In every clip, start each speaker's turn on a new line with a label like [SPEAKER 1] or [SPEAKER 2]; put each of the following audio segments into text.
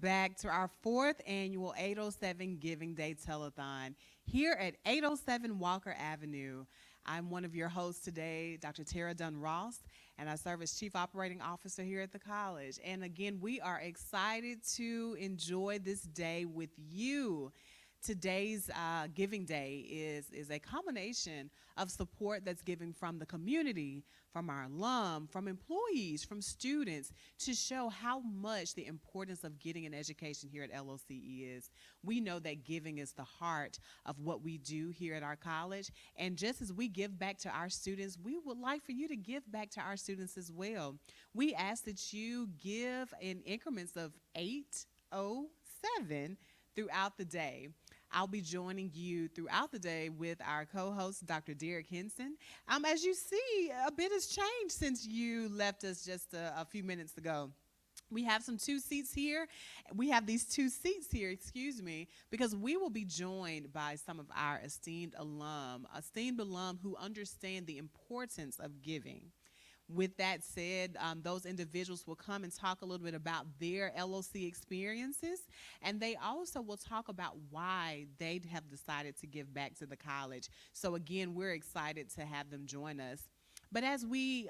[SPEAKER 1] back to our fourth annual 807 Giving Day Telethon here at 807 Walker Avenue. I'm one of your hosts today, Dr. Tara Dunn Ross, and I serve as Chief Operating Officer here at the college. And again, we are excited to enjoy this day with you. Today's Giving Day is a combination of support that's given from the community, from our alum, from employees, from students, to show how much the importance of getting an education here at LOCE is. We know that giving is the heart of what we do here at our college, and just as we give back to our students, we would like for you to give back to our students as well. We ask that you give in increments of 807 throughout the day. I'll be joining you throughout the day with our co-host, Dr. Derek Henson. As you see, a bit has changed since you left us just a few minutes ago. We have these two seats here, because we will be joined by some of our esteemed alum who understand the importance of giving. With that said, those individuals will come and talk a little bit about their LOC experiences, and they also will talk about why they have decided to give back to the college. So again, we're excited to have them join us. But as we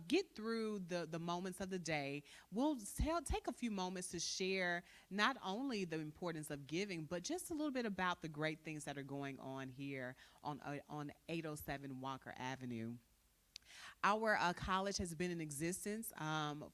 [SPEAKER 1] get through the moments of the day, we'll take a few moments to share not only the importance of giving, but just a little bit about the great things that are going on here on 807 Walker Avenue. Our college has been in existence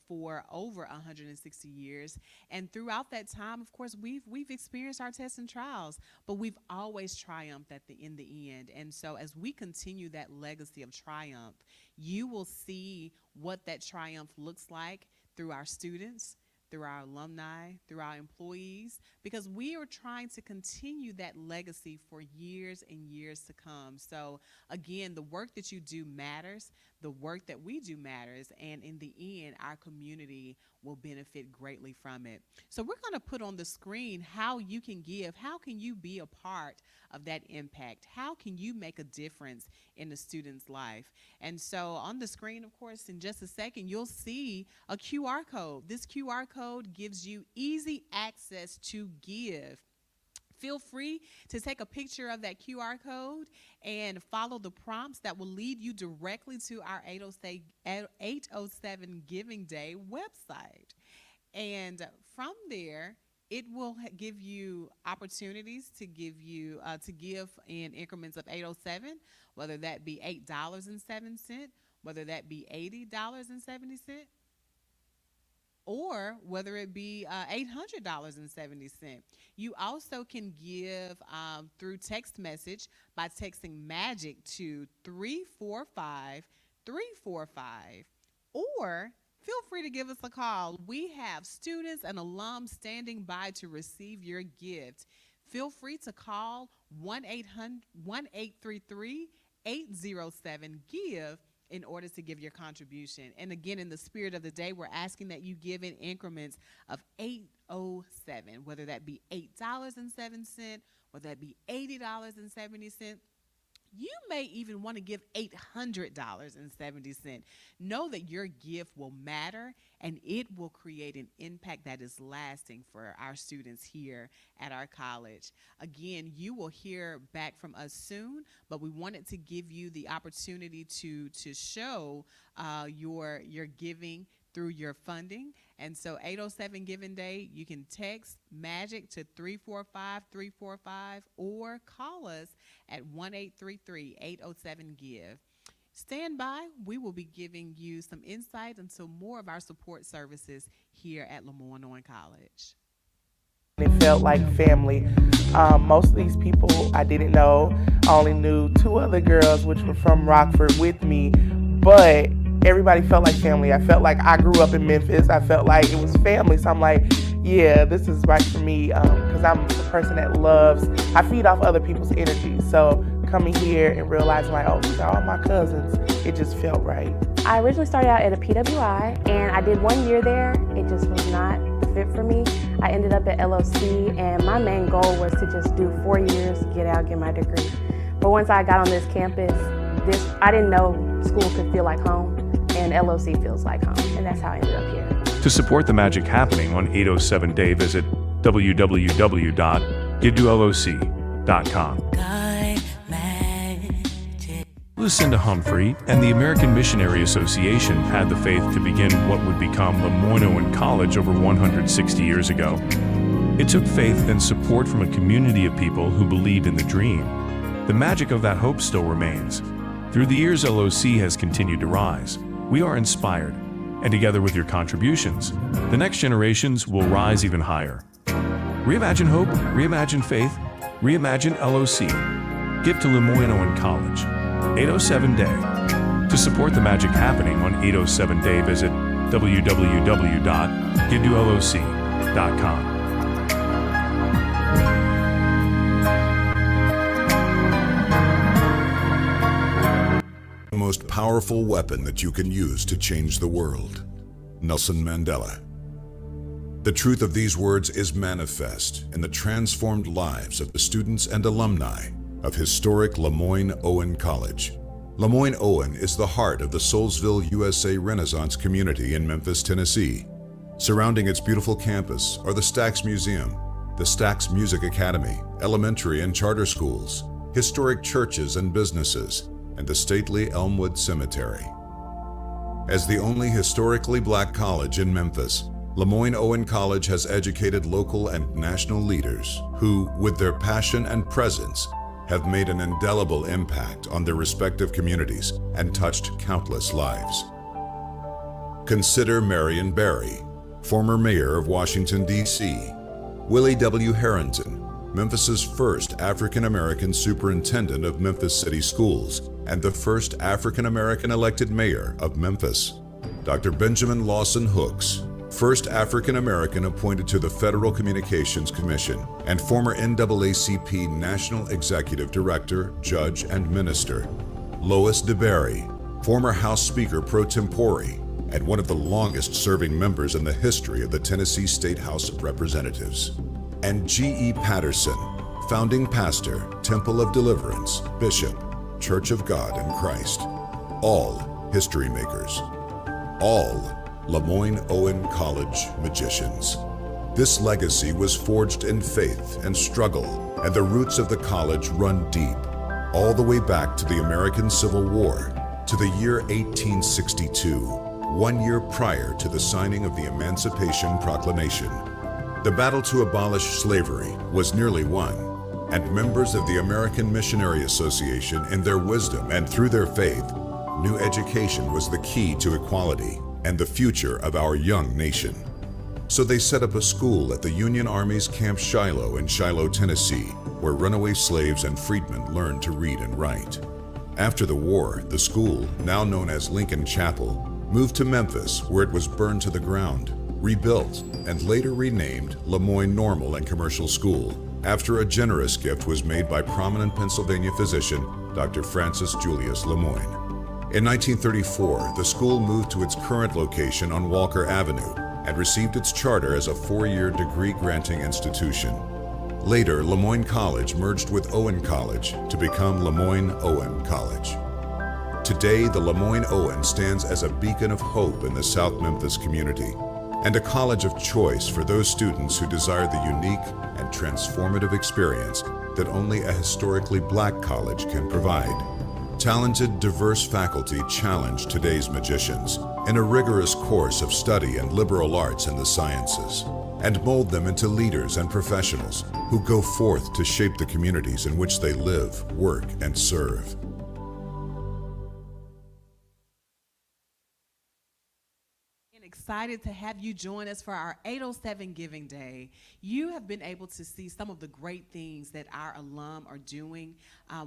[SPEAKER 1] for over 160 years, and throughout that time, of course, we've experienced our tests and trials, but we've always triumphed in the end. And so as we continue that legacy of triumph, you will see what that triumph looks like through our students, through our alumni, through our employees, because we are trying to continue that legacy for years and years to come. So again, the work that you do matters, the work that we do matters, and in the end, our community will benefit greatly from it. So we're going to put on the screen how you can give, how can you be a part of that impact, how can you make a difference in a student's life. And so on the screen, of course, in just a second, you'll see a QR code. This QR code gives you easy access to give. Feel free to take a picture of that QR code and follow the prompts that will lead you directly to our 807 Giving Day website. And from there, it will give you opportunities to give in increments of 807, whether that be $8.07, whether that be $80.70, or whether it be $800.70. You also can give through text message by texting MAGIC to 345-345, or feel free to give us a call. We have students and alums standing by to receive your gift. Feel free to call 1-833-807-GIVE in order to give your contribution. And again, in the spirit of the day, we're asking that you give in increments of 807, whether that be $8.07, whether that be $80.70. You may even want to give $800.70. Know that your gift will matter, and it will create an impact that is lasting for our students here at our college. Again, you will hear back from us soon, but we wanted to give you the opportunity to show your giving through your funding. And so 807 Giving Day, you can text MAGIC to 345-345 or call us at 1-833-807-GIVE. Stand by. We will be giving you some insight into more of our support services here at LeMoyne-Owen College.
[SPEAKER 2] It felt like family. Most of these people I didn't know. I only knew two other girls, which were from Rockford with me, but everybody felt like family. I felt like I grew up in Memphis. I felt like it was family. So I'm like, yeah, this is right for me, because I'm a person that I feed off other people's energy. So coming here and realizing like, oh, these are all my cousins, it just felt right.
[SPEAKER 3] I originally started out at a PWI, and I did 1 year there. It just was not fit for me. I ended up at LOC, and my main goal was to just do 4 years, get out, get my degree. But once I got on this campus, I didn't know school could feel like home, and LOC feels like home, and that's how I ended up here.
[SPEAKER 4] To support the magic happening on 807 Day, visit www.gidduloc.com. Lucinda Humphrey and the American Missionary Association had the faith to begin what would become LeMoyne-Owen College over 160 years ago. It took faith and support from a community of people who believed in the dream. The magic of that hope still remains. Through the years, LOC has continued to rise. We are inspired, and together with your contributions, the next generations will rise even higher. Reimagine hope, reimagine faith, reimagine LOC. Give to LeMoyne-Owen College. 807 Day. To support the magic happening on 807 Day, visit www.gidduloc.com.
[SPEAKER 5] The most powerful weapon that you can use to change the world. Nelson Mandela. The truth of these words is manifest in the transformed lives of the students and alumni of historic LeMoyne-Owen College. LeMoyne-Owen is the heart of the Soulsville, USA Renaissance community in Memphis, Tennessee. Surrounding its beautiful campus are the Stax Museum, the Stax Music Academy, elementary and charter schools, historic churches and businesses, and the stately Elmwood Cemetery. As the only historically black college in Memphis, LeMoyne-Owen College has educated local and national leaders who, with their passion and presence, have made an indelible impact on their respective communities and touched countless lives. Consider Marion Barry, former mayor of Washington, D.C., Willie W. Harrington, Memphis's first African-American superintendent of Memphis City Schools and the first African-American elected mayor of Memphis, Dr. Benjamin Lawson Hooks, first African-American appointed to the Federal Communications Commission and former NAACP National Executive Director, Judge, and Minister. Lois DeBerry, former House Speaker pro tempore and one of the longest-serving members in the history of the Tennessee State House of Representatives. And G.E. Patterson, founding pastor, Temple of Deliverance, Bishop, Church of God in Christ. All history makers. All LeMoyne-Owen College magicians. This legacy was forged in faith and struggle, and the roots of the college run deep, all the way back to the American Civil War, to the year 1862, 1 year prior to the signing of the Emancipation Proclamation. The battle to abolish slavery was nearly won, and members of the American Missionary Association, in their wisdom and through their faith, knew education was the key to equality and the future of our young nation. So they set up a school at the Union Army's Camp Shiloh in Shiloh, Tennessee, where runaway slaves and freedmen learned to read and write. After the war, the school, now known as Lincoln Chapel, moved to Memphis, where it was burned to the ground, rebuilt, and later renamed LeMoyne Normal and Commercial School, after a generous gift was made by prominent Pennsylvania physician, Dr. Francis Julius LeMoyne. In 1934, the school moved to its current location on Walker Avenue and received its charter as a 4-year degree-granting institution. Later, LeMoyne College merged with Owen College to become LeMoyne-Owen College. Today, the LeMoyne-Owen stands as a beacon of hope in the South Memphis community and a college of choice for those students who desire the unique and transformative experience that only a historically black college can provide. Talented, diverse faculty challenge today's magicians in a rigorous course of study in liberal arts and the sciences, and mold them into leaders and professionals who go forth to shape the communities in which they live, work, and serve.
[SPEAKER 1] Excited to have you join us for our 807 Giving Day. You have been able to see some of the great things that our alum are doing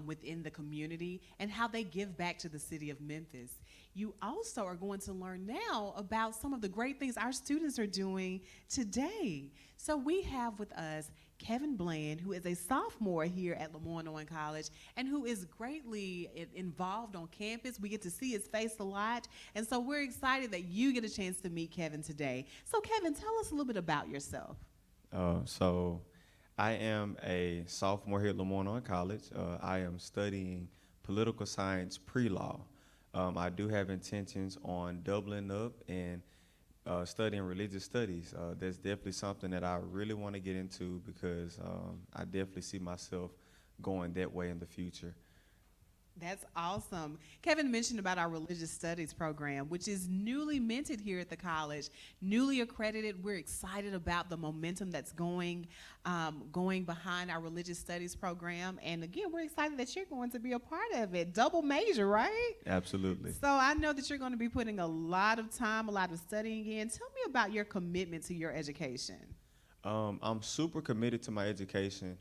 [SPEAKER 1] within the community and how they give back to the city of Memphis. You also are going to learn now about some of the great things our students are doing today. So we have with us Kevin Bland, who is a sophomore here at LeMoyne-Owen College and who is greatly involved on campus. We get to see his face a lot, and so we're excited that you get a chance to meet Kevin today. So Kevin, tell us a little bit about yourself.
[SPEAKER 6] So I am a sophomore here at LeMoyne-Owen College. I am studying political science pre-law. I do have intentions on doubling up and studying religious studies. That's definitely something that I really want to get into because I definitely see myself going that way in the future.
[SPEAKER 1] That's awesome. Kevin mentioned about our religious studies program, which is newly minted here at the college, newly accredited. We're excited about the momentum that's going behind our religious studies program. And again, we're excited that you're going to be a part of it. Double major, right?
[SPEAKER 6] Absolutely.
[SPEAKER 1] So I know that you're going to be putting a lot of time, a lot of studying in. Tell me about your commitment to your education.
[SPEAKER 6] I'm super committed to my education.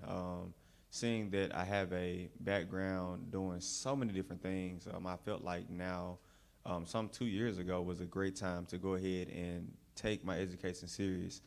[SPEAKER 6] Seeing that I have a background doing so many different things, I felt like now, some 2 years ago was a great time to go ahead and take my education serious.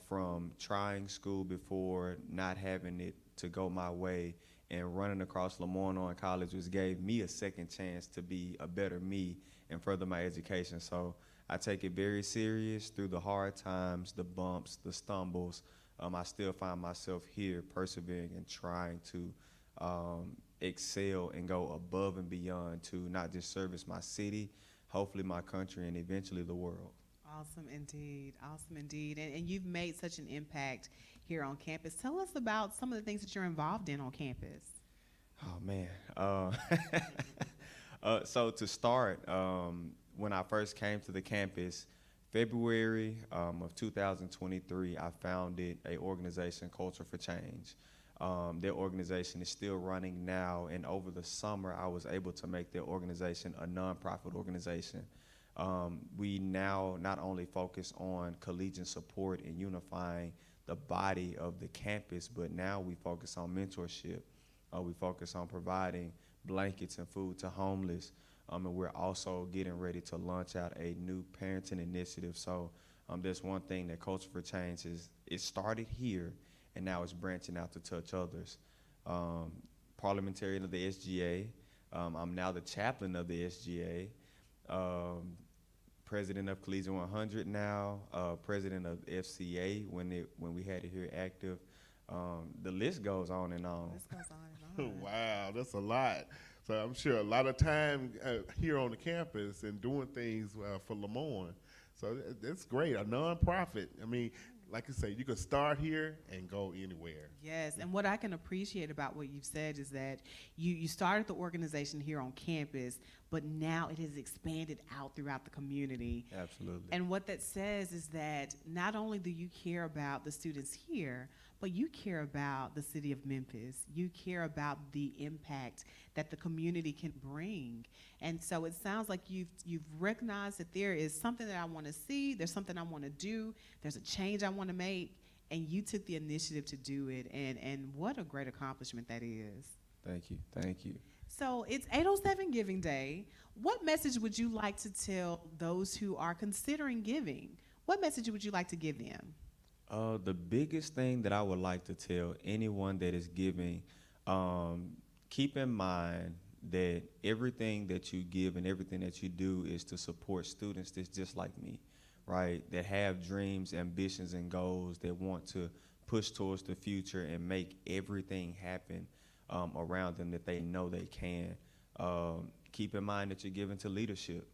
[SPEAKER 6] From trying school before, not having it to go my way, and running across LeMoyne-Owen College, which gave me a second chance to be a better me and further my education. So I take it very serious through the hard times, the bumps, the stumbles. I still find myself here persevering and trying to excel and go above and beyond to not just service my city, hopefully my country, and eventually the world.
[SPEAKER 1] Awesome indeed. Awesome indeed. And you've made such an impact here on campus. Tell us about some of the things that you're involved in on campus.
[SPEAKER 6] Oh, man. So to start, when I first came to the campus, February of 2023, I founded a organization, Culture for Change. Their organization is still running now, and over the summer, I was able to make their organization a nonprofit organization. We now not only focus on collegiate support and unifying the body of the campus, but now we focus on mentorship. We focus on providing blankets and food to homeless. And we're also getting ready to launch out a new parenting initiative. So there's one thing that Culture for Change is, it started here, and now it's branching out to touch others. Parliamentarian of the SGA. I'm now the chaplain of the SGA. President of Collegiate 100 now. President of FCA when we had it here active. The list goes on and on.
[SPEAKER 1] This goes on and on.
[SPEAKER 7] Wow, that's a lot. So I'm sure a lot of time here on the campus and doing things for LeMoyne. So that's great, a nonprofit. I mean, like I say, you can start here and go anywhere.
[SPEAKER 1] Yes, and what I can appreciate about what you've said is that you started the organization here on campus, but now it has expanded out throughout the community.
[SPEAKER 6] Absolutely.
[SPEAKER 1] And what that says is that not only do you care about the students here, but you care about the city of Memphis. You care about the impact that the community can bring. And so it sounds like you've recognized that there is something that I want to see, there's something I want to do, there's a change I want to make, and you took the initiative to do it. And what a great accomplishment that is.
[SPEAKER 6] Thank you. Thank you.
[SPEAKER 1] So it's 807 Giving Day. What message would you like to tell those who are considering giving? What message would you like to give them?
[SPEAKER 6] The biggest thing that I would like to tell anyone that is giving, keep in mind that everything that you give and everything that you do is to support students that's just like me, right? That have dreams, ambitions, and goals, that want to push towards the future and make everything happen around them that they know they can. Keep in mind that you're giving to leadership.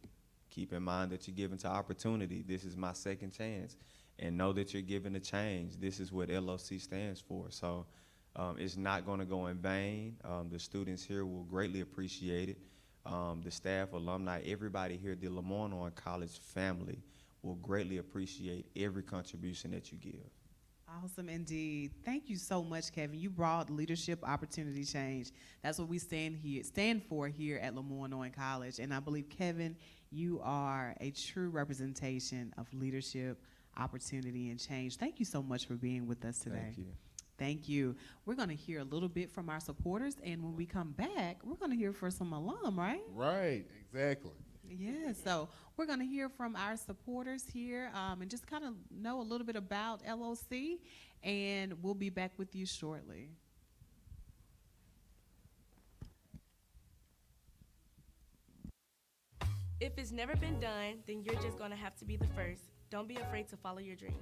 [SPEAKER 6] Keep in mind that you're giving to opportunity. This is my second chance. And know that you're giving a change. This is what LOC stands for. So it's not going to go in vain. The students here will greatly appreciate it. The staff, alumni, everybody here at the LeMoyne-Owen College family will greatly appreciate every contribution that you give.
[SPEAKER 1] Awesome indeed. Thank you so much, Kevin. You brought leadership, opportunity, change. That's what we stand for here at LeMoyne-Owen College. And I believe, Kevin, you are a true representation of leadership, opportunity, and change. Thank you so much for being with us today.
[SPEAKER 6] Thank you.
[SPEAKER 1] Thank you. We're going to hear a little bit from our supporters, and when we come back, we're going to hear from some alum, right?
[SPEAKER 7] Right, exactly.
[SPEAKER 1] Yeah, so we're going to hear from our supporters here and just kind of know a little bit about LOC, and we'll be back with you shortly.
[SPEAKER 8] If it's never been done, then you're just going to have to be the first. Don't be afraid to follow your dreams.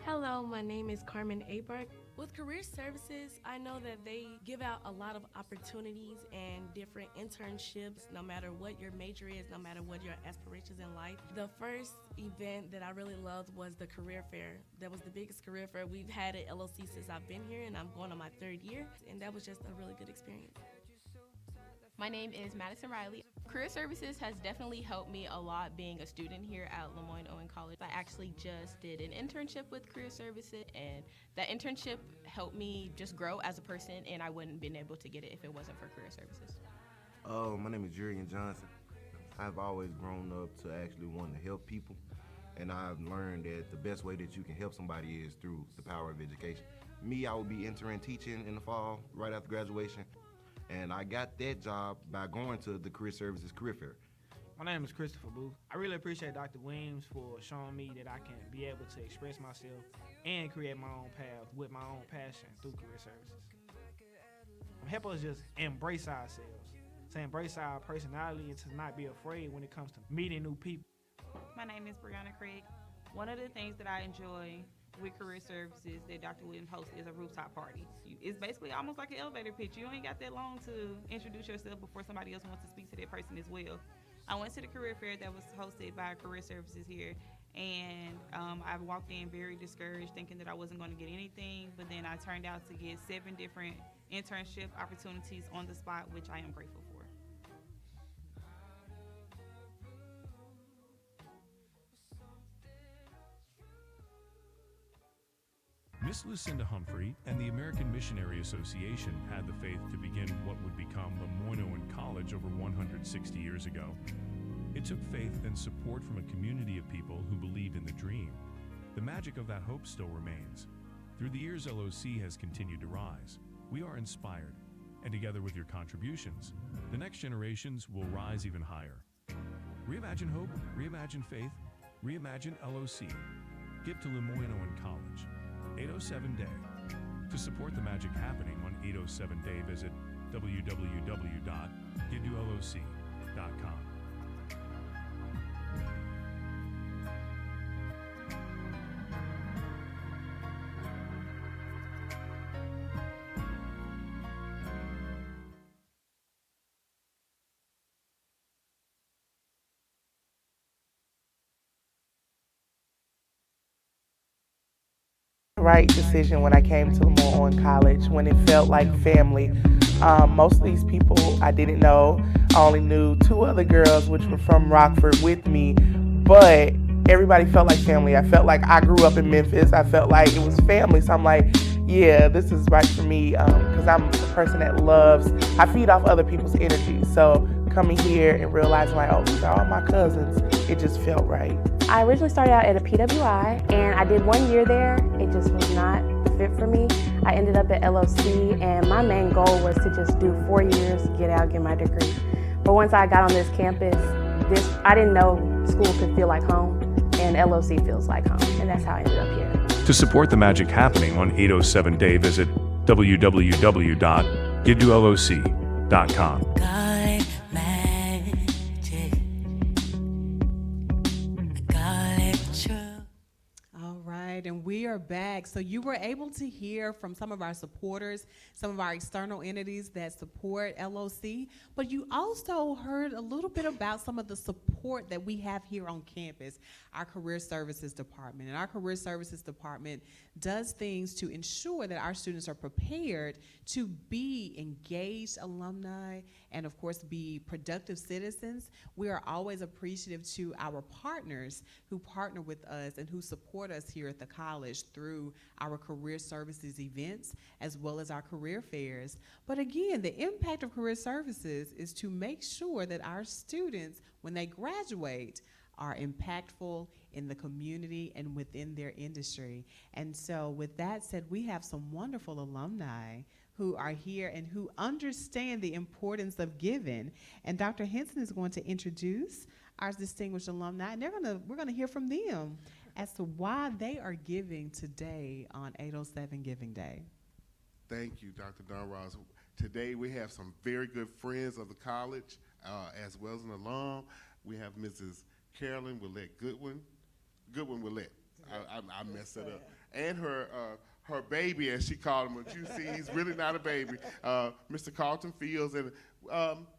[SPEAKER 8] Hello, my name is Carmen Abark. With Career Services, I know that they give out a lot of opportunities and different internships, no matter what your major is, no matter what your aspirations in life. The first event that I really loved was the career fair. That was the biggest career fair we've had at LOC since I've been here, and I'm going on my 3rd year, and that was just a really good experience.
[SPEAKER 9] My name is Madison Riley. Career Services has definitely helped me a lot being a student here at LeMoyne-Owen College. I actually just did an internship with Career Services, and that internship helped me just grow as a person, and I wouldn't have been able to get it if it wasn't for Career Services.
[SPEAKER 10] My name is Jurian Johnson. I've always grown up to actually want to help people, and I've learned that the best way that you can help somebody is through the power of education. Me, I will be entering teaching in the fall, right after graduation. And I got that job by going to the Career Services Career Fair.
[SPEAKER 11] My name is Christopher Booth. I really appreciate Dr. Williams for showing me that I can be able to express myself and create my own path with my own passion through Career Services. Help us just embrace ourselves, to embrace our personality and to not be afraid when it comes to meeting new people.
[SPEAKER 12] My name is Brianna Craig. One of the things that I enjoy with Career Services that Dr. Williams hosts is a rooftop party. It's basically almost like an elevator pitch. You ain't got that long to introduce yourself before somebody else wants to speak to that person as well. I went to the career fair that was hosted by Career Services here, and I walked in very discouraged, thinking that I wasn't going to get anything, but then I turned out to get 7 different internship opportunities on the spot, which I am grateful for.
[SPEAKER 4] Miss Lucinda Humphrey and the American Missionary Association had the faith to begin what would become LeMoyne-Owen College over 160 years ago. It took faith and support from a community of people who believed in the dream. The magic of that hope still remains. Through the years, LOC has continued to rise. We are inspired, and together with your contributions, the next generations will rise even higher. Reimagine hope, reimagine faith, reimagine LOC. Give to LeMoyne-Owen College. 807 Day. To support the magic happening on 807 Day, visit www.giveToLOC.com.
[SPEAKER 2] Right decision when I came to LeMoyne-Owen College, when it felt like family. Most of these people I didn't know. I only knew 2 other girls which were from Rockford with me, but everybody felt like family. I felt like I grew up in Memphis. I felt like it was family, so I'm like, yeah, this is right for me, because I'm the person that I feed off other people's energy. So coming here and realizing like, oh, these are all my cousins, it just felt right.
[SPEAKER 3] I originally started out at a PWI, and I did 1 year there. It just was not the fit for me. I ended up at LOC, and my main goal was to just do 4 years, get out, get my degree. But once I got on this campus, I didn't know school could feel like home, and LOC feels like home, and that's how I ended up here.
[SPEAKER 4] To support the magic happening on 807 Day, visit www.givetoloc.com.
[SPEAKER 1] And we are back. So you were able to hear from some of our supporters, some of our external entities that support LOC, but you also heard a little bit about some of the support that we have here on campus, our Career Services Department. And our Career Services Department does things to ensure that our students are prepared to be engaged alumni and, of course, be productive citizens. We are always appreciative to our partners who partner with us and who support us here at the college through our career services events as well as our career fairs. But again, the impact of career services is to make sure that our students, when they graduate, are impactful in the community and within their industry. And so with that said, we have some wonderful alumni who are here and who understand the importance of giving. And Dr. Henson is going to introduce our distinguished alumni, and we're gonna hear from them as to why they are giving today on 807 Giving Day.
[SPEAKER 7] Thank you, Dr. Don Ross. Today we have some very good friends of the college, as well as an alum. We have Mrs. Carolyn Willette Goodwin Willette. I messed it up. And her baby, as she called him, but you see, he's really not a baby. Mr. Carlton Fields and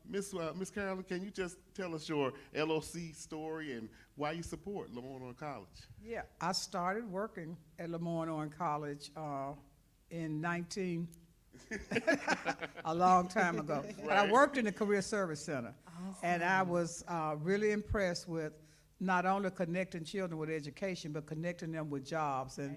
[SPEAKER 7] Miss Carolyn, can you just tell us your LOC story and why you support LeMoyne-Owen College?
[SPEAKER 13] Yeah, I started working at LeMoyne-Owen College in a long time ago.
[SPEAKER 7] Right.
[SPEAKER 13] But I worked in the Career Service Center, and I was really impressed with not only connecting children with education, but connecting them with jobs. And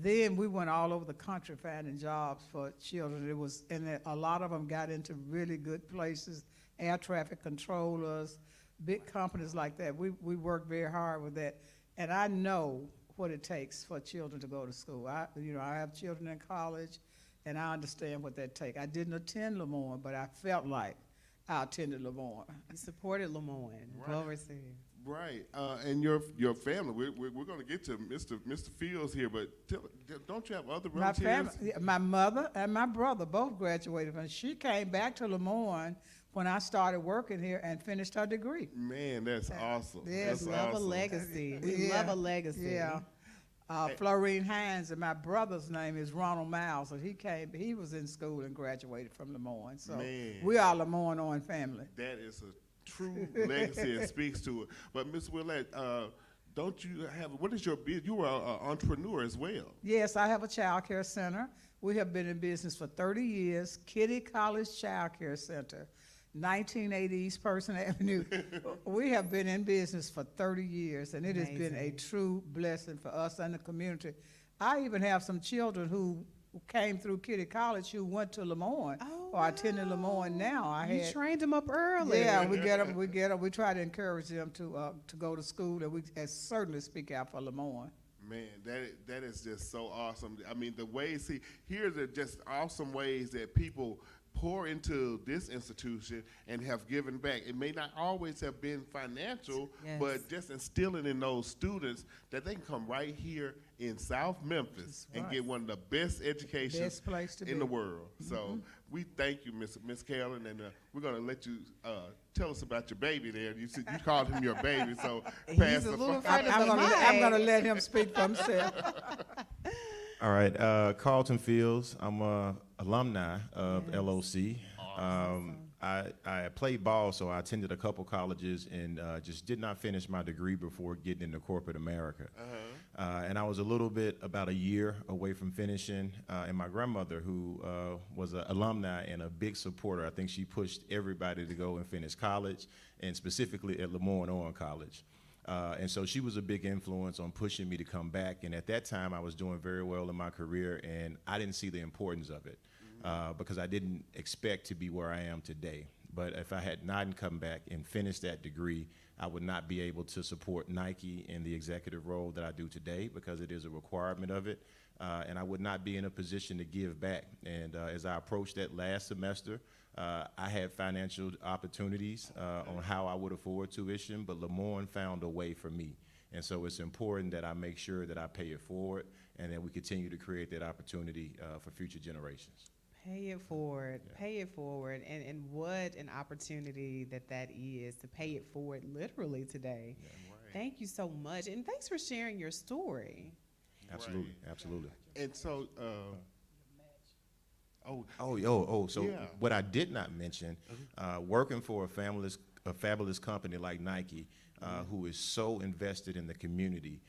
[SPEAKER 13] then we went all over the country finding jobs for children. And a lot of them got into really good places, air traffic controllers, big companies like that. We worked very hard with that. And I know what it takes for children to go to school. I have children in college, and I understand what that takes. I didn't attend LeMoyne, but I felt like I attended LeMoyne.
[SPEAKER 1] You supported LeMoyne.
[SPEAKER 7] Right.
[SPEAKER 1] Well received.
[SPEAKER 7] Right, and your family. We're going to get to Mr. Fields here, but don't you have other relatives?
[SPEAKER 13] My family, my mother and my brother both graduated, and she came back to LeMoyne when I started working here and finished her degree.
[SPEAKER 7] Man, that's awesome.
[SPEAKER 13] Yes,
[SPEAKER 1] We love
[SPEAKER 7] awesome.
[SPEAKER 1] a legacy. We love a legacy.
[SPEAKER 13] Yeah. Florine Hines, and my brother's name is Ronald Miles, and he was in school and graduated from LeMoyne. So we are LeMoyne-Owen family.
[SPEAKER 7] That is a true legacy and speaks to it. But Ms. Willette, don't you have, what is your business? You are an entrepreneur as well.
[SPEAKER 13] Yes, I have a child care center. We have been in business for 30 years, Kitty College Child Care Center, 1980 East Person Avenue. We have been in business for 30 years, and it has been a true blessing for us and the community. I even have some children who came through Kitty College who went to LeMoyne or attending LeMoyne now.
[SPEAKER 1] You trained them up early.
[SPEAKER 13] Yeah, we get them. We try to encourage them to go to school, and we certainly speak out for LeMoyne.
[SPEAKER 7] Man, that is just so awesome. I mean, the ways, here are just awesome ways that people pour into this institution and have given back. It may not always have been financial, but just instilling in those students that they can come right here in South Memphis and get one of the best educations in the world. So we thank you, Miss Carolyn, and we're going to let you tell us about your baby there. You called him your baby, so pass the phone.
[SPEAKER 13] I'm going to let him speak for himself.
[SPEAKER 6] All right, Carlton Fields. I'm a alumni of LOC. I played ball, so I attended a couple colleges and just did not finish my degree before getting into corporate America. And I was about a year away from finishing. And my grandmother, who was an alumni and a big supporter, I think she pushed everybody to go and finish college, and specifically at LeMoyne-Owen College. And so she was a big influence on pushing me to come back. And at that time, I was doing very well in my career, and I didn't see the importance of it because I didn't expect to be where I am today. But if I had not come back and finished that degree, I would not be able to support Nike in the executive role that I do today because it is a requirement of it. And I would not be in a position to give back. And as I approached that last semester, I had financial opportunities on how I would afford tuition, but LeMoyne found a way for me. And so it's important that I make sure that I pay it forward and that we continue to create that opportunity for future generations.
[SPEAKER 1] Pay it forward, pay it forward, and what an opportunity that is to pay it forward literally today.
[SPEAKER 7] Yeah, right.
[SPEAKER 1] Thank you so much, and thanks for sharing your story.
[SPEAKER 6] Absolutely, absolutely.
[SPEAKER 7] And so,
[SPEAKER 6] So what I did not mention, working for a fabulous company like Nike, who is so invested in the community,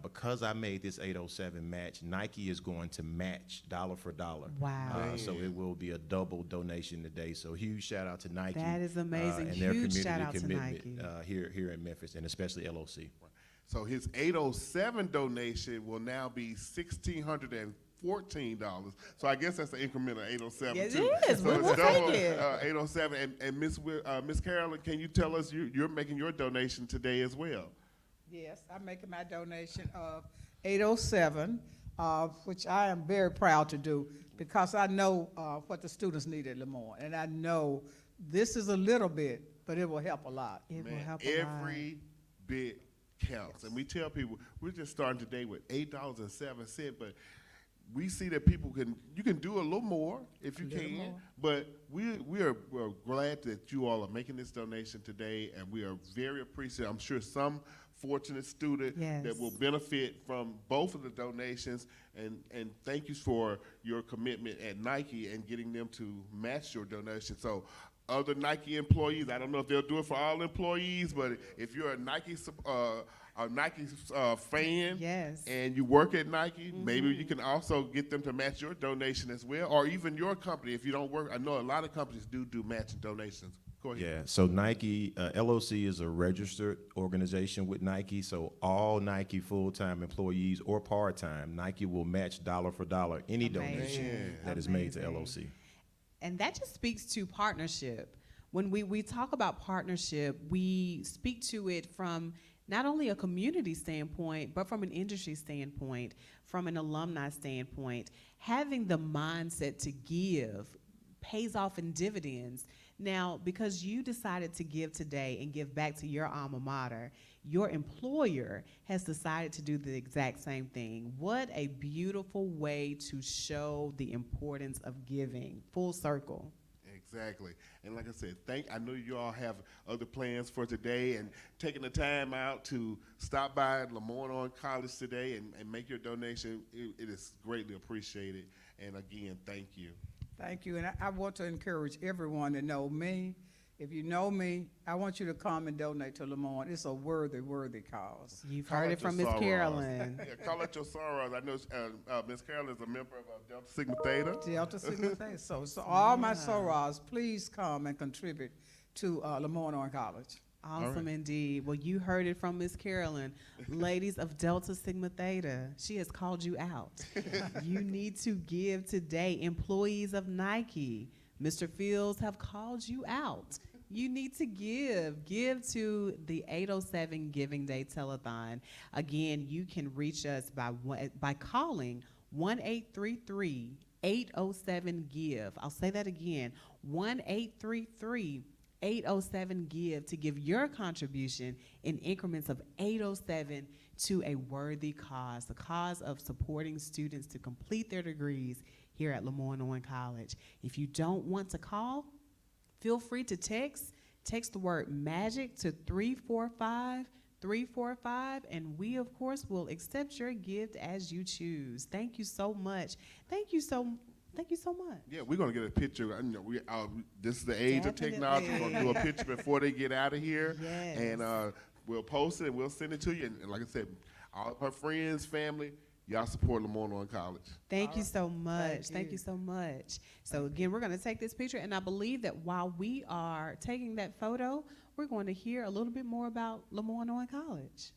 [SPEAKER 6] because I made this 807 match, Nike is going to match dollar for dollar.
[SPEAKER 1] Wow.
[SPEAKER 6] So it will be a double donation today. So huge shout out to Nike.
[SPEAKER 1] That is amazing.
[SPEAKER 6] And their
[SPEAKER 1] Huge
[SPEAKER 6] community
[SPEAKER 1] shout out to
[SPEAKER 6] commitment
[SPEAKER 1] Nike.
[SPEAKER 6] here in Memphis, and especially LOC.
[SPEAKER 7] So his 807 donation will now be $1,614. So I guess that's an increment of 807
[SPEAKER 1] Yes,
[SPEAKER 7] too.
[SPEAKER 1] it is.
[SPEAKER 7] So
[SPEAKER 1] We'll
[SPEAKER 7] it's double,
[SPEAKER 1] take it.
[SPEAKER 7] 807. And Miss Carolyn, can you tell us you're making your donation today as well?
[SPEAKER 13] Yes, I'm making my donation of 807, which I am very proud to do because I know what the students need at LeMoyne, and I know this is a little bit, but it will help a lot.
[SPEAKER 1] It will help a lot.
[SPEAKER 7] Every bit counts. And we tell people, we're just starting today with $8.07, but we see that you can do a little more if you can, but we're glad that you all are making this donation today, and we are very appreciative. I'm sure some fortunate student that will benefit from both of the donations. And thank you for your commitment at Nike and getting them to match your donation. So other Nike employees, I don't know if they'll do it for all employees, but if you're a Nike fan and you work at Nike, maybe you can also get them to match your donation as well, or even your company if you don't work. I know a lot of companies do matching donations. Go ahead.
[SPEAKER 14] Yeah, so Nike, LOC is a registered organization with Nike, so all Nike full-time employees or part-time, Nike will match dollar for dollar any donation that is made to LOC.
[SPEAKER 1] And that just speaks to partnership. When we talk about partnership, we speak to it from not only a community standpoint, but from an industry standpoint, from an alumni standpoint. Having the mindset to give pays off in dividends. Now, because you decided to give today and give back to your alma mater, your employer has decided to do the exact same thing. What a beautiful way to show the importance of giving, full circle.
[SPEAKER 7] Exactly. And like I said, I know you all have other plans for today, and taking the time out to stop by LeMoyne-Owen College today and make your donation, it is greatly appreciated. And again, thank you.
[SPEAKER 13] Thank you, and I want to encourage everyone to know me. If you know me, I want you to come and donate to LeMoyne. It's a worthy cause.
[SPEAKER 1] You've heard it from Miss Carolyn.
[SPEAKER 7] Yeah, call it your sorrows. I know Miss Carolyn is a member of Delta Sigma Theta.
[SPEAKER 13] Delta Sigma Theta. So all my sorors, please come and contribute to LeMoyne-Owen College.
[SPEAKER 1] Awesome indeed. Well, you heard it from Miss Carolyn. Ladies of Delta Sigma Theta, she has called you out. You need to give today. Employees of Nike, Mr. Fields have called you out. You need to give. Give to the 807 Giving Day Telethon. Again, you can reach us by calling 1-833-807-GIVE. I'll say that again, 1-833-807-GIVE to give your contribution in increments of 807 to a worthy cause, the cause of supporting students to complete their degrees here at LeMoyne-Owen College. If you don't want to call, feel free to text the word MAGIC to 345-345, and we, of course, will accept your gift as you choose. Thank you so much. Thank you so much.
[SPEAKER 7] Yeah, we're going to get a picture. This is the age of technology. We're going to do a picture before they get out of here.
[SPEAKER 1] Yes.
[SPEAKER 7] And we'll post it and we'll send it to you. And like I said, all of her friends, family, y'all support LeMoyne-Owen College.
[SPEAKER 1] Thank you so much. Thank you so much. So again, we're going to take this picture, and I believe that while we are taking that photo, we're going to hear a little bit more about LeMoyne-Owen College.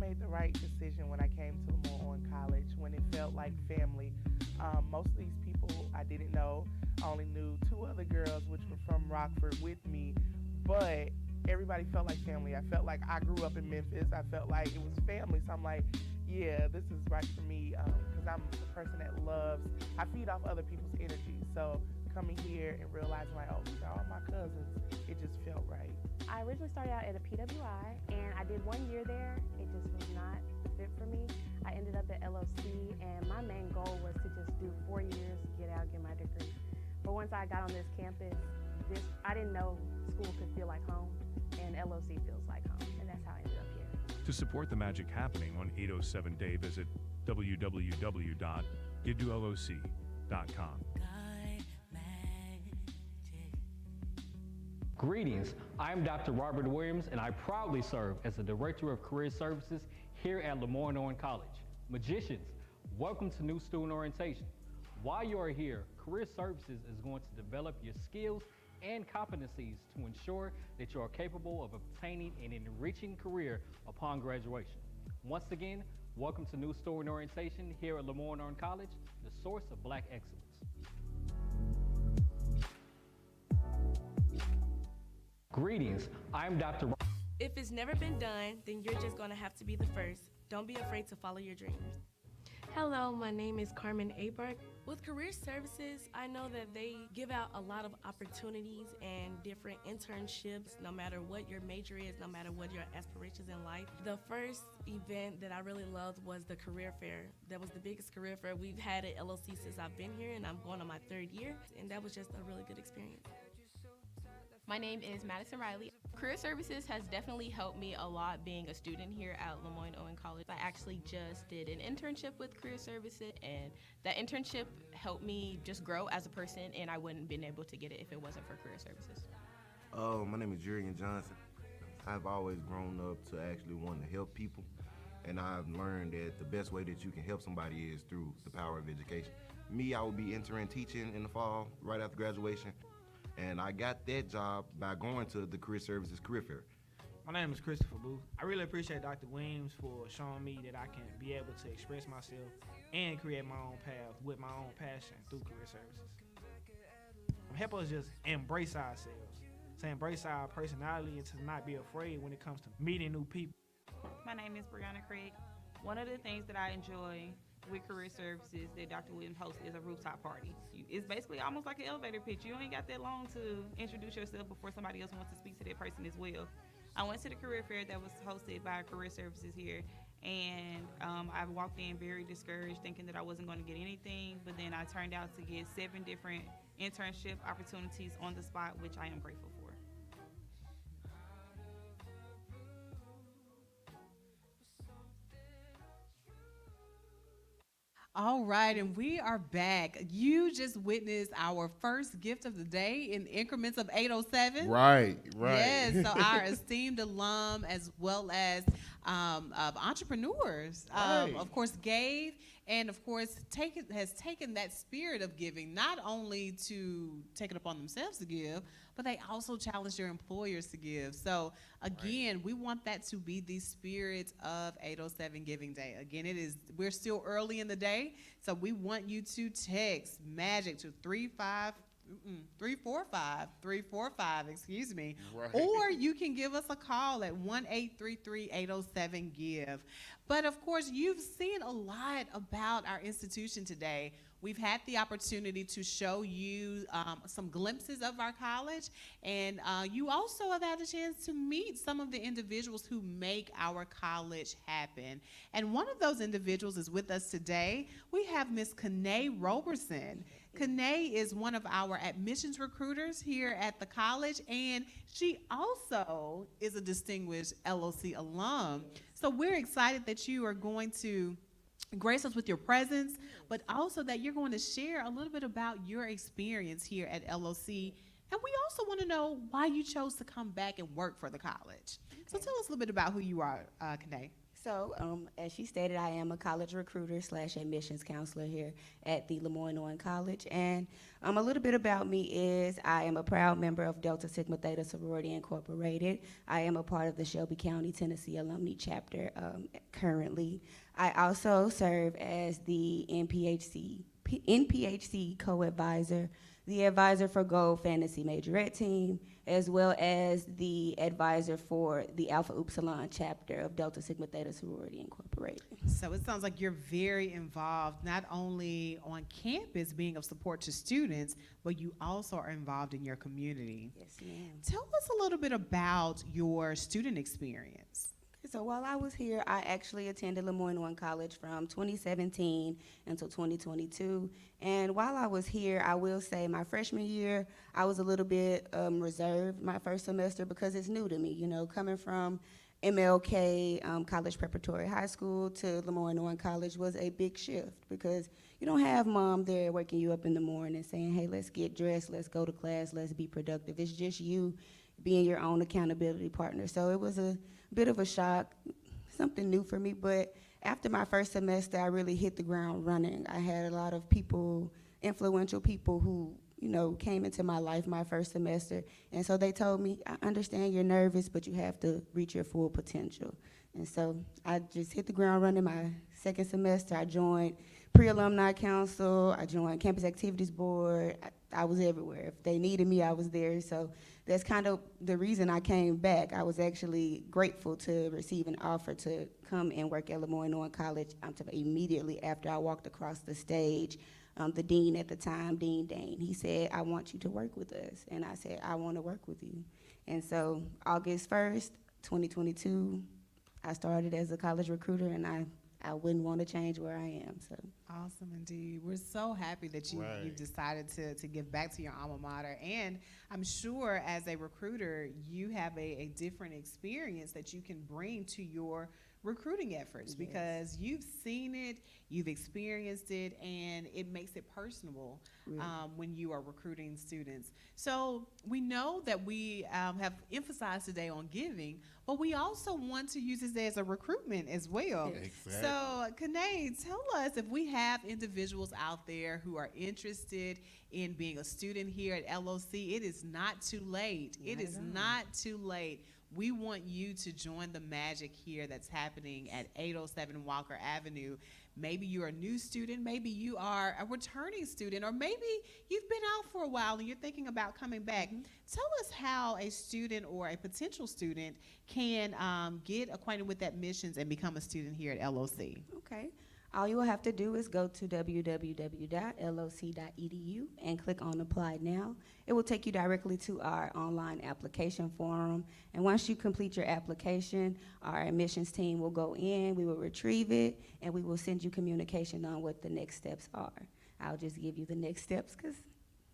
[SPEAKER 2] made the right decision when I came to LeMoyne-Owen College, when it felt like family. Most of these people I didn't know. I only knew two other girls, which were from Rockford with me, but everybody felt like family. I felt like I grew up in Memphis. I felt like it was family. So I'm like, yeah, this is right for me, because I'm a person that I feed off other people's energy. So coming here and realizing like, oh, these are all my cousins, it just felt right.
[SPEAKER 3] I originally started out at a PWI, and I did 1 year there. It just was not the fit for me. I ended up at LOC, and my main goal was to just do 4 years, get out, get my degree. But once I got on this campus, I didn't know school could feel like home, and LOC feels like home, and that's how I ended up here.
[SPEAKER 4] To support the magic happening on 807 Day, visit www.giveToLOC.com.
[SPEAKER 15] Greetings, I'm Dr. Robert Williams, and I proudly serve as the Director of Career Services here at LeMoyne-Owen College. Magicians, welcome to New Student Orientation. While you are here, Career Services is going to develop your skills and competencies to ensure that you are capable of obtaining an enriching career upon graduation. Once again, welcome to New Student Orientation here at LeMoyne-Owen College, the source of Black excellence. Greetings, I'm Dr.
[SPEAKER 8] If it's never been done, then you're just going to have to be the first. Don't be afraid to follow your dreams. Hello, my name is Carmen Abark. With Career Services, I know that they give out a lot of opportunities and different internships, no matter what your major is, no matter what your aspirations in life. The first event that I really loved was the career fair. That was the biggest career fair we've had at LOC since I've been here, and I'm going on my 3rd year, and that was just a really good experience.
[SPEAKER 9] My name is Madison Riley. Career Services has definitely helped me a lot being a student here at LeMoyne-Owen College. I actually just did an internship with Career Services, and that internship helped me just grow as a person, and I wouldn't have been able to get it if it wasn't for Career Services.
[SPEAKER 10] My name is Jurian Johnson. I've always grown up to actually want to help people, and I've learned that the best way that you can help somebody is through the power of education. Me, I will be entering teaching in the fall, right after graduation. And I got that job by going to the Career Services Career Fair.
[SPEAKER 11] My name is Christopher Booth. I really appreciate Dr. Williams for showing me that I can be able to express myself and create my own path with my own passion through Career Services. Help us just embrace ourselves, to embrace our personality and to not be afraid when it comes to meeting new people.
[SPEAKER 12] My name is Brianna Craig. One of the things that I enjoy with Career Services that Dr. Williams hosts is a rooftop party. It's basically almost like an elevator pitch. You ain't got that long to introduce yourself before somebody else wants to speak to that person as well. I went to the career fair that was hosted by Career Services here, and I walked in very discouraged, thinking that I wasn't going to get anything, but then I turned out to get 7 different internship opportunities on the spot, which I am grateful for.
[SPEAKER 1] All right, and we are back. You just witnessed our first gift of the day in increments of 807.
[SPEAKER 7] Right.
[SPEAKER 1] Yes, so our esteemed alum as well as of entrepreneurs, of course, gave and, of course, has taken that spirit of giving, not only to take it upon themselves to give, but they also challenge their employers to give. So, again, we want that to be the spirit of 807 Giving Day. Again, we're still early in the day, so we want you to text MAGIC to 345, excuse me.
[SPEAKER 7] Right.
[SPEAKER 1] Or you can give us a call at 1-833-807-GIVE. But of course, you've seen a lot about our institution today. We've had the opportunity to show you some glimpses of our college, and you also have had a chance to meet some of the individuals who make our college happen. And one of those individuals is with us today. We have Miss Kanae Roberson. Kanae is one of our admissions recruiters here at the college, and she also is a distinguished LOC alum. So we're excited that you are going to grace us with your presence, but also that you're going to share a little bit about your experience here at LOC. And we also want to know why you chose to come back and work for the college. So tell us a little bit about who you are, Kanae.
[SPEAKER 16] So, as she stated, I am a college recruiter / admissions counselor here at the LeMoyne-Owen College. And a little bit about me is I am a proud member of Delta Sigma Theta Sorority Incorporated. I am a part of the Shelby County, Tennessee Alumni Chapter currently. I also serve as the NPHC co-advisor, the advisor for Gold Fantasy Majorette Team, as well as the advisor for the Alpha Upsilon chapter of Delta Sigma Theta Sorority Incorporated.
[SPEAKER 1] So it sounds like you're very involved, not only on campus being of support to students, but you also are involved in your community.
[SPEAKER 16] Yes, ma'am.
[SPEAKER 1] Tell us a little bit about your student experience.
[SPEAKER 16] So while I was here, I actually attended LeMoyne-Owen College from 2017 until 2022. And while I was here, I will say my freshman year, I was a little bit reserved my first semester because it's new to me. You know, coming from MLK College Preparatory High School to LeMoyne-Owen College was a big shift because you don't have mom there waking you up in the morning saying, hey, let's get dressed, let's go to class, let's be productive. It's just you being your own accountability partner. So it was a bit of a shock, something new for me, but after my first semester, I really hit the ground running. I had a lot of people, influential people who, you know, came into my life my first semester, and so they told me, I understand you're nervous, but you have to reach your full potential. And so I just hit the ground running my second semester. I joined Pre-Alumni Council, I joined Campus Activities Board. I was everywhere. If they needed me, I was there. So that's kind of the reason I came back. I was actually grateful to receive an offer to come and work at LeMoyne-Owen College immediately after I walked across the stage. The dean at the time, Dean Dane, he said, I want you to work with us. And I said, I want to work with you. And so August 1st, 2022, I started as a college recruiter, and I wouldn't want to change where I am. So
[SPEAKER 1] awesome indeed. We're so happy that you decided to give back to your alma mater. And I'm sure as a recruiter, you have a different experience that you can bring to your recruiting efforts because you've seen it, you've experienced it, and it makes it personable when you are recruiting students. So we know that we have emphasized today on giving, but we also want to use this as a recruitment as well.
[SPEAKER 7] Exactly.
[SPEAKER 1] So, Kanae, tell us if we have individuals out there who are interested in being a student here at LOC, it is not too late. It is not too late. We want you to join the magic here that's happening at 807 Walker Avenue. Maybe you're a new student, maybe you are a returning student, or maybe you've been out for a while and you're thinking about coming back. Tell us how a student or a potential student can get acquainted with admissions and become a student here at LOC.
[SPEAKER 16] Okay. All you will have to do is go to www.loc.edu and click on Apply Now. It will take you directly to our online application forum. And once you complete your application, our admissions team will go in, we will retrieve it, and we will send you communication on what the next steps are. I'll just give you the next steps because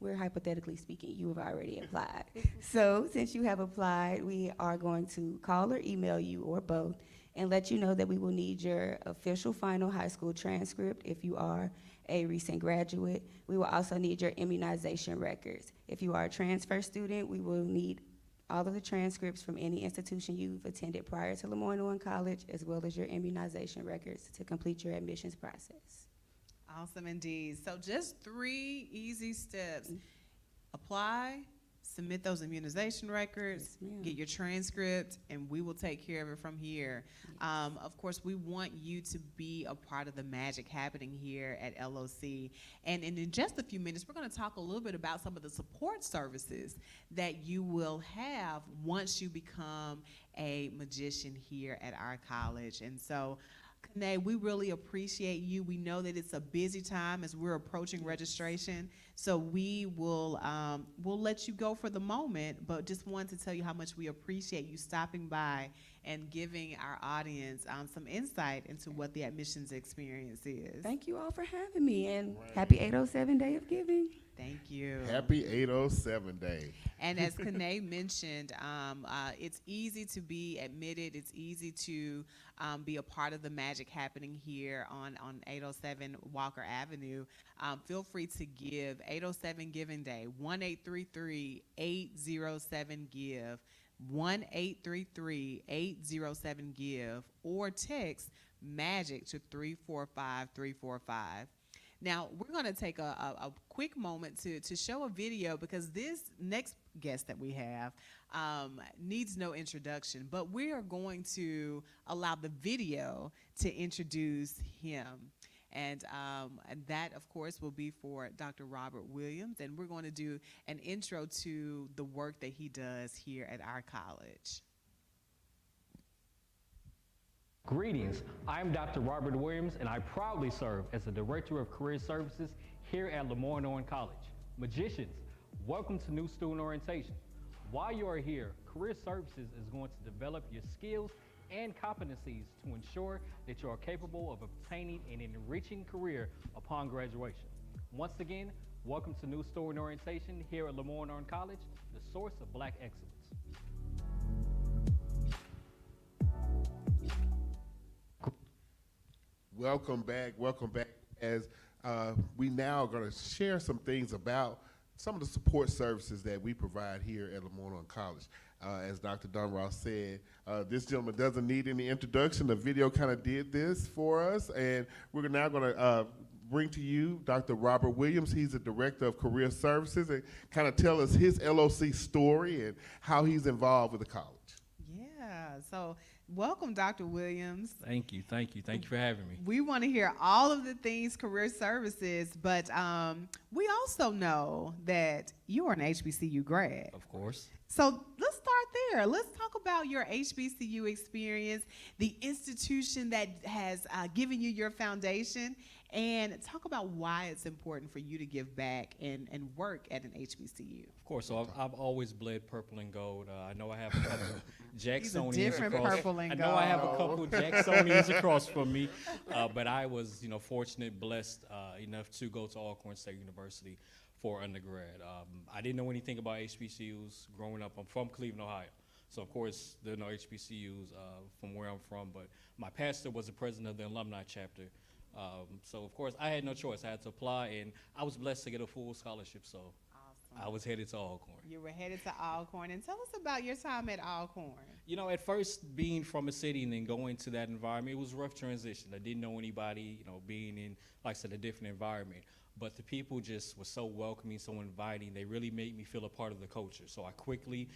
[SPEAKER 16] we're hypothetically speaking, you have already applied. So since you have applied, we are going to call or email you or both and let you know that we will need your official final high school transcript if you are a recent graduate. We will also need your immunization records. If you are a transfer student, we will need all of the transcripts from any institution you've attended prior to LeMoyne-Owen College, as well as your immunization records to complete your admissions process.
[SPEAKER 1] Awesome indeed. So just 3 easy steps. Apply, submit those immunization records, get your transcript, and we will take care of it from here. Of course, we want you to be a part of the magic happening here at LOC. And in just a few minutes, we're going to talk a little bit about some of the support services that you will have once you become a magician here at our college. And so, Kanae, we really appreciate you. We know that it's a busy time as we're approaching registration, so we will we'll let you go for the moment, but just wanted to tell you how much we appreciate you stopping by and giving our audience some insight into what the admissions experience is.
[SPEAKER 16] Thank you all for having me, and happy 807 Day of Giving.
[SPEAKER 1] Thank you.
[SPEAKER 7] Happy 807 Day.
[SPEAKER 1] And as Kanae mentioned, it's easy to be admitted. It's easy to be a part of the magic happening here on 807 Walker Avenue. Feel free to give. 807 Giving Day, 1-833-807-GIVE. 1-833-807-GIVE, or text MAGIC to 345-345. Now, we're going to take a quick moment to show a video, because this next guest that we have needs no introduction, but we are going to allow the video to introduce him. And that, of course, will be for Dr. Robert Williams, and we're going to do an intro to the work that he does here at our college.
[SPEAKER 15] Greetings, I'm Dr. Robert Williams, and I proudly serve as the Director of Career Services here at LeMoyne-Owen College. Magicians, welcome to New Student Orientation. While you are here, Career Services is going to develop your skills and competencies to ensure that you are capable of obtaining an enriching career upon graduation. Once again, welcome to New Student Orientation here at LeMoyne-Owen College, the source of Black excellence.
[SPEAKER 7] Welcome back, as we now are going to share some things about some of the support services that we provide here at LeMoyne-Owen College. As Dr. Dunross said, this gentleman doesn't need any introduction. The video kind of did this for us, and we're now going to bring to you Dr. Robert Williams. He's the Director of Career Services, and kind of tell us his LOC story and how he's involved with the college.
[SPEAKER 1] Yeah, so welcome, Dr. Williams.
[SPEAKER 17] Thank you for having me.
[SPEAKER 1] We want to hear all of the things Career Services, but we also know that you are an HBCU grad.
[SPEAKER 17] Of course.
[SPEAKER 1] So let's start there. Let's talk about your HBCU experience, the institution that has given you your foundation, and talk about why it's important for you to give back and work at an HBCU.
[SPEAKER 17] Of course. So I've always bled purple and gold. I know I have a couple of Jacksonians
[SPEAKER 1] different
[SPEAKER 17] across.
[SPEAKER 1] purple and
[SPEAKER 17] I know
[SPEAKER 1] gold.
[SPEAKER 17] I have a couple of Jacksonians across from me, but I was, fortunate, blessed enough to go to Alcorn State University for undergrad. I didn't know anything about HBCUs growing up. I'm from Cleveland, Ohio. So, of course, there are no HBCUs from where I'm from, but my pastor was the president of the alumni chapter. So, of course, I had no choice. I had to apply, and I was blessed to get a full scholarship, so awesome. I was headed to Alcorn.
[SPEAKER 1] You were headed to Alcorn, and tell us about your time at Alcorn.
[SPEAKER 17] At first, being from a city and then going to that environment, it was a rough transition. I didn't know anybody, being in, like I said, a different environment. But the people just were so welcoming, so inviting. They really made me feel a part of the culture. So I quickly,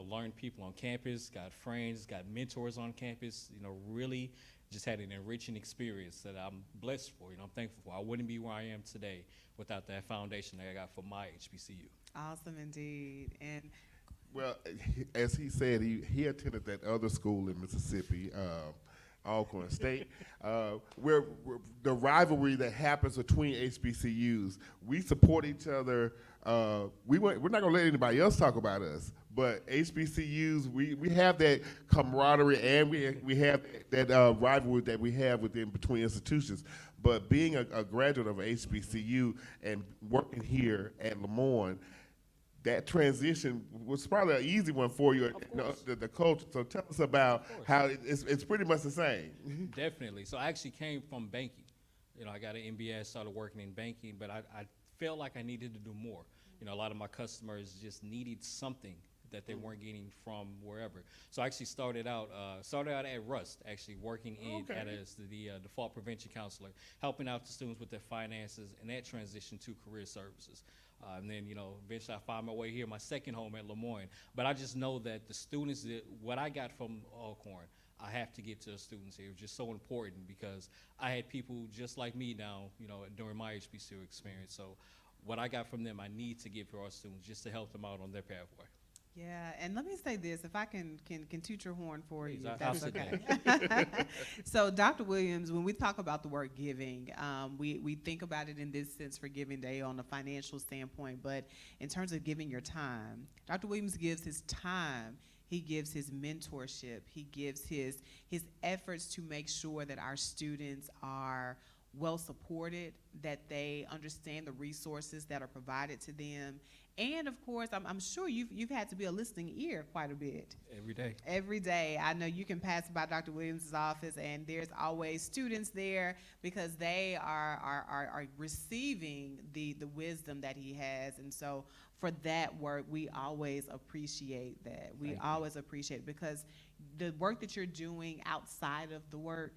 [SPEAKER 17] learned people on campus, got friends, got mentors on campus, really just had an enriching experience that I'm blessed for, I'm thankful for. I wouldn't be where I am today without that foundation that I got from my HBCU.
[SPEAKER 1] Awesome indeed. And
[SPEAKER 7] well, as he said, he attended that other school in Mississippi, Alcorn State, where the rivalry that happens between HBCUs, we support each other. We're not gonna let anybody else talk about us, but HBCUs, we have that camaraderie, and we have that rivalry that we have between institutions. But being a graduate of HBCU and working here at LeMoyne, that transition was probably an easy one for you, the culture. So tell us about how it's pretty much the same.
[SPEAKER 17] Definitely. So I actually came from banking. I got an MBA, I started working in banking, but I felt like I needed to do more. A lot of my customers just needed something that they weren't getting from wherever. So I actually started out at Rust, actually working as the default prevention counselor, helping out the students with their finances, and that transition to career services. And then, eventually I found my way here, my second home at LeMoyne. But I just know that the students, what I got from Alcorn, I have to get to the students here. It's just so important because I had people just like me now, during my HBCU experience. So what I got from them, I need to give to our students just to help them out on their pathway.
[SPEAKER 1] Yeah, and let me say this, if I can toot your horn for you, if
[SPEAKER 17] I'll
[SPEAKER 1] that's
[SPEAKER 17] sit
[SPEAKER 1] okay. So, Dr. Williams, when we talk about the word giving, we think about it in this sense for Giving Day on a financial standpoint, but in terms of giving your time, Dr. Williams gives his time, he gives his mentorship, he gives his efforts to make sure that our students are well supported, that they understand the resources that are provided to them. And of course, I'm sure you've had to be a listening ear quite a bit.
[SPEAKER 17] Every day.
[SPEAKER 1] Every day. I know you can pass by Dr. Williams' office and there's always students there because they are receiving the wisdom that he has. And so for that work, we always appreciate that. We always appreciate it because the work that you're doing outside of the work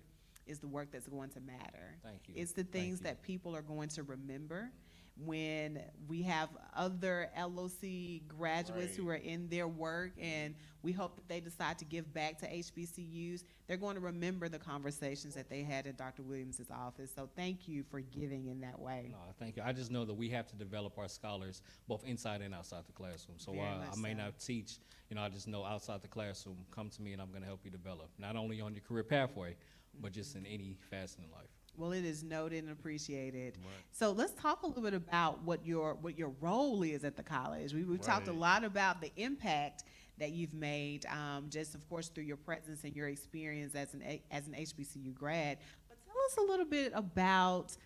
[SPEAKER 1] is the work that's going to matter.
[SPEAKER 17] Thank you.
[SPEAKER 1] It's the things that people are going to remember. When we have other LOC graduates who are in their work and we hope that they decide to give back to HBCUs, they're going to remember the conversations that they had in Dr. Williams' office. So thank you for giving in that way.
[SPEAKER 17] No, thank you. I just know that we have to develop our scholars both inside and outside the classroom. So while I may not teach, I just know outside the classroom, come to me and I'm going to help you develop, not only on your career pathway, but just in any facet in life.
[SPEAKER 1] Well, it is noted and appreciated. Right. So let's talk a little bit about what your role is at the college. We've talked a lot about the impact that you've made, just of course through your presence and your experience as an HBCU grad. But tell us a little bit about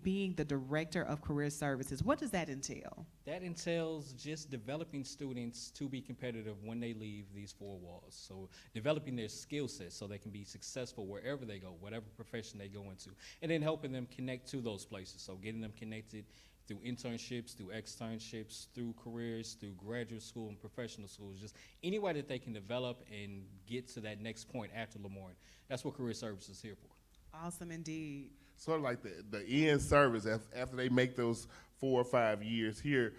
[SPEAKER 1] being the Director of Career Services. What does that entail?
[SPEAKER 17] That entails just developing students to be competitive when they leave these four walls. So developing their skill sets so they can be successful wherever they go, whatever profession they go into, and then helping them connect to those places. So getting them connected through internships, through externships, through careers, through graduate school and professional schools, just any way that they can develop and get to that next point after LeMoyne. That's what Career Services is here for.
[SPEAKER 1] Awesome indeed.
[SPEAKER 7] Sort of like the end service after they make those 4 or 5 years here,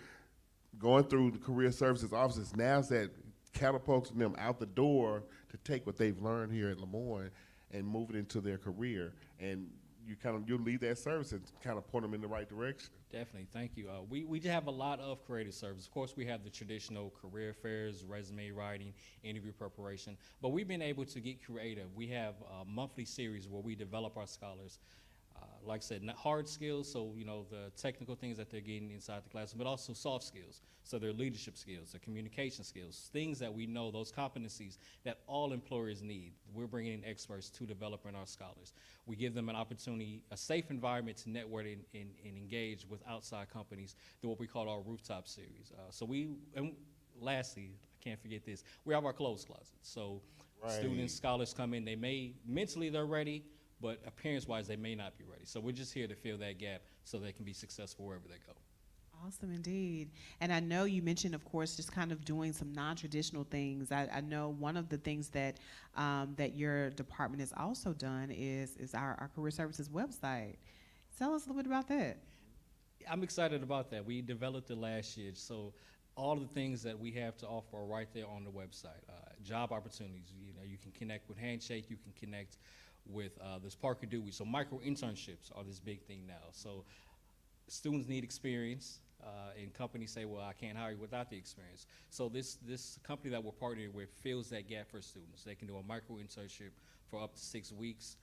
[SPEAKER 7] going through the Career Services offices, now's that catapulting them out the door to take what they've learned here at LeMoyne and move it into their career. And you'll lead that service and kind of point them in the right direction.
[SPEAKER 17] Definitely, thank you. We have a lot of creative service. Of course, we have the traditional career fairs, resume writing, interview preparation, but we've been able to get creative. We have a monthly series where we develop our scholars. Like I said, not hard skills, so the technical things that they're getting inside the classroom, but also soft skills, so their leadership skills, their communication skills, things that we know, those competencies that all employers need. We're bringing in experts to develop in our scholars. We give them an opportunity, a safe environment to network and engage with outside companies through what we call our rooftop series. And lastly, I can't forget this, we have our clothes closet. So students, scholars come in, they're ready, but appearance-wise, they may not be ready. So we're just here to fill that gap so they can be successful wherever they go.
[SPEAKER 1] Awesome indeed. And I know you mentioned, of course, just kind of doing some non-traditional things. I know one of the things that that your department has also done is our Career Services website. Tell us a little bit about that.
[SPEAKER 17] I'm excited about that. We developed it last year, so all the things that we have to offer are right there on the website. Job opportunities, you can connect with Handshake, you can connect with this Parker Dewey. So micro internships are this big thing now. So students need experience, and companies say, well, I can't hire you without the experience. So this company that we're partnering with fills that gap for students. They can do a micro internship for up to 6 weeks,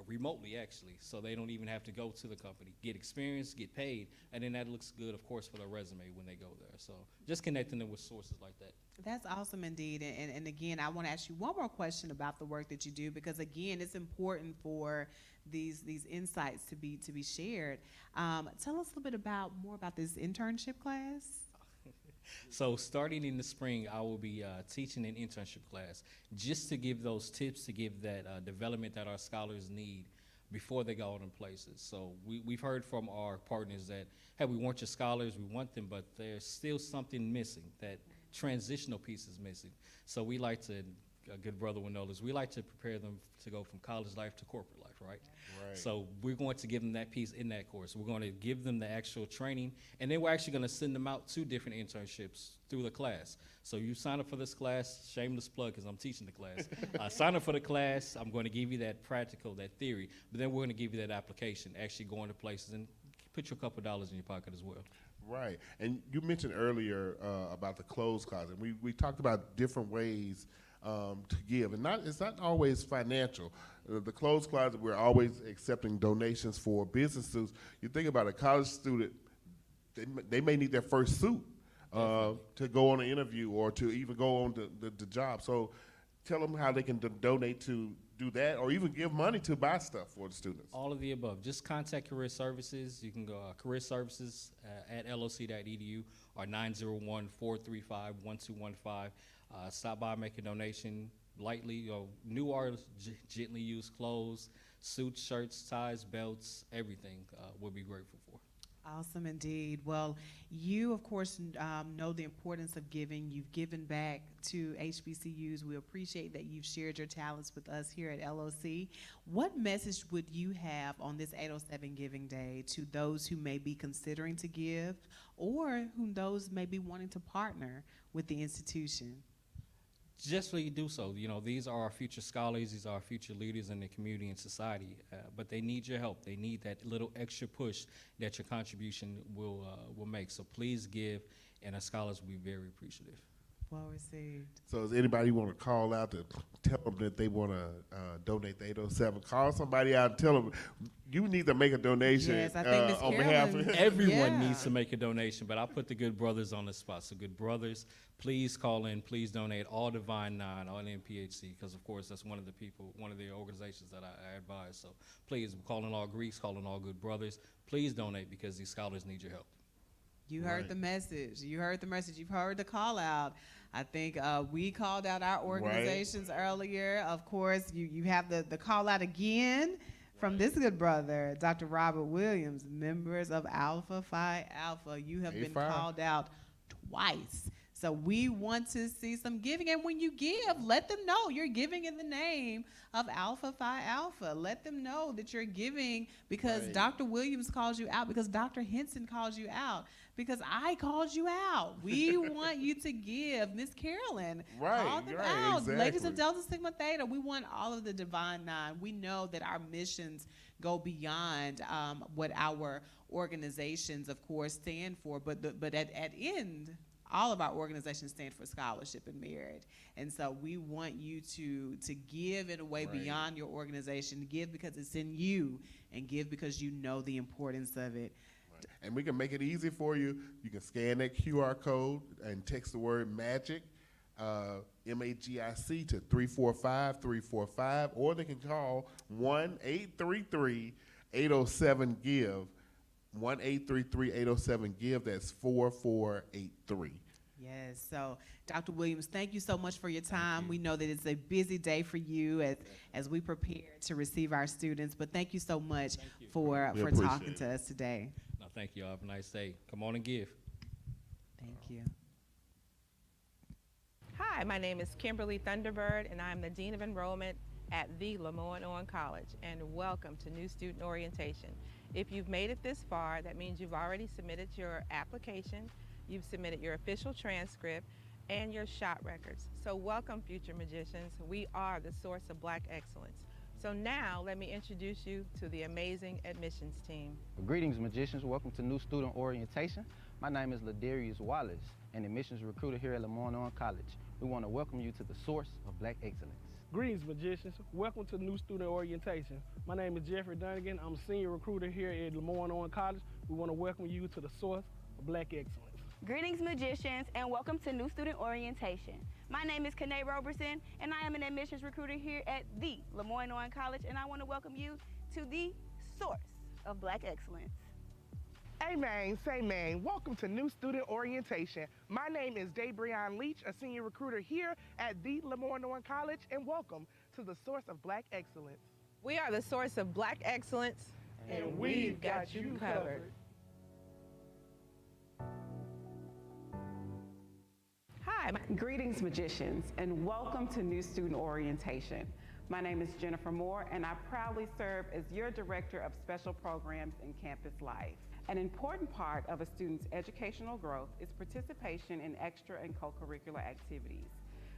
[SPEAKER 17] remotely actually, so they don't even have to go to the company, get experience, get paid, and then that looks good, of course, for their resume when they go there. So just connecting them with sources like that. That's
[SPEAKER 1] awesome indeed. And again, I want to ask you one more question about the work that you do, because again, it's important for these insights to be shared. Tell us a little bit more about this internship class.
[SPEAKER 17] So starting in the spring, I will be teaching an internship class just to give those tips, to give that development that our scholars need before they go out in places. So we've heard from our partners that, hey, we want your scholars, we want them, but there's still something missing. That transitional piece is missing. So we like to, a good brother will know this, we like to prepare them to go from college life to corporate life, right? So we're going to give them that piece in that course. We're going to give them the actual training, and then we're actually going to send them out to different internships through the class. So you sign up for this class, shameless plug because I'm teaching the class. Sign up for the class, I'm going to give you that practical, that theory, but then we're going to give you that application, actually going to places and put you a couple dollars in your pocket as well.
[SPEAKER 7] Right, and you mentioned earlier about the clothes closet. We talked about different ways to give, and it's not always financial. The clothes closet, we're always accepting donations for businesses. You think about a college student, they may need their first suit to go on an interview or to even go on the job. So tell them how they can donate to do that, or even give money to buy stuff for the students.
[SPEAKER 17] All of the above. Just contact Career Services. You can go career services at loc.edu or 901-435-1215. Stop by, make a donation lightly. New articles, gently used clothes, suits, shirts, ties, belts, everything we'll be grateful for.
[SPEAKER 1] Awesome indeed. Well, you, of course, know the importance of giving. You've given back to HBCUs. We appreciate that you've shared your talents with us here at LOC. What message would you have on this 807 Giving Day to those who may be considering to give, or who those may be wanting to partner with the institution?
[SPEAKER 17] Just for you do so. You know, these are our future scholars, these are our future leaders in the community and society, but they need your help. They need that little extra push that your contribution will make. So please give, and our scholars will be very appreciative.
[SPEAKER 1] Well received.
[SPEAKER 7] So does anybody want to call out to tell them that they want to donate to 807? Call somebody out and tell them you need to make a donation.
[SPEAKER 1] Yes, I think Ms.
[SPEAKER 7] on behalf of
[SPEAKER 17] Everyone needs to make a donation, but I put the Good Brothers on the spot. So Good Brothers, please call in, please donate, all Divine Nine, all NPHC, because of course that's one of the organizations that I advise. So please, call in all Greeks, call in all Good Brothers. Please donate because these scholars need your help.
[SPEAKER 1] You heard the message. You heard the message. You've heard the call out. I think we called out our organizations earlier. Of course, you have the call out again from this good brother, Dr. Robert Williams, members of Alpha Phi Alpha. You have been called out twice. So we want to see some giving. And when you give, let them know you're giving in the name of Alpha Phi Alpha. Let them know that you're giving because Dr. Williams calls you out, because Dr. Henson calls you out, because I called you out. We want you to give. Miss Carolyn called them out.
[SPEAKER 7] Exactly.
[SPEAKER 1] Ladies of Delta Sigma Theta, we want all of the Divine Nine. We know that our missions go beyond what our organizations, of course, stand for, but at end, all of our organizations stand for scholarship and merit. And so we want you to give in a way beyond your organization. Give because it's in you, and give because you know the importance of it.
[SPEAKER 7] And we can make it easy for you. You can scan that QR code and text the word MAGIC, MAGIC, to 345-345, or they can call 1-833-807-GIVE. 1-833-807-GIVE. That's 4483.
[SPEAKER 1] Yes. So, Dr. Williams, thank you so much for your time. We know that it's a busy day for you as we prepare to receive our students. But thank you so much for talking to us today.
[SPEAKER 17] No, thank you. Have a nice day. Come on and give.
[SPEAKER 1] Thank you.
[SPEAKER 18] Hi, my name is Kimberly Thunderbird, and I'm the Dean of Enrollment at the LeMoyne-Owen College. And welcome to New Student Orientation. If you've made it this far, that means you've already submitted your application, you've submitted your official transcript, and your shot records. So welcome, future magicians. We are the source of Black excellence. So now let me introduce you to the amazing admissions team.
[SPEAKER 19] Greetings, magicians. Welcome to New Student Orientation. My name is Ladarius Wallace, an admissions recruiter here at LeMoyne-Owen College. We want to welcome you to the source of Black excellence.
[SPEAKER 20] Greetings, magicians. Welcome to New Student Orientation. My name is Jeffrey Dunnigan. I'm a senior recruiter here at LeMoyne-Owen College. We want to welcome you to the source of Black excellence.
[SPEAKER 21] Greetings, magicians, and welcome to New Student Orientation. My name is Kanae Roberson, and I am an admissions recruiter here at the LeMoyne-Owen College, and I want to welcome you to the source of Black excellence.
[SPEAKER 22] Amen, say man. Welcome to New Student Orientation. My name is Dabrion Leach, a senior recruiter here at the LeMoyne-Owen College, and welcome to the source of Black excellence.
[SPEAKER 18] We are the source of Black excellence,
[SPEAKER 22] and we've got you covered.
[SPEAKER 23] Hi, greetings, magicians, and welcome to New Student Orientation. My name is Jennifer Moore, and I proudly serve as your Director of Special Programs and Campus Life. An important part of a student's educational growth is participation in extra and co-curricular activities.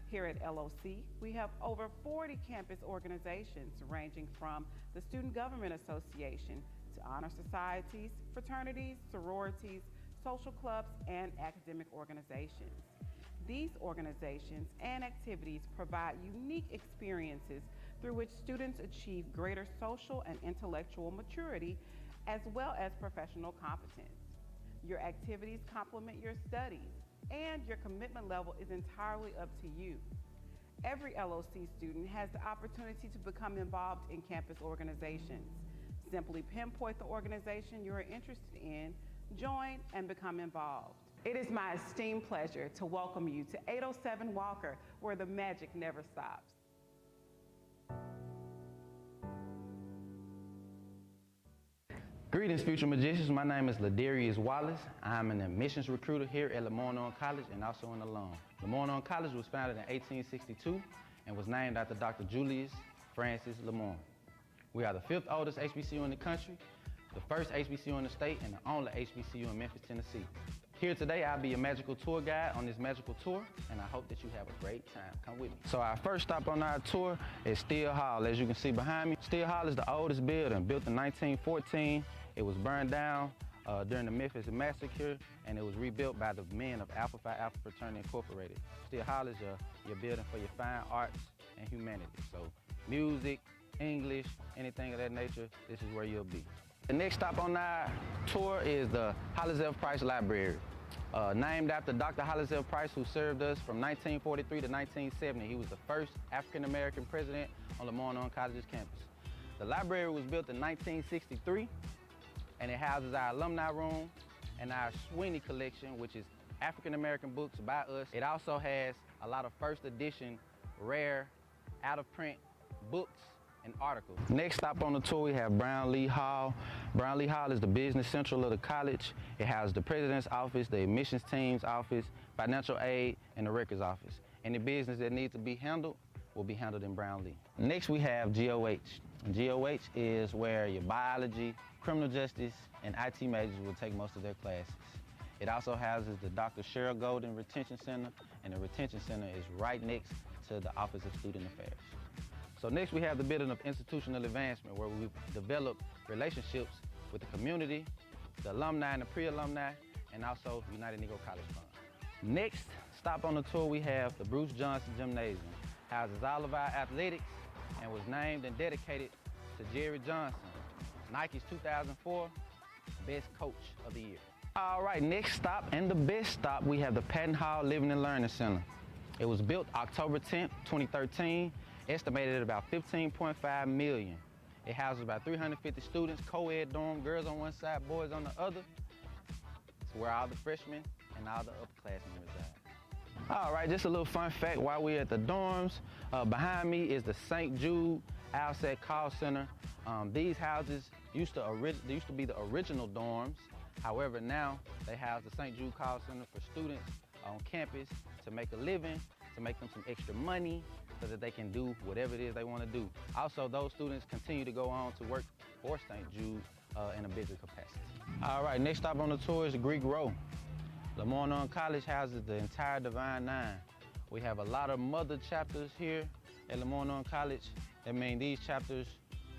[SPEAKER 23] Here at LOC, we have over 40 campus organizations ranging from the Student Government Association to honor societies, fraternities, sororities, social clubs, and academic organizations. These organizations and activities provide unique experiences through which students achieve greater social and intellectual maturity as well as professional competence. Your activities complement your studies, and your commitment level is entirely up to you. Every LOC student has the opportunity to become involved in campus organizations. Simply pinpoint the organization you are interested in, join, and become involved. It is my esteemed pleasure to welcome you to 807 Walker, where the magic never stops.
[SPEAKER 19] Greetings, future magicians. My name is Ladarius Wallace. I'm an admissions recruiter here at LeMoyne-Owen College and also an alum. LeMoyne-Owen College was founded in 1862 and was named after Dr. Julius Francis LeMoyne. We are the 5th oldest HBCU in the country, the first HBCU in the state, and the only HBCU in Memphis, Tennessee. Here today, I'll be your magical tour guide on this magical tour, and I hope that you have a great time. Come with me. So our first stop on our tour is Steele Hall. As you can see behind me, Steele Hall is the oldest building, built in 1914. It was burned down during the Memphis Massacre, and it was rebuilt by the men of Alpha Phi Alpha Fraternity Incorporated. Steele Hall is your building for your fine arts and humanities. So music, English, anything of that nature, this is where you'll be. The next stop on our tour is the Hollis F. Price Library. Named after Dr. Hollis F. Price, who served us from 1943 to 1970. He was the first African-American president on LeMoyne-Owen College's campus. The library was built in 1963, and it houses our alumni room and our Sweeney collection, which is African-American books by us. It also has a lot of first edition, rare, out-of-print books and articles. Next stop on the tour, we have Brownlee Hall. Brownlee Hall is the business central of the college. It houses the president's office, the admissions team's office, financial aid, and the records office. Any business that needs to be handled will be handled in Brownlee. Next, we have GOH. GOH is where your biology, criminal justice, and IT majors will take most of their classes. It also houses the Dr. Cheryl Golden Retention Center, and the Retention Center is right next to the Office of Student Affairs. So next we have the building of institutional advancement, where we develop relationships with the community, the alumni and the pre-alumni, and also United Negro College Fund. Next stop on the tour, we have the Bruce Johnson Gymnasium. Houses all of our athletics and was named and dedicated to Jerry Johnson, Nike's 2004 Best Coach of the Year. All right, next stop and the best stop, we have the Patton Hall Living and Learning Center. It was built October 10th, 2013, estimated at about $15.5 million. It houses about 350 students, co-ed dorm, girls on one side, boys on the other. It's where all the freshmen and all the upperclassmen reside. All right, just a little fun fact while we're at the dorms. Behind me is the St. Jude Alsat Call Center. These houses used to be the original dorms. However, now they house the St. Jude Call Center for students on campus to make a living, to make them some extra money so that they can do whatever it is they want to do. Also, those students continue to go on to work for St. Jude in a bigger capacity. All right, next stop on the tour is Greek Row. LeMoyne-Owen College houses the entire Divine Nine. We have a lot of mother chapters here at LeMoyne-Owen College. That means these chapters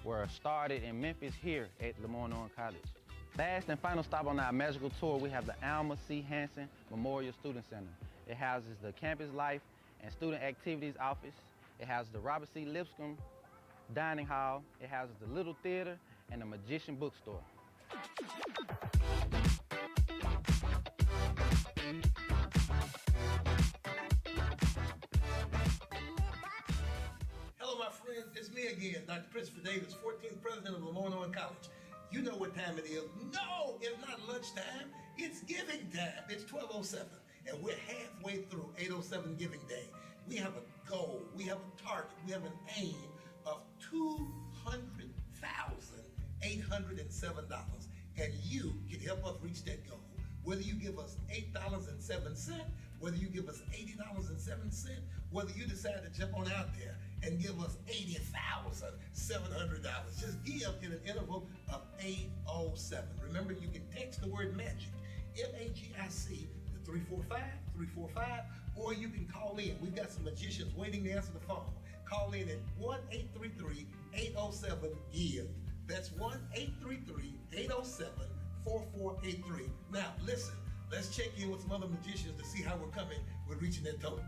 [SPEAKER 19] were started in Memphis here at LeMoyne-Owen College. Last and final stop on our magical tour, we have the Alma C. Hansen Memorial Student Center. It houses the Campus Life and Student Activities Office. It houses the Robert C. Lipscomb Dining Hall. It houses the Little Theater and the Magician Bookstore.
[SPEAKER 5] Hello, my friends. It's me again, Dr. Christopher Davis, 14th president of LeMoyne-Owen College. You know what time it is. No, it's not lunchtime. It's giving time. It's 12:07, and we're halfway through 807 Giving Day. We have a goal. We have a target. We have an aim of $200,807, and you can help us reach that goal. Whether you give us $8.07, whether you give us $80.07, whether you decide to jump on out there and give us $80,700. Just give in an interval of 807. Remember, you can text the word MAGIC, M-A-G-I-C, to 345-345, or you can call in. We've got some magicians waiting to answer the phone. Call in at 1-833-807-GIVE. That's 1-833-807-4483. Now, listen, let's check in with some other magicians to see how we're coming with reaching that total.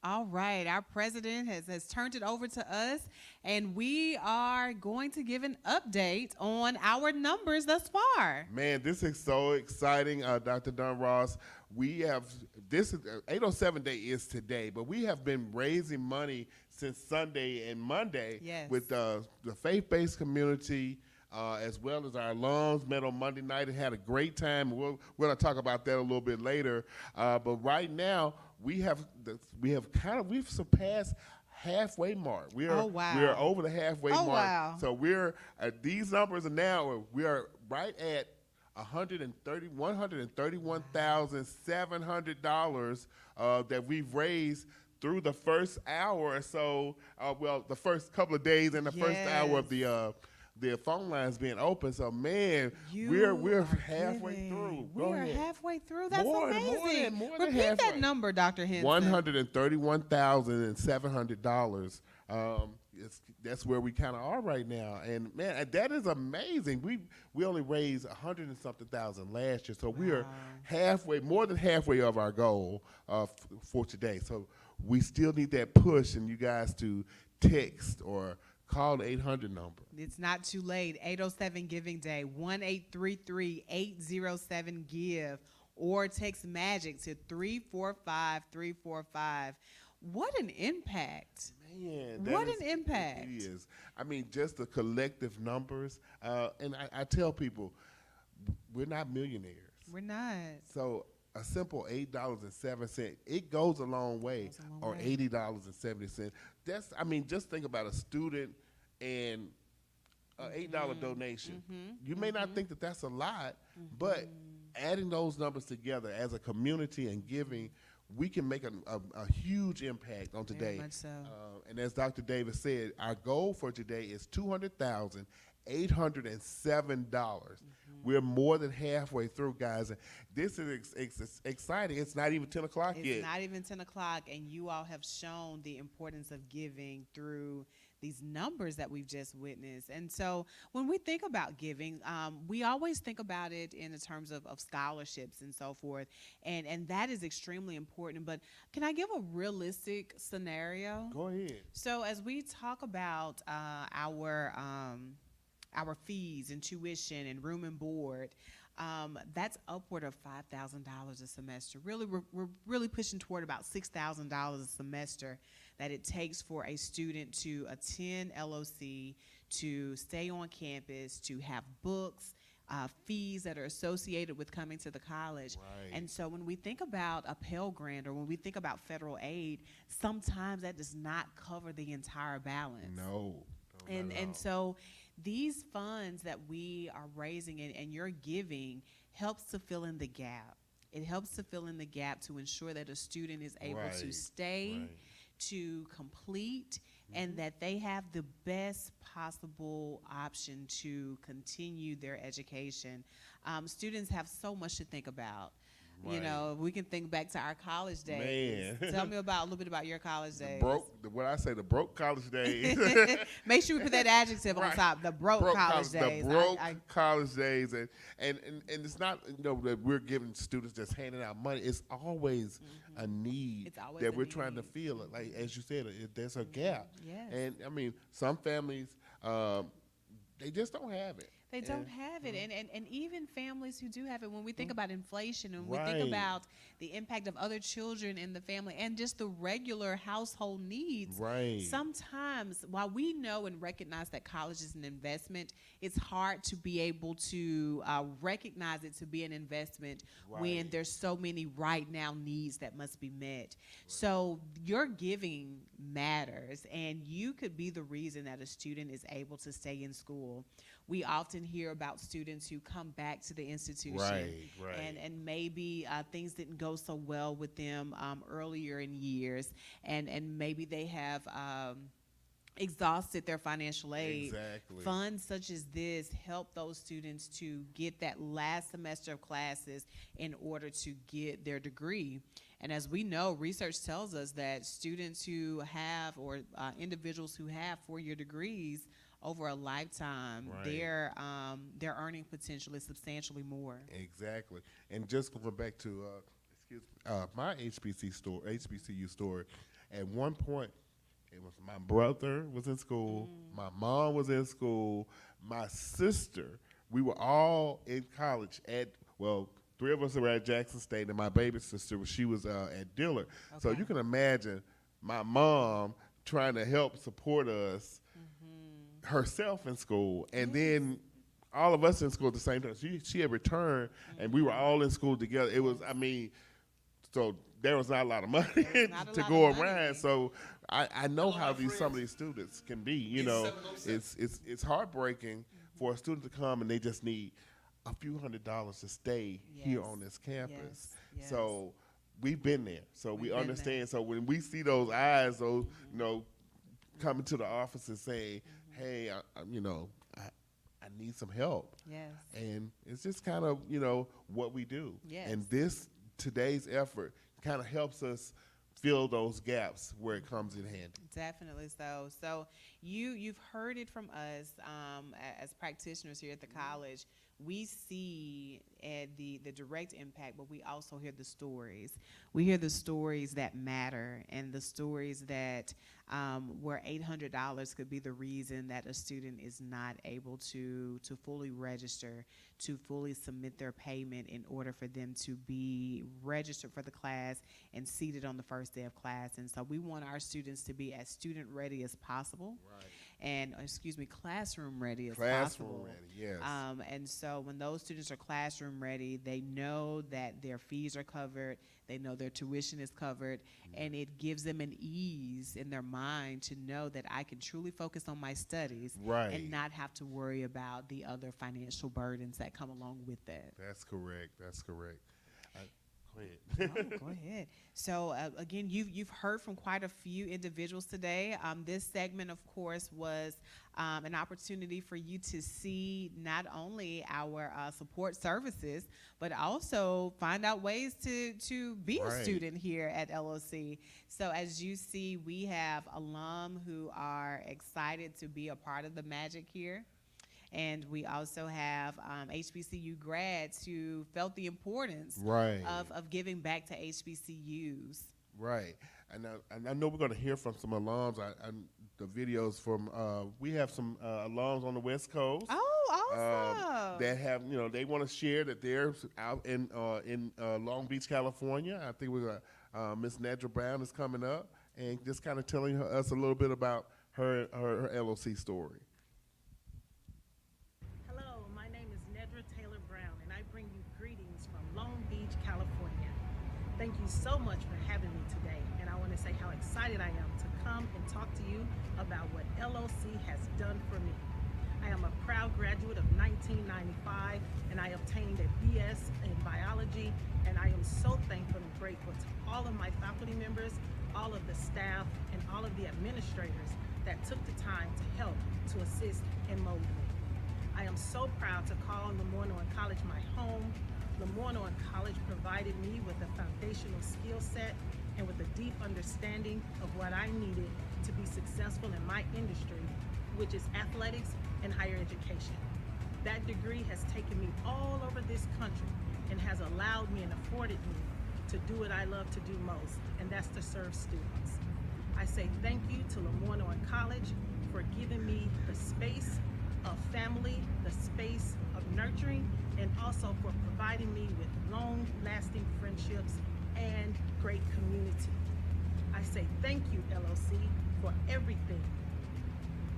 [SPEAKER 1] All right, our president has turned it over to us, and we are going to give an update on our numbers thus far.
[SPEAKER 7] Man, this is so exciting, Dr. Don Ross. We have, this is 807 Day is today, but we have been raising money since Sunday and Monday with the faith-based community, as well as our alums. Met on Monday night and had a great time. We're going to talk about that a little bit later. But right now, we've surpassed halfway mark. We are over the halfway mark.
[SPEAKER 1] Wow.
[SPEAKER 7] So we're these numbers are now we are right at $131,700 that we've raised through the first hour or so. The first couple of days and the first hour of the phone lines being open. So man, we're halfway through.
[SPEAKER 1] We are halfway through. That's amazing.
[SPEAKER 7] More than
[SPEAKER 1] Repeat
[SPEAKER 7] halfway.
[SPEAKER 1] that number, Dr. Henson.
[SPEAKER 7] $131,700. That's where we kind of are right now, and man, that is amazing. We only raised 100 and something thousand last year, so we are more than halfway of our goal for today. So we still need that push, and you guys to text or call the 800 number.
[SPEAKER 1] It's not too late. 807 Giving Day, 1-833-807-GIVE, or text MAGIC to 345-345. What an impact.
[SPEAKER 7] Man,
[SPEAKER 1] what an impact.
[SPEAKER 7] It is. I mean, just the collective numbers. And I tell people, we're not millionaires.
[SPEAKER 1] We're not.
[SPEAKER 7] So a simple $8.07, it goes a long way, or $80.70. Just think about a student and an $8 donation. You may not think that that's a lot, but adding those numbers together as a community and giving, we can make a huge impact on today.
[SPEAKER 1] Very much so.
[SPEAKER 7] And as Dr. Davis said, our goal for today is $200,807. We're more than halfway through, guys. And this is exciting. It's not even 10 o'clock yet.
[SPEAKER 1] It's not even 10 o'clock, and you all have shown the importance of giving through these numbers that we've just witnessed. And so when we think about giving, we always think about it in the terms of scholarships and so forth, and that is extremely important. But can I give a realistic scenario?
[SPEAKER 7] Go ahead.
[SPEAKER 1] So as we talk about our fees and tuition and room and board, that's upward of $5,000 a semester. Really, we're really pushing toward about $6,000 a semester that it takes for a student to attend LOC, to stay on campus, to have books, fees that are associated with coming to the college.
[SPEAKER 7] Right.
[SPEAKER 1] And so when we think about a Pell Grant or when we think about federal aid, sometimes that does not cover the entire balance.
[SPEAKER 7] No.
[SPEAKER 1] And so these funds that we are raising and you're giving helps to fill in the gap. It helps to fill in the gap to ensure that a student is able to stay, to complete, and that they have the best possible option to continue their education. Students have so much to think about. You know, we can think back to our college days.
[SPEAKER 7] Man.
[SPEAKER 1] Tell me a little bit about your college days.
[SPEAKER 7] The broke college days.
[SPEAKER 1] Make sure we put that adjective on top. The broke college days.
[SPEAKER 7] The broke college days, and it's not that we're giving students just handing out money. It's always a need that we're trying to fill. Like as you said, there's a gap.
[SPEAKER 1] Yes.
[SPEAKER 7] And I mean, some families they just don't have it.
[SPEAKER 1] They don't have it. And even families who do have it, when we think about inflation and we think about the impact of other children in the family and just the regular household needs, sometimes while we know and recognize that college is an investment, it's hard to be able to recognize it to be an investment when there's so many right now needs that must be met. So your giving matters, and you could be the reason that a student is able to stay in school. We often hear about students who come back to the institution and maybe things didn't go so well with them earlier in years, and maybe they have exhausted their financial aid. Funds such as this help those students to get that last semester of classes in order to get their degree. And as we know, research tells us that students who have or individuals who have four-year degrees over a lifetime, their earning potential is substantially more.
[SPEAKER 7] Exactly. And just going back to my HBCU story, At one point, it was my brother was in school, my mom was in school, my sister. We were all in college three of us were at Jackson State, and my baby sister, she was at Dillard. So you can imagine my mom trying to help support us herself in school, and then all of us in school at the same time. She had returned, and we were all in school together. It was, so there was not a lot of money to go around. So I know how some of these students can be. You know, it's heartbreaking for a student to come and they just need a few $100s to stay here on this campus. So we've been there. So we understand. So when we see those eyes, coming to the office and saying, "Hey, I need some help."
[SPEAKER 1] Yes.
[SPEAKER 7] And it's just kind of, what we do.
[SPEAKER 1] Yes.
[SPEAKER 7] And today's effort kind of helps us fill those gaps where it comes in handy.
[SPEAKER 1] Definitely so. So you've heard it from us as practitioners here at the college. We see the direct impact, but we also hear the stories. We hear the stories that matter, and the stories that where $800 could be the reason that a student is not able to fully register, to fully submit their payment in order for them to be registered for the class and seated on the first day of class. And so we want our students to be as student ready as possible.
[SPEAKER 7] Right.
[SPEAKER 1] And classroom ready as
[SPEAKER 7] Classroom
[SPEAKER 1] possible.
[SPEAKER 7] ready, yes.
[SPEAKER 1] And so when those students are classroom ready, they know that their fees are covered, they know their tuition is covered, and it gives them an ease in their mind to know that I can truly focus on my studies and not have to worry about the other financial burdens that come along with that.
[SPEAKER 7] That's correct. Go
[SPEAKER 1] ahead. Go ahead. So again, you've heard from quite a few individuals today. This segment, of course, was an opportunity for you to see not only our support services, but also find out ways to be a student here at LOC. So as you see, we have alum who are excited to be a part of the magic here. And we also have HBCU grads who felt the importance of giving back to HBCUs.
[SPEAKER 7] Right. And I know we're going to hear from some alums. The videos from, we have some alums on the West Coast.
[SPEAKER 1] Oh, awesome.
[SPEAKER 7] That have, they want to share that they're out in Long Beach, California. I think we're Miss Nedra Brown is coming up and just kind of telling us a little bit about her LOC story.
[SPEAKER 6] Thank you so much for having me today, and I want to say how excited I am to come and talk to you about what LOC has done for me. I am a proud graduate of 1995, and I obtained a BS in biology, and I am so thankful and grateful to all of my faculty members, all of the staff, and all of the administrators that took the time to help to assist and mold me. I am so proud to call LeMoyne-Owen College my home. LeMoyne-Owen College provided me with a foundational skill set and with a deep understanding of what I needed to be successful in my industry, which is athletics and higher education. That degree has taken me all over this country and has allowed me and afforded me to do what I love to do most, and that's to serve students. I say thank you to LeMoyne-Owen College for giving me the space of family, the space of nurturing, and also for providing me with long-lasting friendships and great community. I say thank you, LOC, for everything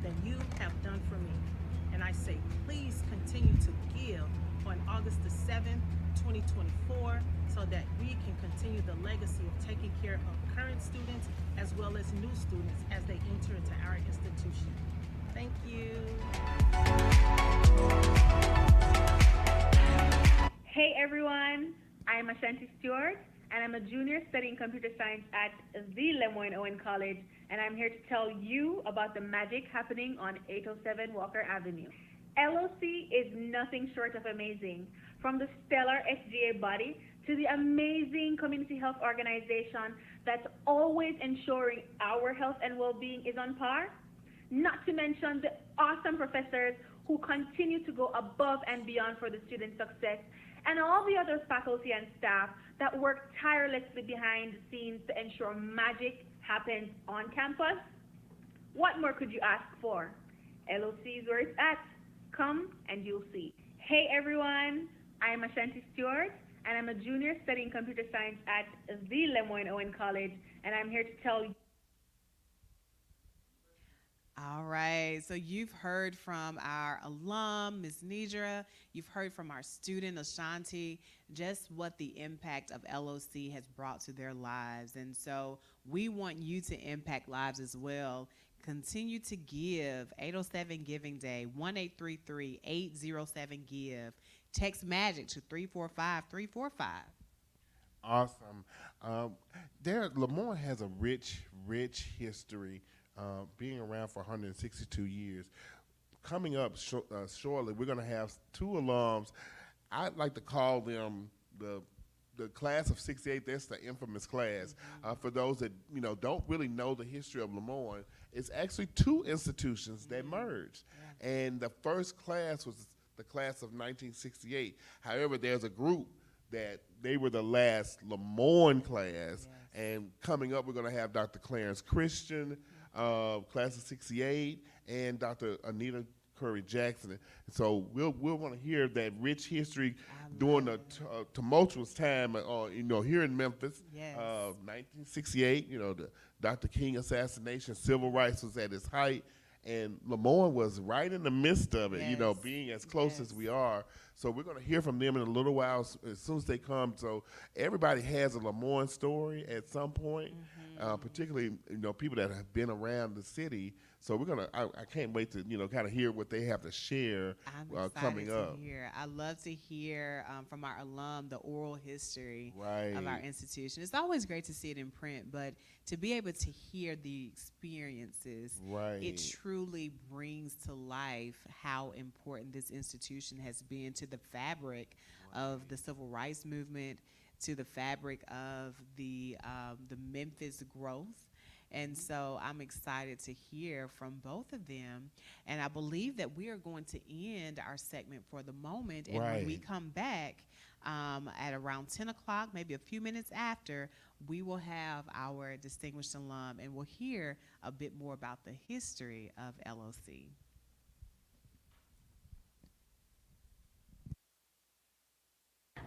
[SPEAKER 6] that you have done for me. And I say please continue to give on August the 7th, 2024, so that we can continue the legacy of taking care of current students as well as new students as they enter into our institution. Thank you.
[SPEAKER 21] Hey everyone, I'm Ashanti Stewart, and I'm a junior studying computer science at the LeMoyne-Owen College, and I'm here to tell you about the magic happening on 807 Walker Avenue. LOC is nothing short of amazing. From the stellar SGA body to the amazing community health organization that's always ensuring our health and well-being is on par, not to mention the awesome professors who continue to go above and beyond for the student success, and all the other faculty and staff that work tirelessly behind the scenes to ensure magic happens on campus, what more could you ask for? LOC is where it's at. Come and you'll see. Hey everyone, I'm Ashanti Stewart, and I'm a junior studying computer science at the LeMoyne-Owen College, and I'm here to tell you.
[SPEAKER 1] All right, so you've heard from our alum, Ms. Nidra. You've heard from our student, Ashanti, just what the impact of LOC has brought to their lives. And so we want you to impact lives as well. Continue to give. 807 Giving Day, 1-833-807-GIVE. Text MAGIC to 345-345.
[SPEAKER 7] Awesome. LeMoyne has a rich history, being around for 162 years. Coming up shortly, we're going to have two alums. I'd like to call them the class of '68. That's the infamous class. For those that don't really know the history of LeMoyne, it's actually two institutions that merged, and the first class was the class of 1968. However, there's a group that they were the last LeMoyne class, and coming up, we're going to have Dr. Clarence Christian, class of '68, and Dr. Anita Curry Jackson. So we'll want to hear that rich history during the tumultuous time, here in Memphis, 1968. The Dr. King assassination, civil rights was at its height, and LeMoyne was right in the midst of it. Being as close as we are. So we're going to hear from them in a little while as soon as they come. So everybody has a LeMoyne story at some point, particularly people that have been around the city. So we're gonna. I can't wait to kind of hear what they have to share coming up.
[SPEAKER 1] I love to hear from our alum the oral history
[SPEAKER 7] Right.
[SPEAKER 1] of our institution. It's always great to see it in print, but to be able to hear the experiences,
[SPEAKER 7] Right.
[SPEAKER 1] it truly brings to life how important this institution has been to the fabric of the civil rights movement, to the fabric of the Memphis growth. And so I'm excited to hear from both of them. And I believe that we are going to end our segment for the moment. And when we come back at around 10 o'clock, maybe a few minutes after, we will have our distinguished alum and we'll hear a bit more about the history of LOC.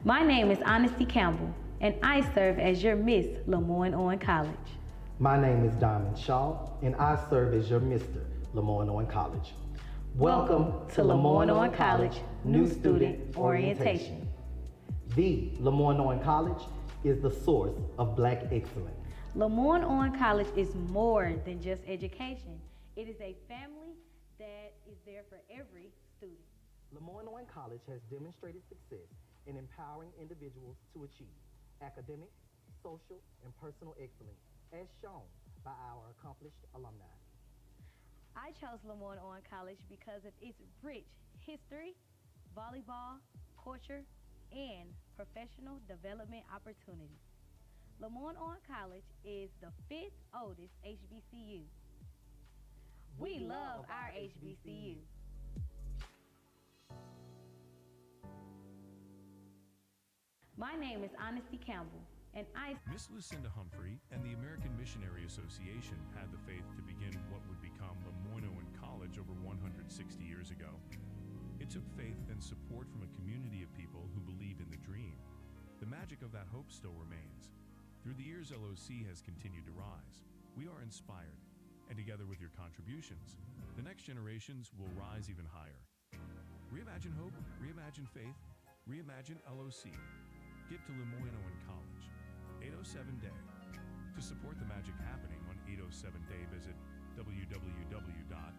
[SPEAKER 2] My name is Honesty Campbell, and I serve as your Miss LeMoyne-Owen College.
[SPEAKER 13] My name is Diamond Shaw, and I serve as your Mr. LeMoyne-Owen College. Welcome to LeMoyne-Owen College New Student Orientation. The LeMoyne-Owen College is the source of Black excellence.
[SPEAKER 2] LeMoyne-Owen College is more than just education. It is a family that is there for every student.
[SPEAKER 13] LeMoyne-Owen College has demonstrated success in empowering individuals to achieve academic, social, and personal excellence, as shown by our accomplished alumni.
[SPEAKER 2] I chose LeMoyne-Owen College because of its rich history, volleyball, culture, and professional development opportunities. LeMoyne-Owen College is the 5th oldest HBCU. We love our HBCU. My name is Honesty Campbell, and I...
[SPEAKER 4] Miss Lucinda Humphrey and the American Missionary Association had the faith to begin what would become LeMoyne-Owen College over 160 years ago. It took faith and support from a community of people who believed in the dream. The magic of that hope still remains. Through the years, LOC has continued to rise. We are inspired, and together with your contributions, the next generations will rise even higher. Reimagine hope, reimagine faith, reimagine LOC. Give to LeMoyne-Owen College. 807 Day. To support the magic happening on 807 Day, visit www.givetoloc.com.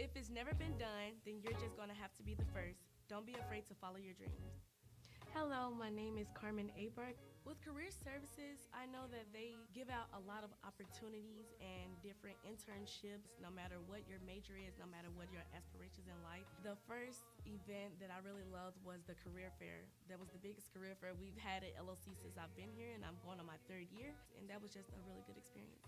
[SPEAKER 3] If it's never been done, then you're just going to have to be the first. Don't be afraid to follow your dreams. Hello, my name is Carmen Abark. With Career Services, I know that they give out a lot of opportunities and different internships, no matter what your major is, no matter what your aspirations in life. The first event that I really loved was the career fair. That was the biggest career fair we've had at LOC since I've been here, and I'm going on my 3rd year, and that was just a really good experience.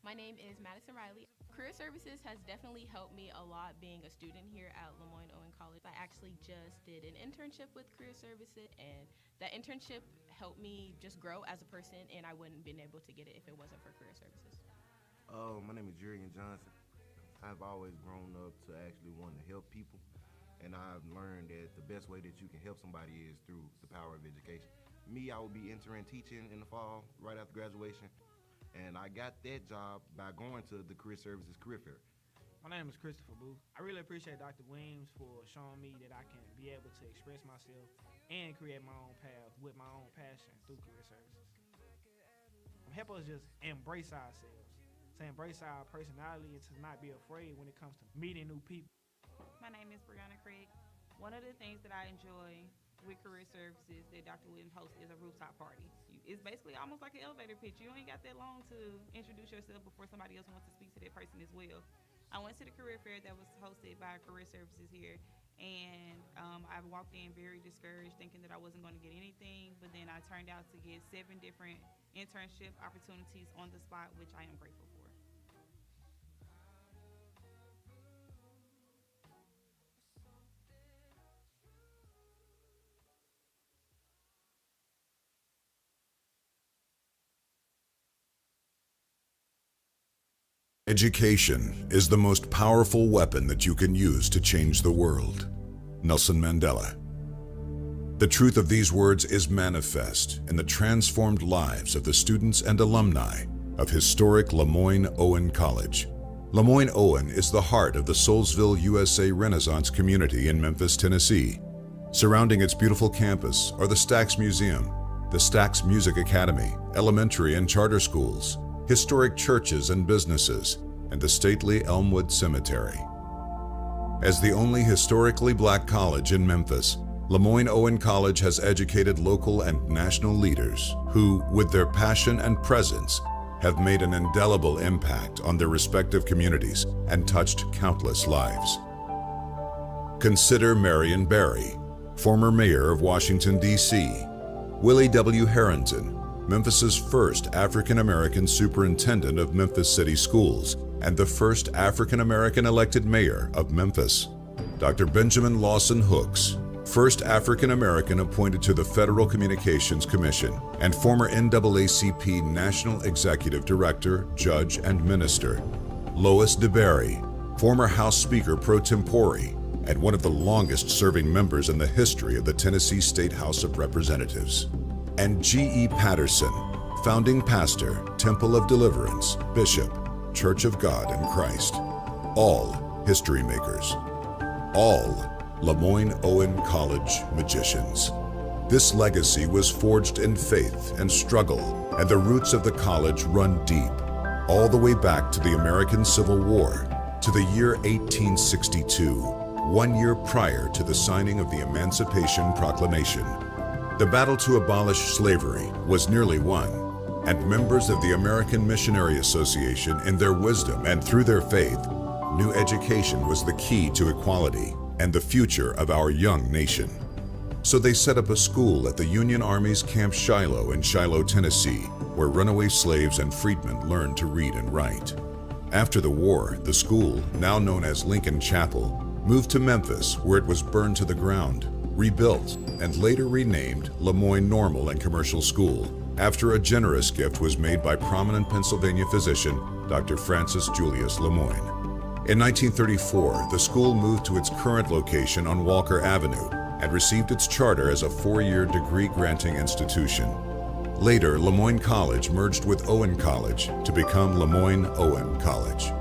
[SPEAKER 9] My name is Madison Riley. Career Services has definitely helped me a lot being a student here at LeMoyne-Owen College. I actually just did an internship with Career Services, and that internship helped me just grow as a person, and I wouldn't have been able to get it if it wasn't for Career Services.
[SPEAKER 10] My name is Julian Johnson. I've always grown up to actually want to help people, and I've learned that the best way that you can help somebody is through the power of education. Me, I will be entering teaching in the fall, right after graduation. And I got that job by going to the Career Services Career Fair.
[SPEAKER 11] My name is Christopher Booth. I really appreciate Dr. Williams for showing me that I can be able to express myself and create my own path with my own passion through Career Services. Help us just embrace ourselves, to embrace our personality and to not be afraid when it comes to meeting new people.
[SPEAKER 12] My name is Brianna Craig. One of the things that I enjoy with Career Services that Dr. Williams hosts is a rooftop party. It's basically almost like an elevator pitch. You ain't got that long to introduce yourself before somebody else wants to speak to that person as well. I went to the career fair that was hosted by Career Services here, and I walked in very discouraged, thinking that I wasn't going to get anything, but then I turned out to get 7 different internship opportunities on the spot, which I am grateful for.
[SPEAKER 8] Education is the most powerful weapon that you can use to change the world. Nelson Mandela. The truth of these words is manifest in the transformed lives of the students and alumni of historic LeMoyne-Owen College. LeMoyne-Owen is the heart of the Soulsville, USA Renaissance community in Memphis, Tennessee. Surrounding its beautiful campus are the Stax Museum, the Stax Music Academy, elementary and charter schools, historic churches and businesses, and the stately Elmwood Cemetery. As the only historically black college in Memphis, LeMoyne-Owen College has educated local and national leaders who, with their passion and presence, have made an indelible impact on their respective communities and touched countless lives. Consider Marion Barry, former mayor of Washington, D.C., Willie W. Harrington, Memphis's first African-American superintendent of Memphis City Schools and the first African-American elected mayor of Memphis. Dr. Benjamin Lawson Hooks, first African-American appointed to the Federal Communications Commission and former NAACP National Executive Director, Judge, and Minister. Lois DeBerry, former House Speaker pro tempore and one of the longest-serving members in the history of the Tennessee State House of Representatives. And G.E. Patterson, founding pastor, Temple of Deliverance, Bishop, Church of God in Christ. All history makers. All LeMoyne-Owen College magicians. This legacy was forged in faith and struggle, and the roots of the college run deep, all the way back to the American Civil War, to the year 1862, 1 year prior to the signing of the Emancipation Proclamation. The battle to abolish slavery was nearly won, and members of the American Missionary Association, in their wisdom and through their faith, knew education was the key to equality and the future of our young nation. So they set up a school at the Union Army's Camp Shiloh in Shiloh, Tennessee, where runaway slaves and freedmen learned to read and write. After the war, the school, now known as Lincoln Chapel, moved to Memphis, where it was burned to the ground, rebuilt, and later renamed LeMoyne Normal and Commercial School, after a generous gift was made by prominent Pennsylvania physician Dr. Francis Julius LeMoyne. In 1934, the school moved to its current location on Walker Avenue and received its charter as a 4-year degree-granting institution. Later, LeMoyne College merged with Owen College to become LeMoyne-Owen College.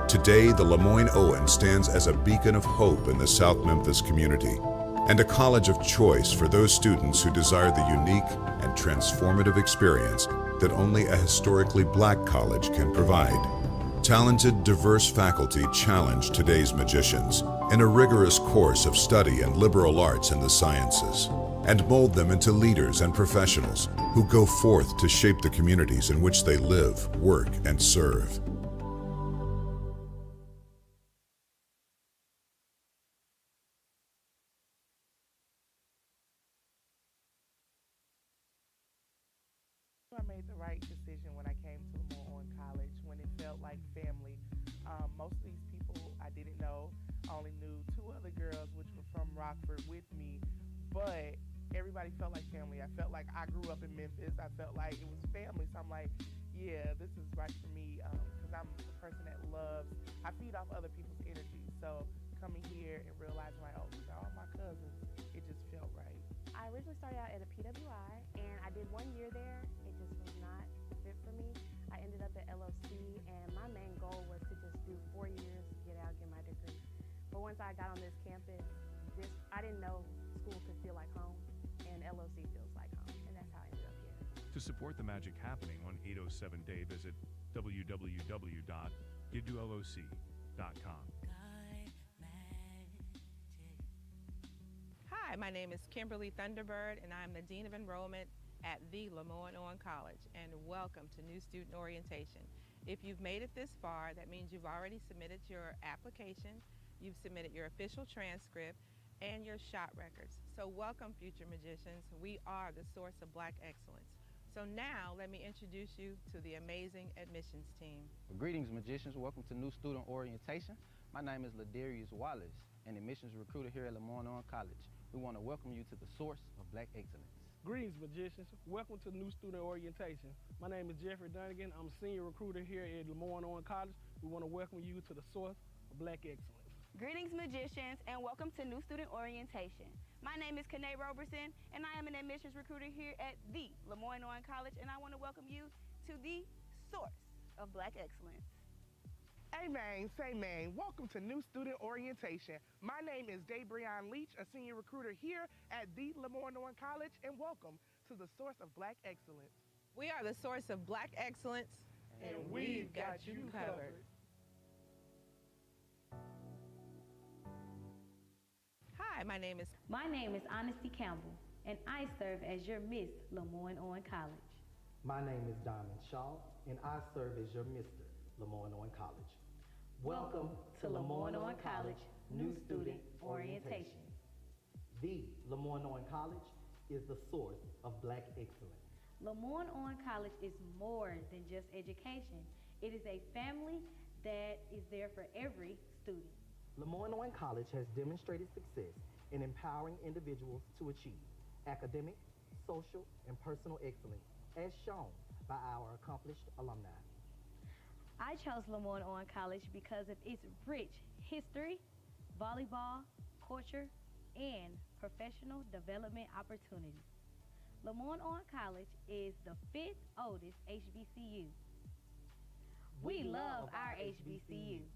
[SPEAKER 8] Today, the LeMoyne-Owen stands as a beacon of hope in the South Memphis community, and a college of choice for those students who desire the unique and transformative experience that only a historically black college can provide. Talented, diverse faculty challenge today's magicians in a rigorous course of study in liberal arts and the sciences, and mold them into leaders and professionals who go forth to shape the communities in which they live, work, and serve.
[SPEAKER 22] I made the right decision when I came to LeMoyne-Owen College, when it felt like family. Most of these people I didn't know. I only knew two other girls, which were from Rockford with me, but everybody felt like family. I felt like I grew up in Memphis. I felt like it was family. So I'm like, yeah, this is right for me, because I'm the person that loves, I feed off other people's energy. So coming here and realizing like, oh, these are all my cousins, it just felt right.
[SPEAKER 21] I originally started out at a PWI, and I did 1 year there. It just was not fit for me. I ended up at LOC, and my main goal was to just do 4 years, get out, get my degree. But once I got on this campus, I didn't know school could feel like home, and LOC feels like home, and that's how I ended up here.
[SPEAKER 4] To support the magic happening on 807 Day, visit www.giddoloc.com.
[SPEAKER 18] Hi, my name is Kimberly Thunderbird, and I'm the Dean of Enrollment at the LeMoyne-Owen College, and welcome to New Student Orientation. If you've made it this far, that means you've already submitted your application, you've submitted your official transcript, and your shot records. So welcome, future magicians. We are the source of Black excellence. So now, let me introduce you to the amazing admissions team.
[SPEAKER 19] Greetings, magicians. Welcome to New Student Orientation. My name is Ladarius Wallace, an admissions recruiter here at LeMoyne-Owen College. We want to welcome you to the source of Black excellence.
[SPEAKER 20] Greetings, magicians. Welcome to New Student Orientation. My name is Jeffrey Dunnigan. I'm a senior recruiter here at LeMoyne-Owen College. We want to welcome you to the source of Black excellence.
[SPEAKER 21] Greetings, magicians, and welcome to New Student Orientation. My name is Kanae Roberson, and I am an admissions recruiter here at the LeMoyne-Owen College, and I want to welcome you to the source of Black excellence.
[SPEAKER 22] Amen, say man. Welcome to New Student Orientation. My name is Dabrion Leach, a senior recruiter here at the LeMoyne-Owen College, and welcome to the source of Black excellence.
[SPEAKER 18] We are the source of Black excellence,
[SPEAKER 22] and we've got you covered.
[SPEAKER 18] Hi, my name is
[SPEAKER 2] Honesty Campbell, and I serve as your Miss LeMoyne-Owen College.
[SPEAKER 13] My name is Diamond Shaw, and I serve as your Mr. LeMoyne-Owen College. Welcome to LeMoyne-Owen College New Student Orientation. The LeMoyne-Owen College is the source of Black excellence.
[SPEAKER 2] LeMoyne-Owen College is more than just education. It is a family that is there for every student.
[SPEAKER 13] LeMoyne-Owen College has demonstrated success in empowering individuals to achieve academic, social, and personal excellence, as shown by our accomplished alumni.
[SPEAKER 2] I chose LeMoyne-Owen College because of its rich history, volleyball, culture, and professional development opportunities. LeMoyne-Owen College is the 5th oldest HBCU. We love our HBCU.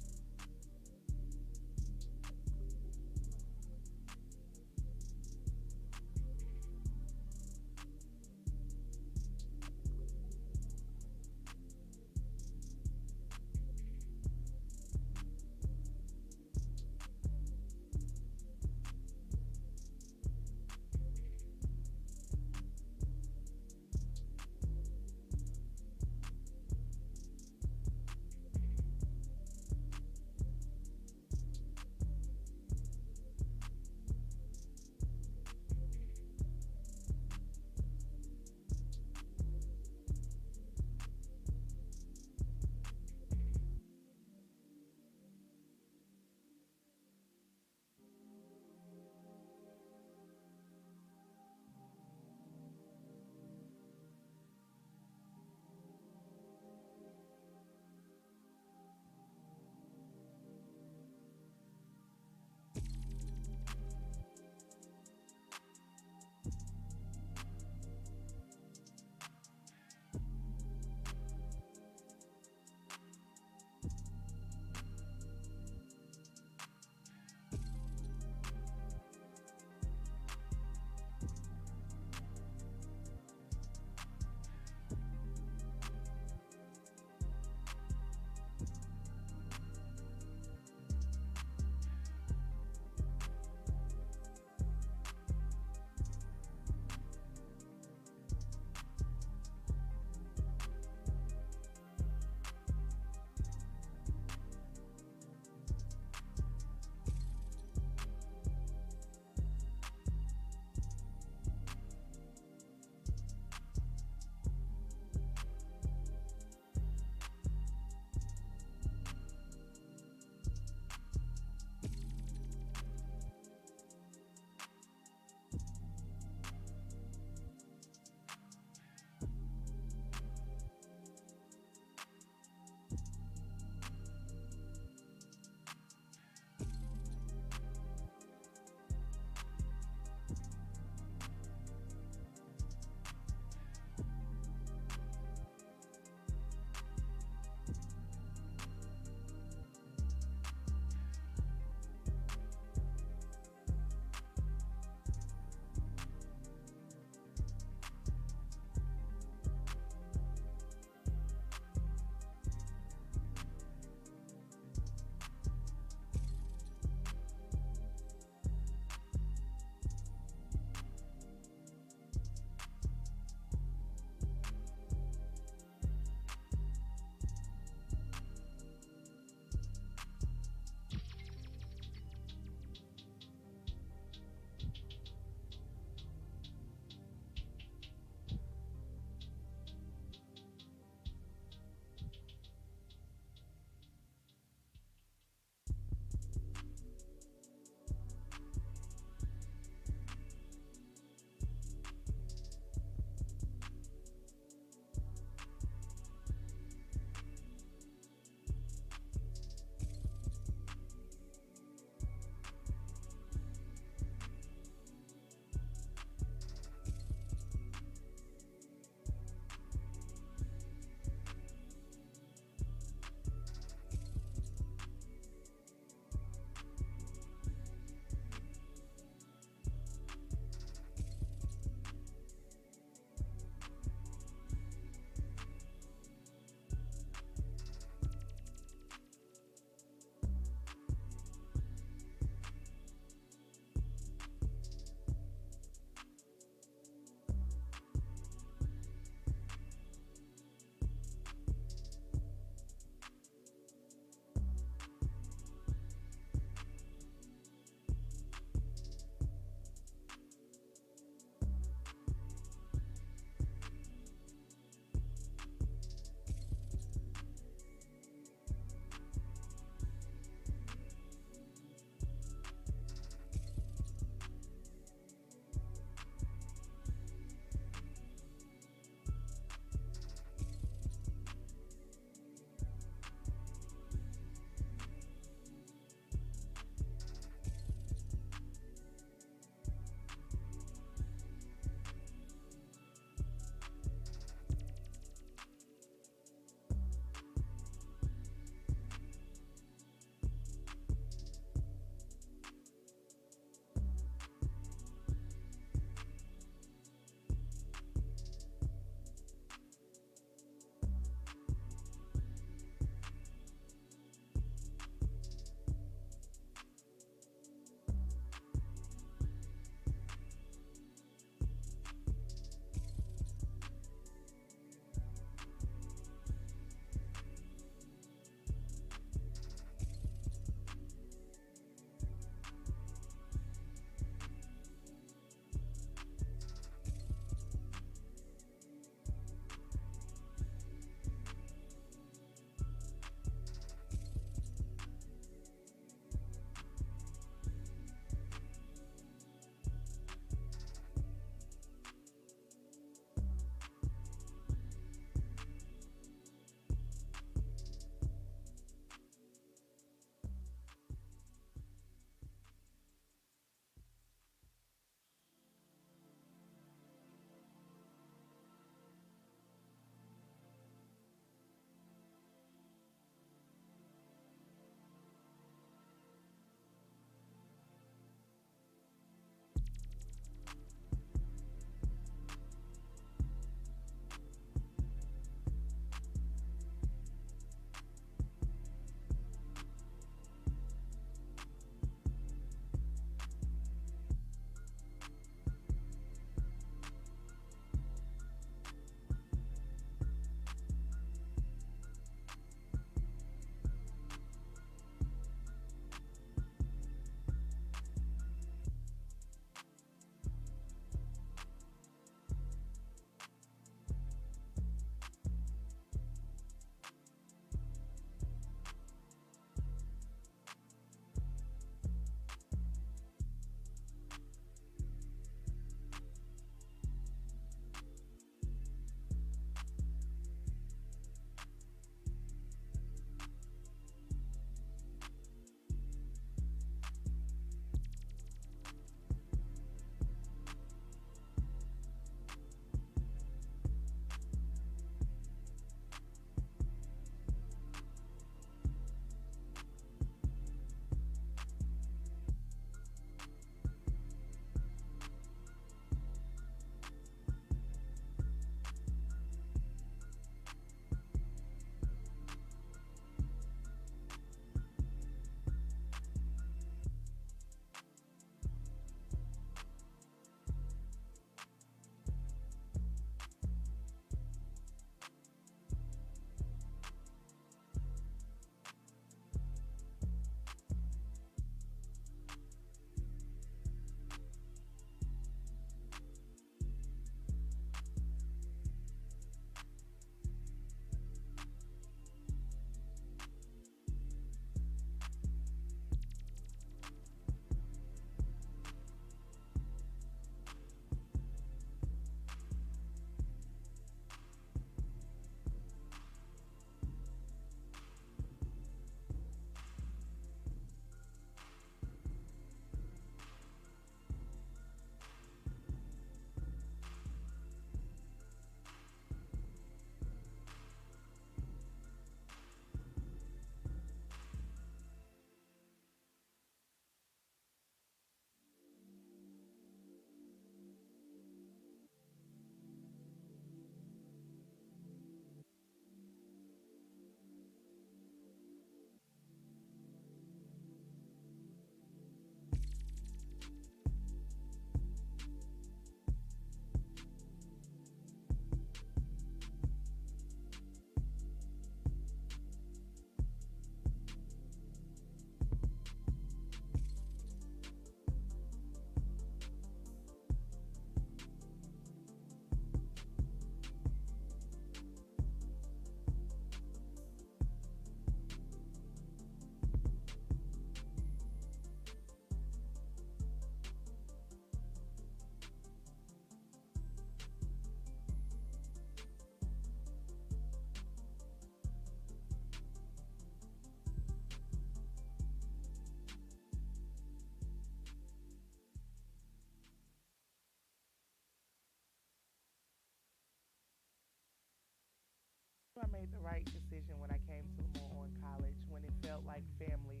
[SPEAKER 22] I made the right decision when I came to LeMoyne-Owen College, when it felt like family.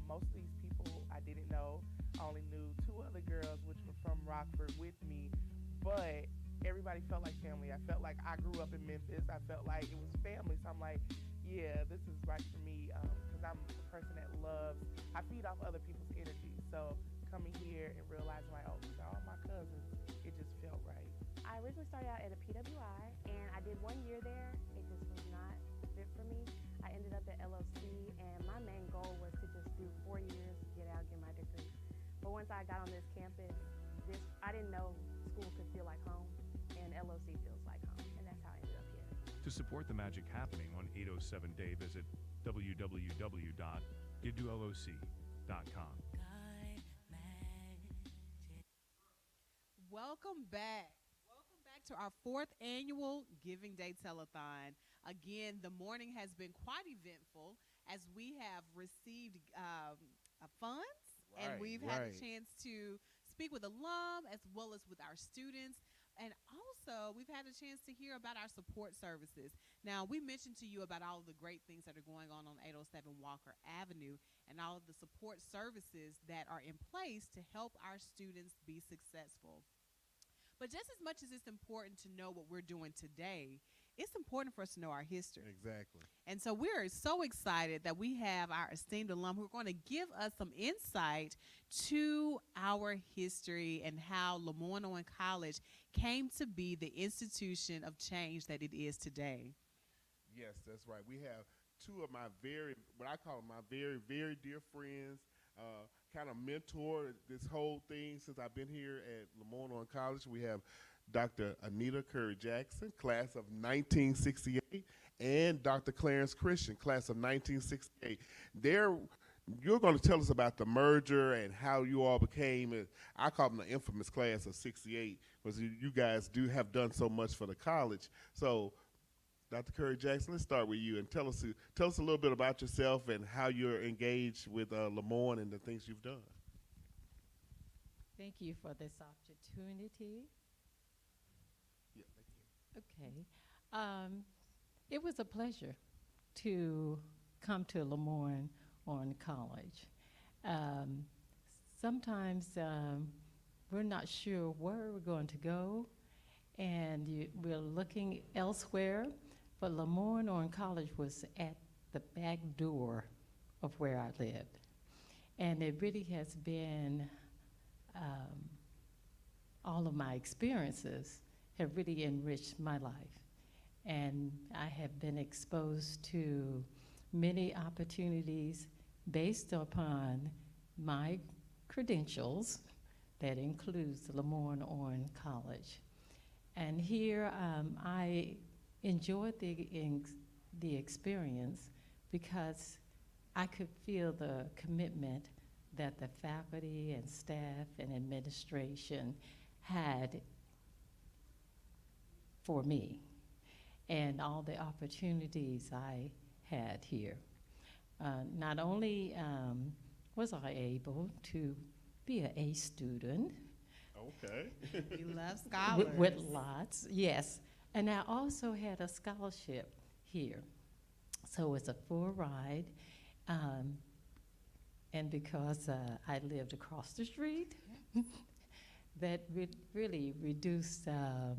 [SPEAKER 22] Most of these people I didn't know. I only knew two other girls, which were from Rockford with me, but everybody felt like family. I felt like I grew up in Memphis. I felt like it was family. So I'm like, yeah, this is right for me, because I'm a person that I feed off other people's energy. So coming here and realizing like, oh, these are all my cousins, it just felt right.
[SPEAKER 14] I originally started out at a PWI, and I did 1 year there. It just was not fit for me. I ended up at LOC, and my main goal was to just do 4 years, get out, get my degree. But once I got on this campus, I didn't know school could feel like home, and LOC feels like home, and that's how I ended up here.
[SPEAKER 4] To support the magic happening on 807 Day, visit www.giveToLOC.com.
[SPEAKER 1] Welcome back. Welcome back to our 4th annual Giving Day Telethon. Again, the morning has been quite eventful as we have received funds, and we've had a chance to speak with alum as well as with our students. And also, we've had a chance to hear about our support services. Now, we mentioned to you about all of the great things that are going on 807 Walker Avenue and all of the support services that are in place to help our students be successful. But just as much as it's important to know what we're doing today, it's important for us to know our history.
[SPEAKER 7] Exactly.
[SPEAKER 1] And so we're so excited that we have our esteemed alum who are going to give us some insight to our history and how LeMoyne-Owen College came to be the institution of change that it is today.
[SPEAKER 7] Yes, that's right. We have two of my what I call my very, very dear friends, kind of mentored this whole thing since I've been here at LeMoyne-Owen College. We have Dr. Anita Curry-Jackson, class of 1968, and Dr. Clarence Christian, class of 1968. You're going to tell us about the merger and how you all became, I call them the infamous class of 68, because you guys have done so much for the college. So, Dr. Curry-Jackson, let's start with you and tell us a little bit about yourself and how you're engaged with LeMoyne and the things you've done.
[SPEAKER 15] Thank you for this opportunity.
[SPEAKER 7] Yeah, thank you.
[SPEAKER 15] Okay. It was a pleasure to come to LeMoyne-Owen College. Sometimes we're not sure where we're going to go, and we're looking elsewhere. But LeMoyne-Owen College was at the back door of where I lived. And it really has been, all of my experiences have really enriched my life. And I have been exposed to many opportunities based upon my credentials. That includes LeMoyne-Owen College. And here I enjoyed the experience because I could feel the commitment that the faculty and staff and administration had for me and all the opportunities I had here. Not only was I able to be an A student.
[SPEAKER 7] Okay.
[SPEAKER 1] You love scholars.
[SPEAKER 15] With lots, yes. And I also had a scholarship here. So it's a full ride. And because I lived across the street, that really reduced, I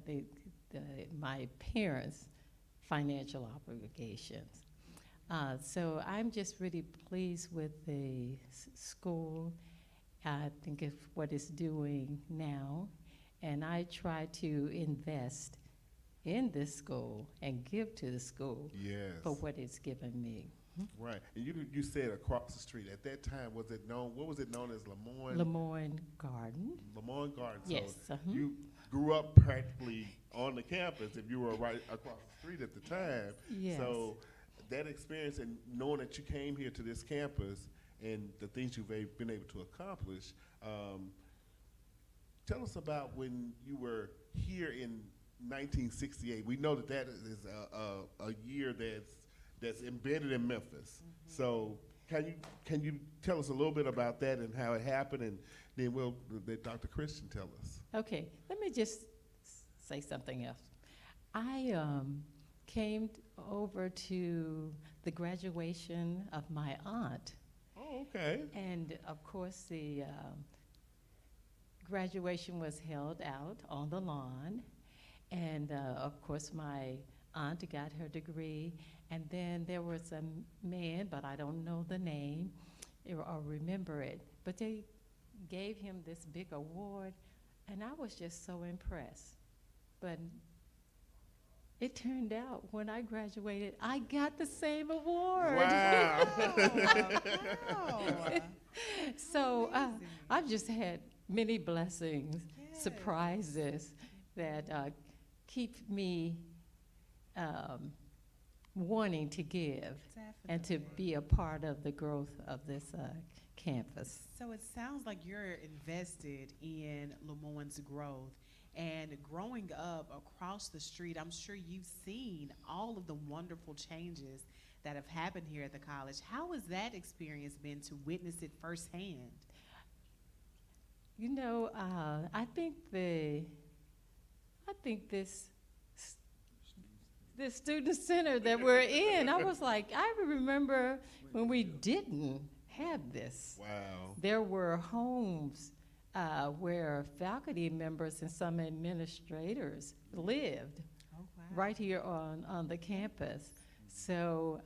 [SPEAKER 15] think, my parents' financial obligations. So I'm just really pleased with the school. I think of what it's doing now. And I try to invest in this school and give to the school for what it's given me.
[SPEAKER 7] Right. And you said across the street. At that time, what was it known as LeMoyne?
[SPEAKER 15] LeMoyne Garden.
[SPEAKER 7] LeMoyne Garden.
[SPEAKER 15] Yes.
[SPEAKER 7] So you grew up practically on the campus if you were right across the street at the time.
[SPEAKER 15] Yes.
[SPEAKER 7] So that experience and knowing that you came here to this campus and the things you've been able to accomplish, tell us about when you were here in 1968. We know that is a year that's embedded in Memphis. Mm-hmm. So can you tell us a little bit about that and how it happened, and then let Dr. Christian tell us.
[SPEAKER 15] Okay, let me just say something else. I came over to the graduation of my aunt.
[SPEAKER 7] Oh, okay.
[SPEAKER 15] And of course, the graduation was held out on the lawn. And of course, my aunt got her degree. And then there was a man, but I don't know the name or remember it, but they gave him this big award, and I was just so impressed. But it turned out when I graduated, I got the same award.
[SPEAKER 7] Wow.
[SPEAKER 1] Wow.
[SPEAKER 15] So I've just had many blessings, surprises that keep me wanting to give and to be a part of the growth of this campus.
[SPEAKER 1] So it sounds like you're invested in LeMoyne's growth. And growing up across the street, I'm sure you've seen all of the wonderful changes that have happened here at the college. How has that experience been to witness it firsthand?
[SPEAKER 15] You know, I think this student center that we're in, I was like, I remember when we didn't have this.
[SPEAKER 7] Wow.
[SPEAKER 15] There were homes where faculty members and some administrators lived right here on the campus. So,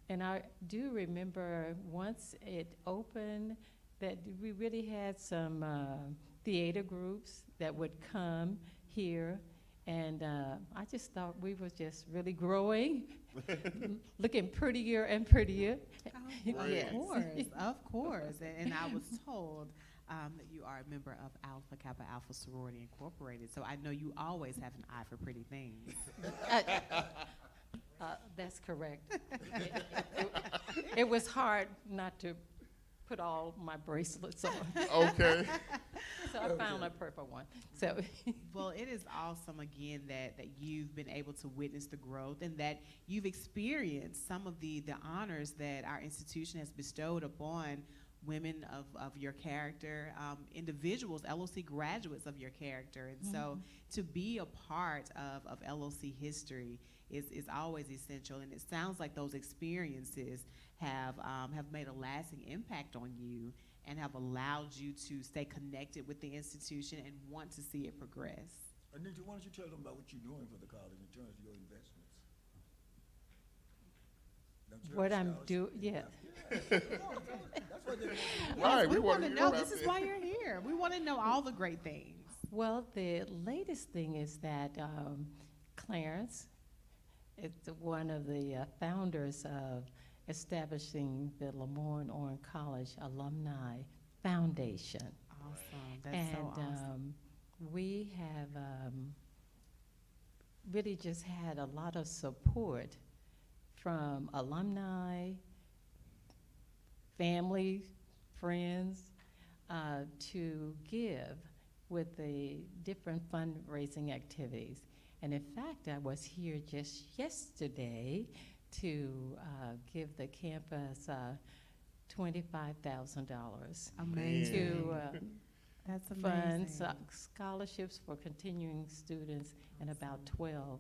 [SPEAKER 15] and I do remember once it opened that we really had some theater groups that would come here. And I just thought we were just really growing, looking prettier and prettier.
[SPEAKER 1] Of course, of course. And I was told that you are a member of Alpha Kappa Alpha Sorority Incorporated, so I know you always have an eye for pretty things.
[SPEAKER 15] That's correct. It was hard not to put all my bracelets on.
[SPEAKER 7] Okay.
[SPEAKER 15] So I found a purple one. So
[SPEAKER 1] well, it is awesome again that you've been able to witness the growth and that you've experienced some of the honors that our institution has bestowed upon women of your character, individuals, LOC graduates of your character. And so to be a part of LOC history is always essential. And it sounds like those experiences have made a lasting impact on you and have allowed you to stay connected with the institution and want to see it progress.
[SPEAKER 16] Anita, why don't you tell them about what you're doing for the college in terms of your investments?
[SPEAKER 15] What I'm doing, yeah.
[SPEAKER 1] Right, we want to know. This is why you're here. We want to know all the great things.
[SPEAKER 15] Well, the latest thing is that Clarence is one of the founders of establishing the LeMoyne-Owen College Alumni Foundation.
[SPEAKER 1] Awesome. That's so awesome.
[SPEAKER 15] We have really just had a lot of support from alumni, family, friends, to give with the different fundraising activities. And in fact, I was here just yesterday to give the campus $25,000
[SPEAKER 1] Amazing.
[SPEAKER 15] to
[SPEAKER 1] That's
[SPEAKER 15] fund
[SPEAKER 1] amazing.
[SPEAKER 15] scholarships for continuing students and about 12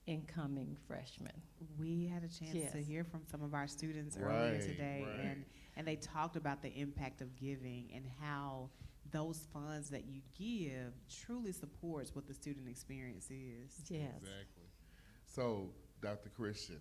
[SPEAKER 15] incoming freshmen.
[SPEAKER 1] We had a chance
[SPEAKER 15] Yes.
[SPEAKER 1] to hear from some of our students earlier
[SPEAKER 7] Right,
[SPEAKER 1] today,
[SPEAKER 7] right.
[SPEAKER 1] and they talked about the impact of giving and how those funds that you give truly supports what the student experience is.
[SPEAKER 15] Yes.
[SPEAKER 7] Exactly. So, Dr. Christian,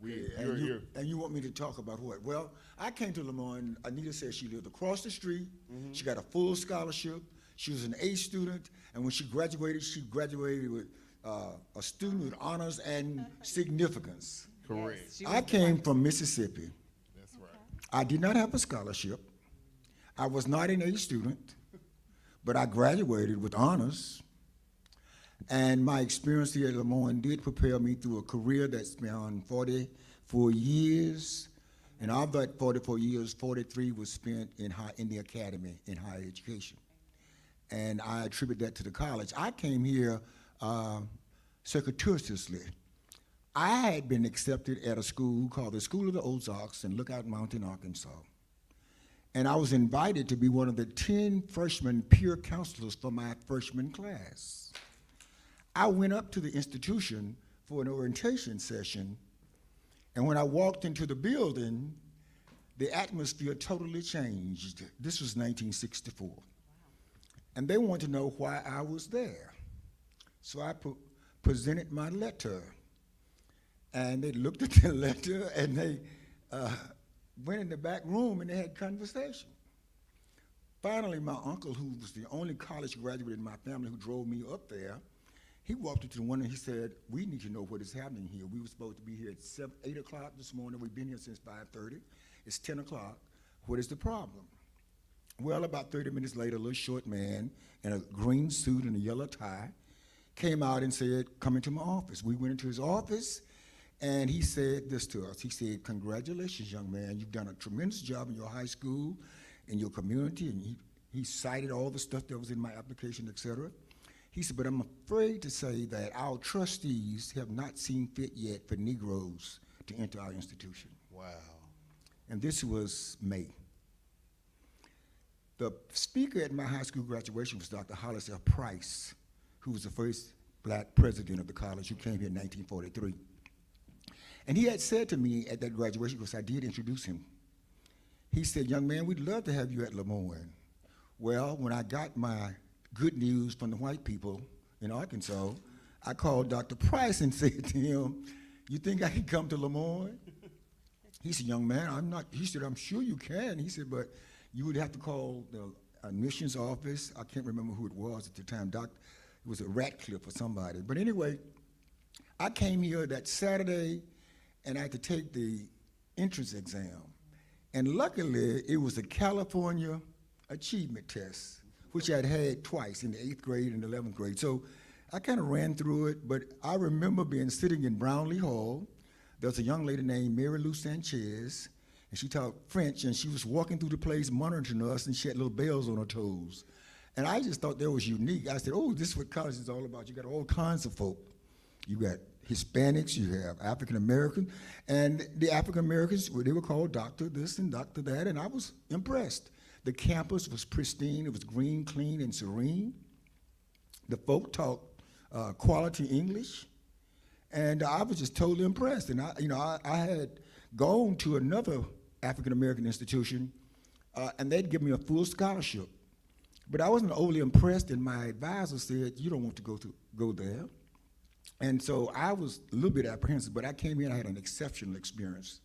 [SPEAKER 16] Okay, and you want me to talk about what? Well, I came to LeMoyne. Anita said she lived across the street. She got a full scholarship. She was an A student, and when she graduated with a student with honors and significance.
[SPEAKER 7] Correct.
[SPEAKER 1] Yes,
[SPEAKER 16] I came from Mississippi.
[SPEAKER 7] That's right.
[SPEAKER 16] I did not have a scholarship. I was not an A student, but I graduated with honors. And my experience here at LeMoyne did prepare me through a career that's been 44 years. And of that 44 years, 43 was spent in the academy, in higher education. And I attribute that to the college. I came here circuitously. I had been accepted at a school called the School of the Ozarks in Lookout Mountain, Arkansas. And I was invited to be one of the 10 freshman peer counselors for my freshman class. I went up to the institution for an orientation session, and when I walked into the building, the atmosphere totally changed. This was 1964. And they wanted to know why I was there. So I presented my letter. And they looked at the letter, and they went in the back room, and they had conversation. Finally, my uncle, who was the only college graduate in my family who drove me up there, he walked into the window and he said, "We need to know what is happening here. We were supposed to be here at 8 o'clock this morning. We've been here since 5:30. It's 10 o'clock. What is the problem?" Well, about 30 minutes later, a little short man in a green suit and a yellow tie came out and said, "Come into my office." We went into his office, and he said this to us. He said, "Congratulations, young man. You've done a tremendous job in your high school, in your community," and he cited all the stuff that was in my application, et cetera. He said, "But I'm afraid to say that our trustees have not seen fit yet for Negroes to enter our institution."
[SPEAKER 7] Wow.
[SPEAKER 16] And this was May. The speaker at my high school graduation was Dr. Hollis F. Price, who was the first black president of the college, who came here in 1943. And he had said to me at that graduation, because I did introduce him, he said, "Young man, we'd love to have you at LeMoyne." Well, when I got my good news from the white people in Arkansas, I called Dr. Price and said to him, "You think I can come to LeMoyne?" He said, "Young man, I'm not." He said, "I'm sure you can." He said, "But you would have to call the admissions office." I can't remember who it was at the time. It was a Ratcliffe or somebody. But anyway, I came here that Saturday, and I had to take the entrance exam. And luckily, it was a California achievement test, which I'd had twice in the 8th grade and 11th grade. So I kind of ran through it, but I remember sitting in Brownlee Hall. There was a young lady named Mary Lou Sanchez, and she taught French, and she was walking through the place monitoring us, and she had little bells on her toes. And I just thought that was unique. I said, "Oh, this is what college is all about. You got all kinds of folk. You got Hispanics, you have African Americans, and the African Americans, they were called Doctor this and Doctor that, and I was impressed. The campus was pristine. It was green, clean, and serene. The folk taught quality English, and I was just totally impressed. And I had gone to another African American institution, and they'd give me a full scholarship. But I wasn't overly impressed, and my advisor said, "You don't want to go there." And so I was a little bit apprehensive, but I came here and I had an exceptional experience.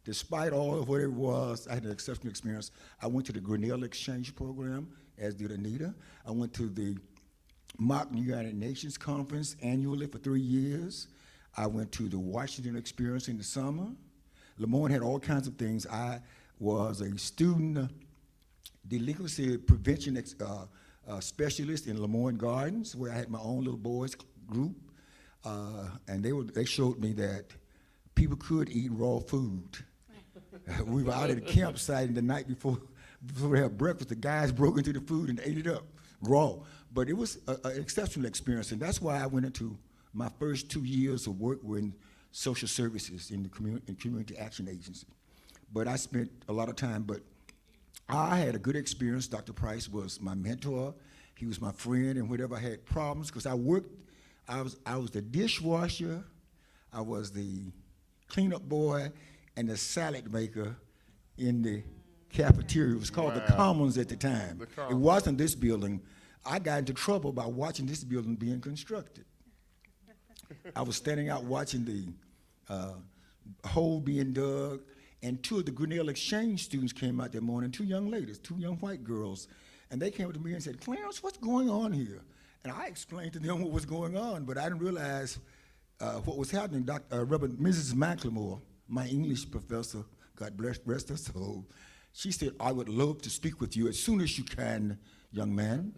[SPEAKER 16] Despite all of what it was, I had an exceptional experience. I went to the Grinnell Exchange Program, as did Anita. I went to the Mock United Nations Conference annually for 3 years. I went to the Washington Experience in the summer. LeMoyne had all kinds of things. I was a student delinquency prevention specialist in LeMoyne Gardens, where I had my own little boys group. And they showed me that people could eat raw food. We were out at a campsite, and the night before we had breakfast, the guys broke into the food and ate it up raw. But it was an exceptional experience, and that's why I went into my first 2 years of work in social services in the community action agency. But I spent a lot of time, but I had a good experience. Dr. Price was my mentor. He was my friend, and whenever I had problems, because I was the dishwasher, I was the cleanup boy, and the salad maker in the cafeteria. It was called the Commons at the time. It wasn't this building. I got into trouble by watching this building being constructed. I was standing out watching the hole being dug, and 2 of the Grinnell Exchange students came out that morning, 2 young ladies, 2 young white girls, and they came up to me and said, "Clarence, what's going on here?" And I explained to them what was going on, but I didn't realize what was happening. Mrs. McLemore, my English professor, God rest her soul, she said, "I would love to speak with you as soon as you can, young man."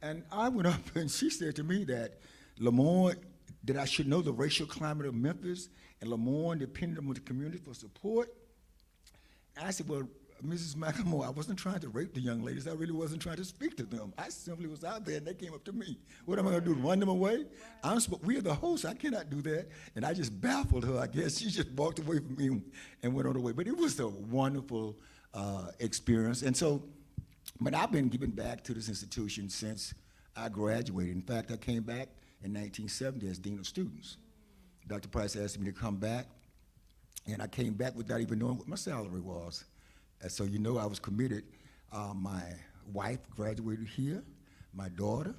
[SPEAKER 16] And I went up and she said to me that LeMoyne, that I should know the racial climate of Memphis, and LeMoyne depended on the community for support. I said, "Well, Mrs. McLemore, I wasn't trying to rape the young ladies. I really wasn't trying to speak to them. I simply was out there, and they came up to me. What am I going to do, run them away? We are the hosts. I cannot do that." And I just baffled her, I guess. She just walked away from me and went on her way. But it was a wonderful experience. And so, but I've been giving back to this institution since I graduated. In fact, I came back in 1970 as Dean of Students. Dr. Price asked me to come back, and I came back without even knowing what my salary was. And so you know I was committed. My wife graduated here. My daughter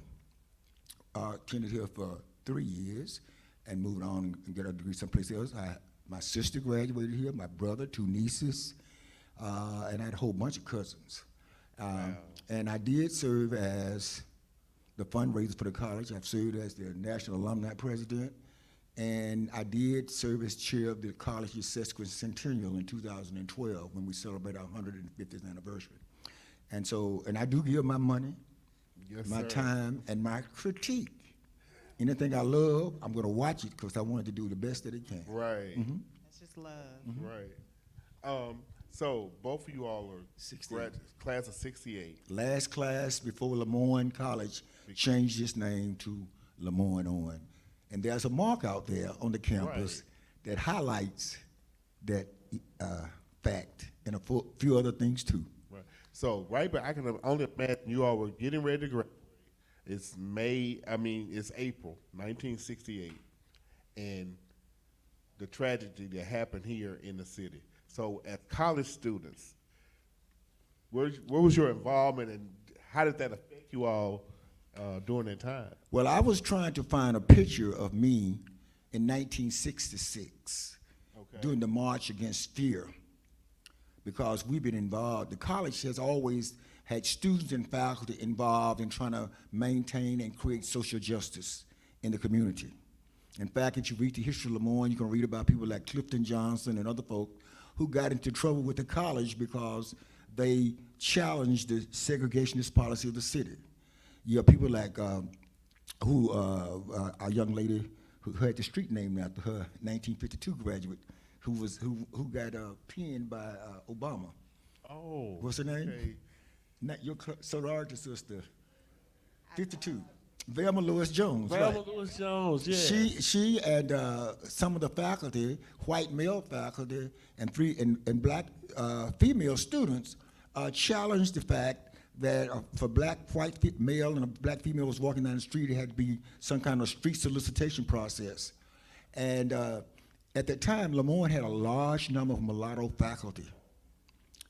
[SPEAKER 16] attended here for 3 years and moved on and got a degree someplace else. My sister graduated here, my brother, 2 nieces, and I had a whole bunch of cousins. And I did serve as the fundraiser for the college. I've served as the National Alumni President, and I did serve as chair of the college's sesquicentennial in 2012 when we celebrate our 150th anniversary. And so, and I do give my money, my time, and my critique. Anything I love, I'm going to watch it because I want it to do the best that it can.
[SPEAKER 7] Right.
[SPEAKER 1] That's just love.
[SPEAKER 7] Right. So both of you all are class of 68.
[SPEAKER 16] Last class before LeMoyne College changed its name to LeMoyne-Owen. And there's a mark out there on the campus that highlights that fact and a few other things too.
[SPEAKER 7] Right. So but I can only imagine you all were getting ready to graduate. It's it's April 1968, and the tragedy that happened here in the city. So as college students, what was your involvement and how did that affect you all during that time?
[SPEAKER 16] Well, I was trying to find a picture of me in 1966 during the March Against Fear, because we've been involved. The college has always had students and faculty involved in trying to maintain and create social justice in the community. In fact, if you read the history of LeMoyne, you can read about people like Clifton Johnson and other folk who got into trouble with the college because they challenged the segregationist policy of the city. You have people like our young lady who had the street named after her, 1952 graduate, who got pinned by Obama.
[SPEAKER 7] Oh,
[SPEAKER 16] what's her name?
[SPEAKER 7] Okay.
[SPEAKER 16] Not your sorority sister. 52. Velma Lewis Jones.
[SPEAKER 20] Velma Lewis Jones, yeah.
[SPEAKER 16] She and some of the faculty, white male faculty, and black female students challenged the fact that for white male and a black female was walking down the street, it had to be some kind of street solicitation process. And at that time, LeMoyne had a large number of mulatto faculty.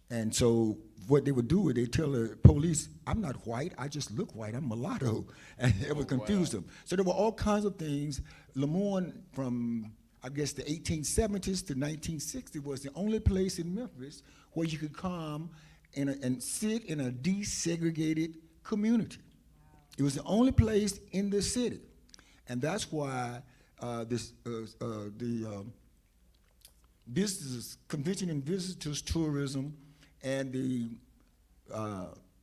[SPEAKER 16] And so what they would do is they'd tell the police, I'm not white, I just look white, I'm mulatto. And it would confuse them. So there were all kinds of things. LeMoyne, from I guess the 1870s to 1960, was the only place in Memphis where you could come and sit in a desegregated community. It was the only place in the city. And that's why the business, convention and visitors tourism, and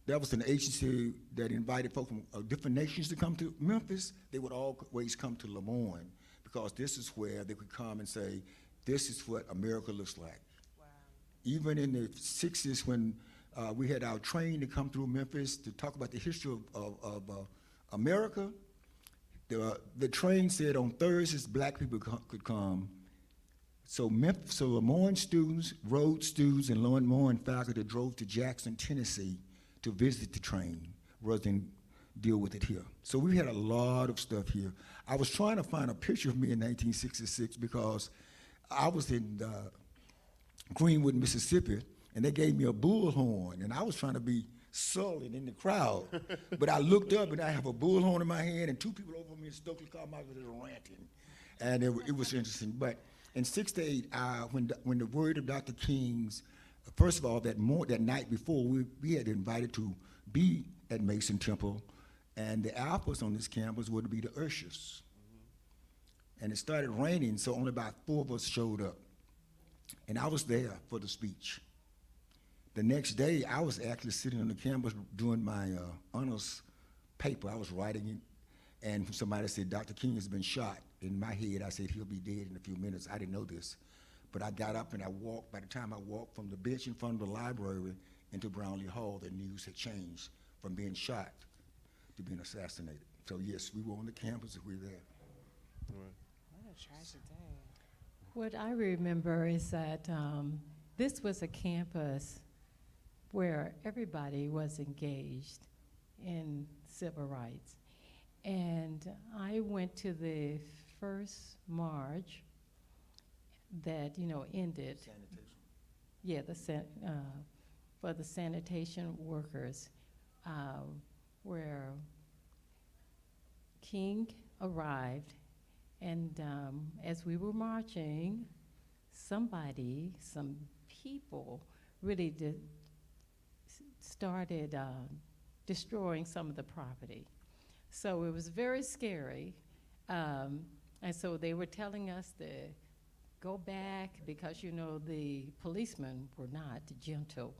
[SPEAKER 16] that was an agency that invited folks from different nations to come to Memphis. They would always come to LeMoyne because this is where they could come and say, this is what America looks like. Wow. Even in the 60s when we had our train to come through Memphis to talk about the history of America, the train said on Thursdays black people could come. So LeMoyne students, Rhodes students, and LeMoyne faculty drove to Jackson, Tennessee to visit the train rather than deal with it here. So we had a lot of stuff here. I was trying to find a picture of me in 1966 because I was in Greenwood, Mississippi, and they gave me a bullhorn, and I was trying to be sullen in the crowd. But I looked up, and I have a bullhorn in my hand, and 2 people over me in Stokely Carmichael were ranting. And it was interesting. But in '68, when the word of Dr. King's, first of all, that night before, we had invited to be at Mason Temple, and the alphas on this campus were to be the ushers. And it started raining, so only about 4 of us showed up. And I was there for the speech. The next day, I was actually sitting on the campus doing my honors paper. I was writing it, and somebody said, Dr. King has been shot. In my head, I said, he'll be dead in a few minutes. I didn't know this. But I got up and I walked. By the time I walked from the bench in front of the library into Brownlee Hall, the news had changed from being shot to being assassinated. So yes, we were on the campus and we were there.
[SPEAKER 1] What a tragic day.
[SPEAKER 15] What I remember is that this was a campus where everybody was engaged in civil rights. And I went to the first march that, you know, ended.
[SPEAKER 16] Sanitation.
[SPEAKER 15] Yeah, for the sanitation workers, where King arrived, and as we were marching, some people really started destroying some of the property. So it was very scary. And so they were telling us to go back because, you know, the policemen were not gentle.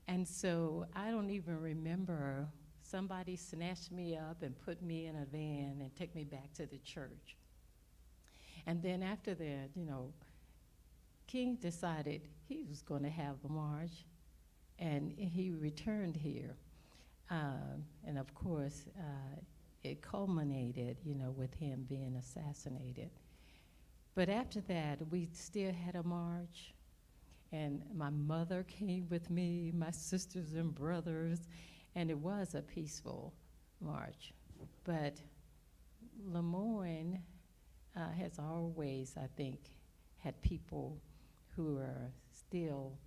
[SPEAKER 15] And so I don't even remember, somebody snatched me up and put me in a van and took me back to the church. And then after that, you know, King decided he was going to have a march, and he returned here. And of course, it culminated, you know, with him being assassinated. But after that, we still had a march, and my mother came with me, my sisters and brothers, and it was a peaceful march. But LeMoyne has always, I think, had people who are still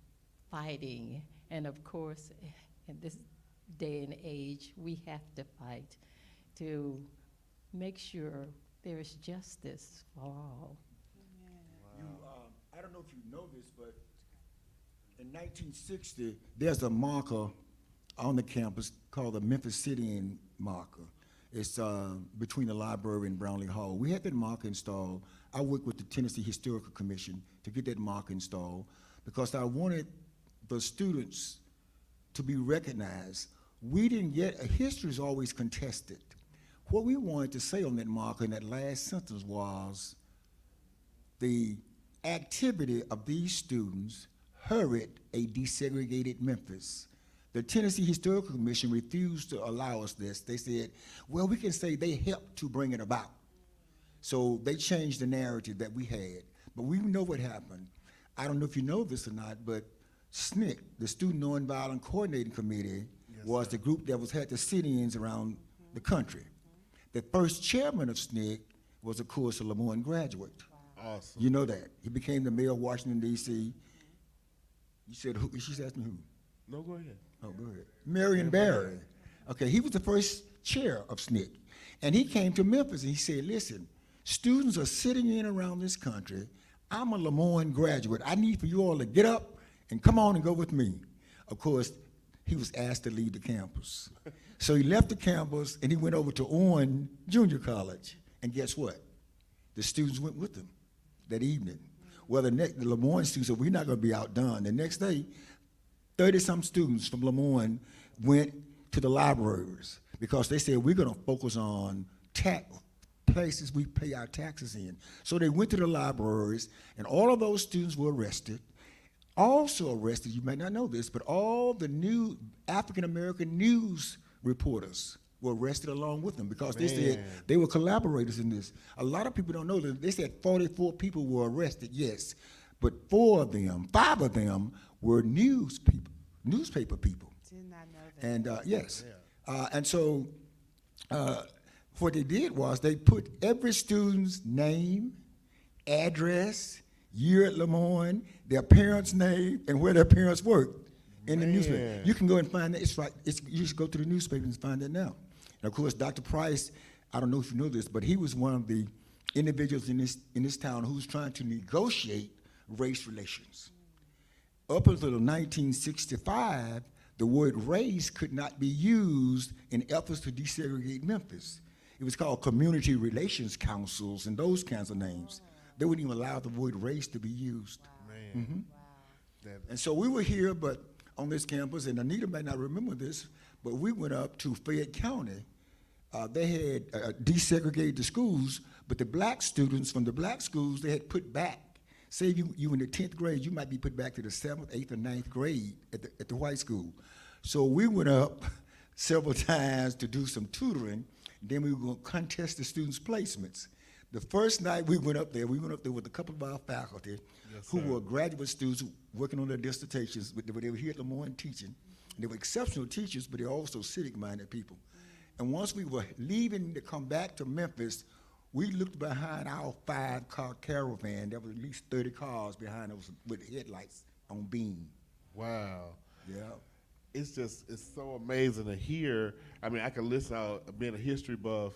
[SPEAKER 15] fighting. And of course, in this day and age, we have to fight to make sure there is justice for all.
[SPEAKER 16] You, I don't know if you know this, but in 1960, there's a marker on the campus called the Memphis City marker. It's between the library and Brownlee Hall. We had that marker installed. I worked with the Tennessee Historical Commission to get that marker installed because I wanted the students to be recognized. We didn't get, history is always contested. What we wanted to say on that marker in that last sentence was the activity of these students hurried a desegregated Memphis. The Tennessee Historical Commission refused to allow us this. They said, well, we can say they helped to bring it about. So they changed the narrative that we had. But we know what happened. I don't know if you know this or not, but SNCC, the Student Nonviolent Coordinating Committee, was the group that had the sit-ins around the country. The first chairman of SNCC was, of course, a LeMoyne graduate.
[SPEAKER 7] Awesome.
[SPEAKER 16] You know that. He became the mayor of Washington, D.C. You said who? She's asking who?
[SPEAKER 7] No, go ahead.
[SPEAKER 16] Oh, go ahead. Marion Barry. Okay, he was the first chair of SNCC. And he came to Memphis and he said, listen, students are sitting in around this country. I'm a LeMoyne graduate. I need for you all to get up and come on and go with me. Of course, he was asked to leave the campus. So he left the campus and he went over to Owen Junior College. And guess what? The students went with him that evening. Well, the LeMoyne students said, we're not going to be outdone. The next day, 30-some students from LeMoyne went to the libraries because they said, we're going to focus on places we pay our taxes in. So they went to the libraries, and all of those students were arrested. Also arrested, you may not know this, but all the new African-American news reporters were arrested along with them because they said they were collaborators in this. A lot of people don't know that. They said 44 people were arrested, yes, but 5 of them were newspaper people.
[SPEAKER 1] Did not know that.
[SPEAKER 16] And yes, and so what they did was they put every student's name, address, year at LeMoyne, their parents' name, and where their parents worked in the newspaper. You can go and find that. It's right. You should go to the newspaper and find that now. And of course, Dr. Price, I don't know if you know this, but he was one of the individuals in this town who was trying to negotiate race relations. Up until 1965, the word race could not be used in efforts to desegregate Memphis. It was called community relations councils and those kinds of names. They wouldn't even allow the word race to be used.
[SPEAKER 7] Man.
[SPEAKER 16] And so we were here, but on this campus, and Anita may not remember this, but we went up to Fayette County. They had desegregated the schools, but the black students from the black schools, they had put back. Say you in the 10th grade, you might be put back to the 7th, 8th, or 9th grade at the white school. So we went up several times to do some tutoring. Then we were going to contest the students' placements. The first night we went up there with a couple of our faculty who were graduate students working on their dissertations. They were here at LeMoyne teaching. And they were exceptional teachers, but they were also civic-minded people. And once we were leaving to come back to Memphis, we looked behind our 5-car caravan. There was at least 30 cars behind us with headlights on beam.
[SPEAKER 7] Wow.
[SPEAKER 16] Yeah.
[SPEAKER 7] It's so amazing to hear. I mean, I can listen out being a history buff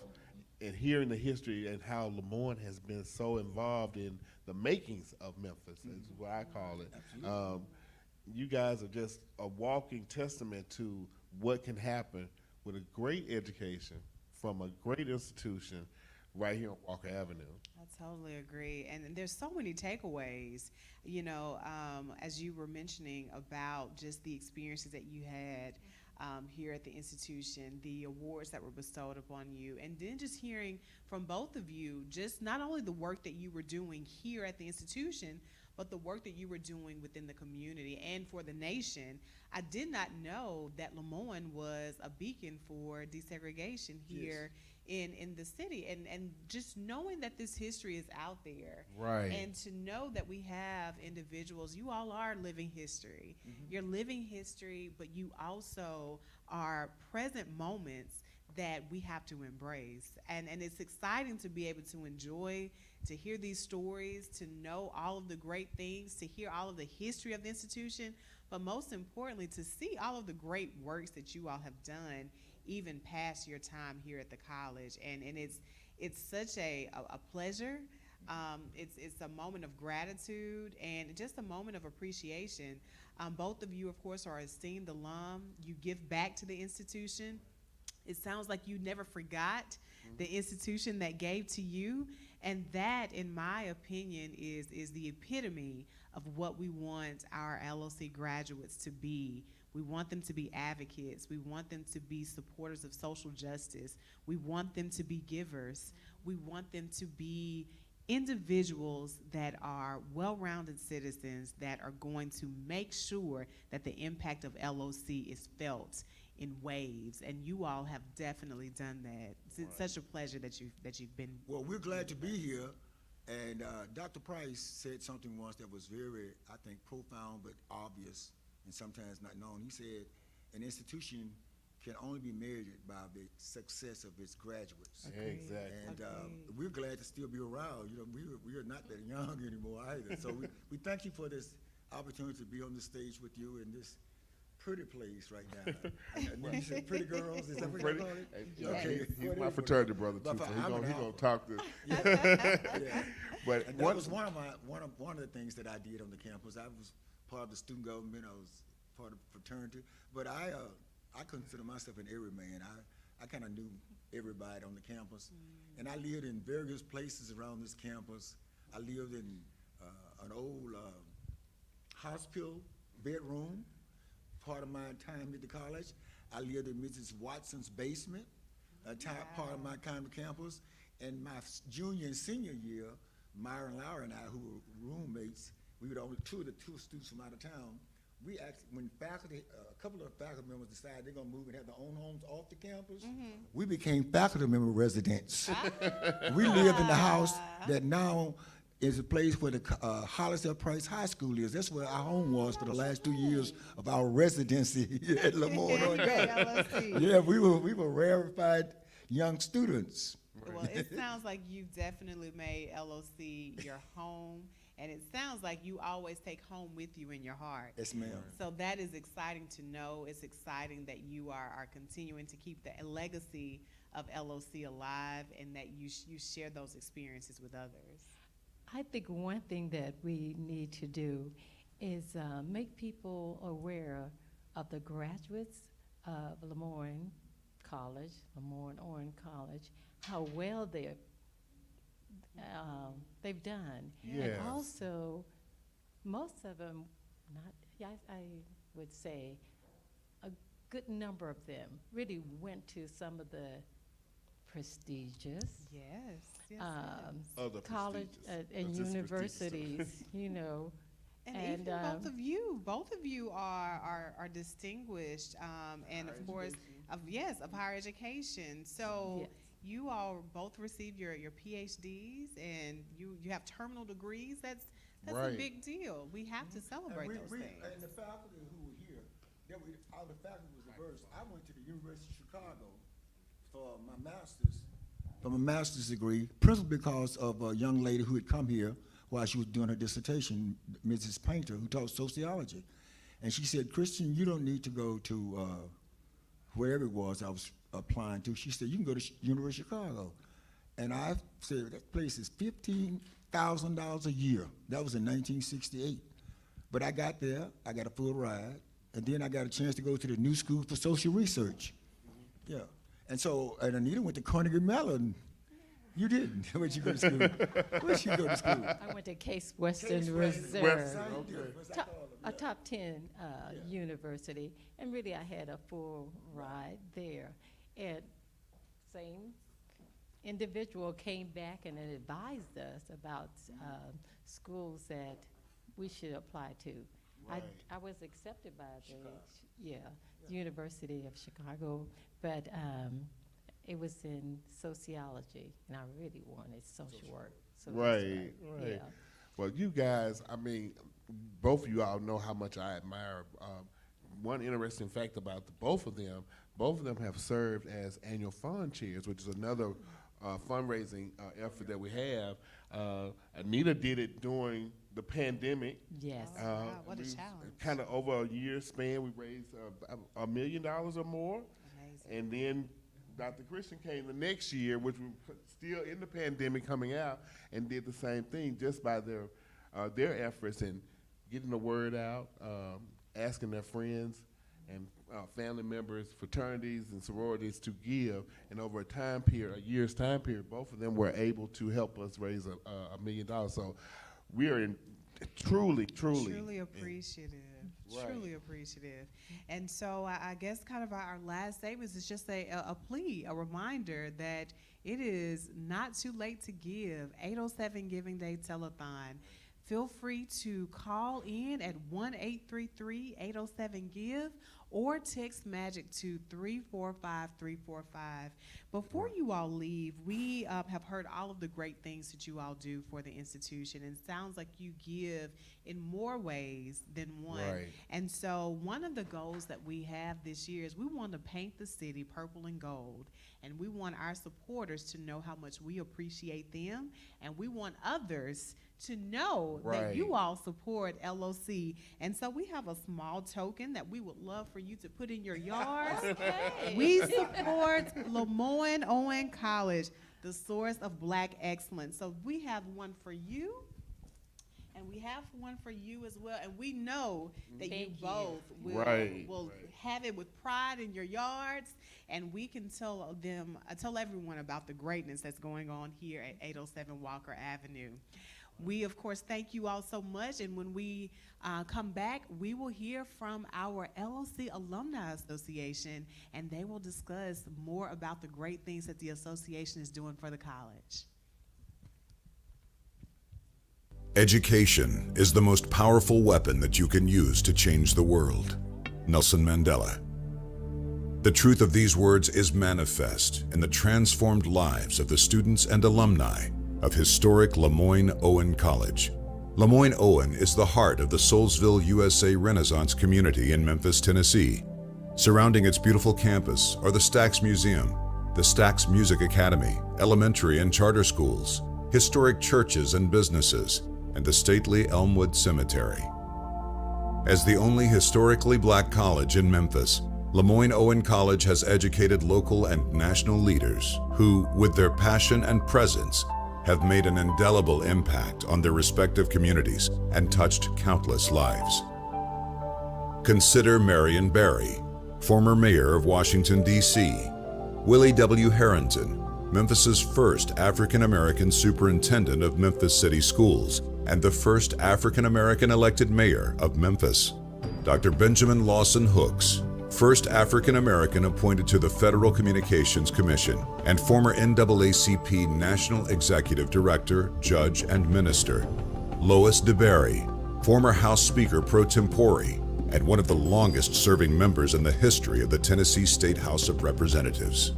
[SPEAKER 7] and hearing the history and how LeMoyne has been so involved in the makings of Memphis, is what I call it. You guys are just a walking testament to what can happen with a great education from a great institution right here on Walker Avenue.
[SPEAKER 1] I totally agree. And there's so many takeaways, you know, as you were mentioning about just the experiences that you had here at the institution, the awards that were bestowed upon you, and then just hearing from both of you, just not only the work that you were doing here at the institution, but the work that you were doing within the community and for the nation. I did not know that LeMoyne was a beacon for desegregation here in the city, and just knowing that this history is out there,
[SPEAKER 7] right,
[SPEAKER 1] and to know that we have individuals, you all are living history. You're living history, but you also are present moments that we have to embrace, and it's exciting to be able to enjoy, to hear these stories, to know all of the great things, to hear all of the history of the institution, but most importantly, to see all of the great works that you all have done even past your time here at the college. And it's such a pleasure. It's a moment of gratitude and just a moment of appreciation. Both of you, of course, are esteemed alum. You give back to the institution. It sounds like you never forgot the institution that gave to you. And that, in my opinion, is the epitome of what we want our LOC graduates to be. We want them to be advocates. We want them to be supporters of social justice. We want them to be givers. We want them to be individuals that are well-rounded citizens that are going to make sure that the impact of LOC is felt in waves, and you all have definitely done that. It's such a pleasure that you've been.
[SPEAKER 16] Well, we're glad to be here, and Dr. Price said something once that was very, I think, profound but obvious and sometimes not known. He said an institution can only be measured by the success of its graduates.
[SPEAKER 7] Agreed. Exactly.
[SPEAKER 16] And we're glad to still be around. You know, we are not that young anymore either. So we thank you for this opportunity to be on the stage with you in this pretty place right now. And you said pretty girls, is that what you call it?
[SPEAKER 7] Yeah, okay. He's my fraternity brother too, so he's gonna talk to.
[SPEAKER 16] Yeah.
[SPEAKER 7] But
[SPEAKER 16] and that was one of the things that I did on the campus. I was part of the student government. I was part of the fraternity. But I consider myself an everyman. I kind of knew everybody on the campus, and I lived in various places around this campus. I lived in an old hospital bedroom. Part of my time at the college. I lived in Mrs. Watson's basement, part of my time at campus. And my junior and senior year, Myron Lauer and I, who were roommates, we were the only two students from out of town. We actually, when faculty, a couple of faculty members decided they're gonna move and have their own homes off the campus, we became faculty member residents. We lived in the house that now is a place where the Hollister Price High School is. That's where our home was for the last 2 years of our residency here at LeMoyne-Owen. Yeah, we were rarefied young students.
[SPEAKER 1] Well, it sounds like you've definitely made LOC your home, and it sounds like you always take home with you in your heart.
[SPEAKER 16] Yes, ma'am.
[SPEAKER 1] So that is exciting to know. It's exciting that you are continuing to keep the legacy of LOC alive, and that you share those experiences with others.
[SPEAKER 15] I think one thing that we need to do is make people aware of the graduates of LeMoyne College, LeMoyne-Owen College, how well they've done.
[SPEAKER 7] Yes.
[SPEAKER 15] And also, most of them, I would say, a good number of them really went to some of the prestigious college and universities, you know.
[SPEAKER 1] And even both of you are distinguished, and of course, of higher education. So you all both received your PhDs, and you have terminal degrees. That's
[SPEAKER 7] right.
[SPEAKER 1] a big deal. We have to celebrate those things.
[SPEAKER 16] And the faculty who were here, all the faculty was diverse. I went to the University of Chicago for my master's degree, principally because of a young lady who had come here while she was doing her dissertation, Mrs. Painter, who taught sociology. And she said, Christian, you don't need to go to wherever it was I was applying to. She said, you can go to University of Chicago. And I said, that place is $15,000 a year. That was in 1968. But I got there, I got a full ride, and then I got a chance to go to the New School for Social Research. Yeah. And so, and Anita went to Carnegie Mellon. You didn't. Where'd you go to school? Where'd you go to school?
[SPEAKER 15] I went to Case Western Reserve.
[SPEAKER 16] Okay.
[SPEAKER 15] A top 10 university, and really I had a full ride there. And same individual came back and advised us about schools that we should apply to.
[SPEAKER 7] Right.
[SPEAKER 15] I was accepted by the University of Chicago, but it was in sociology, and I really wanted social work. So
[SPEAKER 7] Right.
[SPEAKER 15] Yeah.
[SPEAKER 7] Well, you guys, I mean, both of you all know how much I admire. One interesting fact about both of them have served as annual fund chairs, which is another fundraising effort that we have. Anita did it during the pandemic.
[SPEAKER 15] Yes.
[SPEAKER 1] Wow, what a challenge.
[SPEAKER 7] Kind of over a year span, we raised $1 million or more.
[SPEAKER 1] Amazing.
[SPEAKER 7] And then Dr. Christian came the next year, which was still in the pandemic coming out, and did the same thing just by their efforts in getting the word out, asking their friends and family members, fraternities and sororities to give. And over a year's time period, both of them were able to help us raise $1 million. So we are truly
[SPEAKER 1] appreciative.
[SPEAKER 7] Right.
[SPEAKER 1] Truly appreciative. And so I guess kind of our last statement is just a plea, a reminder that it is not too late to give. 807 Giving Day Telethon. Feel free to call in at 1-833-807-GIVE or text MAGIC to 345-345. Before you all leave, we have heard all of the great things that you all do for the institution, and it sounds like you give in more ways than one.
[SPEAKER 7] Right.
[SPEAKER 1] And so one of the goals that we have this year is we want to paint the city purple and gold, and we want our supporters to know how much we appreciate them, and we want others to know that you all support LOC. And so we have a small token that we would love for you to put in your yards.
[SPEAKER 15] Okay.
[SPEAKER 1] We support LeMoyne-Owen College, the source of Black excellence. So we have one for you, and we have one for you as well. And we know that you both will have it with pride in your yards, and we can tell everyone about the greatness that's going on here at 807 Walker Avenue. We, of course, thank you all so much, and when we come back, we will hear from our LOC Alumni Association, and they will discuss more about the great things that the association is doing for the college.
[SPEAKER 8] Education is the most powerful weapon that you can use to change the world. Nelson Mandela. The truth of these words is manifest in the transformed lives of the students and alumni of historic LeMoyne-Owen College. LeMoyne-Owen is the heart of the Soulsville, USA Renaissance community in Memphis, Tennessee. Surrounding its beautiful campus are the Stax Museum, the Stax Music Academy, elementary and charter schools, historic churches and businesses, and the stately Elmwood Cemetery. As the only historically Black college in Memphis, LeMoyne-Owen College has educated local and national leaders who, with their passion and presence, have made an indelible impact on their respective communities and touched countless lives. Consider Marion Barry, former mayor of Washington, D.C., Willie W. Harrington, Memphis's first African-American superintendent of Memphis City Schools and the first African-American elected mayor of Memphis, Dr. Benjamin Lawson Hooks, first African-American appointed to the Federal Communications Commission, and former NAACP National Executive Director, Judge, and Minister. Lois DeBerry, former House Speaker pro tempore, and one of the longest-serving members in the history of the Tennessee State House of Representatives.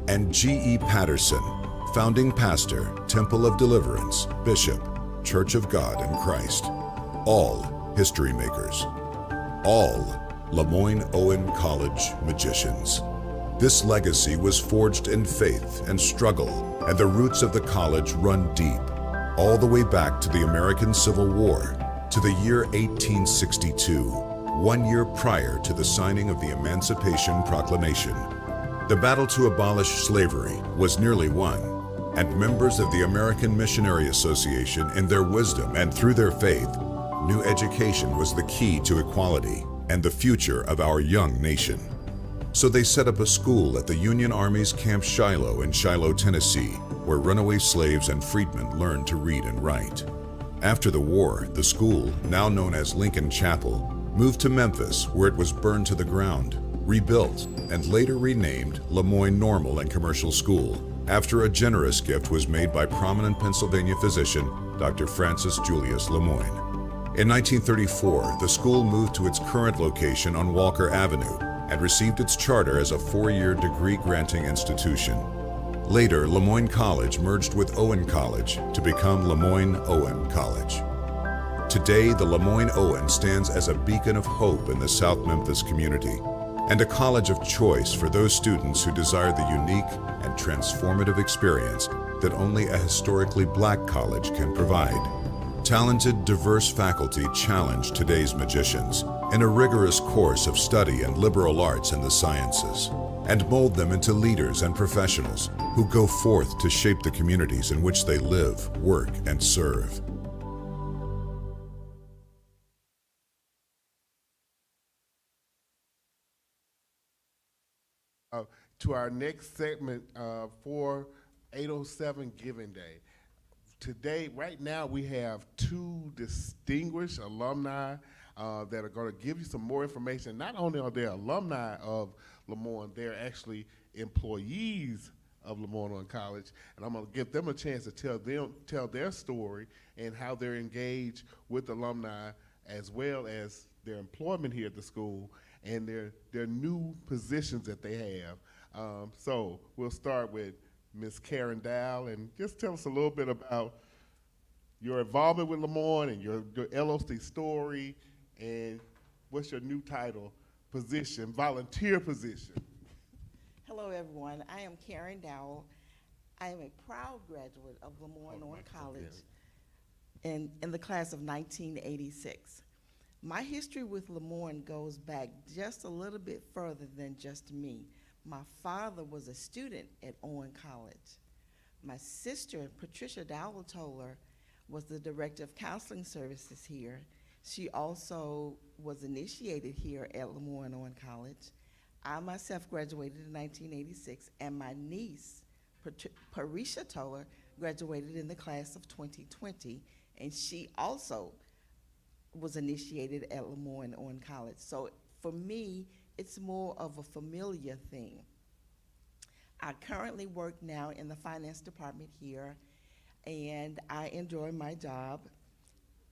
[SPEAKER 8] And G.E. Patterson, founding pastor, Temple of Deliverance, Bishop, Church of God in Christ. All history makers. All LeMoyne-Owen College magicians. This legacy was forged in faith and struggle, and the roots of the college run deep, all the way back to the American Civil War, to the year 1862, 1 year prior to the signing of the Emancipation Proclamation. The battle to abolish slavery was nearly won, and members of the American Missionary Association, in their wisdom and through their faith, knew education was the key to equality and the future of our young nation. So they set up a school at the Union Army's Camp Shiloh in Shiloh, Tennessee, where runaway slaves and freedmen learned to read and write. After the war, the school, now known as Lincoln Chapel, moved to Memphis, where it was burned to the ground, rebuilt, and later renamed LeMoyne Normal and Commercial School, after a generous gift was made by prominent Pennsylvania physician Dr. Francis Julius LeMoyne. In 1934, the school moved to its current location on Walker Avenue and received its charter as a 4-year degree-granting institution. Later, LeMoyne College merged with Owen College to become LeMoyne-Owen College. Today, the LeMoyne-Owen stands as a beacon of hope in the South Memphis community and a college of choice for those students who desire the unique and transformative experience that only a historically black college can provide. Talented, diverse faculty challenge today's magicians in a rigorous course of study in liberal arts and the sciences, and mold them into leaders and professionals who go forth to shape the communities in which they live, work, and serve.
[SPEAKER 7] To our next segment for 807 Giving Day. Today, right now, we have two distinguished alumni that are going to give you some more information. Not only are they alumni of LeMoyne, they're actually employees of LeMoyne-Owen College, and I'm going to give them a chance to tell their story and how they're engaged with alumni, as well as their employment here at the school and their new positions that they have. So we'll start with Ms. Karen Dow, and just tell us a little bit about your involvement with LeMoyne and your LOC story, and what's your new title, position, volunteer position.
[SPEAKER 5] Hello, everyone. I am Karen Dowell. I am a proud graduate of LeMoyne-Owen College in the class of 1986. My history with LeMoyne goes back just a little bit further than just me. My father was a student at Owen College. My sister, Patricia Dowell-Toller, was the director of counseling services here. She also was initiated here at LeMoyne-Owen College. I myself graduated in 1986, and my niece, Parisha Toller, graduated in the class of 2020, and she also was initiated at LeMoyne-Owen College. So for me, it's more of a familiar thing. I currently work now in the finance department here, and I enjoy my job.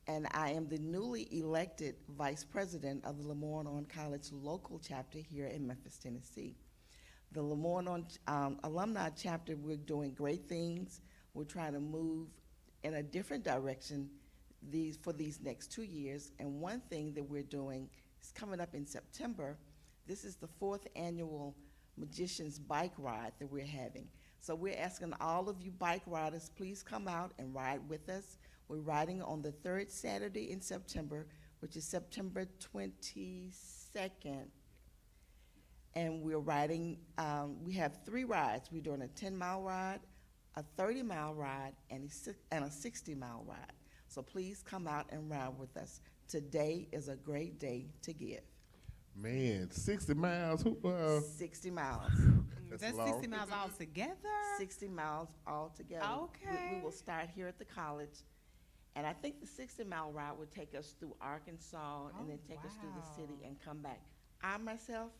[SPEAKER 5] And I am the newly elected vice president of the LeMoyne-Owen College local chapter here in Memphis, Tennessee. The LeMoyne-Owen alumni chapter, we're doing great things. We're trying to move in a different direction for these next 2 years. And one thing that we're doing is coming up in September. This is the 4th annual Magicians Bike Ride that we're having. So we're asking all of you bike riders, please come out and ride with us. We're riding on the 3rd Saturday in September, which is September 22nd. And we're riding, we have 3 rides. We're doing a 10-mile ride, a 30-mile ride, and a 60-mile ride. So please come out and ride with us. Today is a great day to give.
[SPEAKER 7] Man, 60 miles?
[SPEAKER 5] 60 miles.
[SPEAKER 1] That's 60 miles all together?
[SPEAKER 5] 60 miles all together.
[SPEAKER 1] Okay.
[SPEAKER 5] We will start here at the college. And I think the 60-mile ride would take us through Arkansas and then take us through the city and come back. I myself,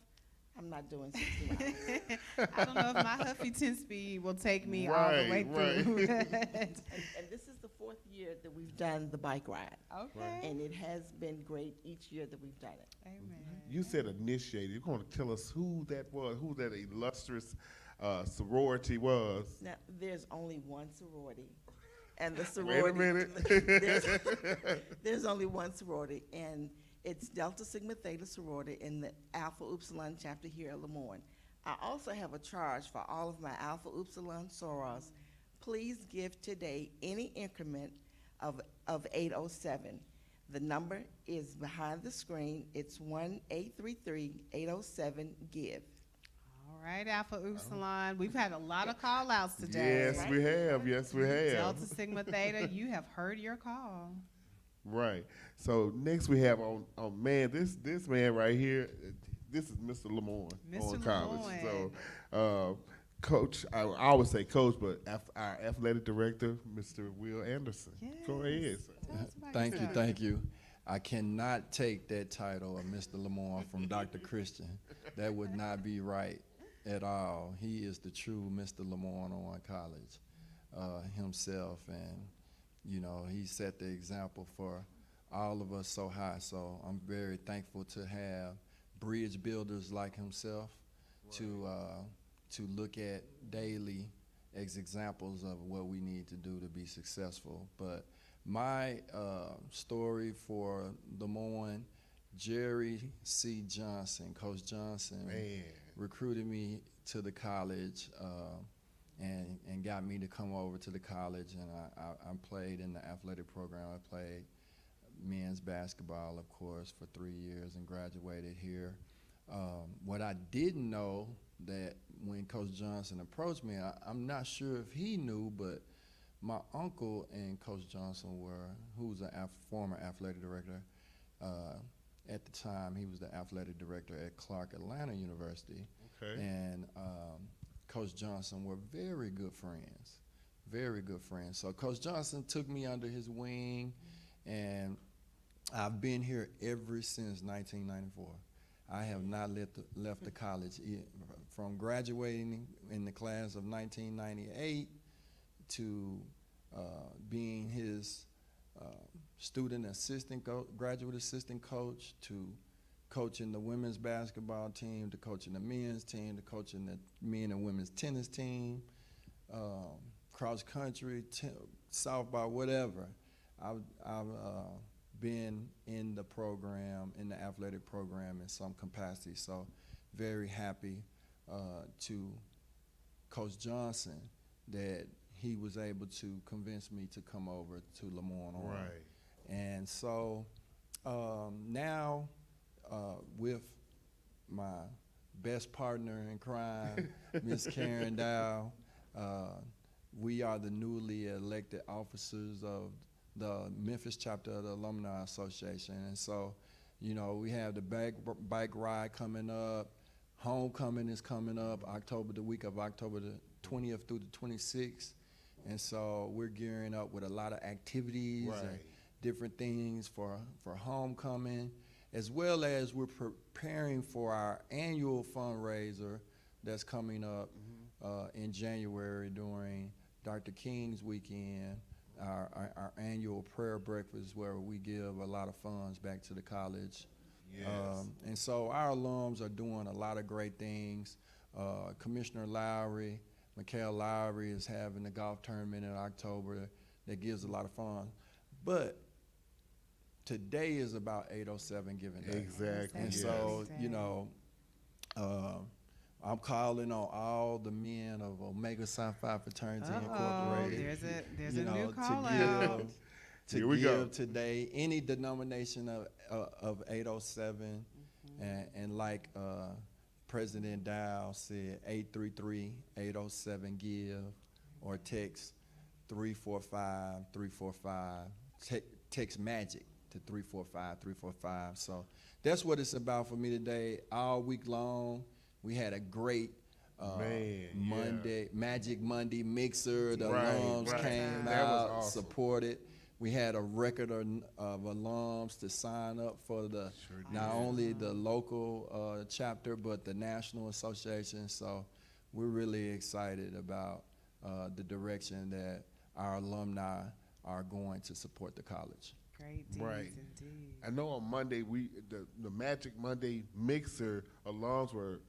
[SPEAKER 5] I'm not doing 60 miles.
[SPEAKER 1] I don't know if my Huffington speed will take me all the way through.
[SPEAKER 5] and this is the 4th year that we've done the bike ride.
[SPEAKER 1] Okay.
[SPEAKER 5] And it has been great each year that we've done it.
[SPEAKER 1] Amen.
[SPEAKER 7] You said initiated. You're going to tell us who that was, who that illustrious sorority was.
[SPEAKER 5] Now, there's only one sorority. And the sorority.
[SPEAKER 7] Wait a minute.
[SPEAKER 5] there's only one sorority, and it's Delta Sigma Theta sorority in the Alpha Upsilon chapter here at LeMoyne. I also have a charge for all of my Alpha Upsilon Sorors. Please give today any increment of 807. The number is behind the screen. It's 1-833-807-GIVE.
[SPEAKER 1] All right, Alpha Upsilon. We've had a lot of call outs today.
[SPEAKER 7] Yes, we have. Yes, we have.
[SPEAKER 1] Delta Sigma Theta, you have heard your call.
[SPEAKER 7] Right. So next we have man, this man right here. This is Mr. LeMoyne-Owen College. So, Coach, I always say Coach, but our athletic director, Mr. Will Anderson.
[SPEAKER 1] Yes.
[SPEAKER 7] Go ahead.
[SPEAKER 6] Thank you. I cannot take that title of Mr. LeMoyne from Dr. Christian. That would not be right at all. He is the true Mr. LeMoyne-Owen College himself, and he set the example for all of us so high. So I'm very thankful to have bridge builders like himself to look at daily as examples of what we need to do to be successful. But my story for LeMoyne, Jerry C. Johnson, Coach Johnson, recruited me to the college and got me to come over to the college, and I played in the athletic program. I played men's basketball, of course, for 3 years and graduated here. What I didn't know, that when Coach Johnson approached me, I'm not sure if he knew, but my uncle and Coach Johnson who was a former athletic director, at the time he was the athletic director at Clark Atlanta University.
[SPEAKER 7] Okay.
[SPEAKER 6] And Coach Johnson were very good friends. So Coach Johnson took me under his wing, and I've been here ever since 1994. I have not left the college. From graduating in the class of 1998 to being his student assistant, graduate assistant coach, to coaching the women's basketball team, to coaching the men's team, to coaching the men and women's tennis team, cross country, softball, whatever. I've been in the program, in the athletic program in some capacity. So very happy to Coach Johnson that he was able to convince me to come over to LeMoyne-Owen.
[SPEAKER 7] Right.
[SPEAKER 6] And so now with my best partner in crime, Miss Karen Dow, we are the newly elected officers of the Memphis chapter of the Alumni Association. And so, we have the bike ride coming up. Homecoming is coming up, the week of October the 20th through the 26th. And so we're gearing up with a lot of activities and different things for homecoming, as well as we're preparing for our annual fundraiser that's coming up in January during Dr. King's weekend, our annual prayer breakfast, where we give a lot of funds back to the college.
[SPEAKER 7] Yes.
[SPEAKER 6] And so our alums are doing a lot of great things. Commissioner Lowry, Mikhail Lowry, is having a golf tournament in October that gives a lot of fun. But today is about 807 Giving Day.
[SPEAKER 7] Exactly.
[SPEAKER 6] And so, I'm calling on all the men of Omega Psi Phi Fraternity Incorporated.
[SPEAKER 1] There's a new call out.
[SPEAKER 7] Here we go.
[SPEAKER 6] Today, any denomination of 807, and like President Dow said, 833-807-GIVE, or text 345-345. Text MAGIC to 345-345. So that's what it's about for me today. All week long, we had a great Monday, Magic Monday mixer. The alums came out, supported. We had a record of alums to sign up for not only the local chapter, but the national association. So we're really excited about the direction that our alumni are going to support the college.
[SPEAKER 1] Great deeds, indeed.
[SPEAKER 7] I know on Monday the Magic Monday mixer alums were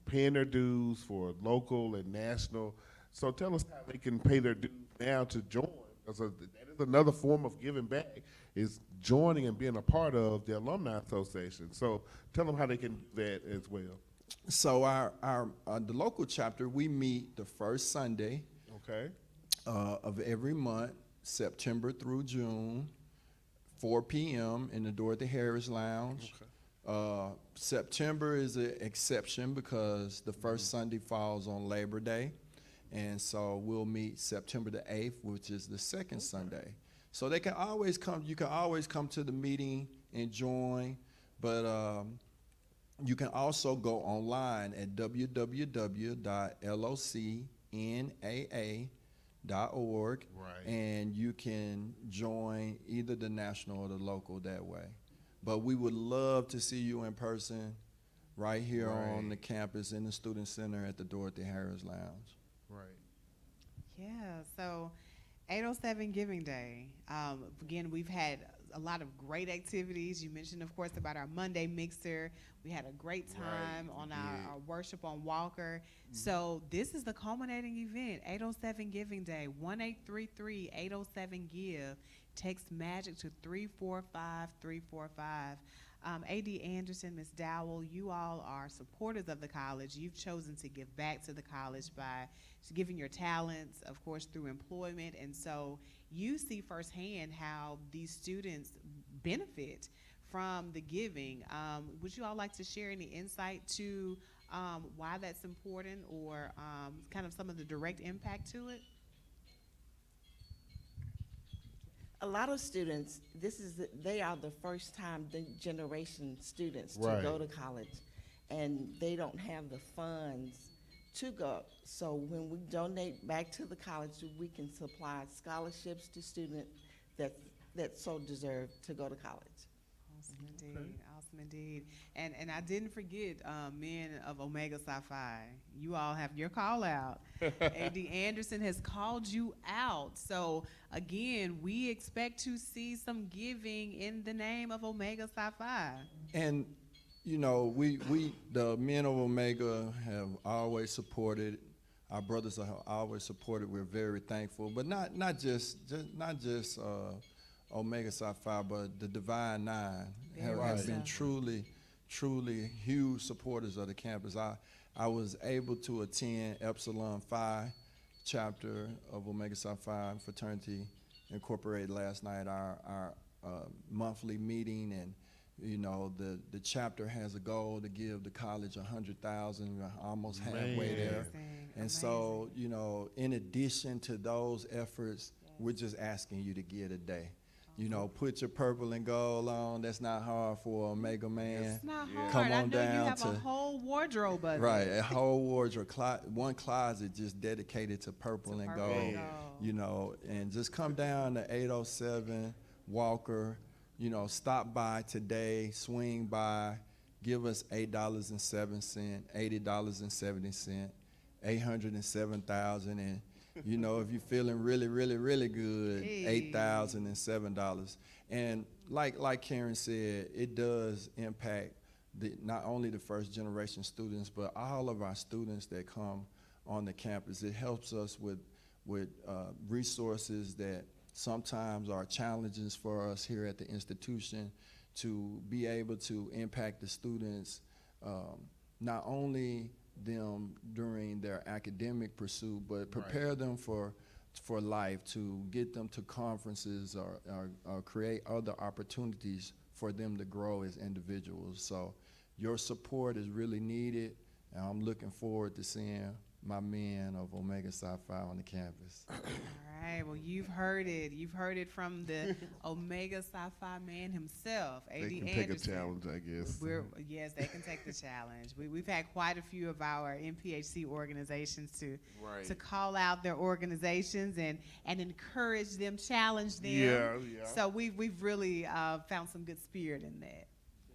[SPEAKER 7] paying their dues for local and national. So tell us how they can pay their dues now to join. Because that is another form of giving back, is joining and being a part of the Alumni Association. So tell them how they can do that as well.
[SPEAKER 6] So our the local chapter, we meet the first Sunday
[SPEAKER 7] Okay.
[SPEAKER 6] of every month, September through June, 4 p.m. in the Dorothy Harris Lounge. September is an exception because the first Sunday falls on Labor Day, and so we'll meet September the 8th, which is the second Sunday. So they can always come. You can always come to the meeting and join, but you can also go online at www.locnaa.org, and you can join either the national or the local that way. But we would love to see you in person right here on the campus in the Student Center at the Dorothy Harris Lounge.
[SPEAKER 7] Right.
[SPEAKER 1] Yeah, so 807 Giving Day. Again, we've had a lot of great activities. You mentioned, of course, about our Monday mixer. We had a great time on our worship on Walker. So this is the culminating event, 807 Giving Day, 1-833-807-GIVE. Text MAGIC to 345-345. A.D. Anderson, Ms. Dowell, you all are supporters of the college. You've chosen to give back to the college by giving your talents, of course, through employment. And so you see firsthand how these students benefit from the giving. Would you all like to share any insight to why that's important, or kind of some of the direct impact to it?
[SPEAKER 5] A lot of students, they are the first time generation students to
[SPEAKER 7] Right.
[SPEAKER 5] go to college, and they don't have the funds to go. So when we donate back to the college, we can supply scholarships to students that so deserve to go to college.
[SPEAKER 1] Awesome indeed, awesome indeed. And I didn't forget men of Omega Psi Phi. You all have your call out. A.D. Anderson has called you out. So again, we expect to see some giving in the name of Omega Psi Phi.
[SPEAKER 6] And you know, we the men of Omega have always supported. Our brothers have always supported. We're very thankful, but not just Omega Psi Phi, but the Divine Nine have been truly huge supporters of the campus. I was able to attend Epsilon Phi chapter of Omega Psi Phi Fraternity Incorporated last night, our monthly meeting, and you know, the chapter has a goal to give the college $100,000, almost halfway there. And so, you know, in addition to those efforts, we're just asking you to give today. You know, put your purple and gold on. That's not hard for Omega Man.
[SPEAKER 1] It's not hard.
[SPEAKER 6] Come
[SPEAKER 1] I
[SPEAKER 6] on
[SPEAKER 1] know
[SPEAKER 6] down
[SPEAKER 1] you have
[SPEAKER 6] to
[SPEAKER 1] a whole wardrobe of
[SPEAKER 6] right,
[SPEAKER 1] it.
[SPEAKER 6] a whole wardrobe, one closet just dedicated to purple and gold. You know, and just come down to 807 Walker. You know, stop by today, swing by, give us $8.07, $80.70, 807,000, and you know, if you're feeling really good, $8,007. And like Karen said, it does impact not only the first generation students, but all of our students that come on the campus. It helps us with resources that sometimes are challenges for us here at the institution to be able to impact the students, not only them during their academic pursuit, but prepare them for life, to get them to conferences or create other opportunities for them to grow as individuals. So your support is really needed, and I'm looking forward to seeing my men of Omega Psi Phi on the campus.
[SPEAKER 1] All right, well, you've heard it. You've heard it from the Omega Psi Phi man himself, A.D.
[SPEAKER 7] They can
[SPEAKER 1] Anderson.
[SPEAKER 7] take a challenge, I guess.
[SPEAKER 1] Yes, they can take the challenge. We've had quite a few of our MPHC organizations to call out their organizations and encourage them, challenge them.
[SPEAKER 7] Yeah.
[SPEAKER 1] So we've really found some good spirit in that.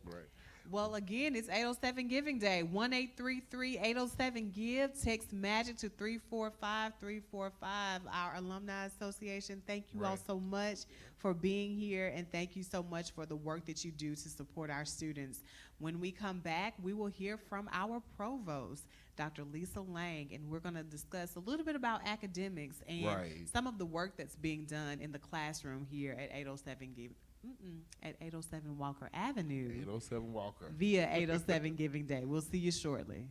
[SPEAKER 7] Right.
[SPEAKER 1] Well, again, it's 807 Giving Day. 1-833-807-GIVE. Text MAGIC to 345-345. Our Alumni Association, thank you all so much for being here, and thank you so much for the work that you do to support our students. When we come back, we will hear from our provost, Dr. Lisa Lang, and we're going to discuss a little bit about academics and some of the work that's being done in the classroom here at 807 At 807 Walker Avenue.
[SPEAKER 7] 807 Walker.
[SPEAKER 1] Via 807 Giving Day. We'll see you shortly.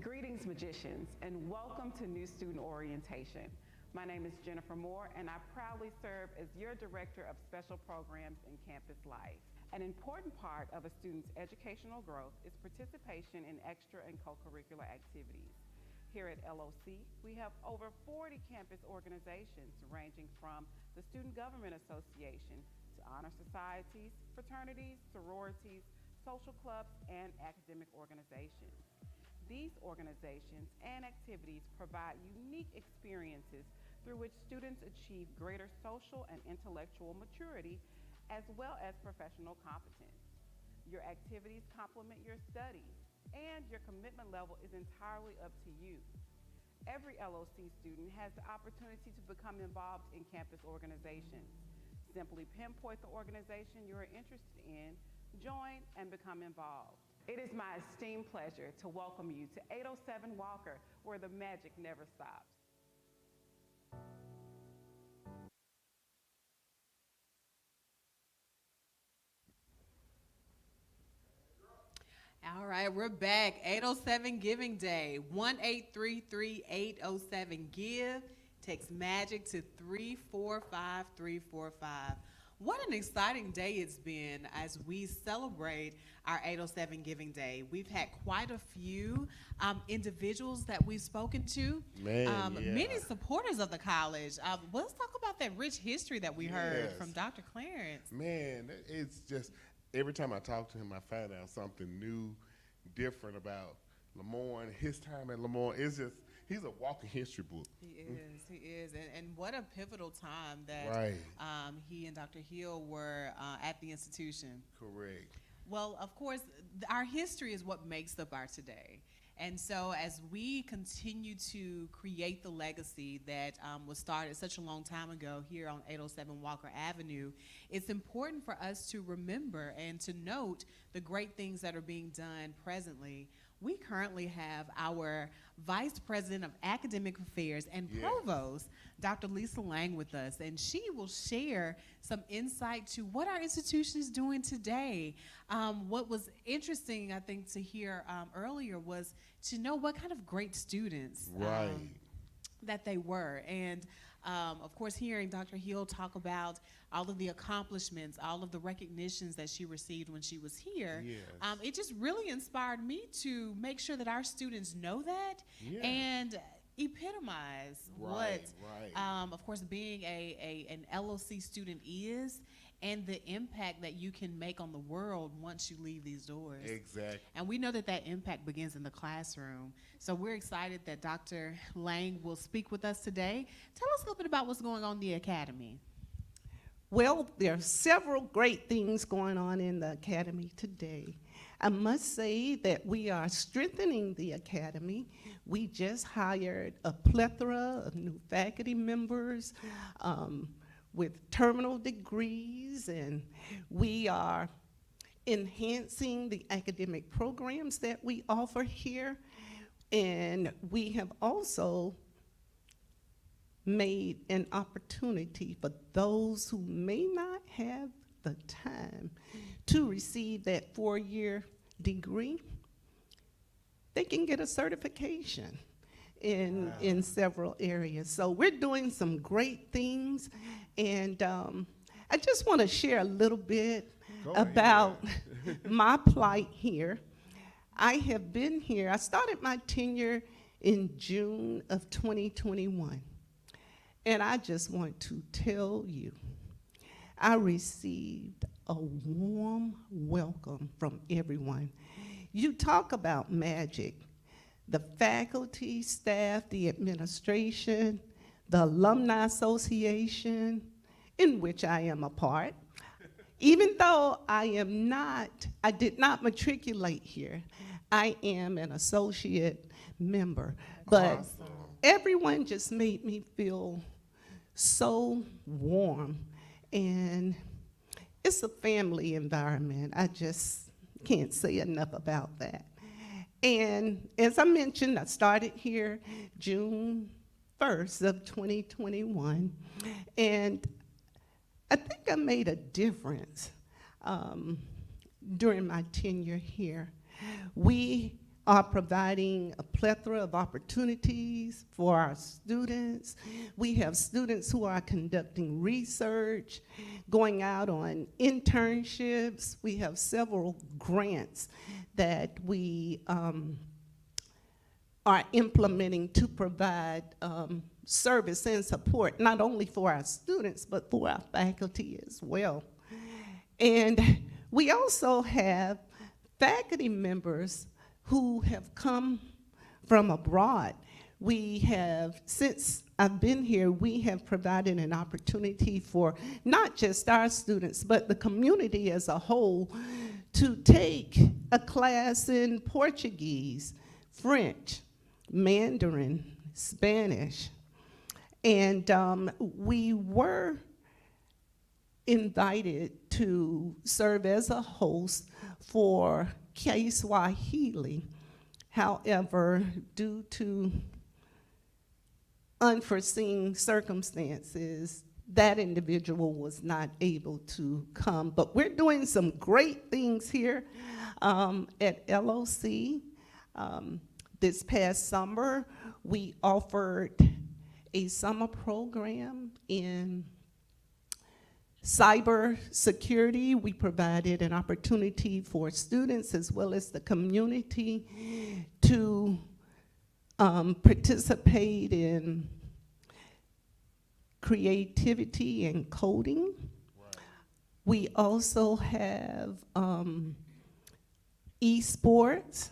[SPEAKER 3] Greetings, magicians, and welcome to New Student Orientation. My name is Jennifer Moore, and I proudly serve as your Director of Special Programs and Campus Life. An important part of a student's educational growth is participation in extra and co-curricular activities. Here at LOC, we have over 40 campus organizations ranging from the Student Government Association to honor societies, fraternities, sororities, social clubs, and academic organizations. These organizations and activities provide unique experiences through which students achieve greater social and intellectual maturity as well as professional competence. Your activities complement your studies, and your commitment level is entirely up to you. Every LOC student has the opportunity to become involved in campus organizations. Simply pinpoint the organization you are interested in, join, and become involved. It is my esteemed pleasure to welcome you to 807 Walker, where the magic never stops.
[SPEAKER 1] All right, we're back. 807 Giving Day. 1-833-807-GIVE. Text MAGIC to 345345. What an exciting day it's been as we celebrate our 807 Giving Day. We've had quite a few individuals that we've spoken to. Many supporters of the college. Let's talk about that rich history that we heard from Dr. Clarence.
[SPEAKER 7] Man, it's just, every time I talk to him, I find out something new, different about LeMoyne, his time at LeMoyne. It's just, he's a walking history book.
[SPEAKER 1] He is. And what a pivotal time that he and Dr. Hill were at the institution.
[SPEAKER 7] Correct.
[SPEAKER 1] Well, of course, our history is what makes up our today. And so as we continue to create the legacy that was started such a long time ago here on 807 Walker Avenue, it's important for us to remember and to note the great things that are being done presently. We currently have our Vice President of Academic Affairs and Provost, Dr. Lisa Lang, with us, and she will share some insight to what our institution is doing today. What was interesting, I think, to hear earlier was to know what kind of great students that they were. And of course, hearing Dr. Hill talk about all of the accomplishments, all of the recognitions that she received when she was here, it just really inspired me to make sure that our students know that and epitomize what, of course, being an LOC student is, and the impact that you can make on the world once you leave these doors.
[SPEAKER 7] Exactly.
[SPEAKER 1] And we know that that impact begins in the classroom. So we're excited that Dr. Lang will speak with us today. Tell us a little bit about what's going on in the academy.
[SPEAKER 17] Well, there are several great things going on in the academy today. I must say that we are strengthening the academy. We just hired a plethora of new faculty members with terminal degrees, and we are enhancing the academic programs that we offer here. And we have also made an opportunity for those who may not have the time to receive that 4-year degree. They can get a certification in several areas. So we're doing some great things, and I just want to share a little bit about my plight here. I have been here, I started my tenure in June of 2021. And I just want to tell you, I received a warm welcome from everyone. You talk about magic. The faculty, staff, the administration, the Alumni Association, in which I am a part. Even though I did not matriculate here, I am an associate member. But everyone just made me feel so warm, and it's a family environment. I just can't say enough about that. And as I mentioned, I started here June 1st of 2021, and I think I made a difference during my tenure here. We are providing a plethora of opportunities for our students. We have students who are conducting research, going out on internships. We have several grants that we are implementing to provide service and support, not only for our students, but for our faculty as well. And we also have faculty members who have come from abroad. We have, since I've been here, we have provided an opportunity for not just our students, but the community as a whole to take a class in Portuguese, French, Mandarin, Spanish. And we were invited to serve as a host for Kiswahili. However, due to unforeseen circumstances, that individual was not able to come. But we're doing some great things here at LOC. This past summer, we offered a summer program in cyber security. We provided an opportunity for students as well as the community to participate in creativity and coding. Right. We also have esports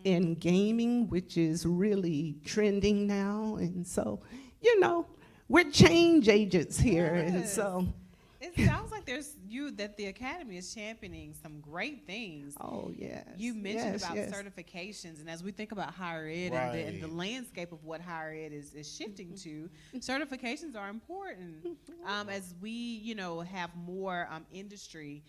[SPEAKER 17] and gaming, which is really trending now. And so, you know, we're change agents here. Yes. And so
[SPEAKER 1] it sounds like that the Academy is championing some great things.
[SPEAKER 17] Oh, yes.
[SPEAKER 1] You mentioned about certifications, and as we think about higher ed and the landscape of what higher ed is shifting to, certifications are important. As we, you know, have more industry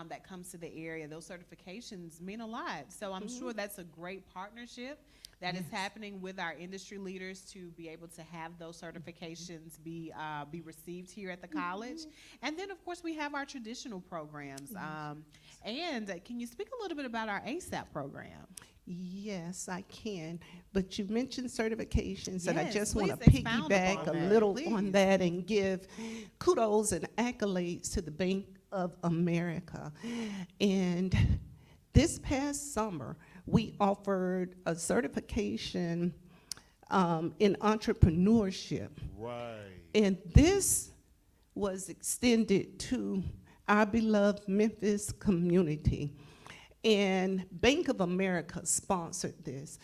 [SPEAKER 1] that comes to the area, those certifications mean a lot. So I'm sure that's a great partnership that is happening with our industry leaders to be able to have those certifications be received here at the college. And then, of course, we have our traditional programs. And can you speak a little bit about our ASAP program?
[SPEAKER 17] Yes, I can. But you mentioned certifications, and I just want to
[SPEAKER 1] expound
[SPEAKER 17] piggyback
[SPEAKER 1] upon
[SPEAKER 17] a
[SPEAKER 1] that,
[SPEAKER 17] little
[SPEAKER 1] please.
[SPEAKER 17] on that and give kudos and accolades to the Bank of America. And this past summer, we offered a certification in entrepreneurship.
[SPEAKER 7] Right.
[SPEAKER 17] And this was extended to our beloved Memphis community. And Bank of America sponsored this.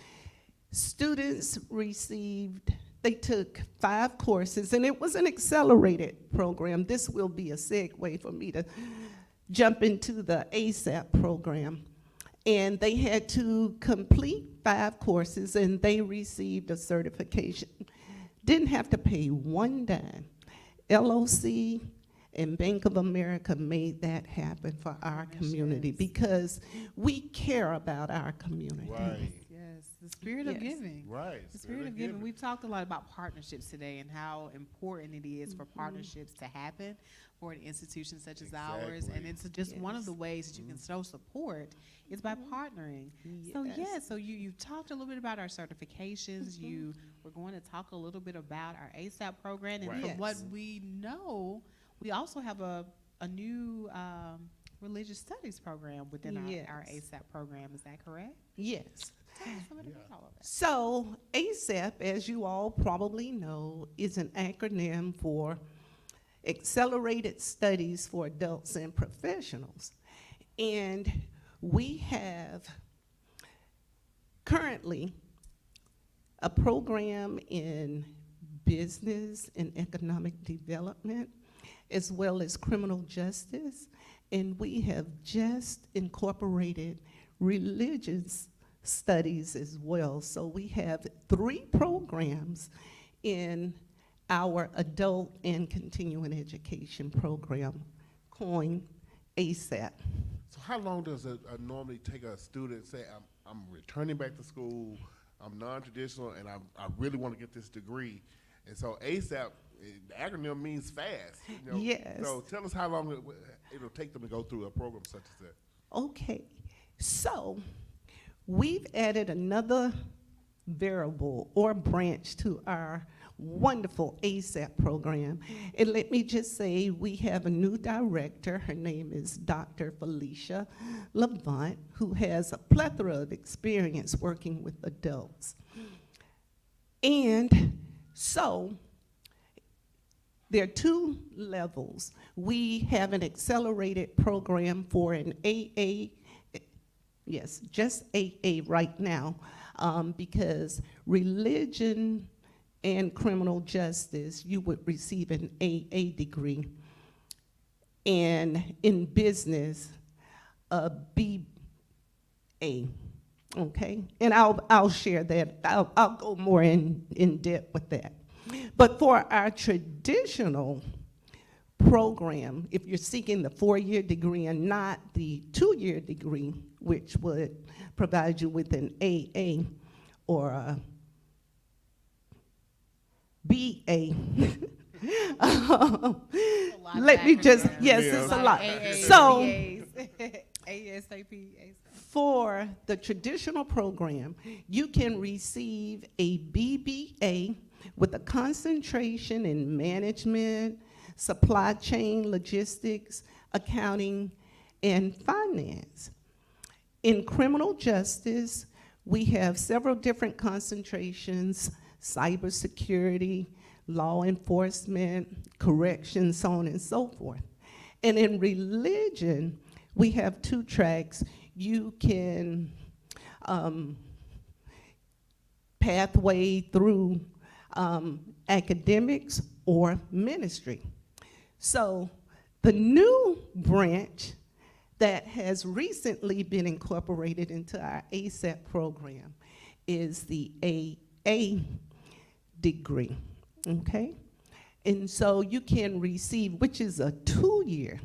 [SPEAKER 17] Students received, they took 5 courses, and it was an accelerated program. This will be a segue for me to jump into the ASAP program. And they had to complete 5 courses, and they received a certification. Didn't have to pay one dime. LOC and Bank of America made that happen for our community because we care about our community.
[SPEAKER 7] Right.
[SPEAKER 1] Yes, the spirit of giving.
[SPEAKER 7] Right.
[SPEAKER 1] The spirit of giving. We've talked a lot about partnerships today and how important it is for partnerships to happen for an institution such as ours. And it's just one of the ways that you can show support is by partnering. So you've talked a little bit about our certifications. You were going to talk a little bit about our ASAP program. And from what we know, we also have a new religious studies program within our ASAP program. Is that correct?
[SPEAKER 17] Yes.
[SPEAKER 1] Tell us a little bit about all of that.
[SPEAKER 17] So ASAP, as you all probably know, is an acronym for Accelerated Studies for Adults and Professionals. And we have currently a program in business and economic development, as well as criminal justice. And we have just incorporated religious studies as well. So we have 3 programs in our adult and continuing education program, coined ASAP.
[SPEAKER 7] So how long does it normally take a student say, I'm returning back to school, I'm non-traditional, and I really want to get this degree? And so ASAP, the acronym means fast. You know?
[SPEAKER 17] Yes.
[SPEAKER 7] So tell us how long it'll take them to go through a program such as that.
[SPEAKER 17] Okay, so we've added another variable or branch to our wonderful ASAP program. And let me just say, we have a new director. Her name is Dr. Felicia Levant, who has a plethora of experience working with adults. And so, there are two levels. We have an accelerated program for an AA, yes, just AA right now, because religion and criminal justice, you would receive an AA degree, and in business, a BA, okay? And I'll share that. I'll go more in depth with that. But for our traditional program, if you're seeking the 4-year degree and not the 2-year degree, which would provide you with an AA or a BA. Let me just, yes, it's a lot. So, for the traditional program, you can receive a BBA with a concentration in management, supply chain, logistics, accounting, and finance. In criminal justice, we have several different concentrations: cybersecurity, law enforcement, corrections, so on and so forth. And in religion, we have 2 tracks. You can pathway through academics or ministry. So the new branch that has recently been incorporated into our ASAP program is the AA degree, okay? And so you can receive, which is a 2-year,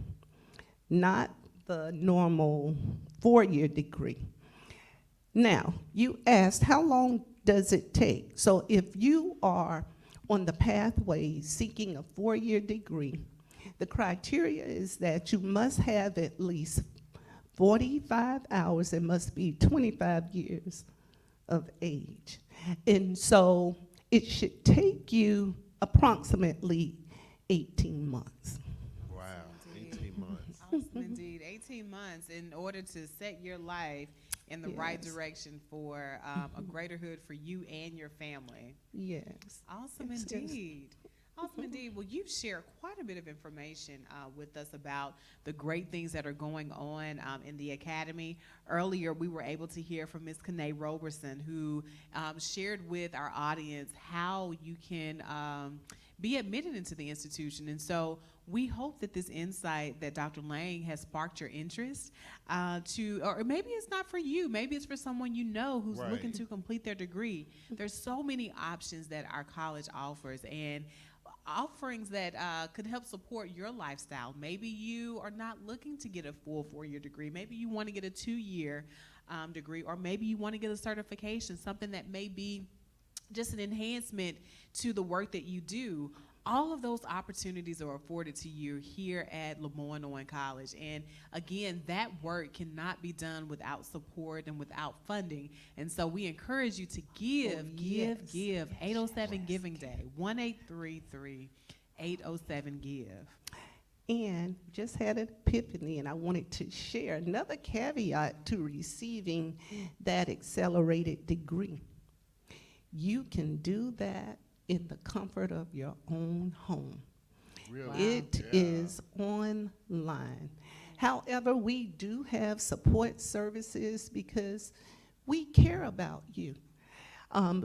[SPEAKER 17] not the normal 4-year degree. Now, you asked, how long does it take? So if you are on the pathway seeking a 4-year degree, the criteria is that you must have at least 45 hours and must be 25 years of age. And so it should take you approximately 18 months.
[SPEAKER 7] Wow, 18 months.
[SPEAKER 1] Awesome indeed. 18 months in order to set your life in the right direction for a greater hood for you and your family.
[SPEAKER 17] Yes.
[SPEAKER 1] Awesome indeed. Awesome indeed. Well, you've shared quite a bit of information with us about the great things that are going on in the academy. Earlier, we were able to hear from Ms. Kanae Roberson, who shared with our audience how you can be admitted into the institution. And so we hope that this insight that Dr. Lang has sparked your interest or maybe it's not for you, maybe it's for someone you know who's looking to complete their degree. There's so many options that our college offers, and offerings that could help support your lifestyle. Maybe you are not looking to get a full 4-year degree. Maybe you want to get a 2-year degree, or maybe you want to get a certification, something that may be just an enhancement to the work that you do. All of those opportunities are afforded to you here at LeMoyne-Owen College. And again, that work cannot be done without support and without funding. And so we encourage you to give. 807 Giving Day, 1-833-807-GIVE.
[SPEAKER 17] And just had an epiphany, and I wanted to share another caveat to receiving that accelerated degree. You can do that in the comfort of your own home. Really? Wow. It is online. However, we do have support services because we care about you.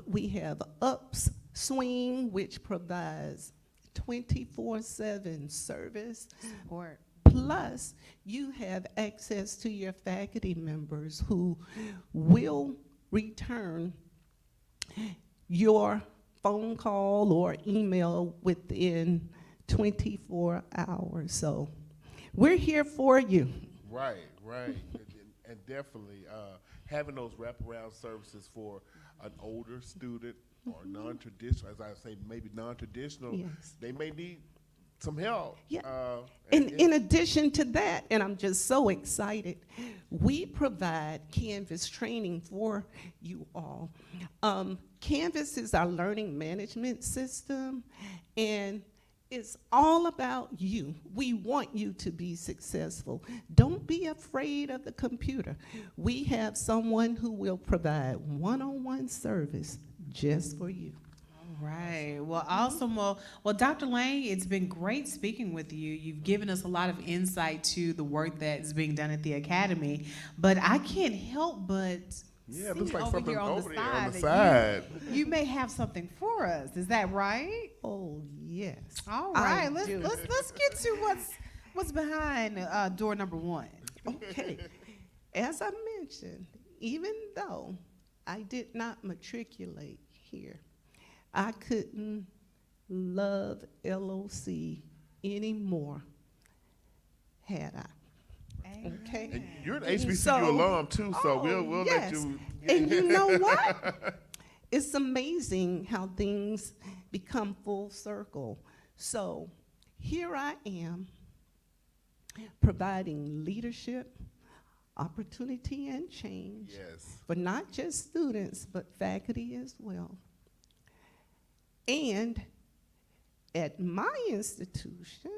[SPEAKER 17] We have Upswing, which provides 24/7 service.
[SPEAKER 1] Support.
[SPEAKER 17] Plus, you have access to your faculty members who will return your phone call or email within 24 hours. So we're here for you.
[SPEAKER 7] Right. and definitely having those wraparound services for an older student or non-traditional, as I say, maybe non-traditional, they may need some help.
[SPEAKER 17] Yeah.
[SPEAKER 7] And
[SPEAKER 17] In addition to that, and I'm just so excited, we provide Canvas training for you all. Canvas is our learning management system, and it's all about you. We want you to be successful. Don't be afraid of the computer. We have someone who will provide one-on-one service just for you.
[SPEAKER 1] Right. Well, awesome. Well, Dr. Lang, it's been great speaking with you. You've given us a lot of insight to the work that is being done at the Academy, but I can't help but
[SPEAKER 7] yeah, it
[SPEAKER 1] see
[SPEAKER 7] looks like
[SPEAKER 1] over
[SPEAKER 7] something
[SPEAKER 1] here on
[SPEAKER 7] over
[SPEAKER 1] the
[SPEAKER 7] there
[SPEAKER 1] side
[SPEAKER 7] on the
[SPEAKER 1] that
[SPEAKER 7] side.
[SPEAKER 1] You may have something for us. Is that right?
[SPEAKER 17] Oh, yes.
[SPEAKER 1] All
[SPEAKER 17] I
[SPEAKER 1] right. Let's get to what's behind door number 1.
[SPEAKER 17] Okay. As I mentioned, even though I did not matriculate here, I couldn't love LOC anymore had I. Okay.
[SPEAKER 7] And you're an HBCU
[SPEAKER 17] So-
[SPEAKER 7] alum too, so we'll
[SPEAKER 17] yes.
[SPEAKER 7] let you.
[SPEAKER 17] And you know what? It's amazing how things become full circle. So here I am providing leadership, opportunity, and change for not just students, but faculty as well. And at my institution,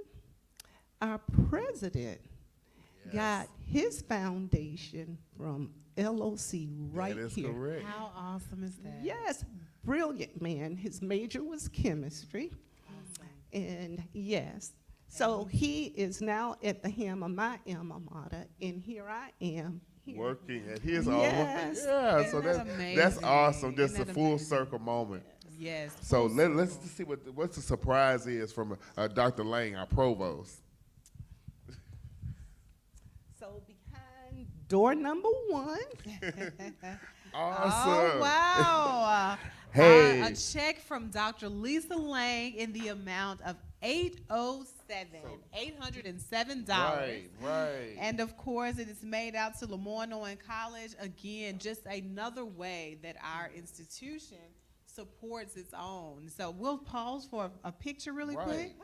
[SPEAKER 17] our president got his foundation from LOC right
[SPEAKER 7] That is
[SPEAKER 17] here.
[SPEAKER 7] correct.
[SPEAKER 1] How awesome is that?
[SPEAKER 17] Yes, brilliant man. His major was chemistry. And yes, so he is now at the helm of my alma mater, and here I am. Here.
[SPEAKER 7] Working at his
[SPEAKER 17] Yes.
[SPEAKER 7] alma. Yeah, so that's awesome. Just
[SPEAKER 1] Isn't
[SPEAKER 7] a
[SPEAKER 1] that
[SPEAKER 7] full circle moment.
[SPEAKER 1] Yes.
[SPEAKER 7] So
[SPEAKER 1] full
[SPEAKER 7] let's
[SPEAKER 1] circle.
[SPEAKER 7] see what the surprise is from Dr. Lang, our provost.
[SPEAKER 17] So behind door number 1.
[SPEAKER 7] Awesome.
[SPEAKER 1] Oh, wow.
[SPEAKER 7] Hey.
[SPEAKER 1] A check from Dr. Lisa Lang in the amount of $807.
[SPEAKER 7] Right.
[SPEAKER 1] And of course, it is made out to LeMoyne-Owen College. Again, just another way that our institution supports its own. So we'll pause for a picture really quick.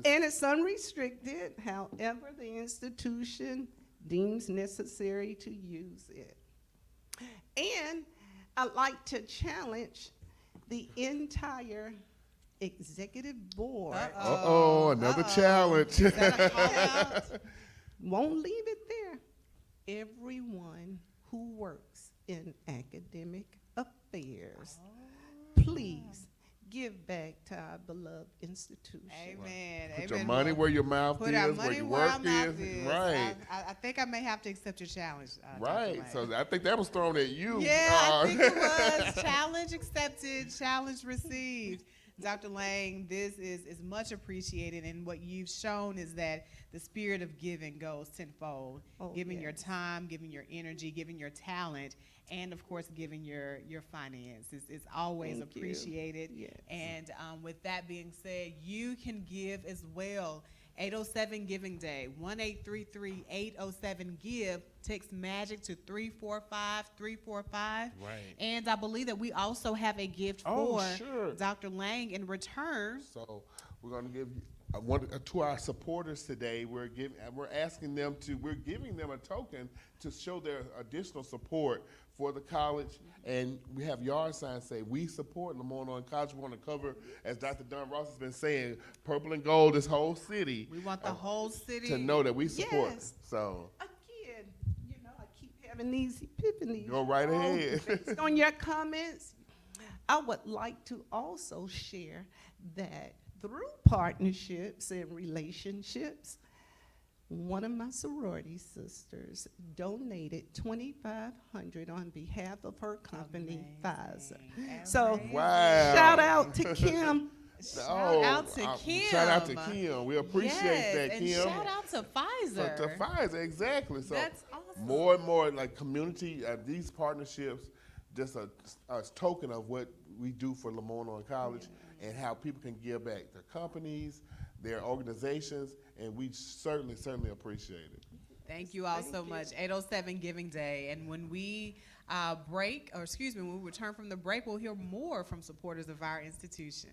[SPEAKER 17] And it's unrestricted, however the institution deems necessary to use it. And I'd like to challenge the entire executive board.
[SPEAKER 7] Another challenge.
[SPEAKER 17] Is that a call out? Won't leave it there. Everyone who works in academic affairs, please give back to our beloved institution.
[SPEAKER 1] Amen.
[SPEAKER 7] Put your money where your mouth
[SPEAKER 1] Put
[SPEAKER 7] is,
[SPEAKER 1] our
[SPEAKER 7] where
[SPEAKER 1] money
[SPEAKER 7] your
[SPEAKER 1] where our
[SPEAKER 7] work
[SPEAKER 1] mouth
[SPEAKER 7] is.
[SPEAKER 1] is.
[SPEAKER 7] Right.
[SPEAKER 1] I think I may have to accept your challenge. Dr.
[SPEAKER 7] Right.
[SPEAKER 1] Lang.
[SPEAKER 7] So I think that was thrown at you.
[SPEAKER 1] Yeah, I think it was. Challenge accepted, challenge received. Dr. Lang, this is much appreciated, and what you've shown is that the spirit of giving goes tenfold. Giving your time, giving your energy, giving your talent, and of course, giving your finances. It's always
[SPEAKER 17] Thank you.
[SPEAKER 1] appreciated.
[SPEAKER 17] Yes.
[SPEAKER 1] And with that being said, you can give as well. 807 Giving Day, 1-833-807-GIVE. Text MAGIC to 345-345.
[SPEAKER 7] Right.
[SPEAKER 1] And I believe that we also have a gift for Dr. Lang in return.
[SPEAKER 7] So we're going to give to our supporters today. We're giving them a token to show their additional support for the college, and we have yard signs say we support LeMoyne-Owen College. We want to cover, as Dr. Dunn Ross has been saying, purple and gold, this whole city.
[SPEAKER 1] We want the whole city
[SPEAKER 7] to know that we support.
[SPEAKER 17] Yes.
[SPEAKER 7] So
[SPEAKER 17] again, I keep having these epiphanies.
[SPEAKER 7] Go right ahead.
[SPEAKER 17] Based on your comments, I would like to also share that through partnerships and relationships, one of my sorority sisters donated $2,500 on behalf of her company, Pfizer. So, shout out to Kim.
[SPEAKER 1] Shout out to Kim.
[SPEAKER 7] Shout out to Kim. We appreciate that,
[SPEAKER 1] and
[SPEAKER 7] Kim.
[SPEAKER 1] shout out to Pfizer.
[SPEAKER 7] To Pfizer, exactly. So
[SPEAKER 1] That's awesome.
[SPEAKER 7] More and more like community, these partnerships, just a token of what we do for LeMoyne-Owen College and how people can give back their companies, their organizations, and we certainly appreciate it.
[SPEAKER 1] Thank you all so much. 807 Giving Day. And when we when we return from the break, we'll hear more from supporters of our institution.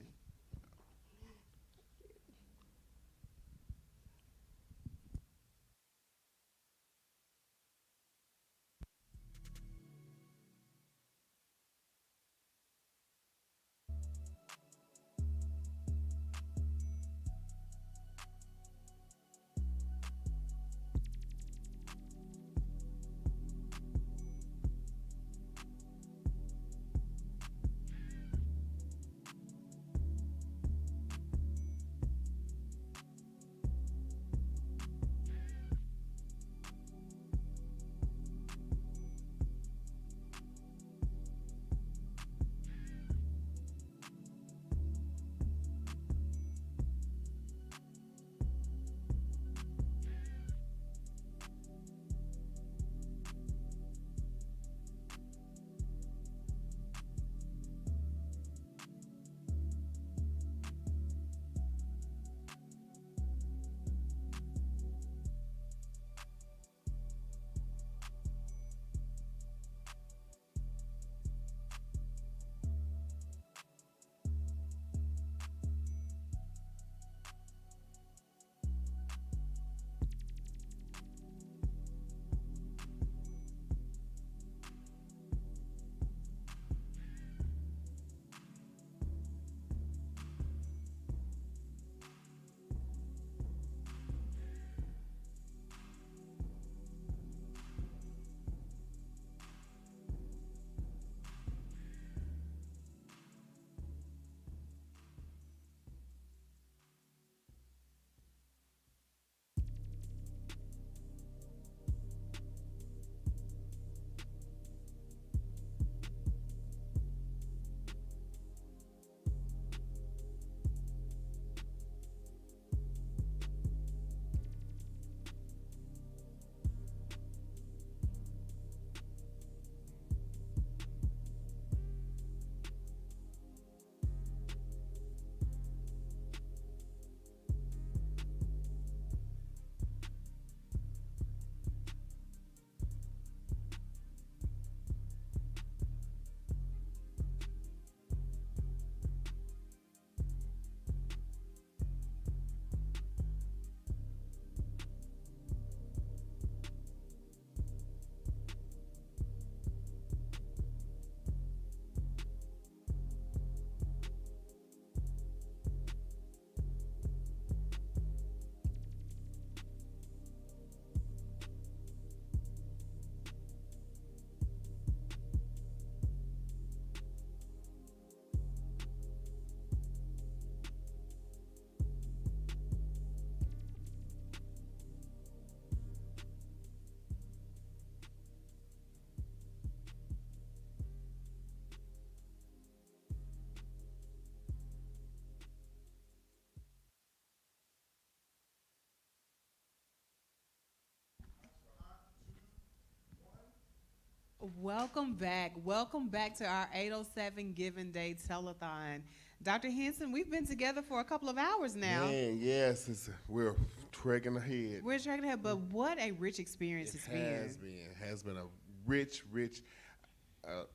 [SPEAKER 1] Welcome back. Welcome back to our 807 Giving Day Telethon. Dr. Henson, we've been together for a couple of hours now.
[SPEAKER 7] Man, yes, we're trekking ahead.
[SPEAKER 1] We're trekking ahead, but what a rich experience it's been.
[SPEAKER 7] It has been a rich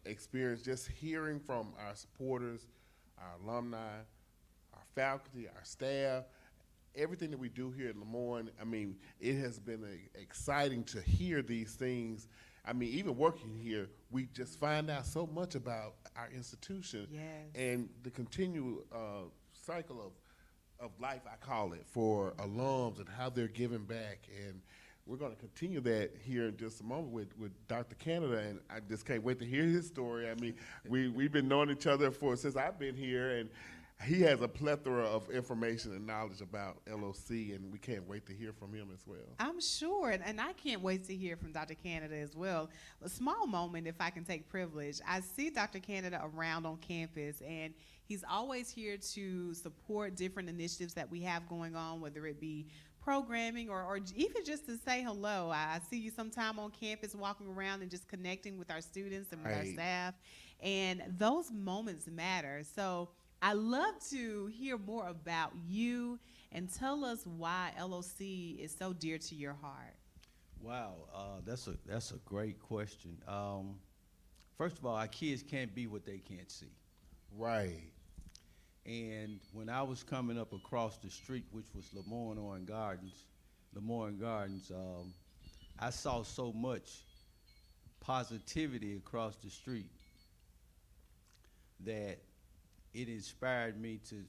[SPEAKER 7] experience just hearing from our supporters, our alumni, our faculty, our staff, everything that we do here at LeMoyne. I mean, it has been exciting to hear these things. I mean, even working here, we just find out so much about our institution and the continued cycle of life, I call it, for alums and how they're giving back. And we're going to continue that here in just a moment with Dr. Canada, and I just can't wait to hear his story. I mean, we've been knowing each other since I've been here, and he has a plethora of information and knowledge about LOC, and we can't wait to hear from him as well.
[SPEAKER 1] I'm sure, and I can't wait to hear from Dr. Canada as well. A small moment, if I can take privilege. I see Dr. Canada around on campus, and he's always here to support different initiatives that we have going on, whether it be programming or even just to say hello. I see you sometime on campus walking around and just connecting with our students and with our staff, and those moments matter. So I love to hear more about you and tell us why LOC is so dear to your heart.
[SPEAKER 9] Wow, that's a great question. First of all, our kids can't be what they can't see.
[SPEAKER 7] Right.
[SPEAKER 9] And when I was coming up across the street, which was LeMoyne-Owen Gardens, I saw so much positivity across the street that it inspired me to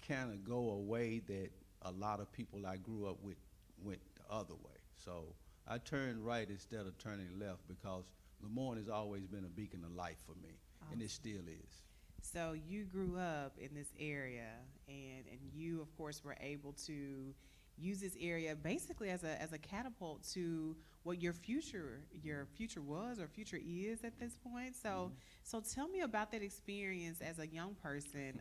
[SPEAKER 9] kind of go a way that a lot of people I grew up with went the other way. So I turned right instead of turning left because LeMoyne has always been a beacon of light for me, and it still is.
[SPEAKER 1] So you grew up in this area, and you, of course, were able to use this area basically as a catapult to what your future was or future is at this point. So so tell me about that experience as a young person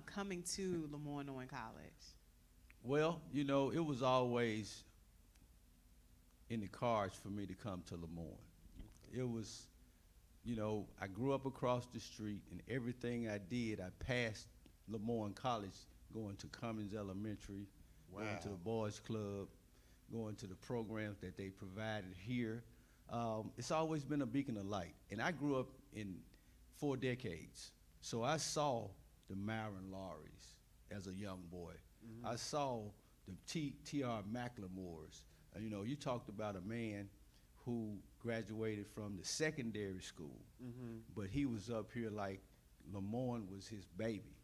[SPEAKER 1] coming to LeMoyne-Owen College.
[SPEAKER 9] Well, you know, it was always in the cards for me to come to LeMoyne. It was, you know, I grew up across the street, and everything I did, I passed LeMoyne College, going to Cummins Elementary, going to the Boys Club, going to the programs that they provided here. It's always been a beacon of light. And I grew up in 4 decades. So I saw the Myron Lawries as a young boy. I saw the T.R. McLemores. You know, you talked about a man who graduated from the secondary school, but he was up here like LeMoyne was his baby.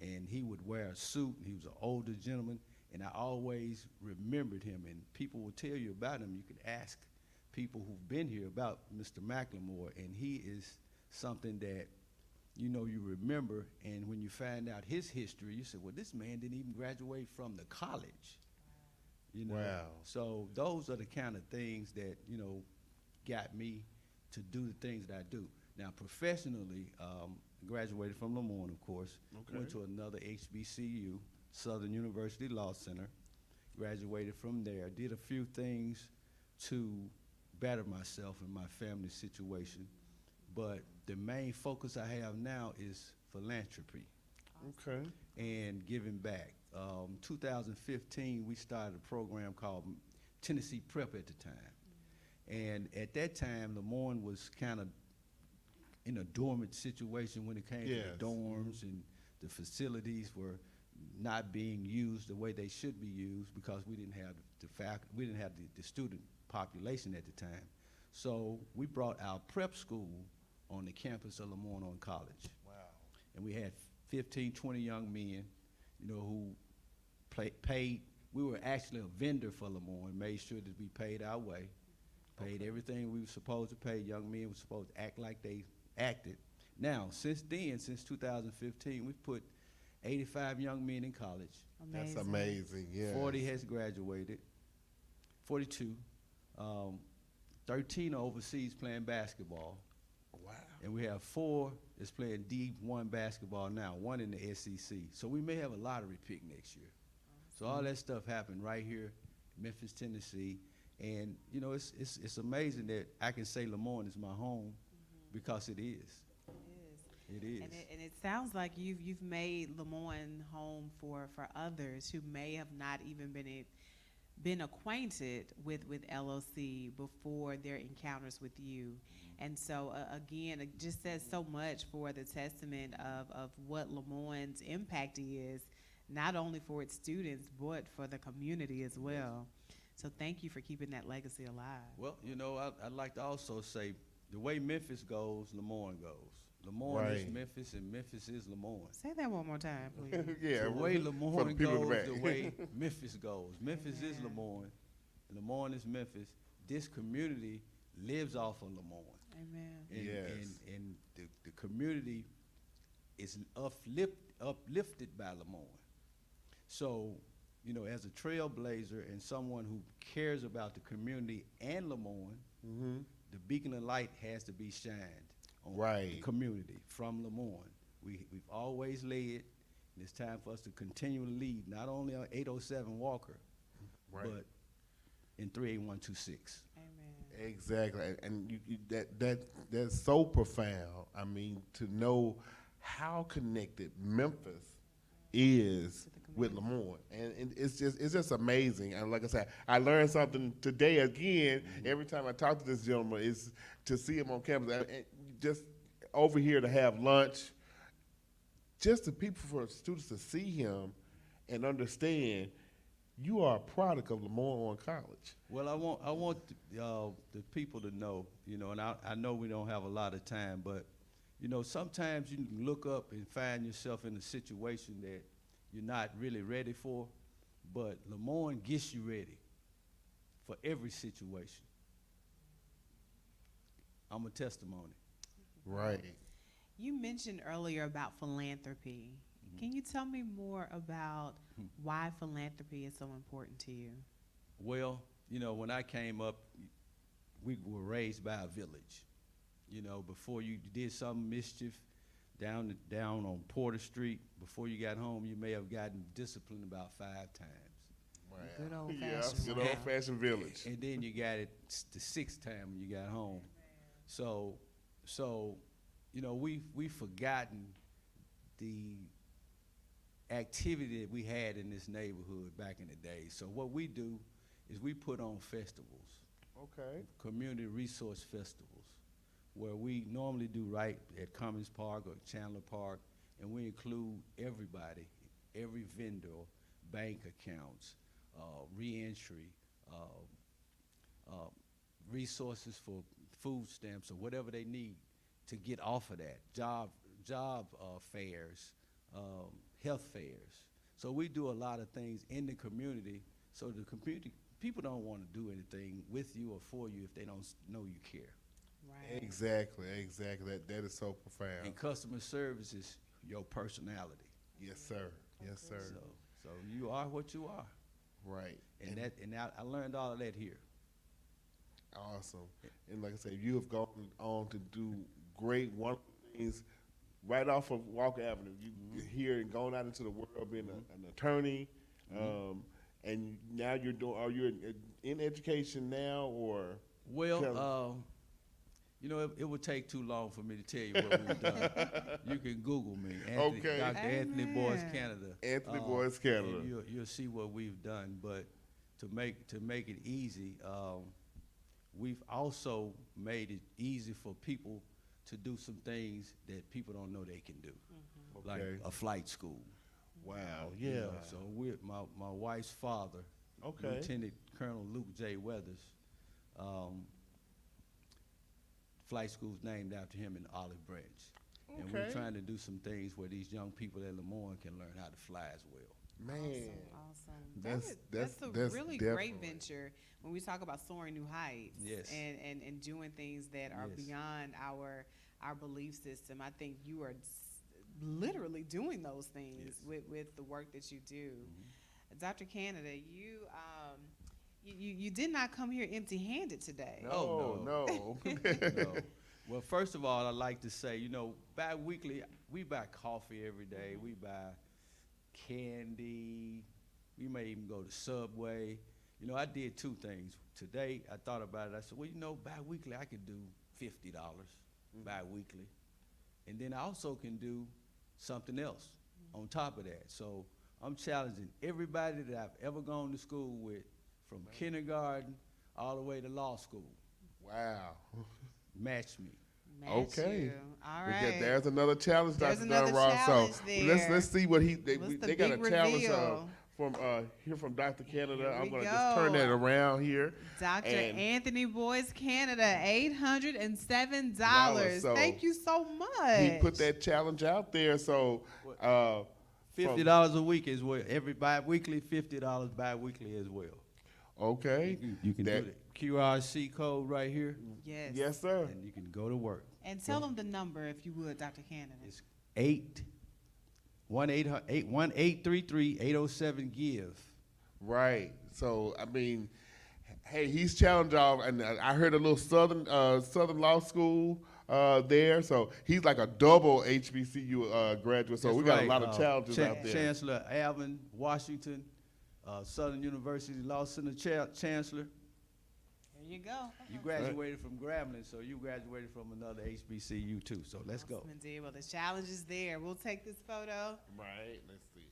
[SPEAKER 9] And he would wear a suit, and he was an older gentleman, and I always remembered him. And people will tell you about him. You can ask people who've been here about Mr. McLemore, and he is something that, you know, you remember, and when you find out his history, you say, well, this man didn't even graduate from the college. You know?
[SPEAKER 7] Wow.
[SPEAKER 9] So those are the kind of things that, you know, got me to do the things that I do. Now, professionally, graduated from LeMoyne, of course. Went to another HBCU, Southern University Law Center. Graduated from there. Did a few things to better myself and my family situation. But the main focus I have now is philanthropy.
[SPEAKER 7] Okay.
[SPEAKER 9] And giving back. 2015, we started a program called Tennessee Prep at the time. And at that time, LeMoyne was kind of in a dormant situation when it came to the dorms, and the facilities were not being used the way they should be used because we didn't have the student population at the time. So we brought our prep school on the campus of LeMoyne-Owen College.
[SPEAKER 7] Wow.
[SPEAKER 9] And we had 15, 20 young men, you know, who paid. We were actually a vendor for LeMoyne, made sure that we paid our way, paid everything we were supposed to pay. Young men were supposed to act like they acted. Now, since then, since 2015, we've put 85 young men in college.
[SPEAKER 1] Amazing.
[SPEAKER 7] That's amazing, yeah.
[SPEAKER 9] 40 has graduated, 42. 13 are overseas playing basketball.
[SPEAKER 7] Wow.
[SPEAKER 9] And we have 4 that's playing D1 basketball now, 1 in the SEC. So we may have a lottery pick next year. So all that stuff happened right here in Memphis, Tennessee. And you know, it's amazing that I can say LeMoyne is my home because it is. It is.
[SPEAKER 1] And it sounds like you've made LeMoyne home for others who may have not even been acquainted with LOC before their encounters with you. And so again, it just says so much for the testament of what LeMoyne's impact is, not only for its students, but for the community as well. So thank you for keeping that legacy alive.
[SPEAKER 9] Well, you know, I'd like to also say the way Memphis goes, LeMoyne goes. LeMoyne is
[SPEAKER 7] Right.
[SPEAKER 9] Memphis, and Memphis is LeMoyne.
[SPEAKER 1] Say that one more time, please.
[SPEAKER 7] Yeah,
[SPEAKER 9] The way
[SPEAKER 7] for the
[SPEAKER 9] LeMoyne
[SPEAKER 7] people in the
[SPEAKER 9] goes,
[SPEAKER 7] back.
[SPEAKER 9] the way Memphis goes. Memphis is LeMoyne. LeMoyne is Memphis. This community lives off of LeMoyne.
[SPEAKER 1] Amen.
[SPEAKER 9] And,
[SPEAKER 7] Yes.
[SPEAKER 9] and the community is uplifted by LeMoyne. So, you know, as a trailblazer and someone who cares about the community and LeMoyne, the beacon of light has to be shined on the
[SPEAKER 7] Right.
[SPEAKER 9] community from LeMoyne. We've always led, and it's time for us to continue to lead, not only on 807 Walker,
[SPEAKER 7] Right.
[SPEAKER 9] but in 38126.
[SPEAKER 7] Exactly, and that's so profound. I mean, to know how connected Memphis is with LeMoyne, and it's just amazing. And like I said, I learned something today again. Every time I talk to this gentleman, is to see him on campus, and just over here to have lunch. Just the people, for students to see him and understand, you are a product of LeMoyne-Owen College.
[SPEAKER 9] Well, I want the people to know, you know, and I know we don't have a lot of time, but, you know, sometimes you can look up and find yourself in a situation that you're not really ready for, but LeMoyne gets you ready for every situation. I'm a testimony.
[SPEAKER 7] Right.
[SPEAKER 1] You mentioned earlier about philanthropy. Can you tell me more about why philanthropy is so important to you?
[SPEAKER 9] Well, you know, when I came up, we were raised by a village. You know, before you did some mischief down on Porter Street, before you got home, you may have gotten disciplined about 5 times.
[SPEAKER 7] Wow.
[SPEAKER 1] Good old
[SPEAKER 7] Yeah,
[SPEAKER 1] fashioned.
[SPEAKER 7] good old fashioned village.
[SPEAKER 9] And then you got it the 6th time when you got home. So, you know, we've forgotten the activity that we had in this neighborhood back in the day. So what we do is we put on festivals.
[SPEAKER 7] Okay.
[SPEAKER 9] Community resource festivals, where we normally do right at Cummings Park or Chandler Park, and we include everybody, every vendor, bank accounts, reentry, resources for food stamps or whatever they need to get off of that, job fairs, health fairs. So we do a lot of things in the community, so the community, people don't want to do anything with you or for you if they don't know you care.
[SPEAKER 1] Right.
[SPEAKER 7] Exactly. That is so profound.
[SPEAKER 9] And customer service is your personality.
[SPEAKER 7] Yes, sir. Yes, sir.
[SPEAKER 9] So you are what you are.
[SPEAKER 7] Right.
[SPEAKER 9] And I learned all of that here.
[SPEAKER 7] Awesome. And like I said, you have gone on to do great, wonderful things right off of Walker Avenue. You're here and going out into the world, being an attorney, and now you're doing. Are you in education now, or?
[SPEAKER 9] Well, you know, it would take too long for me to tell you what we've done. You can Google me,
[SPEAKER 7] Okay.
[SPEAKER 9] Dr. Anthony Boyce Canada.
[SPEAKER 7] Anthony Boyce Canada.
[SPEAKER 9] And you'll see what we've done. But to make it easy, we've also made it easy for people to do some things that people don't know they can do, like
[SPEAKER 7] Okay.
[SPEAKER 9] a flight school.
[SPEAKER 7] Wow.
[SPEAKER 9] You
[SPEAKER 7] Yeah.
[SPEAKER 9] know, so my wife's father,
[SPEAKER 7] Okay.
[SPEAKER 9] Lieutenant Colonel Luke J. Weathers, flight school's named after him in Olive Branch. And we're
[SPEAKER 7] Okay.
[SPEAKER 9] trying to do some things where these young people at LeMoyne can learn how to fly as well.
[SPEAKER 7] Man.
[SPEAKER 1] Awesome.
[SPEAKER 7] That's
[SPEAKER 1] a really great
[SPEAKER 7] definitely-
[SPEAKER 1] venture when we talk about soaring new heights.
[SPEAKER 9] Yes.
[SPEAKER 1] And doing things that are
[SPEAKER 9] Yes.
[SPEAKER 1] beyond our belief system. I think you are literally doing those things with the work that you do. Dr. Canada, you did not come here empty-handed today.
[SPEAKER 7] No.
[SPEAKER 9] No. Well, first of all, I'd like to say, you know, bi-weekly, we buy coffee every day. We buy candy. We may even go to Subway. You know, I did two things. Today, I thought about it. I said, well, you know, bi-weekly, I could do $50 bi-weekly. And then I also can do something else on top of that. So I'm challenging everybody that I've ever gone to school with, from kindergarten all the way to law school.
[SPEAKER 7] Wow.
[SPEAKER 9] Match me.
[SPEAKER 7] Okay.
[SPEAKER 1] You. All
[SPEAKER 7] We
[SPEAKER 1] right.
[SPEAKER 7] get- there's another challenge,
[SPEAKER 1] There's
[SPEAKER 7] Dr.
[SPEAKER 1] another
[SPEAKER 7] Dunn Ross.
[SPEAKER 1] challenge
[SPEAKER 7] So
[SPEAKER 1] there.
[SPEAKER 7] let's see what they
[SPEAKER 1] What's the
[SPEAKER 7] got a
[SPEAKER 1] big
[SPEAKER 7] challenge
[SPEAKER 1] reveal?
[SPEAKER 7] from here from Dr. Canada.
[SPEAKER 1] Here
[SPEAKER 7] I'm
[SPEAKER 1] we
[SPEAKER 7] gonna
[SPEAKER 1] go.
[SPEAKER 7] just turn that around here.
[SPEAKER 1] Dr.
[SPEAKER 7] And
[SPEAKER 1] Anthony Boyce, Canada, $807.
[SPEAKER 7] So
[SPEAKER 1] Thank you so much.
[SPEAKER 7] he put that challenge out there. So
[SPEAKER 9] $50 a week as well. Every bi-weekly, $50 bi-weekly as well.
[SPEAKER 7] Okay.
[SPEAKER 9] You can do the QRC code right here.
[SPEAKER 1] Yes.
[SPEAKER 7] Yes, sir.
[SPEAKER 9] And you can go to work.
[SPEAKER 1] And tell them the number, if you would, Dr. Canada.
[SPEAKER 9] It's 1-833-807-GIVE.
[SPEAKER 7] Right. So I mean, hey, he's challenged all, and I heard a little Southern Law School there. So he's like a double HBCU graduate. So
[SPEAKER 9] That's
[SPEAKER 7] we got
[SPEAKER 9] right.
[SPEAKER 7] a lot of challenges out there.
[SPEAKER 9] Chancellor Alvin, Washington, Southern University Law Center Chancellor.
[SPEAKER 1] There you go.
[SPEAKER 9] You graduated from Grambling, so you graduated from another HBCU too. So let's go.
[SPEAKER 1] Indeed. Well, the challenge is there. We'll take this photo.
[SPEAKER 7] Right. Let's see.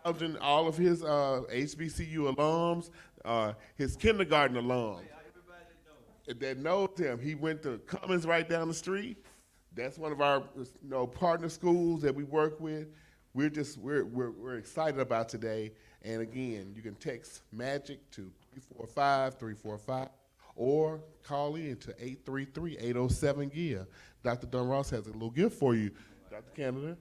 [SPEAKER 7] Challenging all of his HBCU alums, his kindergarten alums that knows him. He went to Cummins right down the street. That's one of our partner schools that we work with. We're excited about today. And again, you can text MAGIC to 345-345 or call in to 833-807-GIVE. Dr. Dunn Ross has a little gift for you, Dr. Canada.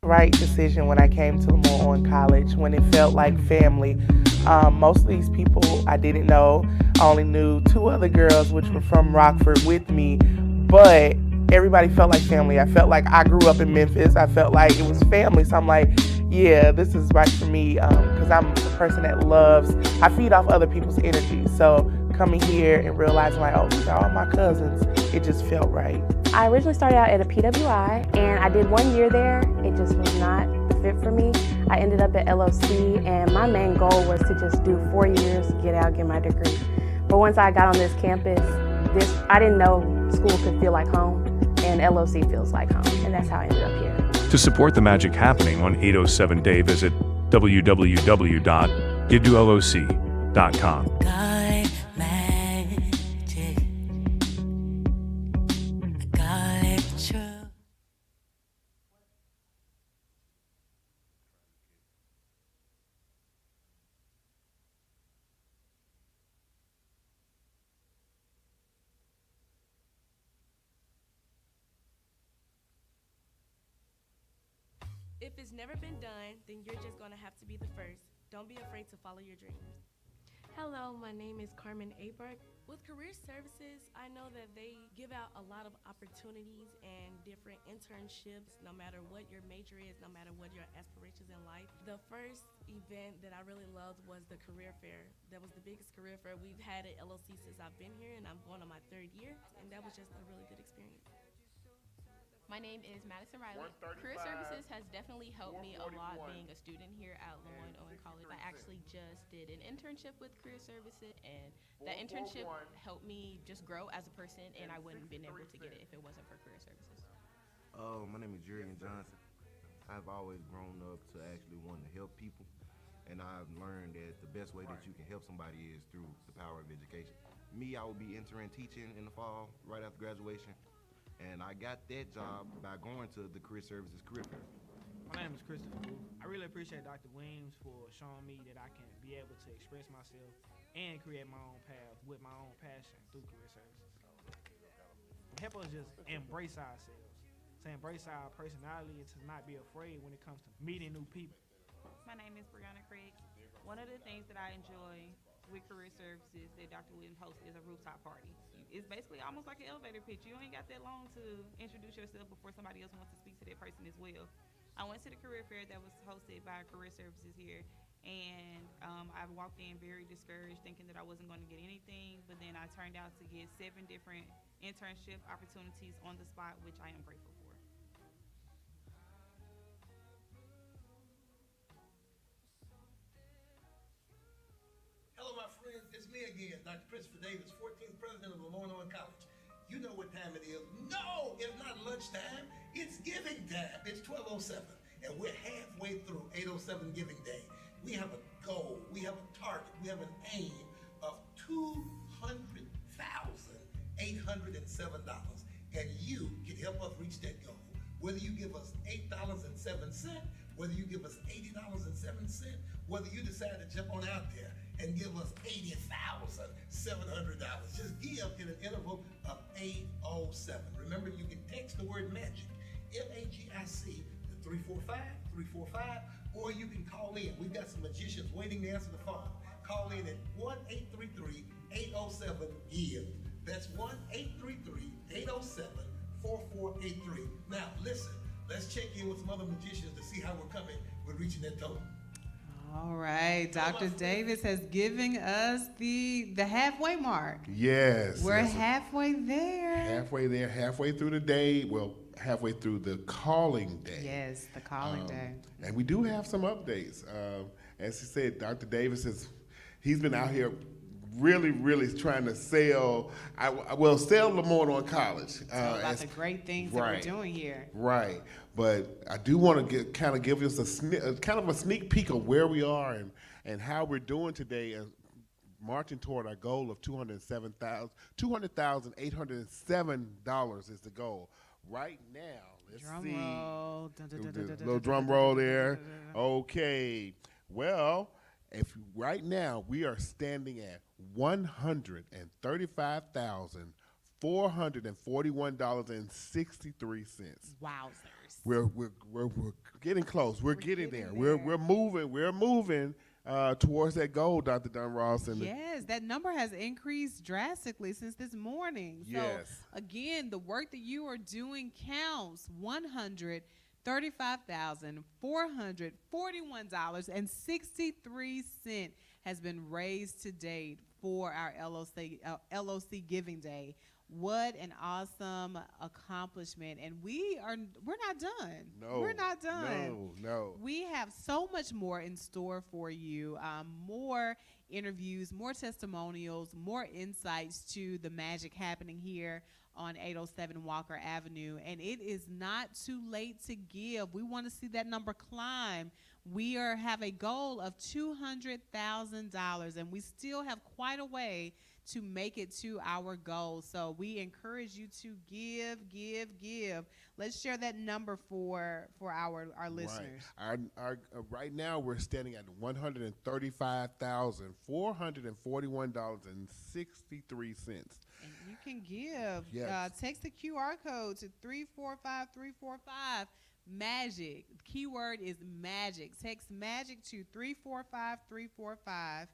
[SPEAKER 22] Right decision when I came to LeMoyne-Owen College, when it felt like family, Most of these people I didn't know. I only knew 2 other girls, which were from Rockford with me, but everybody felt like family. I felt like I grew up in Memphis. I felt like it was family. So I'm like, yeah, this is right for me, because I'm a person that I feed off other people's energy. So coming here and realizing like, oh, these are all my cousins, it just felt right.
[SPEAKER 14] I originally started out at a PWI, and I did 1 year there. It just was not the fit for me. I ended up at LOC, and my main goal was to just do 4 years, get out, get my degree. But once I got on this campus, I didn't know school could feel like home, and LOC feels like home, and that's how I ended up here.
[SPEAKER 4] To support the magic happening on 807 Day, visit www.giveToLOC.com.
[SPEAKER 10] If it's never been done, then you're just gonna have to be the first. Don't be afraid to follow your dreams. Hello, my name is Carmen Abark. With Career Services, I know that they give out a lot of opportunities and different internships, no matter what your major is, no matter what your aspirations in life. The first event that I really loved was the career fair. That was the biggest career fair we've had at LOC since I've been here, and I'm going on my 3rd year, and that was just a really good experience.
[SPEAKER 11] My name is Madison Riley. Career Services has definitely helped me a lot being a student here at LeMoyne-Owen College. I actually just did an internship with Career Services, and that internship helped me just grow as a person, and I wouldn't have been able to get it if it wasn't for Career Services.
[SPEAKER 23] My name is Jurian Johnson. I've always grown up to actually want to help people, and I've learned that the best way that you can help somebody is through the power of education. Me, I will be entering teaching in the fall, right after graduation. And I got that job by going to the Career Services Career Fair.
[SPEAKER 24] My name is Christopher Booth. I really appreciate Dr. Williams for showing me that I can be able to express myself and create my own path with my own passion through Career Services. Help us just embrace ourselves, to embrace our personality and to not be afraid when it comes to meeting new people.
[SPEAKER 12] My name is Brianna Craig. One of the things that I enjoy with Career Services that Dr. Williams hosts is a rooftop party. It's basically almost like an elevator pitch. You ain't got that long to introduce yourself before somebody else wants to speak to that person as well. I went to the career fair that was hosted by Career Services here, and I walked in very discouraged, thinking that I wasn't going to get anything, but then I turned out to get 7 different internship opportunities on the spot, which I am grateful for.
[SPEAKER 25] Hello, my friends. It's me again, Dr. Christopher Davis, 14th president of LeMoyne-Owen College. You know what time it is. No, it's not lunchtime. It's giving time. It's 12:07, and we're halfway through 807 Giving Day. We have a goal. We have a target. We have an aim of $200,807, and you can help us reach that goal. Whether you give us $8.07, whether you give us $80.07, whether you decide to jump on out there and give us $80,700. Just give in an interval of 807. Remember, you can text the word magic, MAGIC, to 345-345, or you can call in. We've got some magicians waiting to answer the phone. Call in at 1-833-807-GIVE. That's 1-833-807-4483. Now, listen, let's check in with some other magicians to see how we're coming with reaching that total.
[SPEAKER 1] All right, Dr. Davis has given us the halfway mark.
[SPEAKER 7] Yes.
[SPEAKER 1] We're halfway there.
[SPEAKER 7] Halfway there, halfway through the day. Well, halfway through the calling day.
[SPEAKER 1] Yes, the calling day.
[SPEAKER 7] And we do have some updates. As he said, Dr. Davis he's been out here really trying to sell LeMoyne-Owen College.
[SPEAKER 1] About the great things that we're doing here.
[SPEAKER 7] Right. But I do want to give us a sneak peek of where we are and how we're doing today, marching toward our goal of $200,807 is the goal. Right now, let's see.
[SPEAKER 1] Roll.
[SPEAKER 7] Little drum roll there. Okay. Well, right now we are standing at $135,441.63.
[SPEAKER 1] Wowzers.
[SPEAKER 7] We're getting close. We're getting there. We're moving. towards that goal, Dr. Dunross. And
[SPEAKER 1] yes, that number has increased drastically since this morning.
[SPEAKER 7] Yes.
[SPEAKER 1] So again, the work that you are doing counts. $135,441.63 has been raised to date for our LOC Giving Day. What an awesome accomplishment. And we're not done.
[SPEAKER 7] No.
[SPEAKER 1] We're not done.
[SPEAKER 7] No.
[SPEAKER 1] We have so much more in store for you. More interviews, more testimonials, more insights to the magic happening here on 807 Walker Avenue. And it is not too late to give. We want to see that number climb. We have a goal of $200,000, and we still have quite a way to make it to our goal. So we encourage you to give. Let's share that number for our listeners.
[SPEAKER 7] Our right now we're standing at $135,441.63.
[SPEAKER 1] And you can give.
[SPEAKER 7] Yes.
[SPEAKER 1] Text the QR code to 345345. Magic. The keyword is magic. Text magic to 345345.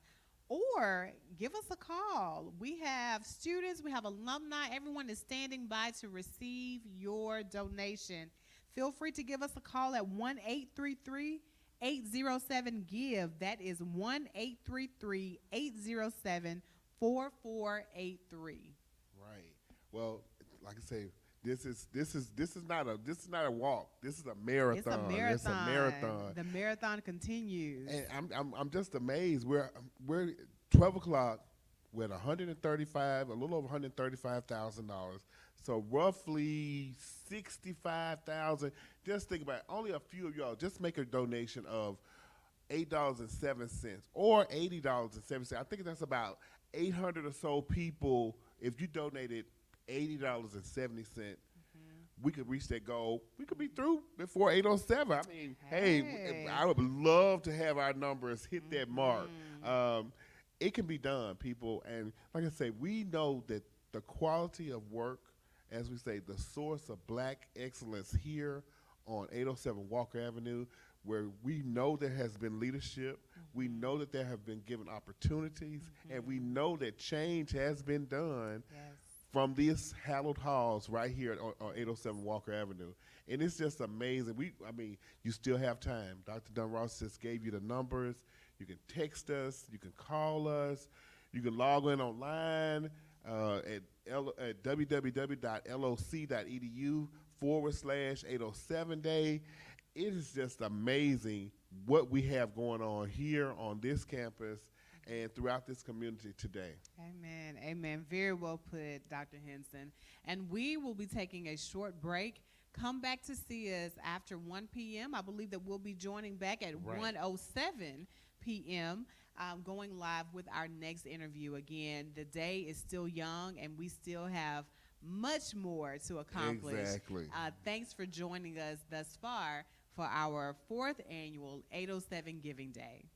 [SPEAKER 1] Or give us a call. We have students, we have alumni. Everyone is standing by to receive your donation. Feel free to give us a call at 1-833-807-GIVE. That is 1-833-807-4483.
[SPEAKER 7] Right. Well, like I say, this is not a walk. This is a marathon.
[SPEAKER 1] It's a marathon.
[SPEAKER 7] It's a marathon.
[SPEAKER 1] The marathon continues.
[SPEAKER 7] And I'm just amazed. We're 12 o'clock with a little over $135,000. So roughly 65,000. Just think about it. Only a few of y'all just make a donation of $8.07 or $80.07. I think that's about 800 or so people. If you donated $80.70, we could reach that goal. We could be through before 8:07. I mean, hey, I would love to have our numbers hit that mark. It can be done, people. And like I say, we know that the quality of work, as we say, the source of black excellence here on 807 Walker Avenue, where we know there has been leadership, we know that there have been given opportunities, and we know that change has been done from these hallowed halls right here on 807 Walker Avenue. And it's just amazing. You still have time. Dr. Dunross just gave you the numbers. You can text us. You can call us. You can log in online at www.loc.edu/807day. It is just amazing what we have going on here on this campus and throughout this community today.
[SPEAKER 1] Amen. Amen. Very well put, Dr. Henson. And we will be taking a short break. Come back to see us after 1 p.m. I believe that we'll be joining back at 1:07 p.m., going live with our next interview. Again, the day is still young, and we still have much more to accomplish.
[SPEAKER 7] Exactly.
[SPEAKER 1] Thanks for joining us thus far for our 4th annual 807 Giving Day.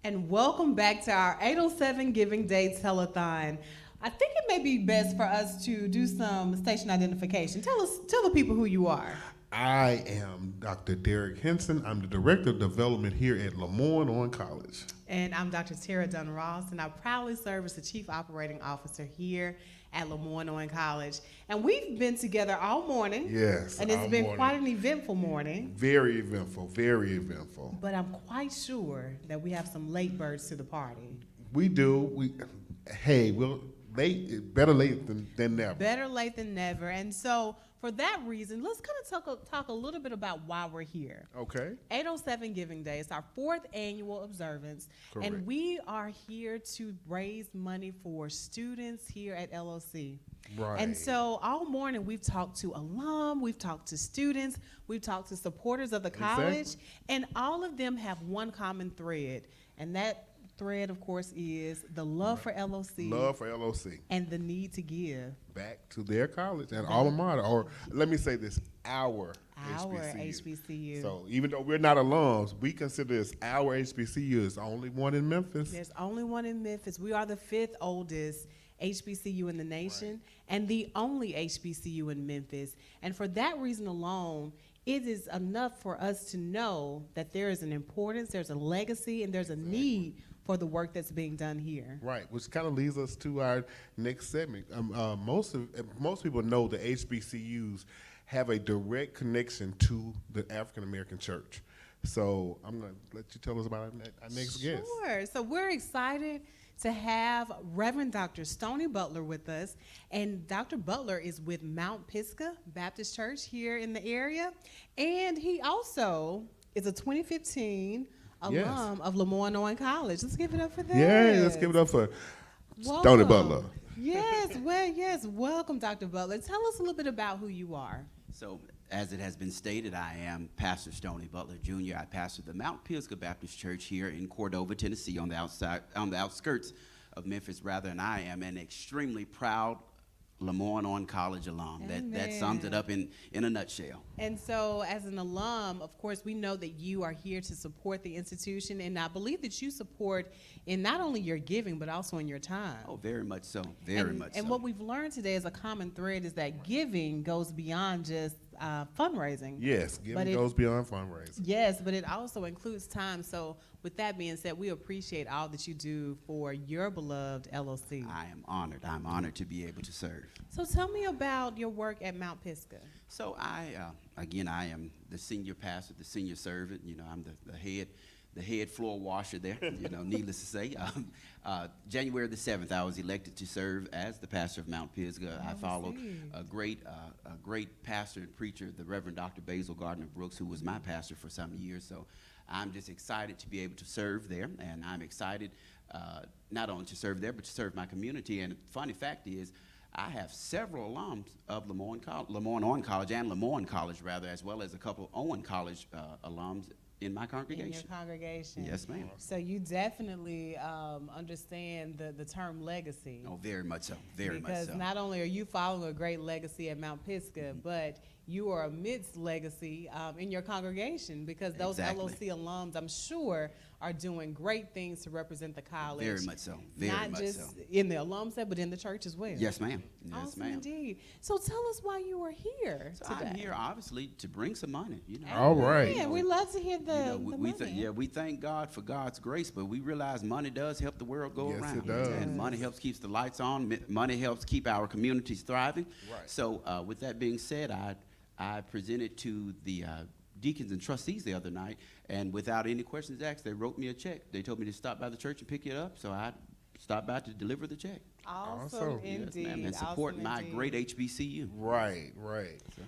[SPEAKER 1] And welcome back to our 807 Giving Day Telethon. I think it may be best for us to do some station identification. Tell the people who you are.
[SPEAKER 7] I am Dr. Derek Henson. I'm the Director of Development here at LeMoyne-Owen College.
[SPEAKER 1] And I'm Dr. Tara Dunn Ross, and I proudly serve as the Chief Operating Officer here at LeMoyne-Owen College. And we've been together all morning.
[SPEAKER 7] Yes,
[SPEAKER 1] and it's
[SPEAKER 7] all
[SPEAKER 1] been
[SPEAKER 7] morning.
[SPEAKER 1] quite an eventful morning.
[SPEAKER 7] Very eventful, very eventful.
[SPEAKER 1] But I'm quite sure that we have some late birds to the party.
[SPEAKER 7] We do. Better late than never.
[SPEAKER 1] Better late than never. And so for that reason, let's kind of talk a little bit about why we're here.
[SPEAKER 7] Okay.
[SPEAKER 1] 807 Giving Day. It's our 4th annual observance.
[SPEAKER 7] Correct.
[SPEAKER 1] And we are here to raise money for students here at LOC.
[SPEAKER 7] Right.
[SPEAKER 1] And so all morning we've talked to alum, we've talked to students, we've talked to supporters of the college,
[SPEAKER 7] Exactly.
[SPEAKER 1] and all of them have one common thread. And that thread, of course, is the love for LOC.
[SPEAKER 7] Love for LOC.
[SPEAKER 1] And the need to give.
[SPEAKER 7] Back to their college and alma mater, or let me say this, our
[SPEAKER 1] HBCU.
[SPEAKER 7] So even though we're not alums, we consider this our HBCU. It's the only one in Memphis.
[SPEAKER 1] There's only one in Memphis. We are the 5th oldest HBCU in the nation, and the only HBCU in Memphis. And for that reason alone, it is enough for us to know that there is an importance, there's a legacy, and there's a need for the work that's being done here.
[SPEAKER 7] Right, which kind of leads us to our next segment. Most people know the HBCUs have a direct connection to the African American church. So I'm going to let you tell us about our next guest.
[SPEAKER 1] Sure. So we're excited to have Reverend Dr. Stoney Butler with us. And Dr. Butler is with Mount Pisgah Baptist Church here in the area. And he also is a 2015 alum of LeMoyne-Owen College. Let's give it up for that.
[SPEAKER 7] Yeah, let's give it up for Stoney Butler.
[SPEAKER 1] Yes, welcome, Dr. Butler. Tell us a little bit about who you are.
[SPEAKER 2] So, as it has been stated, I am Pastor Stoney Butler Jr. I pastor the Mount Pisgah Baptist Church here in Cordova, Tennessee, on the outskirts of Memphis, rather, and I am an extremely proud LeMoyne-Owen College alum. That sums it up in a nutshell.
[SPEAKER 1] And so as an alum, of course, we know that you are here to support the institution, and I believe that you support in not only your giving, but also in your time.
[SPEAKER 2] Oh, very much so, very much so.
[SPEAKER 1] And what we've learned today as a common thread is that giving goes beyond just fundraising.
[SPEAKER 7] Yes, giving goes beyond fundraising.
[SPEAKER 1] Yes, but it also includes time. So with that being said, we appreciate all that you do for your beloved LOC.
[SPEAKER 2] I am honored. I'm honored to be able to serve.
[SPEAKER 1] So tell me about your work at Mount Pisgah.
[SPEAKER 2] So I am the senior pastor, the senior servant. You know, I'm the head floor washer there. You know, needless to say, January the 7th, I was elected to serve as the pastor of Mount Pisgah. I followed a great pastor and preacher, the Reverend Dr. Basil Gardner Brooks, who was my pastor for some years. So I'm just excited to be able to serve there, and I'm excited not only to serve there, but to serve my community. And the funny fact is, I have several alums of LeMoyne-Owen College and LeMoyne College, rather, as well as a couple of Owen College alums in my congregation.
[SPEAKER 1] In your congregation.
[SPEAKER 2] Yes, ma'am.
[SPEAKER 1] So you definitely understand the term legacy.
[SPEAKER 2] Oh, very much so, very much so.
[SPEAKER 1] Because not only are you following a great legacy at Mount Pisgah, but you are amidst legacy in your congregation, because those LOC alums, I'm sure, are doing great things to represent the college.
[SPEAKER 2] Very much so, very
[SPEAKER 1] Not
[SPEAKER 2] much
[SPEAKER 1] just
[SPEAKER 2] so.
[SPEAKER 1] in the alum set, but in the church as well.
[SPEAKER 2] Yes, ma'am. Yes,
[SPEAKER 1] Awesome
[SPEAKER 2] ma'am.
[SPEAKER 1] indeed. So tell us why you are here today.
[SPEAKER 2] I'm here, obviously, to bring some money. You know.
[SPEAKER 7] All right.
[SPEAKER 1] Yeah, we love to hear the money.
[SPEAKER 2] We thank God for God's grace, but we realize money does help the world go
[SPEAKER 7] Yes,
[SPEAKER 2] around.
[SPEAKER 7] it does.
[SPEAKER 2] And money helps keep the lights on. Money helps keep our communities thriving.
[SPEAKER 7] Right.
[SPEAKER 2] So with that being said, I presented to the deacons and trustees the other night, and without any questions asked, they wrote me a check. They told me to stop by the church and pick it up, so I stopped by to deliver the check.
[SPEAKER 1] Awesome indeed.
[SPEAKER 2] Yes, ma'am, and support my great HBCU.
[SPEAKER 7] Right. So.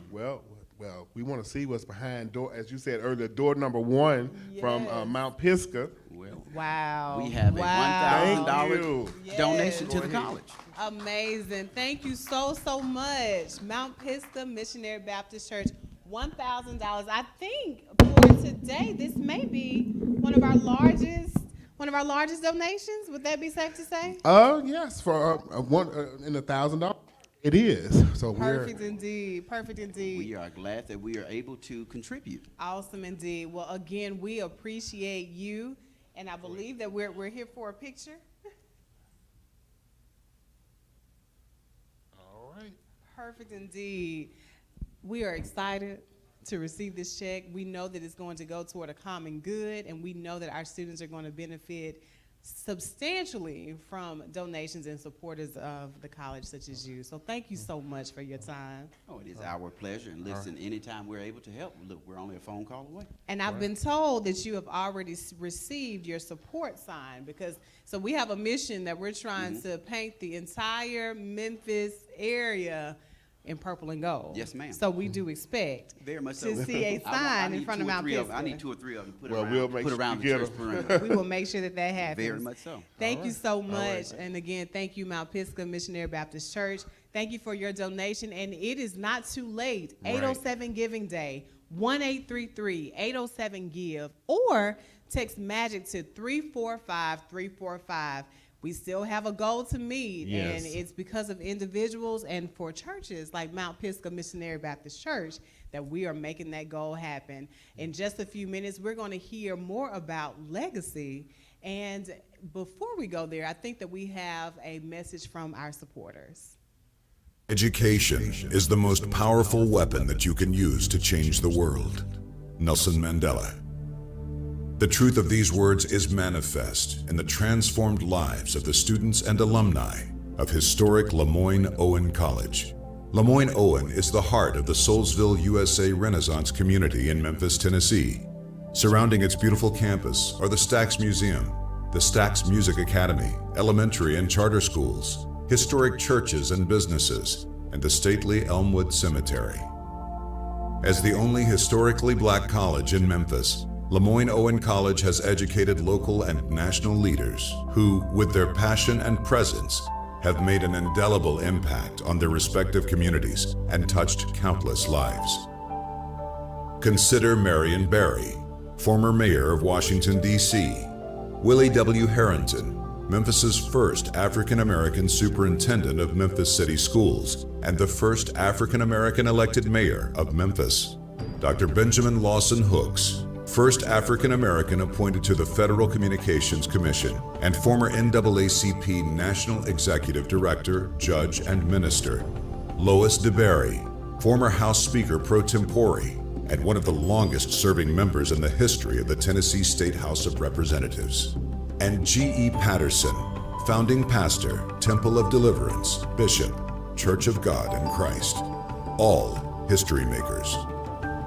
[SPEAKER 7] Well, we want to see what's behind door, as you said earlier, door number 1 from Mount Pisgah.
[SPEAKER 2] Well,
[SPEAKER 1] wow.
[SPEAKER 2] We have a
[SPEAKER 7] Thank
[SPEAKER 2] $1,000
[SPEAKER 7] you.
[SPEAKER 2] donation to
[SPEAKER 7] Go
[SPEAKER 2] the
[SPEAKER 7] ahead.
[SPEAKER 2] college.
[SPEAKER 1] Amazing. Thank you so much. Mount Pisgah Missionary Baptist Church, $1,000. I think for today, this may be one of our largest donations. Would that be safe to say?
[SPEAKER 7] Yes, for one in $1,000. It is. So
[SPEAKER 1] Perfect indeed.
[SPEAKER 2] We are glad that we are able to contribute.
[SPEAKER 1] Awesome indeed. Well, again, we appreciate you And I believe that we're here for a picture.
[SPEAKER 7] All right.
[SPEAKER 1] Perfect indeed. We are excited to receive this check. We know that it's going to go toward a common good, and we know that our students are going to benefit substantially from donations and supporters of the college such as you. So thank you so much for your time.
[SPEAKER 2] Oh, it is our pleasure. And listen, anytime we're able to help, look, we're only a phone call away.
[SPEAKER 1] And I've been told that you have already received your support sign, because so we have a mission that we're trying to paint the entire Memphis area in purple and gold.
[SPEAKER 2] Yes, ma'am.
[SPEAKER 1] So we do expect
[SPEAKER 2] Very much so.
[SPEAKER 1] to see a sign in front of Mount Pisgah.
[SPEAKER 2] I need 2 or 3 of them put
[SPEAKER 7] Well,
[SPEAKER 2] around,
[SPEAKER 7] we'll make
[SPEAKER 2] put
[SPEAKER 7] sure
[SPEAKER 2] around
[SPEAKER 7] you
[SPEAKER 2] the
[SPEAKER 7] get
[SPEAKER 2] church
[SPEAKER 7] 'em.
[SPEAKER 2] perimeter.
[SPEAKER 1] We will make sure that that happens.
[SPEAKER 2] Very much so.
[SPEAKER 1] Thank you so much.
[SPEAKER 7] right.
[SPEAKER 1] And again, thank you, Mount Pisgah Missionary Baptist Church. Thank you for your donation. And it is not too late.
[SPEAKER 2] Right.
[SPEAKER 1] 807 Giving Day, 1-833-807-GIVE, or text MAGIC to 345-345. We still have a goal to meet,
[SPEAKER 7] Yes.
[SPEAKER 1] and it's because of individuals and for churches like Mount Pisgah Missionary Baptist Church that we are making that goal happen. In just a few minutes, we're going to hear more about legacy. And before we go there, I think that we have a message from our supporters.
[SPEAKER 8] Education is the most powerful weapon that you can use to change the world. Nelson Mandela. The truth of these words is manifest in the transformed lives of the students and alumni of historic LeMoyne-Owen College. LeMoyne-Owen is the heart of the Soulsville, USA Renaissance community in Memphis, Tennessee. Surrounding its beautiful campus are the Stax Museum, the Stax Music Academy, elementary and charter schools, historic churches and businesses, and the stately Elmwood Cemetery. As the only historically black college in Memphis, LeMoyne-Owen College has educated local and national leaders who, with their passion and presence, have made an indelible impact on their respective communities and touched countless lives. Consider Marion Barry, former mayor of Washington, D.C., Willie W. Harrington, Memphis's first African-American superintendent of Memphis City Schools and the first African-American elected mayor of Memphis, Dr. Benjamin Lawson Hooks, first African-American appointed to the Federal Communications Commission and former NAACP National Executive Director, Judge, and Minister, Lois DeBerry, former House Speaker pro tempore and one of the longest-serving members in the history of the Tennessee State House of Representatives, and G.E. Patterson, founding pastor, Temple of Deliverance, Bishop, Church of God in Christ, all history makers,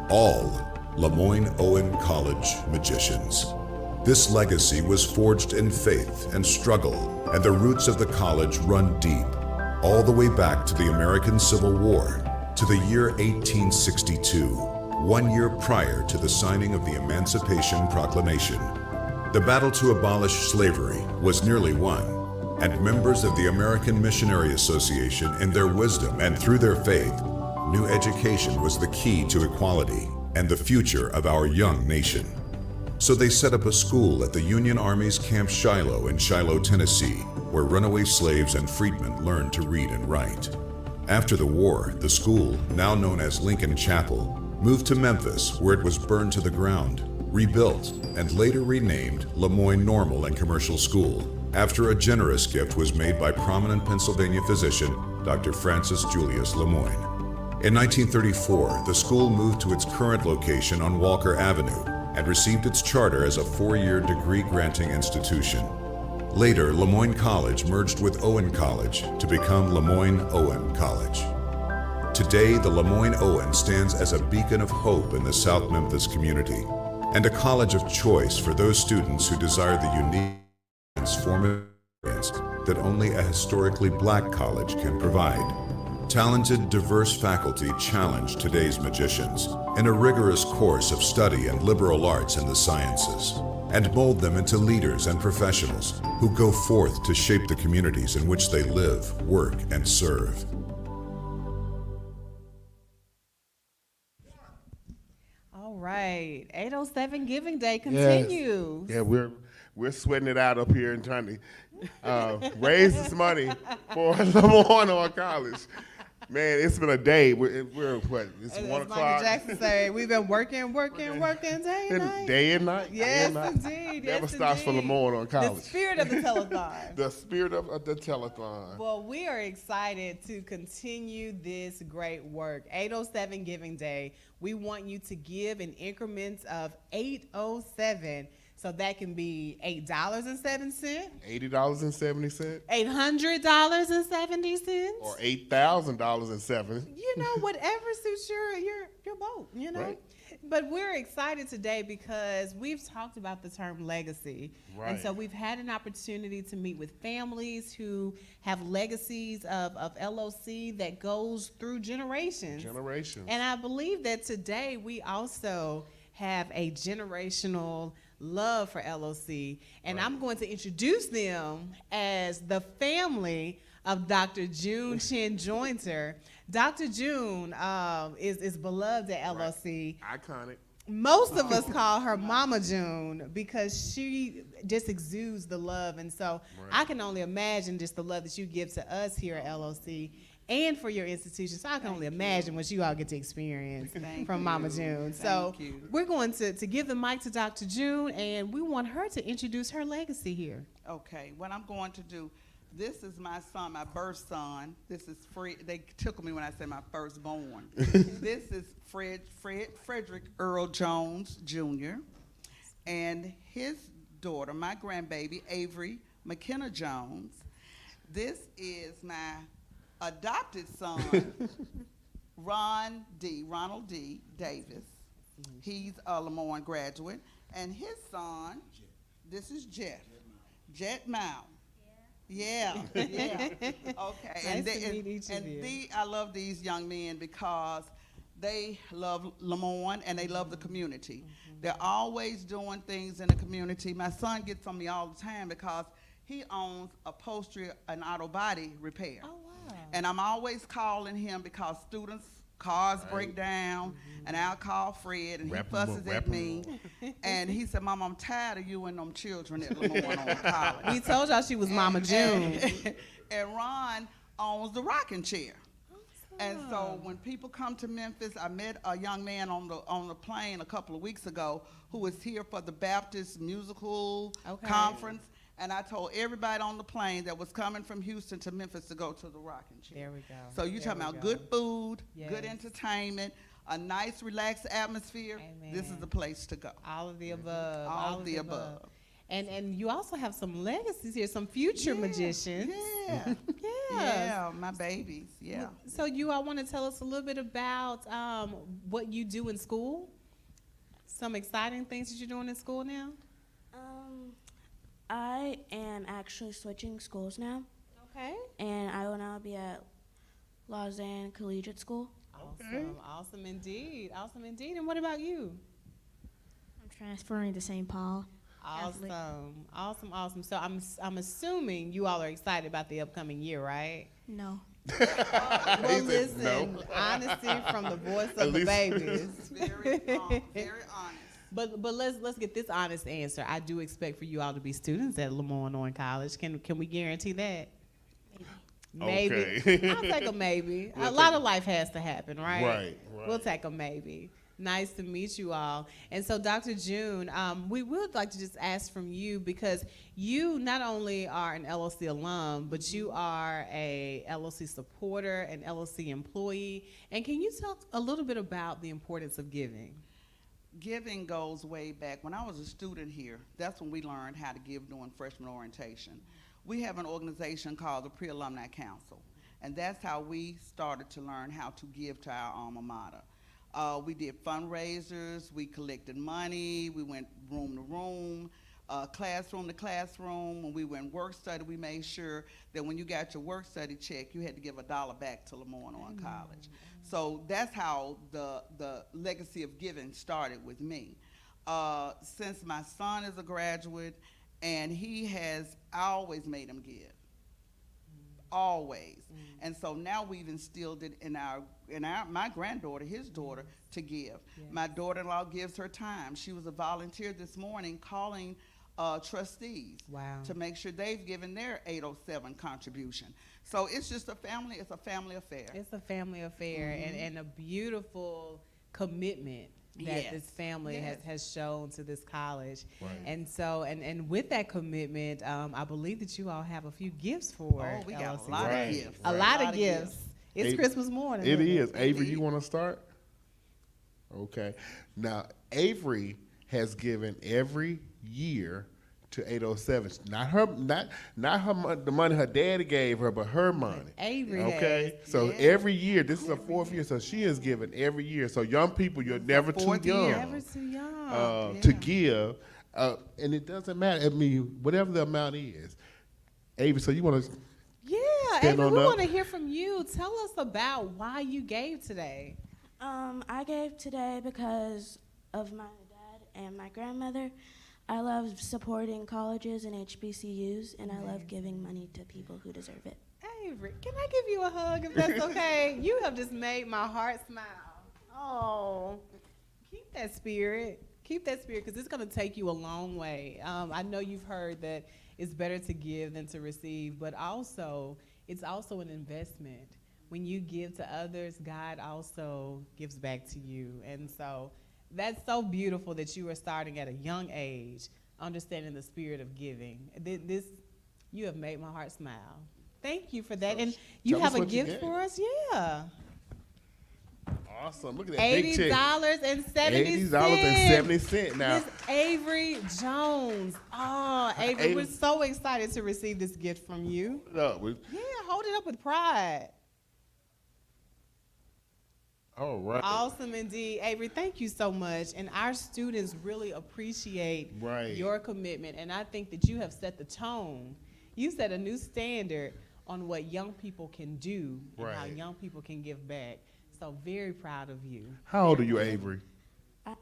[SPEAKER 8] all LeMoyne-Owen College magicians. This legacy was forged in faith and struggle, and the roots of the college run deep, all the way back to the American Civil War, to the year 1862, 1 year prior to the signing of the Emancipation Proclamation. The battle to abolish slavery was nearly won, and members of the American Missionary Association, in their wisdom and through their faith, knew education was the key to equality and the future of our young nation. So they set up a school at the Union Army's Camp Shiloh in Shiloh, Tennessee, where runaway slaves and freedmen learned to read and write. After the war, the school, now known as Lincoln Chapel, moved to Memphis, where it was burned to the ground, rebuilt, and later renamed LeMoyne Normal and Commercial School, after a generous gift was made by prominent Pennsylvania physician, Dr. Francis Julius LeMoyne. In 1934, the school moved to its current location on Walker Avenue and received its charter as a 4-year degree-granting institution. Later, LeMoyne College merged with Owen College to become LeMoyne-Owen College. Today, the LeMoyne-Owen stands as a beacon of hope in the South Memphis community and a college of choice for those students who desire the unique and transformative experience that only a historically black college can provide. Talented, diverse faculty challenge today's magicians in a rigorous course of study and liberal arts and the sciences, and mold them into leaders and professionals who go forth to shape the communities in which they live, work, and serve.
[SPEAKER 1] All right, 807 Giving Day continues.
[SPEAKER 7] Yes. Yeah, we're sweating it out up here and trying to raise this money for LeMoyne-Owen College. Man, it's been a day. We're what? It's
[SPEAKER 1] As
[SPEAKER 7] 1
[SPEAKER 1] Michael
[SPEAKER 7] o'clock.
[SPEAKER 1] Jackson say, we've been working day and night.
[SPEAKER 7] Day and night.
[SPEAKER 1] Yes,
[SPEAKER 7] day and night.
[SPEAKER 1] indeed.
[SPEAKER 7] Never
[SPEAKER 1] yes,
[SPEAKER 7] stops for
[SPEAKER 1] indeed.
[SPEAKER 7] LeMoyne-Owen College.
[SPEAKER 1] The spirit of the telethon.
[SPEAKER 7] The spirit of the telethon.
[SPEAKER 1] Well, we are excited to continue this great work. 807 Giving Day. We want you to give in increments of 807. So that can be $8.07,
[SPEAKER 7] $80.70,
[SPEAKER 1] $800.70,
[SPEAKER 7] or $8,000.07.
[SPEAKER 1] You know, whatever suits your boat. You know.
[SPEAKER 7] Right.
[SPEAKER 1] But we're excited today because we've talked about the term legacy.
[SPEAKER 7] Right.
[SPEAKER 1] And so we've had an opportunity to meet with families who have legacies of LOC that goes through generations. And I believe that today we also have a generational love for LOC. And I'm going to introduce them as the family of Dr. June Chin Jointer. Dr. June is beloved at LOC.
[SPEAKER 7] Iconic.
[SPEAKER 1] Most of us call her Mama June because she just exudes the love. And so I can only imagine just the love that you give to us here at LOC and for your institution. So I can only imagine what you all get to experience from Mama June. So we're going to give the mic to Dr. June, and we want her to introduce her legacy here.
[SPEAKER 13] Okay, what I'm going to do, this is my son, my birth son. This is they took me when I said my firstborn. This is Frederick Earl Jones Jr. and his daughter, my grandbaby, Avery McKenna Jones. This is my adopted son, Ronald D. Davis. He's a LeMoyne graduate. And his son, this is Jet Mao. Yeah. Okay.
[SPEAKER 1] Nice to meet each of you.
[SPEAKER 13] I love these young men because they love LeMoyne and they love the community. They're always doing things in the community. My son gets on me all the time because he owns upholstery and auto body repair.
[SPEAKER 1] Oh, wow.
[SPEAKER 13] And I'm always calling him because students' cars break down, and I'll call Fred, and he fusses at me. And he said, Mom, I'm tired of you and them children at LeMoyne-Owen College.
[SPEAKER 1] We told y'all she was Mama June.
[SPEAKER 13] And Ron owns the rocking chair. And so when people come to Memphis, I met a young man on the plane a couple of weeks ago who was here for the Baptist Musical Conference. And I told everybody on the plane that was coming from Houston to Memphis to go to the rocking chair.
[SPEAKER 1] There we go.
[SPEAKER 13] So you're talking about good food, good entertainment, a nice, relaxed atmosphere.
[SPEAKER 1] Amen.
[SPEAKER 13] This is the place to go.
[SPEAKER 1] All of the above.
[SPEAKER 13] All of the above.
[SPEAKER 1] And you also have some legacies here, some future magicians.
[SPEAKER 13] Yeah. Yeah, my babies. Yeah.
[SPEAKER 1] So you all want to tell us a little bit about what you do in school? Some exciting things that you're doing in school now?
[SPEAKER 18] I am actually switching schools now.
[SPEAKER 1] Okay.
[SPEAKER 18] And I will now be at Lausanne Collegiate School.
[SPEAKER 1] Awesome. Awesome indeed. Awesome indeed. And what about you?
[SPEAKER 18] I'm transferring to St. Paul.
[SPEAKER 1] Awesome. So I'm assuming you all are excited about the upcoming year, right?
[SPEAKER 18] No.
[SPEAKER 1] Well, listen, honesty from the voice of the babies.
[SPEAKER 13] Very honest.
[SPEAKER 1] But let's get this honest answer. I do expect for you all to be students at LeMoyne-Owen College. Can we guarantee that? Maybe.
[SPEAKER 7] Okay.
[SPEAKER 1] I'll take a maybe. A lot of life has to happen, right?
[SPEAKER 7] Right.
[SPEAKER 1] We'll take a maybe. Nice to meet you all. And so, Dr. June, we would like to just ask from you, because you not only are an LOC alum, but you are a LOC supporter, an LOC employee. And can you talk a little bit about the importance of giving?
[SPEAKER 13] Giving goes way back. When I was a student here, that's when we learned how to give during freshman orientation. We have an organization called the Pre-Alumni Council, and that's how we started to learn how to give to our alma mater. We did fundraisers, we collected money, we went room to room, classroom to classroom. When we were in work study, we made sure that when you got your work study check, you had to give $1 back to LeMoyne-Owen College. So that's how the legacy of giving started with me. Since my son is a graduate, and I always made him give. Always. And so now we've instilled it in my granddaughter, his daughter, to give. My daughter-in-law gives her time. She was a volunteer this morning calling trustees.
[SPEAKER 1] Wow.
[SPEAKER 13] To make sure they've given their 807 contribution. So it's just a family affair.
[SPEAKER 1] It's a family affair and a beautiful commitment that this family has shown to this college.
[SPEAKER 7] Right.
[SPEAKER 1] And so, and with that commitment, I believe that you all have a few gifts for
[SPEAKER 13] Oh, we got
[SPEAKER 1] LLC.
[SPEAKER 13] a lot of gifts.
[SPEAKER 1] A lot of gifts. It's Christmas morning.
[SPEAKER 7] It
[SPEAKER 1] isn't
[SPEAKER 7] is. Avery, you want to start? Okay. Now, Avery has given every year to 807. Not her, the money her daddy gave her, but her money.
[SPEAKER 1] Avery
[SPEAKER 7] Okay.
[SPEAKER 1] has.
[SPEAKER 7] So every year, this is her 4th year, so she has given every year. So young people, you're never too
[SPEAKER 13] Fourth year.
[SPEAKER 7] young.
[SPEAKER 1] Never too young.
[SPEAKER 7] To give, and it doesn't matter. I mean, whatever the amount is. Avery, so you want to?
[SPEAKER 1] Yeah,
[SPEAKER 7] Stand
[SPEAKER 1] Avery,
[SPEAKER 7] on
[SPEAKER 1] we
[SPEAKER 7] up.
[SPEAKER 1] want to hear from you. Tell us about why you gave today.
[SPEAKER 18] I gave today because of my dad and my grandmother. I love supporting colleges and HBCUs, and I love giving money to people who deserve it.
[SPEAKER 1] Avery, can I give you a hug if that's okay? You have just made my heart smile. Oh, keep that spirit. Keep that spirit, because it's going to take you a long way. I know you've heard that it's better to give than to receive, but also it's also an investment. When you give to others, God also gives back to you. And so that's so beautiful that you are starting at a young age, understanding the spirit of giving. This, you have made my heart smile. Thank you for that. And you
[SPEAKER 7] tell
[SPEAKER 1] have
[SPEAKER 7] us
[SPEAKER 1] a
[SPEAKER 7] what you
[SPEAKER 1] gift
[SPEAKER 7] gave.
[SPEAKER 1] for us? Yeah.
[SPEAKER 7] Awesome. Look at that big check.
[SPEAKER 1] $80.70.
[SPEAKER 7] $80.70 now.
[SPEAKER 1] Miss Avery Jones. Oh, Avery, we're
[SPEAKER 7] Avery.
[SPEAKER 1] so excited to receive this gift from you.
[SPEAKER 7] No, we,
[SPEAKER 1] Yeah, hold it up with pride.
[SPEAKER 7] all right.
[SPEAKER 1] Awesome indeed. Avery, thank you so much. And our students really appreciate
[SPEAKER 7] Right.
[SPEAKER 1] your commitment. And I think that you have set the tone. You set a new standard on what young people can do and how
[SPEAKER 7] Right.
[SPEAKER 1] young people can give back. So very proud of you.
[SPEAKER 7] How old are you, Avery?
[SPEAKER 18] I'm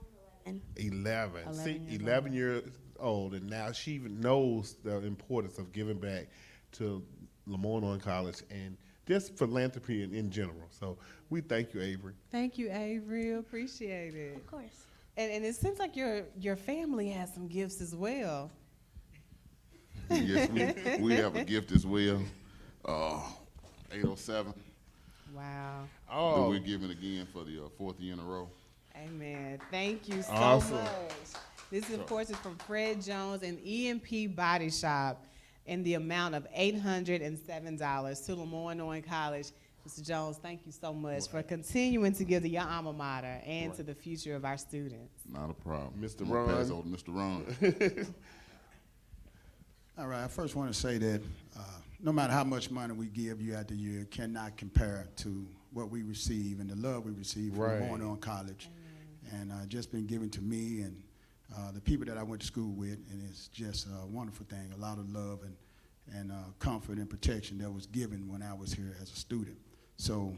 [SPEAKER 7] 11.
[SPEAKER 1] 11
[SPEAKER 7] See,
[SPEAKER 1] years
[SPEAKER 7] 11 years old, and now she even knows the importance of giving back to LeMoyne-Owen College and just philanthropy in general. So we thank you, Avery.
[SPEAKER 1] Thank you, Avery. Appreciate it.
[SPEAKER 18] Of course.
[SPEAKER 1] And it seems like your family has some gifts as well.
[SPEAKER 15] Yes, we have a gift as well. 807.
[SPEAKER 1] Wow.
[SPEAKER 15] That we're giving again for the 4th year in a row.
[SPEAKER 1] Amen. Thank you so
[SPEAKER 7] Awesome.
[SPEAKER 1] much. This, of course, is from Fred Jones and EMP Body Shop in the amount of $807 to LeMoyne-Owen College. Mr. Jones, thank you so much for continuing to give to your alma mater and to the future of our students.
[SPEAKER 15] Not a problem.
[SPEAKER 7] Mr.
[SPEAKER 15] I'm gonna
[SPEAKER 7] Ron.
[SPEAKER 15] pass over to Mr. Ron.
[SPEAKER 16] All right, I first want to say that no matter how much money we give you after year, it cannot compare to what we receive and the love we receive from
[SPEAKER 7] Right.
[SPEAKER 16] LeMoyne-Owen College. And just been given to me and the people that I went to school with, and it's just a wonderful thing, a lot of love and comfort and protection that was given when I was here as a student. So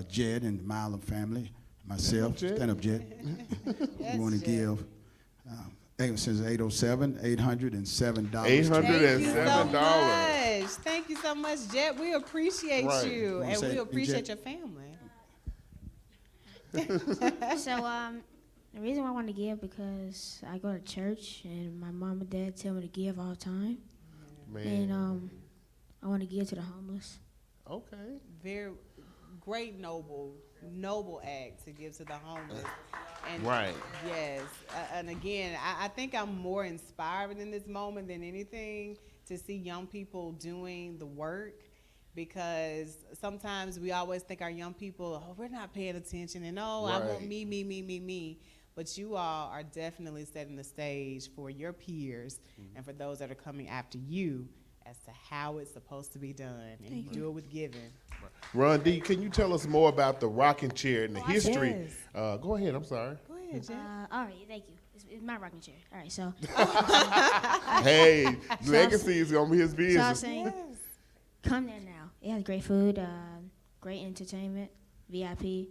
[SPEAKER 16] Jed and the Milam family, myself, stand up, Jed. We want to give, since 807, $807.
[SPEAKER 1] Thank you so
[SPEAKER 7] $807.
[SPEAKER 1] much. Thank you so much, Jet. We appreciate
[SPEAKER 7] Right.
[SPEAKER 1] you,
[SPEAKER 16] Wanna
[SPEAKER 1] and
[SPEAKER 16] say-
[SPEAKER 1] we
[SPEAKER 16] hey,
[SPEAKER 1] appreciate
[SPEAKER 16] Jet.
[SPEAKER 1] your family.
[SPEAKER 18] So, the reason why I want to give because I go to church and my mom and dad tell me to give all the time.
[SPEAKER 7] Man.
[SPEAKER 18] And I want to give to the homeless.
[SPEAKER 7] Okay.
[SPEAKER 1] Very great, noble act to give to the homeless. And
[SPEAKER 7] Right.
[SPEAKER 1] Yes. And again, I think I'm more inspired in this moment than anything to see young people doing the work, because sometimes we always think our young people, oh, we're not paying attention, and oh, I want
[SPEAKER 7] Right.
[SPEAKER 1] me. But you all are definitely setting the stage for your peers and for those that are coming after you as to how it's supposed to be done. And you do it with giving.
[SPEAKER 7] Ron D, can you tell us more about the rocking chair and the history?
[SPEAKER 1] Yes.
[SPEAKER 7] Go ahead, I'm sorry.
[SPEAKER 1] Go ahead, Jen.
[SPEAKER 18] All right, thank you. It's my rocking chair. All right, so.
[SPEAKER 7] Hey,
[SPEAKER 18] So
[SPEAKER 7] legacy is going to be his
[SPEAKER 18] So I was
[SPEAKER 7] business.
[SPEAKER 18] saying, come there now. It has great food, great entertainment, VIP.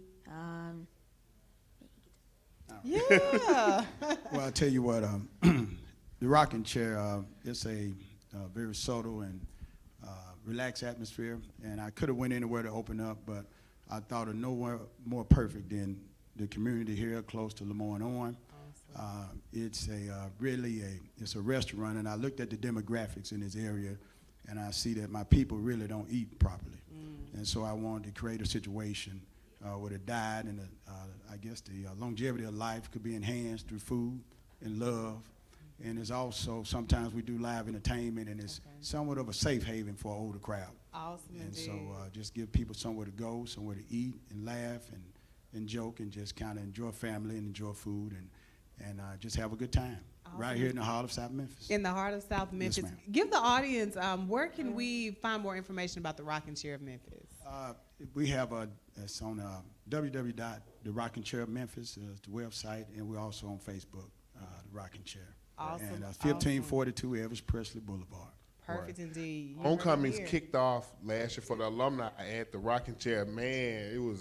[SPEAKER 1] Yeah.
[SPEAKER 16] Well, I'll tell you what, the rocking chair, it's a very subtle and relaxed atmosphere, and I could have went anywhere to open up, but I thought of nowhere more perfect than the community here close to LeMoyne-Owen. It's it's a restaurant, and I looked at the demographics in this area, and I see that my people really don't eat properly. And so I wanted to create a situation where the diet and I guess the longevity of life could be enhanced through food and love. And it's also, sometimes we do live entertainment, and it's somewhat of a safe haven for an older crowd.
[SPEAKER 1] Awesome.
[SPEAKER 16] And
[SPEAKER 1] indeed.
[SPEAKER 16] so just give people somewhere to go, somewhere to eat and laugh and joke and just kind of enjoy family and enjoy food and just have a good time.
[SPEAKER 1] Awesome.
[SPEAKER 16] Right here in the heart of South Memphis.
[SPEAKER 1] In the heart of South Memphis.
[SPEAKER 16] Yes, ma'am.
[SPEAKER 1] Give the audience, where can we find more information about the Rocking Chair of Memphis?
[SPEAKER 16] We have it's on www.therockinchairofmemphis is the website, and we're also on Facebook, The Rocking Chair.
[SPEAKER 1] Awesome.
[SPEAKER 16] And 1542 Evans Presley Boulevard.
[SPEAKER 1] Perfect indeed. You heard it
[SPEAKER 7] Homecomings
[SPEAKER 1] here.
[SPEAKER 7] kicked off last year for the alumni at the Rocking Chair. Man,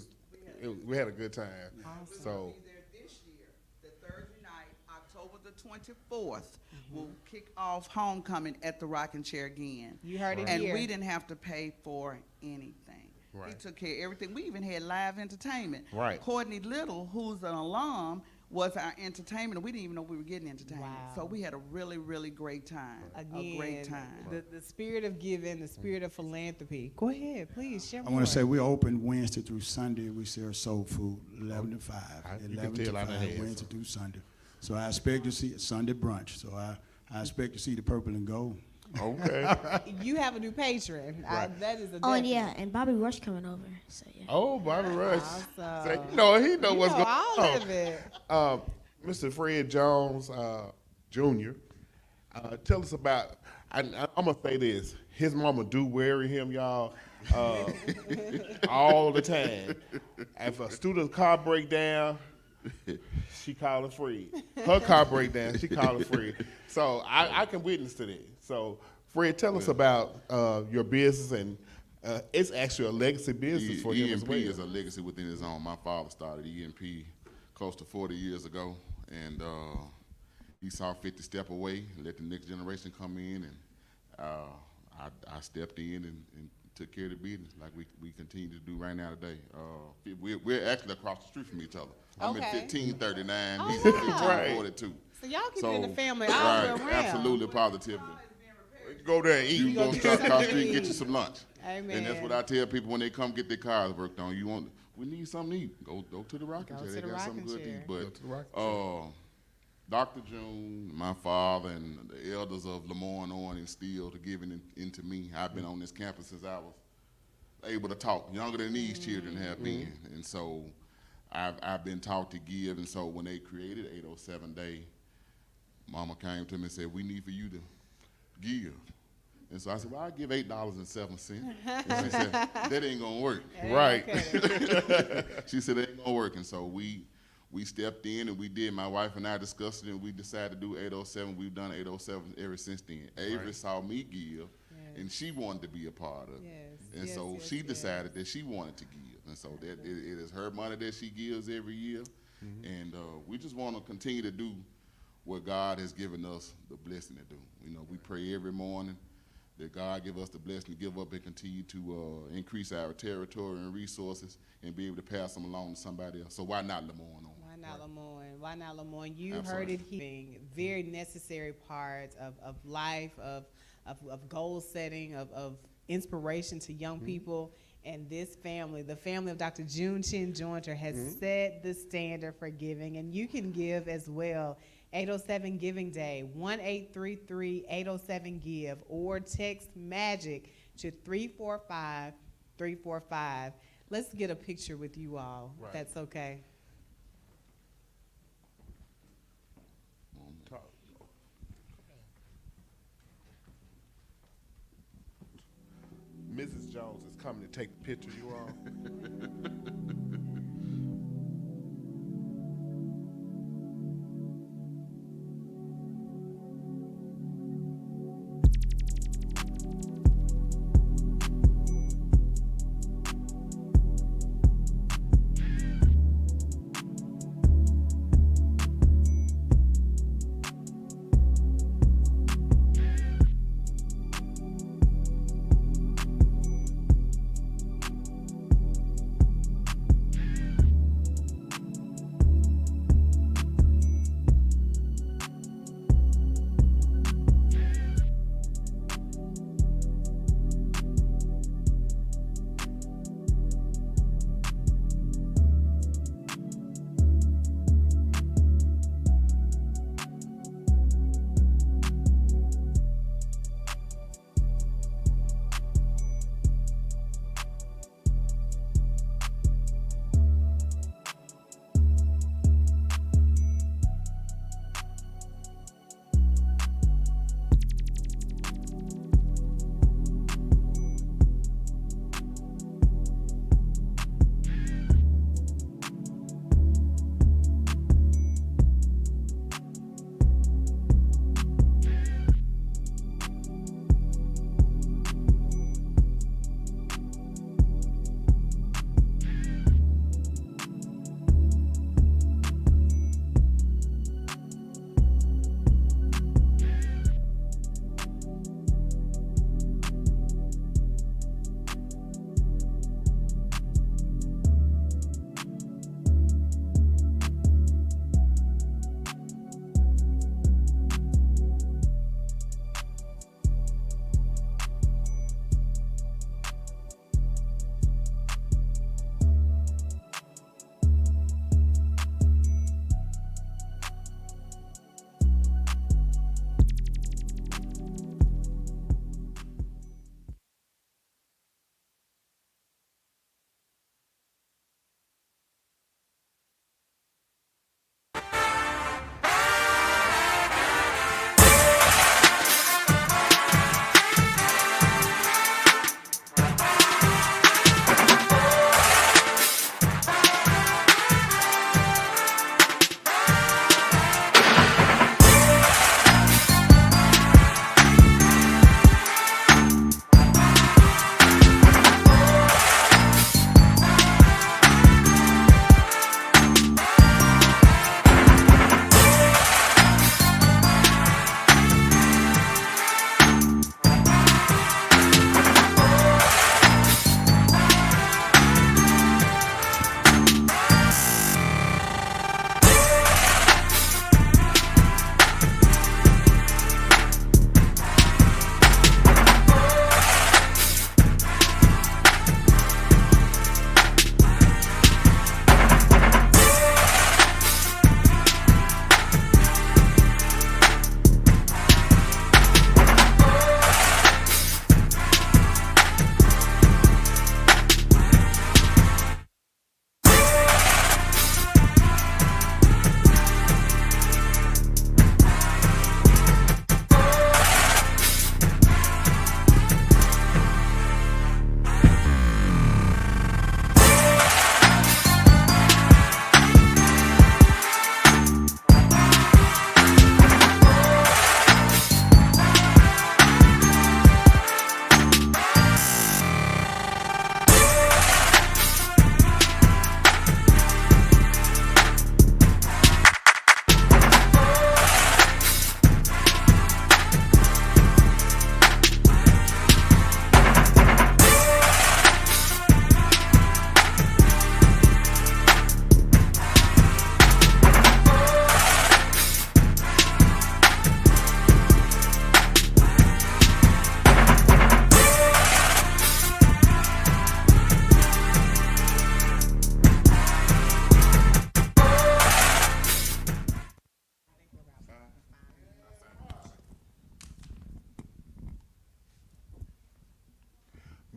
[SPEAKER 7] we had a good time.
[SPEAKER 1] Awesome.
[SPEAKER 7] So
[SPEAKER 13] This year, the Thursday night, October the 24th, we'll kick off homecoming at the Rocking Chair again.
[SPEAKER 1] You heard it
[SPEAKER 13] And
[SPEAKER 1] here.
[SPEAKER 13] we didn't have to pay for anything. He
[SPEAKER 7] Right.
[SPEAKER 13] took care of everything. We even had live entertainment.
[SPEAKER 7] Right.
[SPEAKER 13] Courtney Little, who's an alum, was our entertainment, and we didn't even know we were getting entertainment.
[SPEAKER 1] Wow.
[SPEAKER 13] So we had a really, really great time.
[SPEAKER 1] Again,
[SPEAKER 13] A great time.
[SPEAKER 1] the spirit of giving, the spirit of philanthropy. Go ahead, please share
[SPEAKER 16] I
[SPEAKER 1] more.
[SPEAKER 16] want to say we're open Wednesday through Sunday. We serve soul food, 11 to 5.
[SPEAKER 7] You can
[SPEAKER 16] 11 to
[SPEAKER 7] tell out of
[SPEAKER 16] 5,
[SPEAKER 7] hand,
[SPEAKER 16] Wednesday
[SPEAKER 7] so.
[SPEAKER 16] through Sunday. So I expect to see Sunday brunch. So I expect to see the purple and gold.
[SPEAKER 7] Okay.
[SPEAKER 1] You have a new patron.
[SPEAKER 7] Right.
[SPEAKER 1] That is a
[SPEAKER 18] Oh, and
[SPEAKER 1] definite.
[SPEAKER 18] yeah, and Bobby Rush coming over. So yeah.
[SPEAKER 7] Oh, Bobby Rush.
[SPEAKER 1] Awesome.
[SPEAKER 7] Say, he know
[SPEAKER 1] You
[SPEAKER 7] what's
[SPEAKER 1] know
[SPEAKER 7] going
[SPEAKER 1] all
[SPEAKER 7] on.
[SPEAKER 1] of it.
[SPEAKER 7] Mr. Fred Jones Jr., tell us about, I'm going to say this. His mama do worry him, y'all, all the time. If a student's car break down, she calling Fred. Her car break down, she calling Fred. So I can witness to that. So Fred, tell us about your business, and it's actually a legacy business for him as well.
[SPEAKER 15] EMP is a legacy within his own. My father started EMP close to 40 years ago, and he saw fit to step away and let the next generation come in, and I stepped in and took care of the business like we continue to do right now today. We're actually across the street from each other. I'm in
[SPEAKER 1] Okay.
[SPEAKER 15] 1539,
[SPEAKER 1] Oh,
[SPEAKER 15] he's in
[SPEAKER 1] wow.
[SPEAKER 15] 1542.
[SPEAKER 1] So y'all keep it in the family all
[SPEAKER 15] right,
[SPEAKER 1] the way around.
[SPEAKER 15] absolutely, positively.
[SPEAKER 7] Go there and eat.
[SPEAKER 15] You
[SPEAKER 1] go
[SPEAKER 15] go
[SPEAKER 1] get
[SPEAKER 15] across the
[SPEAKER 1] something
[SPEAKER 15] street
[SPEAKER 1] to
[SPEAKER 15] and get
[SPEAKER 1] eat.
[SPEAKER 15] you some lunch.
[SPEAKER 1] Amen.
[SPEAKER 15] And that's what I tell people when they come get their cars worked on. We need something to eat. Go to the rocking
[SPEAKER 1] Go
[SPEAKER 15] chair.
[SPEAKER 1] to
[SPEAKER 15] They
[SPEAKER 1] the
[SPEAKER 15] got something
[SPEAKER 1] rocking
[SPEAKER 15] good to
[SPEAKER 1] chair.
[SPEAKER 15] eat.
[SPEAKER 7] Go to the rocking
[SPEAKER 15] Dr. June, my father, and the elders of LeMoyne-Owen instilled the giving into me. I've been on this campus since I was able to talk, younger than these children have been. And so I've been taught to give. And so when they created 807 Day, Mama came to me and said, we need for you to give. And so I said, well, I'll give $8.07. And she said, that ain't gonna work.
[SPEAKER 7] Right.
[SPEAKER 15] She said, it ain't gonna work. And so we stepped in and we did. My wife and I discussed it, and we decided to do 807. We've done 807 ever since then. Avery saw me give, and she wanted to be a part of it.
[SPEAKER 1] Yes,
[SPEAKER 15] And
[SPEAKER 1] yes,
[SPEAKER 15] so
[SPEAKER 1] yes,
[SPEAKER 15] she
[SPEAKER 1] yes.
[SPEAKER 15] decided that she wanted to give. And so that it is her money that she gives every year. And we just want to continue to do what God has given us the blessing to do. You know, we pray every morning that God give us the blessing to give up and continue to increase our territory and resources and be able to pass them along to somebody else. So why not LeMoyne-Owen?
[SPEAKER 1] Why not LeMoyne? Why not LeMoyne? You
[SPEAKER 15] Absolutely.
[SPEAKER 1] heard it here. Very necessary part of life, of goal setting, of inspiration to young people. And this family, the family of Dr. June Chin Jointer, has set the standard for giving. And you can give as well. 807 Giving Day, 1-833-807-GIVE, or text MAGIC to 345-345. Let's get a picture with you all, if that's okay.
[SPEAKER 7] Mrs. Jones is coming to take the picture, you all.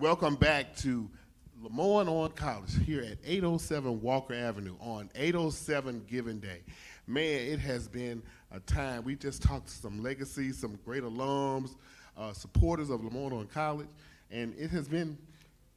[SPEAKER 7] Welcome back to LeMoyne-Owen College here at 807 Walker Avenue on 807 Giving Day. Man, it has been a time. We just talked to some legacies, some great alums, supporters of LeMoyne-Owen College, and it has been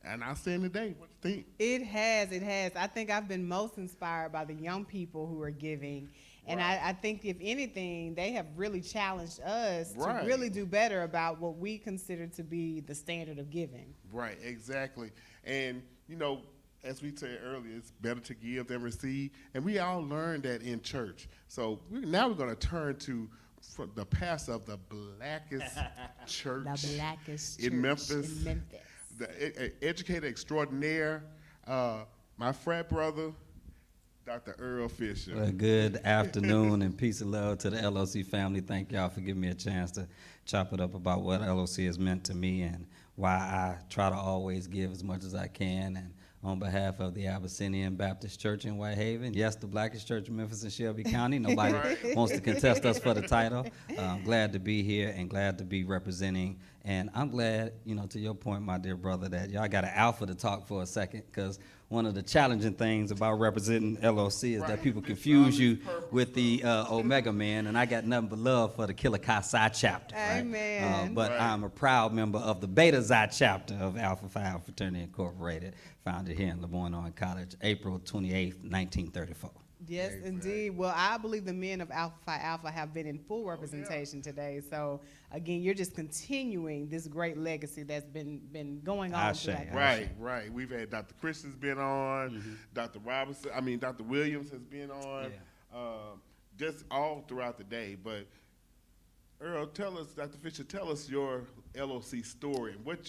[SPEAKER 7] an outstanding day. What do you think?
[SPEAKER 1] It has. I think I've been most inspired by the young people who are giving. And I think, if anything, they have really challenged us to really do better about what we consider to be the standard of giving.
[SPEAKER 7] Right, exactly. And, you know, as we said earlier, it's better to give than receive. And we all learned that in church. So now we're going to turn to the pastor of the blackest church, in Memphis. The educator extraordinaire, my frat brother, Dr. Earl Fisher.
[SPEAKER 5] Well, good afternoon and peace and love to the LOC family. Thank y'all for giving me a chance to chop it up about what LOC has meant to me and why I try to always give as much as I can. And on behalf of the Abyssinian Baptist Church in Whitehaven, yes, the blackest church in Memphis and Shelby County. Nobody wants to contest us for the title. I'm glad to be here and glad to be representing. And I'm glad, you know, to your point, my dear brother, that y'all got an alpha to talk for a second, because one of the challenging things about representing LOC is that people confuse you with the Omega Man, and I got nothing but love for the Killer Chi Psi chapter.
[SPEAKER 1] Amen.
[SPEAKER 5] But I'm a proud member of the Beta Xi chapter of Alpha Phi Alpha Fraternity Incorporated, founded here in LeMoyne-Owen College, April 28th, 1934.
[SPEAKER 1] Yes, indeed. Well, I believe the men of Alpha Phi Alpha have been in full representation today. So, again, you're just continuing this great legacy that's been going on.
[SPEAKER 7] Right. We've had Dr. Christian's been on, Dr. Dr. Williams has been on, just all throughout the day. But Earl, Dr. Fisher, tell us your LOC story and what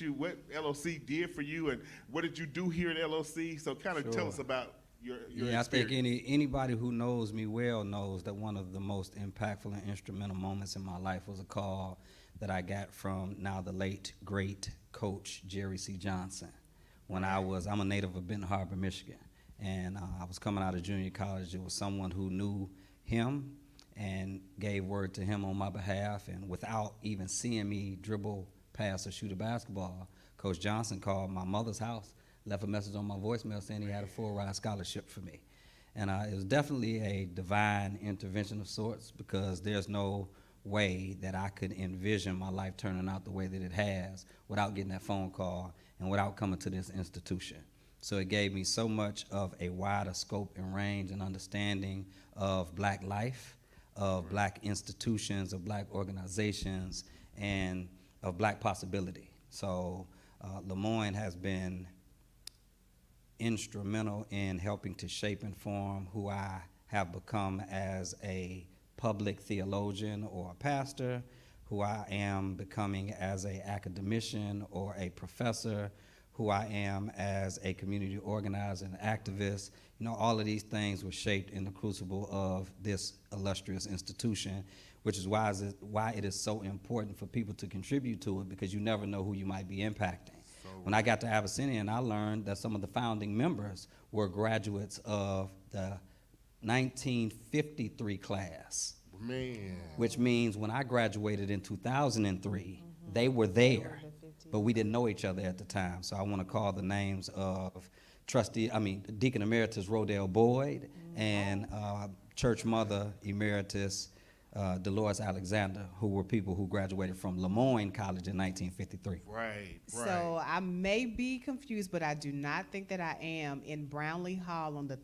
[SPEAKER 7] LOC did for you and what did you do here at LOC? So kind of tell us about your
[SPEAKER 5] I think anybody who knows me well knows that one of the most impactful and instrumental moments in my life was a call that I got from now the late, great coach Jerry C. Johnson. When I'm a native of Benton Harbor, Michigan, and I was coming out of junior college. It was someone who knew him and gave word to him on my behalf, and without even seeing me dribble, pass, or shoot a basketball, Coach Johnson called my mother's house, left a message on my voicemail saying he had a full-ride scholarship for me. And it was definitely a divine intervention of sorts, because there's no way that I could envision my life turning out the way that it has without getting that phone call and without coming to this institution. So it gave me so much of a wider scope and range and understanding of black life, of black institutions, of black organizations, and of black possibility. So LeMoyne has been instrumental in helping to shape and form who I have become as a public theologian or a pastor, who I am becoming as an academician or a professor, who I am as a community organizer and activist. You know, all of these things were shaped in the crucible of this illustrious institution, which is why it is so important for people to contribute to it, because you never know who you might be impacting. When I got to Abyssinian, I learned that some of the founding members were graduates of the 1953 class.
[SPEAKER 7] Man.
[SPEAKER 5] Which means when I graduated in 2003, they were there, but we didn't know each other at the time. So I want to call the names of Deacon Emeritus Rodell Boyd and Church Mother Emeritus Dolores Alexander, who were people who graduated from LeMoyne College in 1953.
[SPEAKER 7] Right.
[SPEAKER 1] So I may be confused, but I do not think that I am. In Brownlee Hall on the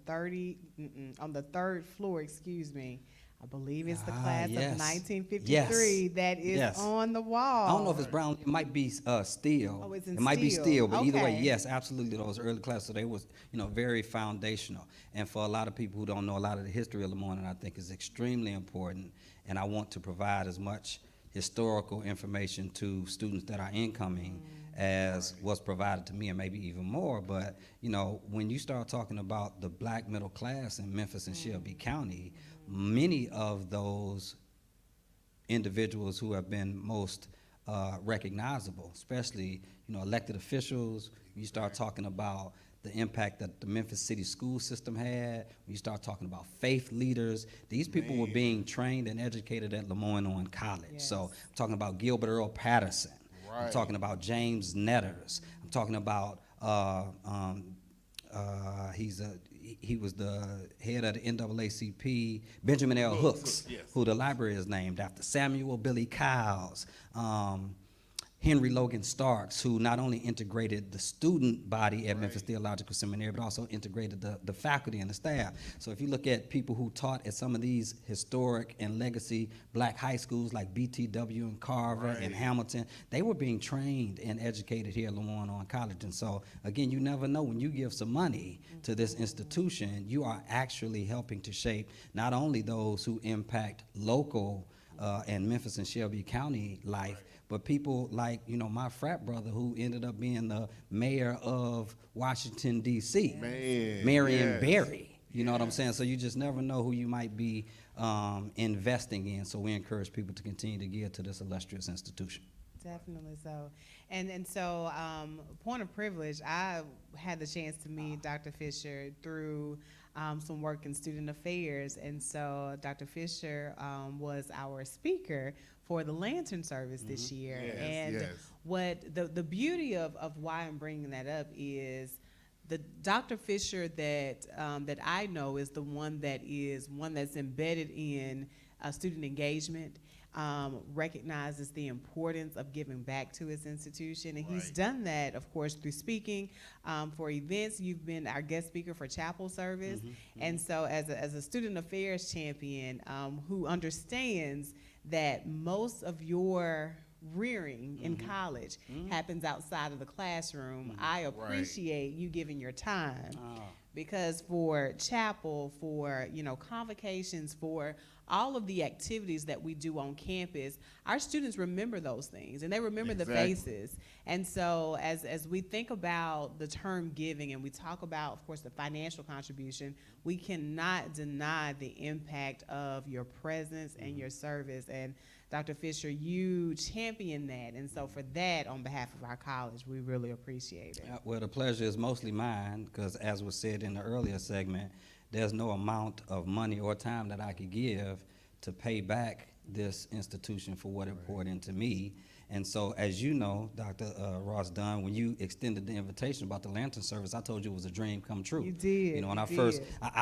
[SPEAKER 1] third floor, excuse me. I believe it's the class of 1953 that is on the wall.
[SPEAKER 5] I don't know if it's Brown. It might be steel.
[SPEAKER 1] Oh, it's in
[SPEAKER 5] It might be steel, but either way,
[SPEAKER 1] Okay.
[SPEAKER 5] yes, absolutely. Those early classes, so they was, very foundational. And for a lot of people who don't know a lot of the history of LeMoyne, I think is extremely important. And I want to provide as much historical information to students that are incoming as was provided to me, and maybe even more. But when you start talking about the black middle class in Memphis and Shelby County, many of those individuals who have been most recognizable, especially elected officials, you start talking about the impact that the Memphis City school system had, when you start talking about faith leaders, these people were being trained and educated at LeMoyne-Owen College. So I'm talking about Gilbert Earl Patterson. I'm talking about James Netters. I'm talking about he was the head of the NAACP, Benjamin L. Hooks,
[SPEAKER 7] yes.
[SPEAKER 5] who the library is named after, Samuel Billy Kyles, Henry Logan Starks, who not only integrated the student body at Memphis Theological Seminary, but also integrated the faculty and the staff. So if you look at people who taught at some of these historic and legacy black high schools like BTW and Carver and Hamilton, they were being trained and educated here at LeMoyne-Owen College. And so again, you never know, when you give some money to this institution, you are actually helping to shape not only those who impact local and Memphis and Shelby County life, but people like, you know, my frat brother who ended up being the mayor of Washington, D.C., Marion Barry. You know what I'm saying? So you just never know who you might be investing in. So we encourage people to continue to give to this illustrious institution.
[SPEAKER 1] Definitely so. And so, point of privilege, I had the chance to meet Dr. Fisher through some work in student affairs. And so Dr. Fisher was our speaker for the Lantern service this year. What the beauty of why I'm bringing that up is the Dr. Fisher that I know is one that's embedded in student engagement. Recognizes the importance of giving back to his institution. And he's done that, of course, through speaking for events. You've been our guest speaker for chapel service. And so as a student affairs champion who understands that most of your rearing in college happens outside of the classroom, I appreciate you giving your time. Because for chapel, for convocations, for all of the activities that we do on campus, our students remember those things and they remember the faces. And so as we think about the term giving and we talk about, of course, the financial contribution, we cannot deny the impact of your presence and your service. And Dr. Fisher, you champion that. And so for that, on behalf of our college, we really appreciate it.
[SPEAKER 5] Well, the pleasure is mostly mine because, as was said in the earlier segment, there's no amount of money or time that I could give to pay back this institution for what it poured into me. And so, as you know, Dr. Ross Dunn, when you extended the invitation about the Lantern service, I told you it was a dream come true.
[SPEAKER 1] You did.
[SPEAKER 5] You know, when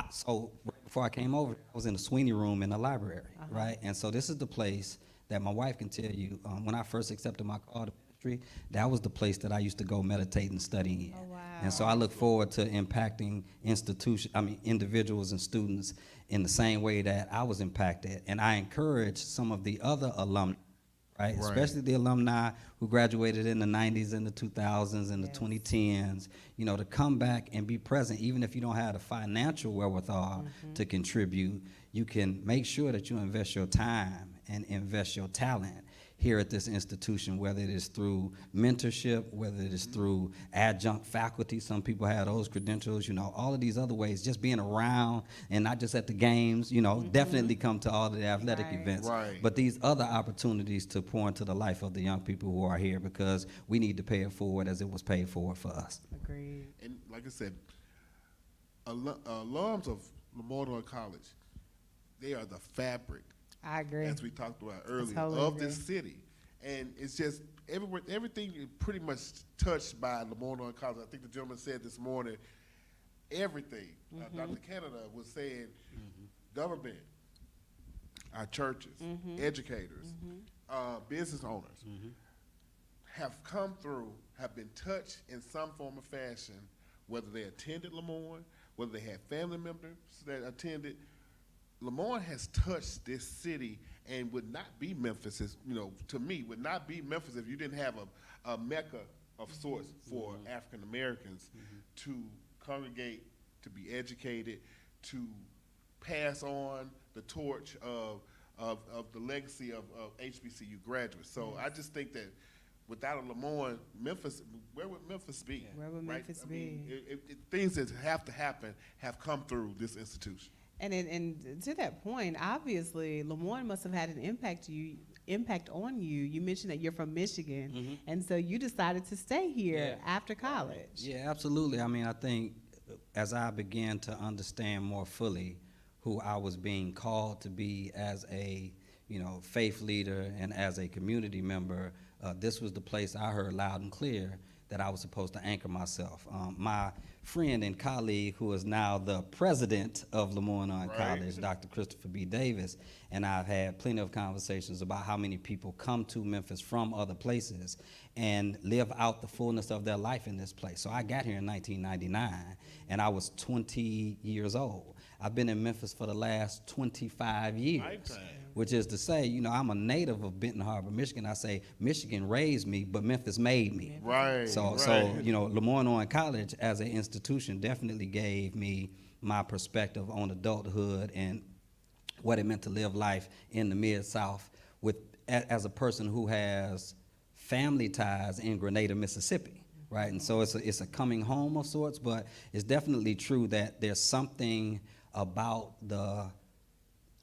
[SPEAKER 5] so right before I came over, I was in the Sweeney room in the library, right? And so this is the place that my wife can tell you, when I first accepted my call to ministry, that was the place that I used to go meditate and study in.
[SPEAKER 1] Oh, wow.
[SPEAKER 5] And so I look forward to impacting individuals and students in the same way that I was impacted. And I encourage some of the other alumni, right? Especially the alumni who graduated in the 90s and the 2000s and the 2010s, to come back and be present. Even if you don't have the financial wherewithal to contribute, you can make sure that you invest your time and invest your talent here at this institution, whether it is through mentorship, whether it is through adjunct faculty. Some people have those credentials, all of these other ways, just being around and not just at the games, definitely come to all of the athletic events. But these other opportunities to pour into the life of the young people who are here, because we need to pay it forward as it was paid forward for us.
[SPEAKER 1] Agreed.
[SPEAKER 7] And like I said, alums of LeMoyne-Owen College, they are the fabric.
[SPEAKER 1] I agree.
[SPEAKER 7] As we talked about earlier, of this city. And it's just everything is pretty much touched by LeMoyne-Owen College. I think the gentleman said this morning, everything. Dr. Canada was saying government, our churches, educators, business owners have come through, have been touched in some form or fashion, whether they attended LeMoyne, whether they had family members that attended. LeMoyne has touched this city and would not be Memphis, to me, would not be Memphis if you didn't have a mecca of sorts for African Americans to congregate, to be educated, to pass on the torch of the legacy of HBCU graduates. So I just think that without a LeMoyne, Memphis, where would Memphis be?
[SPEAKER 1] Where would Memphis be?
[SPEAKER 7] Things that have to happen have come through this institution.
[SPEAKER 1] And to that point, obviously, LeMoyne must have had an impact on you. You mentioned that you're from Michigan, and so you decided to stay here after college.
[SPEAKER 5] Yeah, absolutely. I mean, I think as I began to understand more fully who I was being called to be as a faith leader and as a community member, this was the place I heard loud and clear that I was supposed to anchor myself. My friend and colleague, who is now the president of LeMoyne-Owen College, Dr. Christopher B. Davis, and I've had plenty of conversations about how many people come to Memphis from other places and live out the fullness of their life in this place. So I got here in 1999, and I was 20 years old. I've been in Memphis for the last 25 years.
[SPEAKER 7] Lifetime.
[SPEAKER 5] Which is to say, you know, I'm a native of Benton Harbor, Michigan. I say Michigan raised me, but Memphis made me.
[SPEAKER 7] Right.
[SPEAKER 5] So you know, LeMoyne-Owen College as an institution definitely gave me my perspective on adulthood and what it meant to live life in the Mid-South with as a person who has family ties in Grenada, Mississippi, right? And so it's a coming home of sorts, but it's definitely true that there's something about the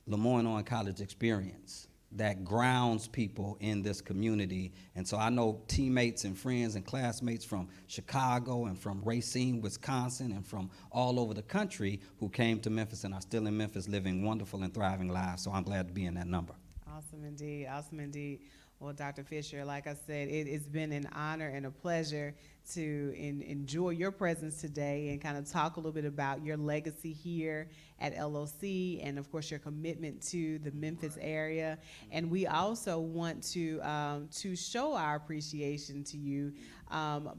[SPEAKER 5] LeMoyne-Owen College experience that grounds people in this community. And so I know teammates and friends and classmates from Chicago and from Racine, Wisconsin, and from all over the country who came to Memphis and are still in Memphis living wonderful and thriving lives. So I'm glad to be in that number.
[SPEAKER 1] Awesome indeed, awesome indeed. Well, Dr. Fisher, like I said, it's been an honor and a pleasure to enjoy your presence today and kind of talk a little bit about your legacy here at LOC and, of course, your commitment to the Memphis area. And we also want to show our appreciation to you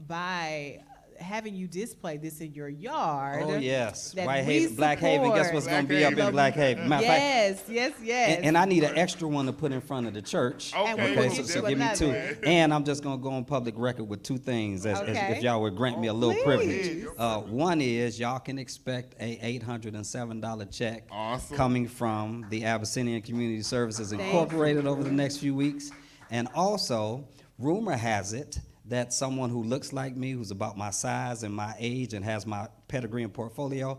[SPEAKER 1] by having you display this in your yard.
[SPEAKER 5] Oh, yes.
[SPEAKER 1] that
[SPEAKER 5] White
[SPEAKER 1] we
[SPEAKER 5] Haven, Black Haven, guess what's going to be up in Black Haven? Matter of fact,
[SPEAKER 1] Yes.
[SPEAKER 5] and I need an extra one to put in front of the church.
[SPEAKER 1] Okay,
[SPEAKER 5] So give me two. And I'm just going to go on public record with two things, as if y'all would grant me a little privilege. One is y'all can expect a $807 check coming from the Abyssinian Community Services Incorporated over the next few weeks. And also, rumor has it that someone who looks like me, who's about my size and my age and has my pedigree and portfolio,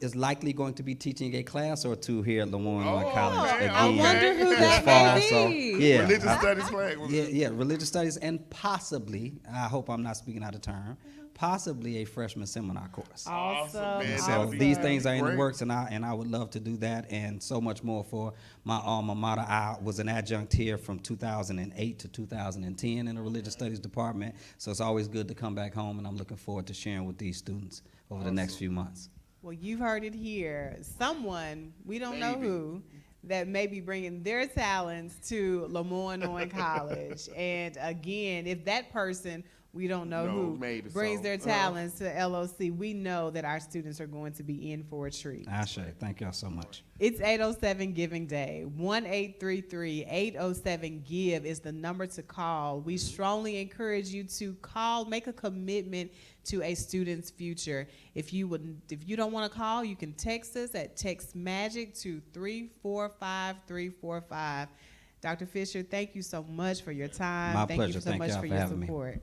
[SPEAKER 5] is likely going to be teaching a class or two here at LeMoyne-Owen College. Again,
[SPEAKER 1] I wonder who that may be.
[SPEAKER 5] So, yeah,
[SPEAKER 7] Religious studies class.
[SPEAKER 5] Yeah, religious studies, and possibly, I hope I'm not speaking out of turn, possibly a freshman seminar course.
[SPEAKER 1] Awesome.
[SPEAKER 7] Man,
[SPEAKER 5] So these things are in the works, and I would love to do that and so much more for my alma mater. I was an adjunct here from 2008 to 2010 in the religious studies department, so it's always good to come back home, and I'm looking forward to sharing with these students over the next few months.
[SPEAKER 1] Well, you've heard it here. Someone, we don't know who, that may be bringing their talents to LeMoyne-Owen College. And again, if that person, we don't know who, brings their talents to LOC, we know that our students are going to be in for a treat.
[SPEAKER 5] Ashe, thank y'all so much.
[SPEAKER 1] It's 807 Giving Day. 1-833-807-GIVE is the number to call. We strongly encourage you to call, make a commitment to a student's future. If you don't want to call, you can text us at Text Magic to 345-345. Dr. Fisher, thank you so much for your time.
[SPEAKER 5] My
[SPEAKER 1] thank
[SPEAKER 5] pleasure.
[SPEAKER 1] you so
[SPEAKER 5] Thank
[SPEAKER 1] much
[SPEAKER 5] y'all
[SPEAKER 1] for
[SPEAKER 5] for
[SPEAKER 1] your
[SPEAKER 5] having me.
[SPEAKER 1] support.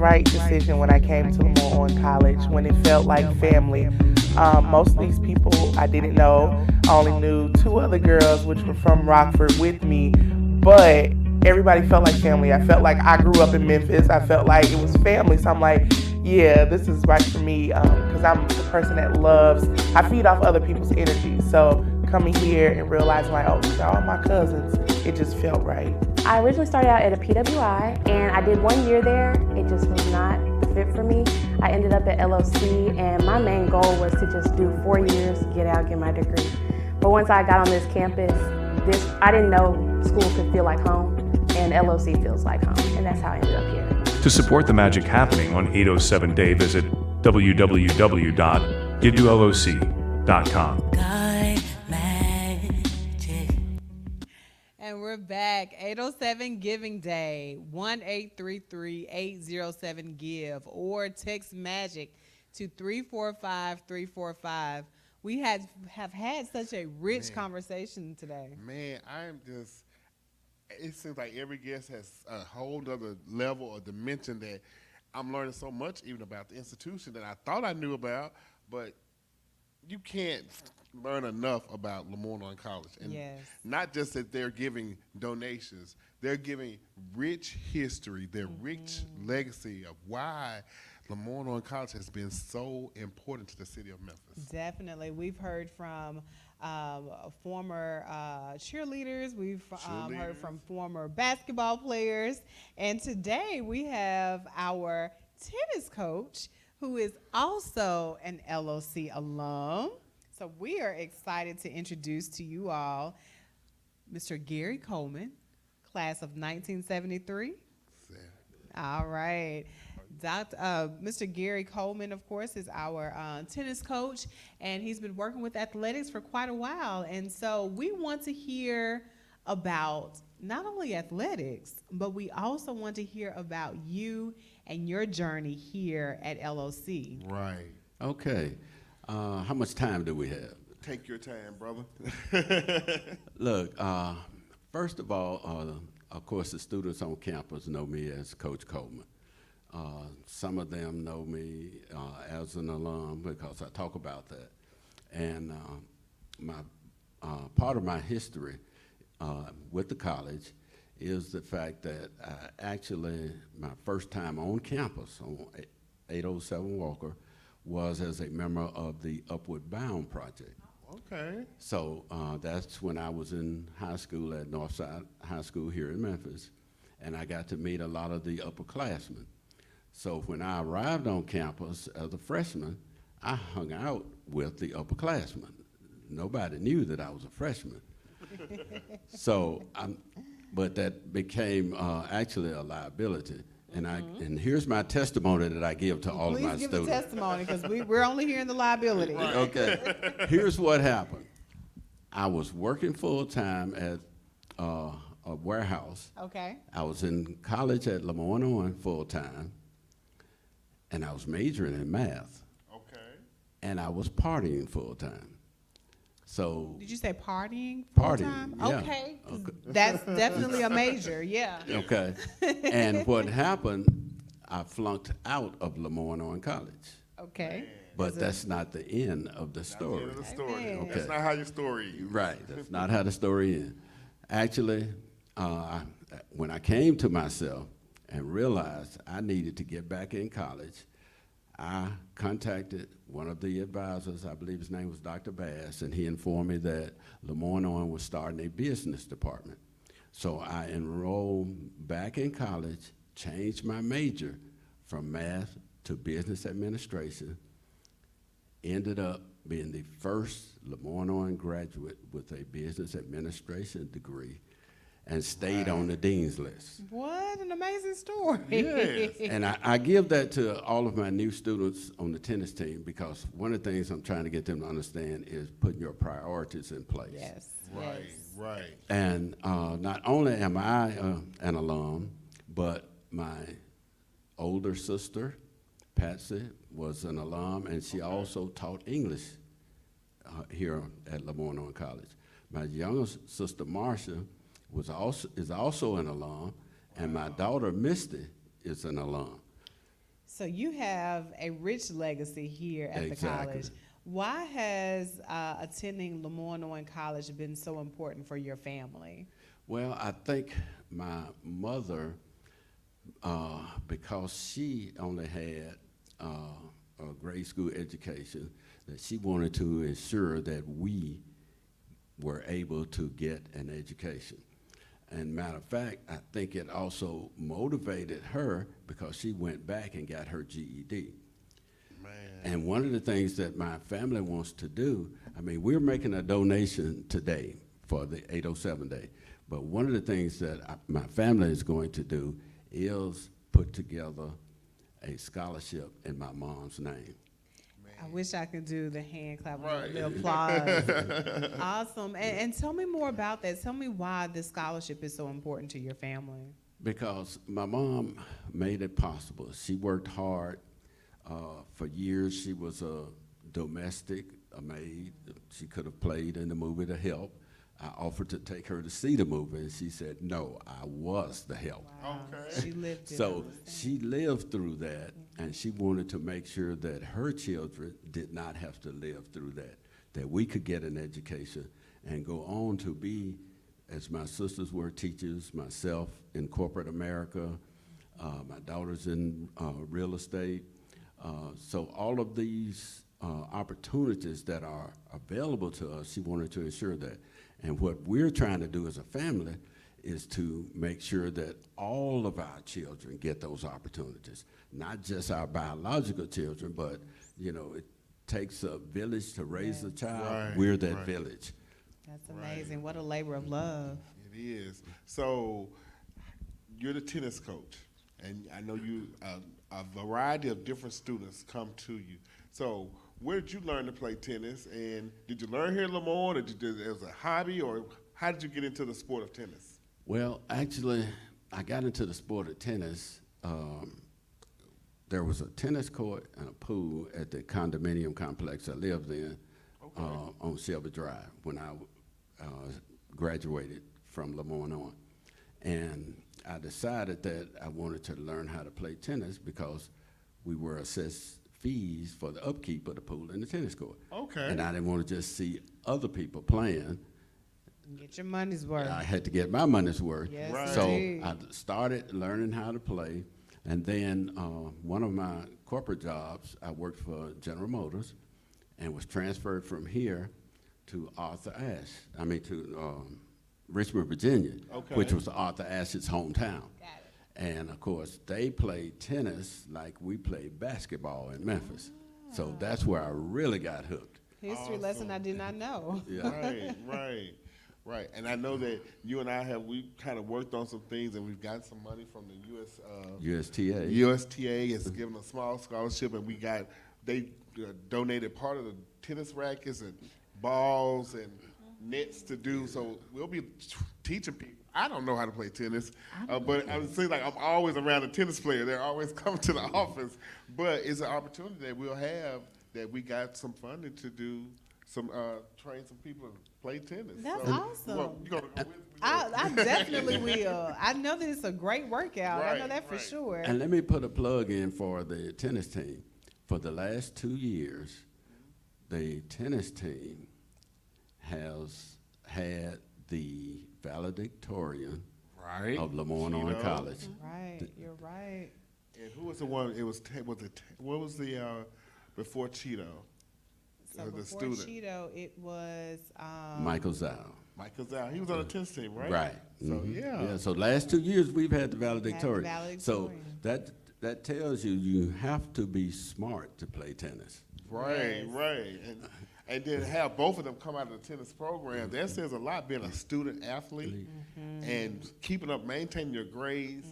[SPEAKER 22] right decision when I came to LeMoyne-Owen College, when it felt like family. Most of these people I didn't know. I only knew 2 other girls, which were from Rockford with me, but everybody felt like family. I felt like I grew up in Memphis. I felt like it was family. So I'm like, yeah, this is right for me, because I'm the person that loves, I feed off other people's energy. So coming here and realizing like, oh, these are all my cousins, it just felt right.
[SPEAKER 14] I originally started out at a PWI, and I did 1 year there. It just was not the fit for me. I ended up at LOC, and my main goal was to just do 4 years, get out, get my degree. But once I got on this campus, I didn't know school could feel like home, and LOC feels like home, and that's how I ended up here.
[SPEAKER 4] To support the magic happening on 807 Day, visit www.giveToLOC.com.
[SPEAKER 1] And we're back. 807 Giving Day, 1-833-807-GIVE, or text MAGIC to 345-345. We have had such a rich conversation today.
[SPEAKER 7] Man, it seems like every guest has a whole other level or dimension that I'm learning so much even about the institution that I thought I knew about, but you can't learn enough about LeMoyne-Owen College. And not just that they're giving donations, they're giving rich history, their rich legacy of why LeMoyne-Owen College has been so important to the city of Memphis.
[SPEAKER 1] Definitely. We've heard from former cheerleaders. We've heard from former basketball players. And today we have our tennis coach, who is also an LOC alum. So we are excited to introduce to you all Mr. Gary Coleman, class of 1973. All right. Mr. Gary Coleman, of course, is our tennis coach, and he's been working with athletics for quite a while. And so we want to hear about not only athletics, but we also want to hear about you and your journey here at LOC.
[SPEAKER 7] Right.
[SPEAKER 2] Okay. How much time do we have?
[SPEAKER 7] Take your time, brother.
[SPEAKER 2] Look, first of all, of course, the students on campus know me as Coach Coleman. Some of them know me as an alum because I talk about that. And part of my history with the college is the fact that actually my first time on campus on 807 Walker was as a member of the Upward Bound Project.
[SPEAKER 7] Okay.
[SPEAKER 2] So that's when I was in high school at Northside High School here in Memphis, and I got to meet a lot of the upperclassmen. So when I arrived on campus as a freshman, I hung out with the upperclassmen. Nobody knew that I was a freshman. So, but that became actually a liability. And here's my testimony that I give to all of my students.
[SPEAKER 1] Please give a testimony, because we're only hearing the liability.
[SPEAKER 2] Right. Okay. Here's what happened. I was working full-time at a warehouse.
[SPEAKER 1] Okay.
[SPEAKER 2] I was in college at LeMoyne-Owen full-time, and I was majoring in math.
[SPEAKER 7] Okay.
[SPEAKER 2] And I was partying full-time. So.
[SPEAKER 1] Did you say partying?
[SPEAKER 2] Partying, yeah.
[SPEAKER 1] Okay. That's definitely a major, yeah.
[SPEAKER 2] Okay. And what happened, I flunked out of LeMoyne-Owen College.
[SPEAKER 1] Okay.
[SPEAKER 2] But that's not the end of the story.
[SPEAKER 7] That's the end of the story.
[SPEAKER 2] Okay.
[SPEAKER 7] That's not how your story ends.
[SPEAKER 2] Right. That's not how the story ends. Actually, when I came to myself and realized I needed to get back in college, I contacted one of the advisors, I believe his name was Dr. Bass, and he informed me that LeMoyne-Owen was starting a business department. So I enrolled back in college, changed my major from math to business administration, ended up being the first LeMoyne-Owen graduate with a business administration degree, and stayed on the dean's list.
[SPEAKER 1] What an amazing story.
[SPEAKER 2] Yes. And I give that to all of my new students on the tennis team, because one of the things I'm trying to get them to understand is putting your priorities in place.
[SPEAKER 1] Yes.
[SPEAKER 7] Right, right.
[SPEAKER 2] And not only am I an alum, but my older sister, Patsy, was an alum, and she also taught English here at LeMoyne-Owen College. My younger sister, Marcia, is also an alum, and my daughter, Misty, is an alum.
[SPEAKER 1] So you have a rich legacy here at the college. Why has attending LeMoyne-Owen College been so important for your family?
[SPEAKER 3] Well, I think my mother, because she only had a grade school education, that she wanted to ensure that we were able to get an education. And matter of fact, I think it also motivated her because she went back and got her GED.
[SPEAKER 7] Man.
[SPEAKER 3] And one of the things that my family wants to do, I mean, we're making a donation today for the 807 Day, but one of the things that my family is going to do is put together a scholarship in my mom's name.
[SPEAKER 1] I wish I could do the hand clap,
[SPEAKER 7] Right.
[SPEAKER 1] the applause. Awesome. And tell me more about that. Tell me why this scholarship is so important to your family.
[SPEAKER 3] Because my mom made it possible. She worked hard for years. She was a domestic, a maid. She could have played in the movie The Help. I offered to take her to see the movie, and she said, no, I was the help.
[SPEAKER 1] Wow.
[SPEAKER 7] Okay.
[SPEAKER 1] She lived it.
[SPEAKER 3] So she lived through that, and she wanted to make sure that her children did not have to live through that we could get an education and go on to be, as my sisters were teachers, myself in corporate America, my daughter's in real estate. So all of these opportunities that are available to us, she wanted to ensure that. And what we're trying to do as a family is to make sure that all of our children get those opportunities, not just our biological children, but, you know, it takes a village to raise a child.
[SPEAKER 7] Right,
[SPEAKER 3] We're that
[SPEAKER 7] right.
[SPEAKER 3] village.
[SPEAKER 1] That's amazing. What a labor of love.
[SPEAKER 7] It is. So you're the tennis coach, and I know you a variety of different students come to you. So where did you learn to play tennis, and did you learn here at LeMoyne, or did you do it as a hobby, or how did you get into the sport of tennis?
[SPEAKER 3] Well, actually, I got into the sport of tennis. There was a tennis court and a pool at the condominium complex I lived in on Shelby Drive when I graduated from LeMoyne-Owen. And I decided that I wanted to learn how to play tennis because we were assessed fees for the upkeep of the pool and the tennis court.
[SPEAKER 7] Okay.
[SPEAKER 3] And I didn't want to just see other people playing.
[SPEAKER 1] Get your money's worth.
[SPEAKER 3] I had to get my money's worth.
[SPEAKER 1] Yes,
[SPEAKER 7] Right.
[SPEAKER 3] So
[SPEAKER 1] indeed.
[SPEAKER 3] I started learning how to play. And then one of my corporate jobs, I worked for General Motors and was transferred from here to Richmond, Virginia,
[SPEAKER 7] Okay.
[SPEAKER 3] which was Arthur Ashe's hometown. And of course, they played tennis like we played basketball in Memphis. So that's where I really got hooked.
[SPEAKER 1] History lesson I did not know.
[SPEAKER 3] Yeah.
[SPEAKER 7] Right. And I know that you and we kind of worked on some things, and we've got some money from the
[SPEAKER 3] USTA.
[SPEAKER 7] USTA has given a small scholarship, and they donated part of the tennis rackets and balls and nets to do. So we'll be teaching people. I don't know how to play tennis, but it seems like I'm always around a tennis player. They're always coming to the office. But it's an opportunity that we'll have that we got some funding to do train some people to play tennis.
[SPEAKER 1] That's
[SPEAKER 7] so,
[SPEAKER 1] awesome.
[SPEAKER 7] Well, you gonna go with me?
[SPEAKER 1] I definitely will. I know that it's a great workout. I know
[SPEAKER 7] Right,
[SPEAKER 1] that for
[SPEAKER 7] right.
[SPEAKER 1] sure.
[SPEAKER 3] And let me put a plug in for the tennis team. For the last 2 years, the tennis team has had the valedictorian
[SPEAKER 7] Right.
[SPEAKER 3] of LeMoyne-Owen
[SPEAKER 7] Cheeto.
[SPEAKER 3] College.
[SPEAKER 1] Right, you're right.
[SPEAKER 7] And who was the one? What was the before Cheeto?
[SPEAKER 1] So
[SPEAKER 7] the
[SPEAKER 1] before
[SPEAKER 7] student.
[SPEAKER 1] Cheeto, it was
[SPEAKER 3] Michael Zhao.
[SPEAKER 7] Michael Zhao. He was on the tennis team, right?
[SPEAKER 3] Right.
[SPEAKER 7] So
[SPEAKER 3] Mhm.
[SPEAKER 7] yeah.
[SPEAKER 3] So last 2 years we've had the valedictorian. So
[SPEAKER 1] valedictorian.
[SPEAKER 3] that tells you have to be smart to play tennis.
[SPEAKER 7] Right,
[SPEAKER 1] Yes.
[SPEAKER 7] right. And then have both of them come out of the tennis program. That says a lot, being a student athlete and keeping up, maintaining your grades,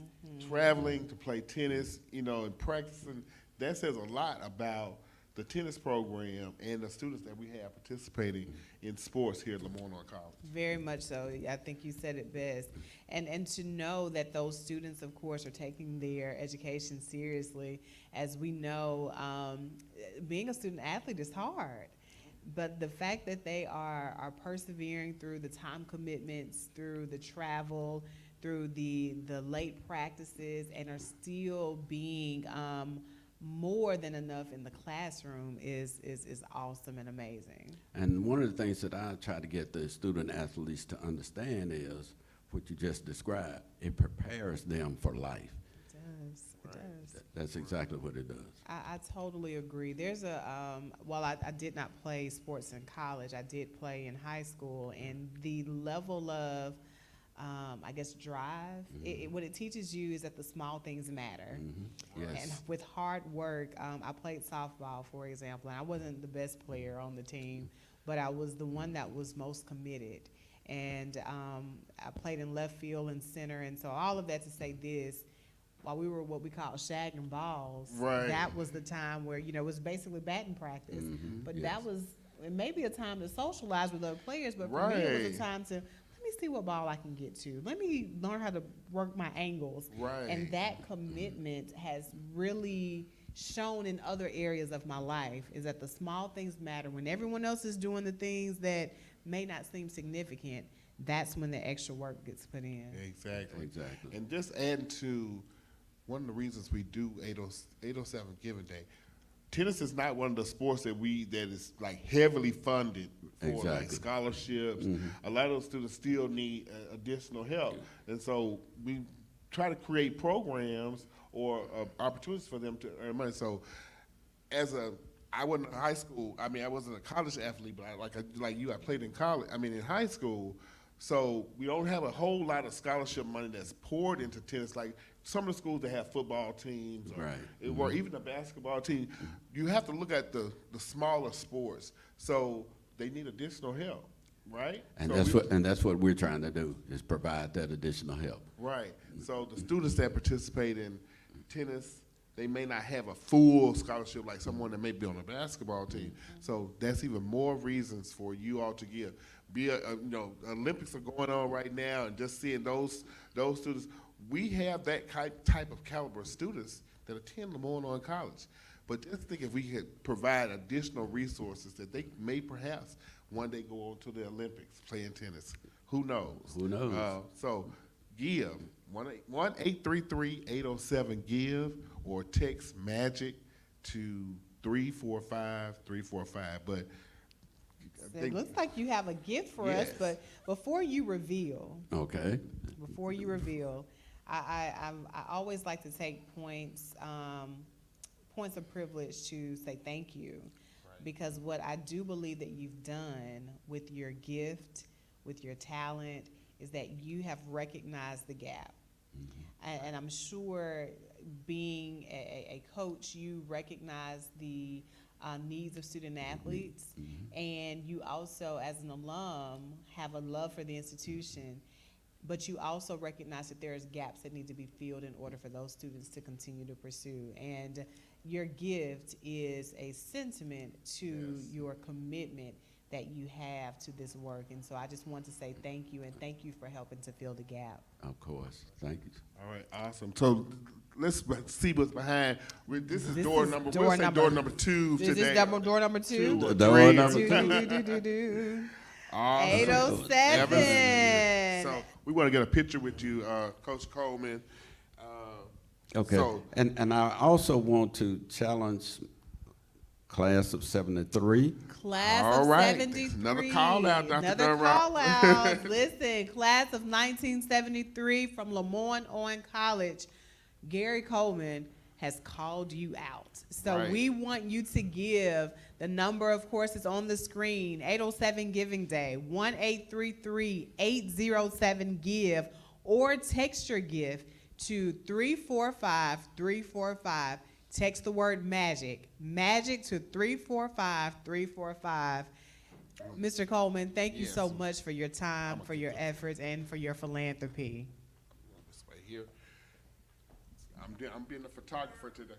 [SPEAKER 7] traveling to play tennis, and practicing. That says a lot about the tennis program and the students that we have participating in sports here at LeMoyne-Owen College.
[SPEAKER 1] Very much so. I think you said it best. And to know that those students, of course, are taking their education seriously. As we know, being a student athlete is hard. But the fact that they are persevering through the time commitments, through the travel, through the late practices, and are still being more than enough in the classroom is awesome and amazing.
[SPEAKER 3] And one of the things that I try to get the student athletes to understand is what you just described. It prepares them for life.
[SPEAKER 1] It does. It does.
[SPEAKER 3] That's exactly what it does.
[SPEAKER 1] I totally agree. There's while I did not play sports in college, I did play in high school, and the level of, I guess, drive, what it teaches you is that the small things matter.
[SPEAKER 3] Yes.
[SPEAKER 1] And with hard work, I played softball, for example, and I wasn't the best player on the team, but I was the one that was most committed. And I played in left field and center, and so all of that to say this, while we were what we call shagging balls, that was the time where, it was basically batting practice. But that was, it may be a time to socialize with other players, but for me it was a time to, let me see what ball I can get to. Let me learn how to work my angles. And that commitment has really shown in other areas of my life, is that the small things matter. When everyone else is doing the things that may not seem significant, that's when the extra work gets put in.
[SPEAKER 7] Exactly. And just adding to one of the reasons we do 807 Giving Day, tennis is not one of the sports that is like heavily funded for like scholarships. A lot of those students still need additional help, and so we try to create programs or opportunities for them to earn money. So, I wasn't in high school. I mean, I wasn't a college athlete, but like you, I played in college. I mean, in high school. So we don't have a whole lot of scholarship money that's poured into tennis. Like some of the schools that have football teams, or even a basketball team, you have to look at the smaller sports. So they need additional help, right?
[SPEAKER 3] And
[SPEAKER 7] so
[SPEAKER 3] that's what we're trying to do, is provide that additional help.
[SPEAKER 7] Right. So the students that participate in tennis, they may not have a full scholarship like someone that may be on a basketball team. So that's even more reasons for you all to give. Olympics are going on right now, and just seeing those students, we have that type of caliber of students that attend LeMoyne-Owen College. But just think if we could provide additional resources that they may perhaps one day go on to the Olympics playing tennis. Who knows?
[SPEAKER 3] Who knows?
[SPEAKER 7] So give 1-833-807-GIVE, or text MAGIC to 345-345. But
[SPEAKER 1] it looks like you have a gift for us, but before you reveal, I always like to take points of privilege to say thank you, because what I do believe that you've done with your gift, with your talent, is that you have recognized the gap. And I'm sure, being a coach, you recognize the needs of student athletes, and you also, as an alum, have a love for the institution, but you also recognize that there's gaps that need to be filled in order for those students to continue to pursue. And your gift is a sentiment to your commitment that you have to this work. And so I just want to say thank you, and thank you for helping to fill the gap.
[SPEAKER 3] Of course. Thank you.
[SPEAKER 7] All right, awesome. So let's see what's behind. This is door number 2
[SPEAKER 1] This
[SPEAKER 7] today.
[SPEAKER 1] is door number 2.
[SPEAKER 3] Door number 2.
[SPEAKER 1] 807.
[SPEAKER 7] So we want to get a picture with you, Coach Coleman.
[SPEAKER 3] Okay. So, and I also want to challenge class of 73.
[SPEAKER 1] Class of 73.
[SPEAKER 7] Another call out, Dr.
[SPEAKER 1] Another call out. Listen, class of 1973 from LeMoyne-Owen College. Gary Coleman has called you out. So we want you to give. The number, of course, is on the screen. 807 Giving Day, 1-833-807-GIVE, or text your gift to 345-345. Text the word MAGIC to 345-345. Mr. Coleman, thank you so much for your time, for your efforts, and for your philanthropy.
[SPEAKER 7] This way here. I'm being a photographer today.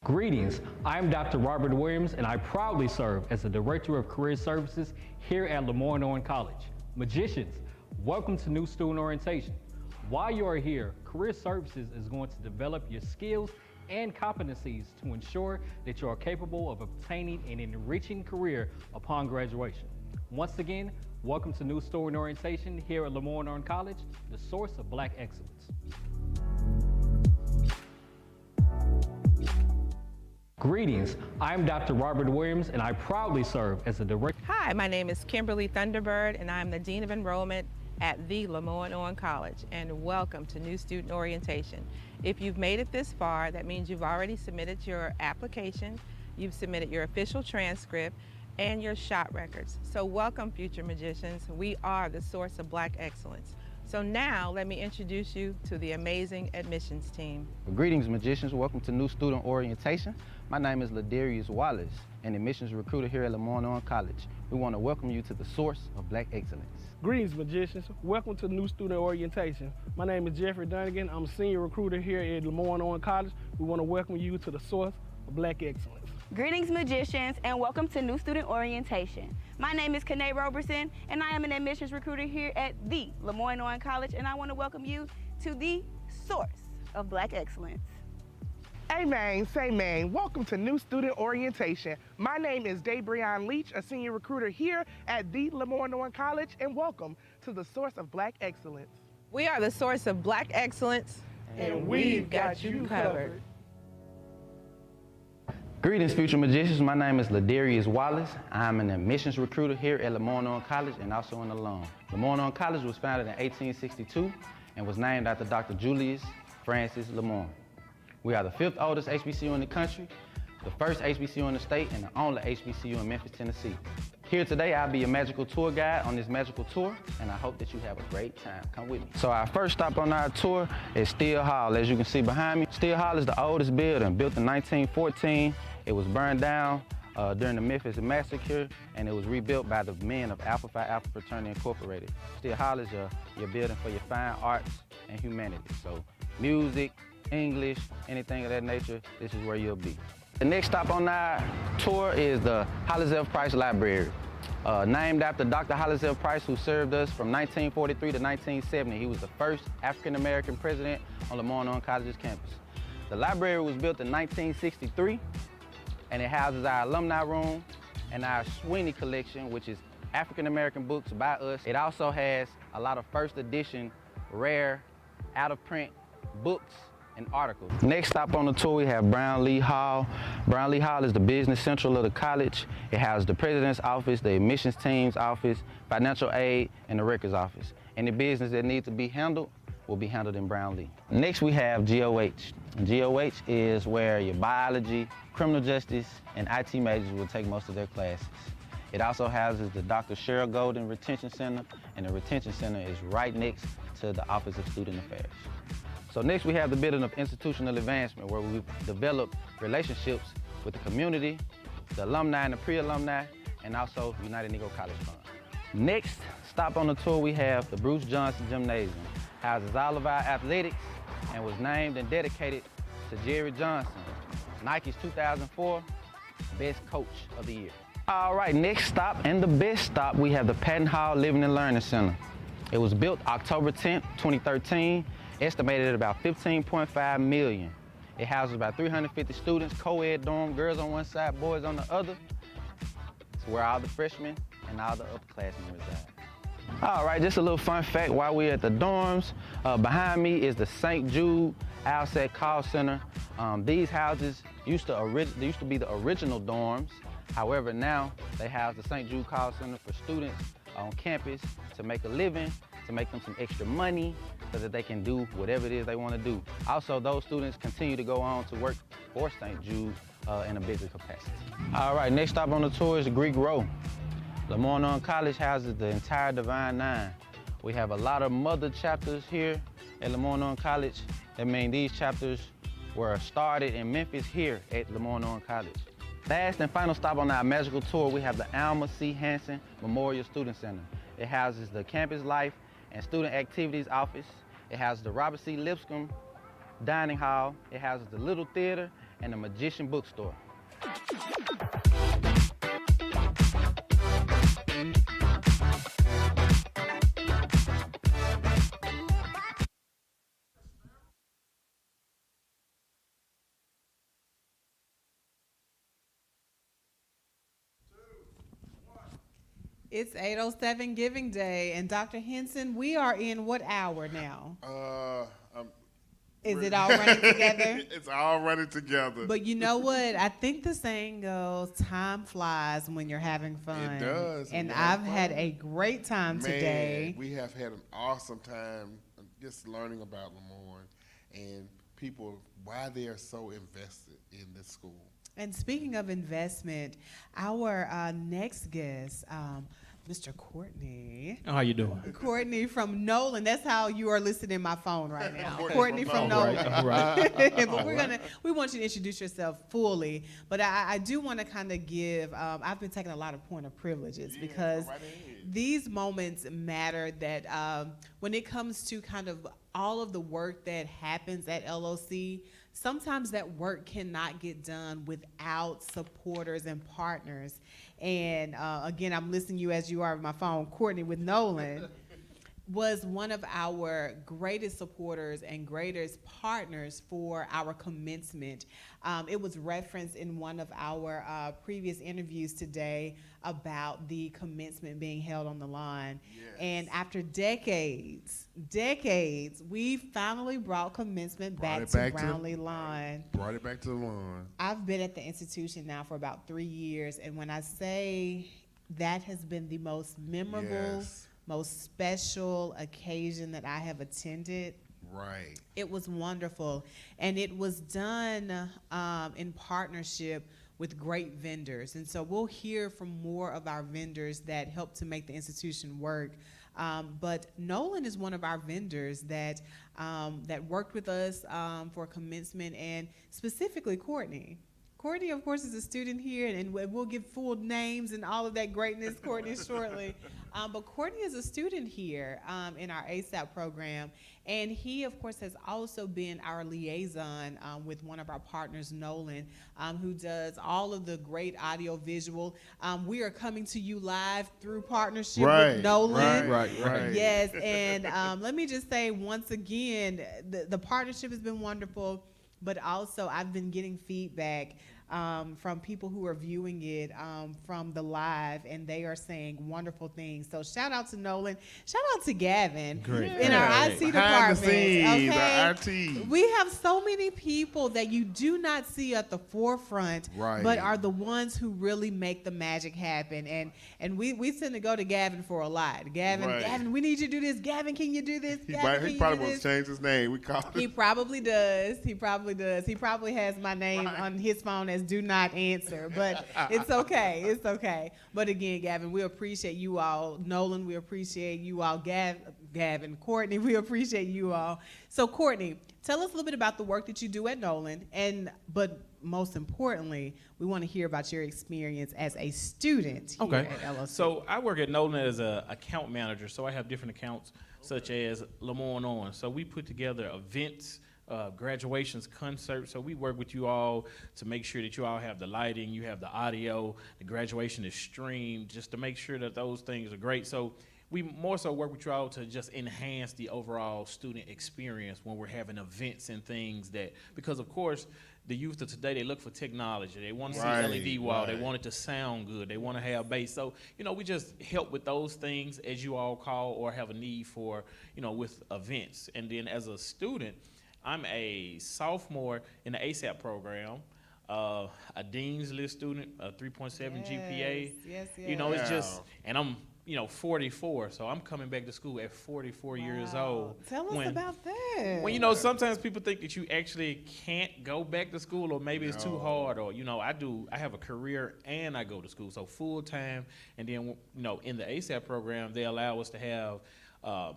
[SPEAKER 6] Greetings, I'm Dr. Robert Williams, and I proudly serve as the Director of Career Services here at LeMoyne-Owen College. Magicians, welcome to New Student Orientation. While you are here, Career Services is going to develop your skills and competencies to ensure that you are capable of obtaining an enriching career upon graduation. Once again, welcome to New Student Orientation here at LeMoyne-Owen College, the source of Black excellence. Greetings, I'm Dr. Robert Williams, and I proudly serve as the Director.
[SPEAKER 17] Hi, my name is Kimberly Thunderbird, and I'm the Dean of Enrollment at the LeMoyne-Owen College, and welcome to New Student Orientation. If you've made it this far, that means you've already submitted your application, you've submitted your official transcript, and your shot records. So welcome, future magicians. We are the source of Black excellence. So now, let me introduce you to the amazing admissions team.
[SPEAKER 19] Greetings, magicians. Welcome to New Student Orientation. My name is Ladarius Wallace, an admissions recruiter here at LeMoyne-Owen College. We want to welcome you to the source of Black excellence.
[SPEAKER 24] Greetings, magicians. Welcome to New Student Orientation. My name is Jeffrey Dunnigan. I'm a senior recruiter here at LeMoyne-Owen College. We want to welcome you to the source of Black excellence.
[SPEAKER 20] Greetings, magicians, and welcome to New Student Orientation. My name is Kanae Roberson, and I am an admissions recruiter here at the LeMoyne-Owen College, and I want to welcome you to the source of Black excellence.
[SPEAKER 22] Amen, say man. Welcome to New Student Orientation. My name is Dabrion Leach, a senior recruiter here at the LeMoyne-Owen College, and welcome to the source of Black excellence.
[SPEAKER 17] We are the source of Black excellence, and we've got you covered.
[SPEAKER 19] Greetings, future magicians. My name is Ladarius Wallace. I'm an admissions recruiter here at LeMoyne-Owen College and also an alum. LeMoyne-Owen College was founded in 1862 and was named after Dr. Julius Francis LeMoyne. We are the 5th oldest HBCU in the country, the first HBCU in the state, and the only HBCU in Memphis, Tennessee. Here today, I'll be your magical tour guide on this magical tour, and I hope that you have a great time. Come with me. So our first stop on our tour is Steele Hall. As you can see behind me, Steele Hall is the oldest building, built in 1914. It was burned down during the Memphis Massacre, and it was rebuilt by the men of Alpha Phi Alpha Fraternity Incorporated. Steele Hall is your building for your fine arts and humanities. So music, English, anything of that nature, this is where you'll be. The next stop on our tour is the Hollis F. Price Library. Named after Dr. Hollis F. Price, who served us from 1943 to 1970. He was the first African-American president on LeMoyne-Owen College's campus. The library was built in 1963, and it houses our alumni room and our Sweeney collection, which is African-American books by us. It also has a lot of first edition, rare, out-of-print books and articles. Next stop on the tour, we have Brownlee Hall. Brownlee Hall is the business central of the college. It houses the president's office, the admissions team's office, financial aid, and the records office. Any business that needs to be handled will be handled in Brownlee. Next, we have GOH. GOH is where your biology, criminal justice, and IT majors will take most of their classes. It also houses the Dr. Cheryl Golden Retention Center, and the Retention Center is right next to the Office of Student Affairs. So next we have the building of institutional advancement, where we've developed relationships with the community, the alumni and the pre-alumni, and also United Negro College Fund. Next stop on the tour, we have the Bruce Johnson Gymnasium. Houses all of our athletics and was named and dedicated to Jerry Johnson, Nike's 2004 Best Coach of the Year. All right, next stop and the best stop, we have the Patton Hall Living and Learning Center. It was built October 10th, 2013, estimated at about $15.5 million. It houses about 350 students, co-ed dorm, girls on one side, boys on the other. It's where all the freshmen and all the upperclassmen reside. All right, just a little fun fact while we're at the dorms. Behind me is the St. Jude Alsat Call Center. These houses used to be the original dorms. However, now they house the St. Jude Call Center for students on campus to make a living, to make them some extra money so that they can do whatever it is they want to do. Also, those students continue to go on to work for St. Jude in a bigger capacity. All right, next stop on the tour is the Greek Row. LeMoyne-Owen College houses the entire Divine Nine. We have a lot of mother chapters here at LeMoyne-Owen College. That means these chapters were started in Memphis here at LeMoyne-Owen College. Last and final stop on our magical tour, we have the Alma C. Hansen Memorial Student Center. It houses the Campus Life and Student Activities Office. It houses the Robert C. Lipscomb Dining Hall. It houses the Little Theater, and a magician bookstore.
[SPEAKER 1] It's 8:07 Giving Day, and Dr. Henson, we are in what hour now? Is it all running together?
[SPEAKER 7] It's all running together.
[SPEAKER 1] But you know what? I think the saying goes, time flies when you're having fun.
[SPEAKER 7] It does.
[SPEAKER 1] And I've had a great time today.
[SPEAKER 7] We have had an awesome time just learning about LeMoyne and people, why they are so invested in this school.
[SPEAKER 1] And speaking of investment, our next guest, Mr. Courtney.
[SPEAKER 9] How you doing?
[SPEAKER 1] Courtney from Nolan. That's how you are listed in my phone right now.
[SPEAKER 7] Courtney
[SPEAKER 1] from
[SPEAKER 7] from
[SPEAKER 1] Nolan.
[SPEAKER 9] All right.
[SPEAKER 1] But we want you to introduce yourself fully. But I do want to kind of give. I've been taking a lot of point of privileges because these moments matter. That when it comes to kind of all of the work that happens at LOC, sometimes that work cannot get done without supporters and partners. And again, I'm listening to you as you are on my phone. Courtney with Nolan was one of our greatest supporters and greatest partners for our commencement. It was referenced in one of our previous interviews today about the commencement being held on the lawn. Yes. And after decades, we finally brought commencement back to Brownlee Lawn.
[SPEAKER 7] Brought it back to the lawn.
[SPEAKER 1] I've been at the institution now for about 3 years, and when I say that has been the most memorable, most special occasion that I have attended.
[SPEAKER 7] Right.
[SPEAKER 1] It was wonderful. And it was done in partnership with great vendors. And so we'll hear from more of our vendors that help to make the institution work. But Nolan is one of our vendors that worked with us for commencement, and specifically Courtney. Courtney, of course, is a student here, and we'll give full names and all of that greatness, Courtney, shortly. But Courtney is a student here in our ASAP program, and he, of course, has also been our liaison with one of our partners, Nolan, who does all of the great audio-visual. We are coming to you live through partnership with Nolan.
[SPEAKER 7] Right.
[SPEAKER 1] Yes, and let me just say once again, the partnership has been wonderful. But also, I've been getting feedback from people who are viewing it from the live, and they are saying wonderful things. So shout out to Nolan. Shout out to Gavin in our IT department.
[SPEAKER 7] Behind the scenes,
[SPEAKER 1] okay?
[SPEAKER 7] the IT.
[SPEAKER 1] We have so many people that you do not see at the forefront, but are the ones who really make the magic happen. And we tend to go to Gavin for a lot. Gavin, we need you to do this. Gavin, can you do this?
[SPEAKER 7] He probably wants to change his name. We call
[SPEAKER 1] He probably does. He probably has my name on his phone as do not answer, but it's okay. It's okay. But again, Gavin, we appreciate you all. Nolan, we appreciate you all. Gavin, Courtney, we appreciate you all. So Courtney, tell us a little bit about the work that you do at Nolan, but most importantly, we want to hear about your experience as a student here at LOC.
[SPEAKER 9] So I work at Nolan as an account manager, so I have different accounts such as LeMoyne-Owen. So we put together events, graduations, concerts. So we work with you all to make sure that you all have the lighting, you have the audio, the graduation is streamed, just to make sure that those things are great. So we more so work with you all to just enhance the overall student experience when we're having events and things because of course, the youth of today, they look for technology. They want to see LED wall. They want it to sound good. They want to have bass. So, we just help with those things as you all call or have a need for, with events. And then as a student, I'm a sophomore in the ASAP program, a Dean's List student, a 3.7 GPA.
[SPEAKER 1] Yes.
[SPEAKER 9] It's just, and I'm, 44, so I'm coming back to school at 44 years old.
[SPEAKER 1] Tell us about that.
[SPEAKER 9] When, sometimes people think that you actually can't go back to school, or maybe it's too hard, or, I have a career and I go to school, so full time. And then, in the ASAP program, they allow us to have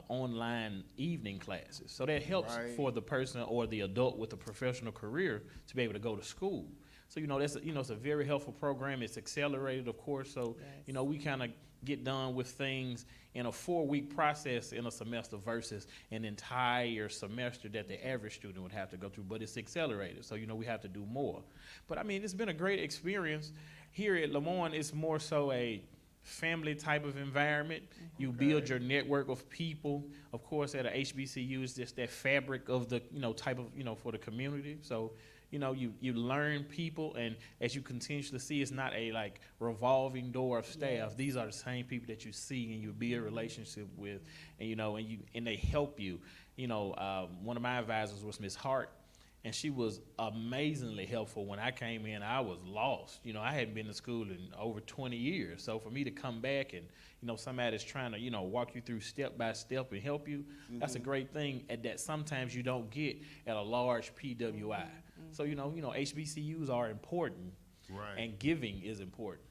[SPEAKER 9] online evening classes. So that helps for the person or the adult with a professional career to be able to go to school. So, that's it's a very helpful program. It's accelerated, of course. So, we kind of get done with things in a 4-week process in a semester versus an entire semester that the average student would have to go through, but it's accelerated. So, we have to do more. But I mean, it's been a great experience. Here at LeMoyne, it's more so a family type of environment. You build your network of people. Of course, at a HBCU, it's just that fabric of the, type of, for the community. So, you learn people, and as you continuously see, it's not a like revolving door of staff. Yes. These are the same people that you see and you build a relationship with, and and they help you. One of my advisors was Miss Hart, and she was amazingly helpful. When I came in, I was lost. I hadn't been to school in over 20 years. So for me to come back and, somebody that's trying to, walk you through step by step and help you, that's a great thing that sometimes you don't get at a large PWI. So, HBCUs are important, and giving is important,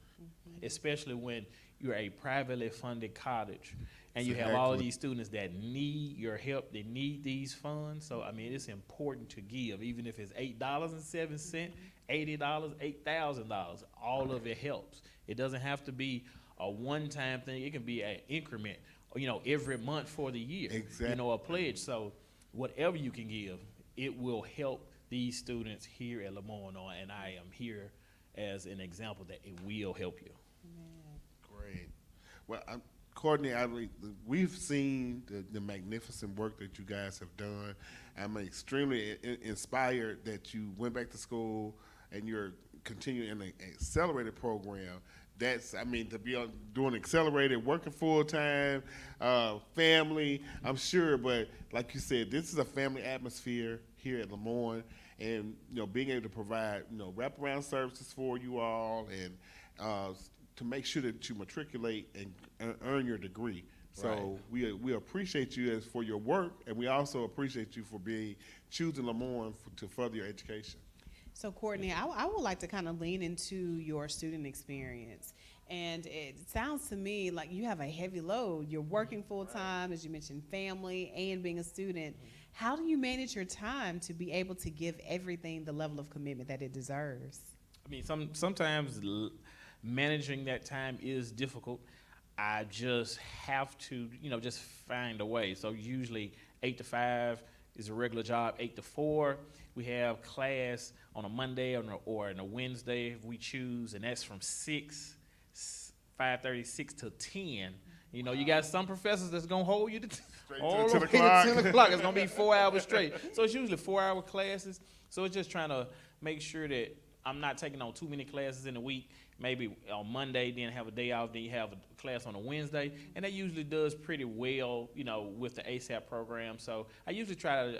[SPEAKER 9] especially when you're a privately funded college and you have all of these students that need your help, they need these funds. So, I mean, it's important to give, even if it's $8.07, $80, $8,000, all of it helps. It doesn't have to be a one-time thing. It can be an increment, every month for the year, a pledge. So whatever you can give, it will help these students here at LeMoyne-Owen, and I am here as an example that it will help you.
[SPEAKER 7] Great. Well, Courtney, we've seen the magnificent work that you guys have done. I'm extremely inspired that you went back to school and you're continuing in an accelerated program. To be doing accelerated, working full-time, family, I'm sure, but like you said, this is a family atmosphere here at LeMoyne, and being able to provide wraparound services for you all, and to make sure that you matriculate and earn your degree. So we appreciate you for your work, and we also appreciate you for choosing LeMoyne to further your education.
[SPEAKER 1] So Courtney, I would like to kind of lean into your student experience. And it sounds to me like you have a heavy load. You're working full time, as you mentioned, family and being a student. How do you manage your time to be able to give everything the level of commitment that it deserves?
[SPEAKER 9] I mean, sometimes managing that time is difficult. I just have to, just find a way. So usually 8 to 5 is a regular job. 8 to 4, we have class on a Monday or on a Wednesday if we choose, and that's from 5:36 to 10. You got some professors that's gonna hold you to 10 o'clock. It's gonna be 4 hours straight. So it's usually 4-hour classes. So it's just trying to make sure that I'm not taking on too many classes in a week. Maybe on Monday, then have a day off, then you have a class on a Wednesday. And that usually does pretty well, with the ASAP program. So I usually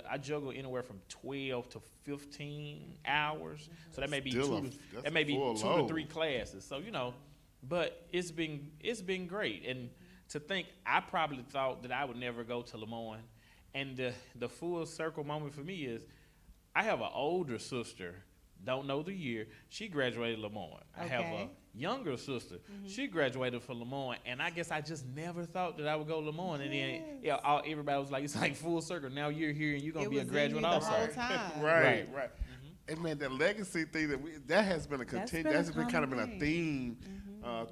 [SPEAKER 9] I juggle anywhere from 12 to 15 hours. So that may be two to 3 classes. So, but it's been great. And to think, I probably thought that I would never go to LeMoyne. And the full circle moment for me is I have an older sister, don't know the year, she graduated LeMoyne. I have a younger sister, she graduated from LeMoyne, and I guess I just never thought that I would go to LeMoyne. And then everybody was like, it's like full circle. Now you're here and you're going to be a graduate also.
[SPEAKER 7] Right. And man, that legacy thing that has been that's been kind of been a theme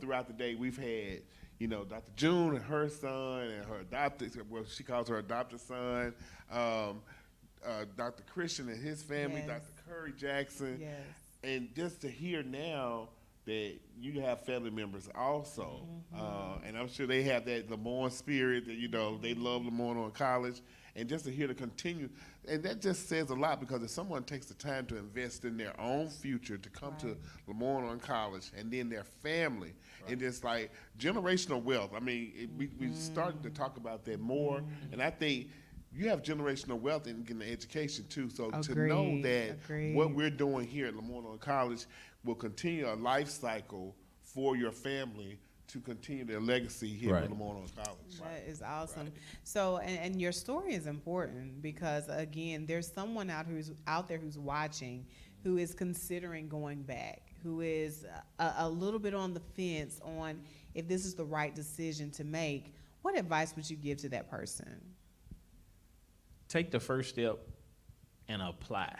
[SPEAKER 7] throughout the day. We've had, Dr. June and her son and her she calls her adopted son, Dr. Christian and his family, Dr. Curry Jackson, and just to hear now that you have family members also, and I'm sure they have that LeMoyne spirit that they love LeMoyne-Owen College, and just to hear the continue, and that just says a lot, because if someone takes the time to invest in their own future to come to LeMoyne-Owen College, and then their family, and it's like generational wealth. I mean, we started to talk about that more, and I think you have generational wealth in getting the education too. So to know that what we're doing here at LeMoyne-Owen College will continue a life cycle for your family to continue their legacy here at LeMoyne-Owen College.
[SPEAKER 1] That is awesome. So, and your story is important because, again, there's someone out there who's watching, who is considering going back, who is a little bit on the fence on if this is the right decision to make. What advice would you give to that person?
[SPEAKER 9] Take the first step and apply.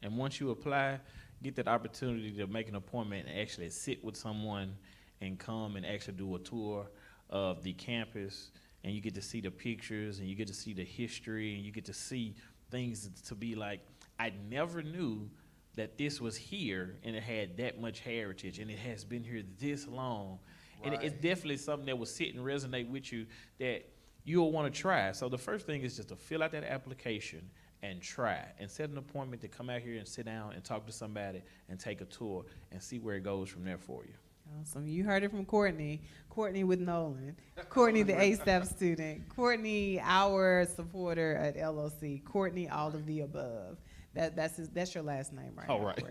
[SPEAKER 9] And once you apply, get that opportunity to make an appointment and actually sit with someone and come and actually do a tour of the campus, and you get to see the pictures, and you get to see the history, and you get to see things to be like, I never knew that this was here and it had that much heritage and it has been here this long. Right. And it's definitely something that will sit and resonate with you that you'll want to try. So the first thing is just to fill out that application and try and set an appointment to come out here and sit down and talk to somebody and take a tour and see where it goes from there for you.
[SPEAKER 1] Awesome. You heard it from Courtney. Courtney with Nolan. Courtney, the ASAP student. Courtney, our supporter at LOC. Courtney, all of the above. That's your last name, right?
[SPEAKER 9] All right.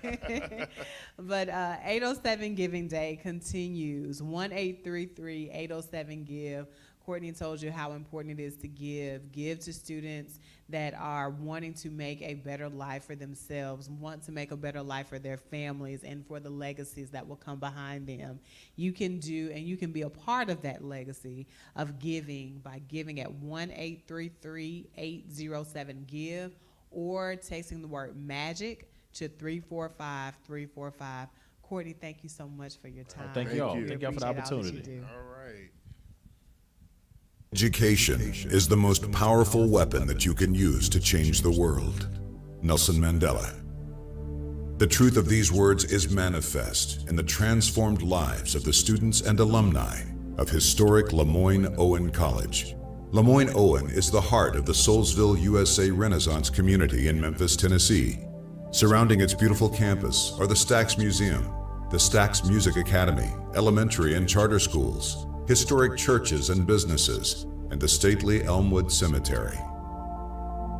[SPEAKER 1] Okay. But 807 Giving Day continues. 1-833-807-GIVE. Courtney told you how important it is to give. Give to students that are wanting to make a better life for themselves, want to make a better life for their families and for the legacies that will come behind them. You can do, and you can be a part of that legacy of giving by giving at 1-833-807-GIVE or texting the word MAGIC to 345-345. Courtney, thank you so much for your time.
[SPEAKER 9] Thank y'all. Thank y'all for the opportunity.
[SPEAKER 7] All right.
[SPEAKER 8] Education is the most powerful weapon that you can use to change the world. Nelson Mandela. The truth of these words is manifest in the transformed lives of the students and alumni of historic LeMoyne-Owen College. LeMoyne-Owen is the heart of the Soulsville, USA Renaissance community in Memphis, Tennessee. Surrounding its beautiful campus are the Stax Museum, the Stax Music Academy, elementary and charter schools, historic churches and businesses, and the stately Elmwood Cemetery.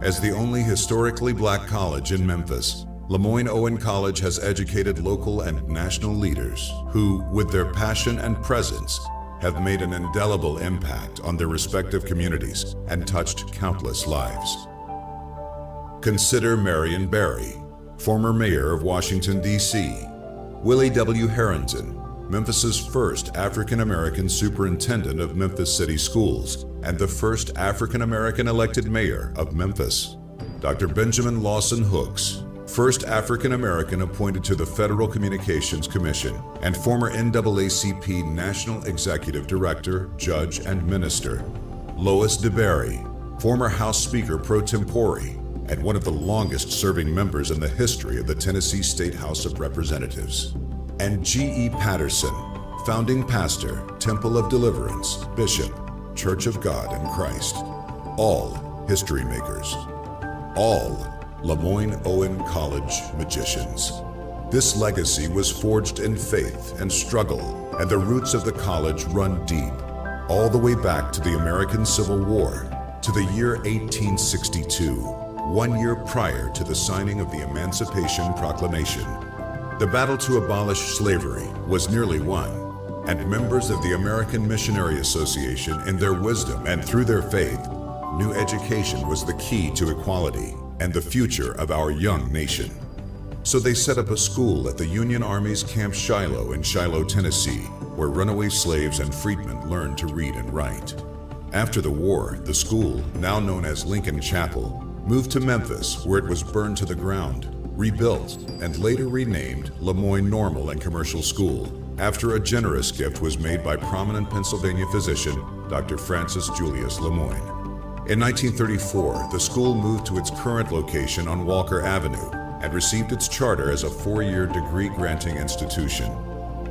[SPEAKER 8] As the only historically black college in Memphis, LeMoyne-Owen College has educated local and national leaders who, with their passion and presence, have made an indelible impact on their respective communities and touched countless lives. Consider Marion Barry, former mayor of Washington, D.C., Willie W. Harrington, Memphis's first African-American superintendent of Memphis City Schools and the first African-American elected mayor of Memphis. Dr. Benjamin Lawson Hooks, first African-American appointed to the Federal Communications Commission and former NAACP National Executive Director, Judge, and Minister. Lois DeBerry, former House Speaker pro tempore and one of the longest-serving members in the history of the Tennessee State House of Representatives. And G.E. Patterson, founding pastor, Temple of Deliverance, Bishop, Church of God in Christ. All history makers. All LeMoyne-Owen College magicians. This legacy was forged in faith and struggle, and the roots of the college run deep, all the way back to the American Civil War, to the year 1862, 1 year prior to the signing of the Emancipation Proclamation. The battle to abolish slavery was nearly won, and members of the American Missionary Association, in their wisdom and through their faith, knew education was the key to equality and the future of our young nation. So they set up a school at the Union Army's Camp Shiloh in Shiloh, Tennessee, where runaway slaves and freedmen learned to read and write. After the war, the school, now known as Lincoln Chapel, moved to Memphis, where it was burned to the ground, rebuilt, and later renamed LeMoyne Normal and Commercial School, after a generous gift was made by prominent Pennsylvania physician, Dr. Francis Julius LeMoyne. In 1934, the school moved to its current location on Walker Avenue and received its charter as a 4-year degree-granting institution.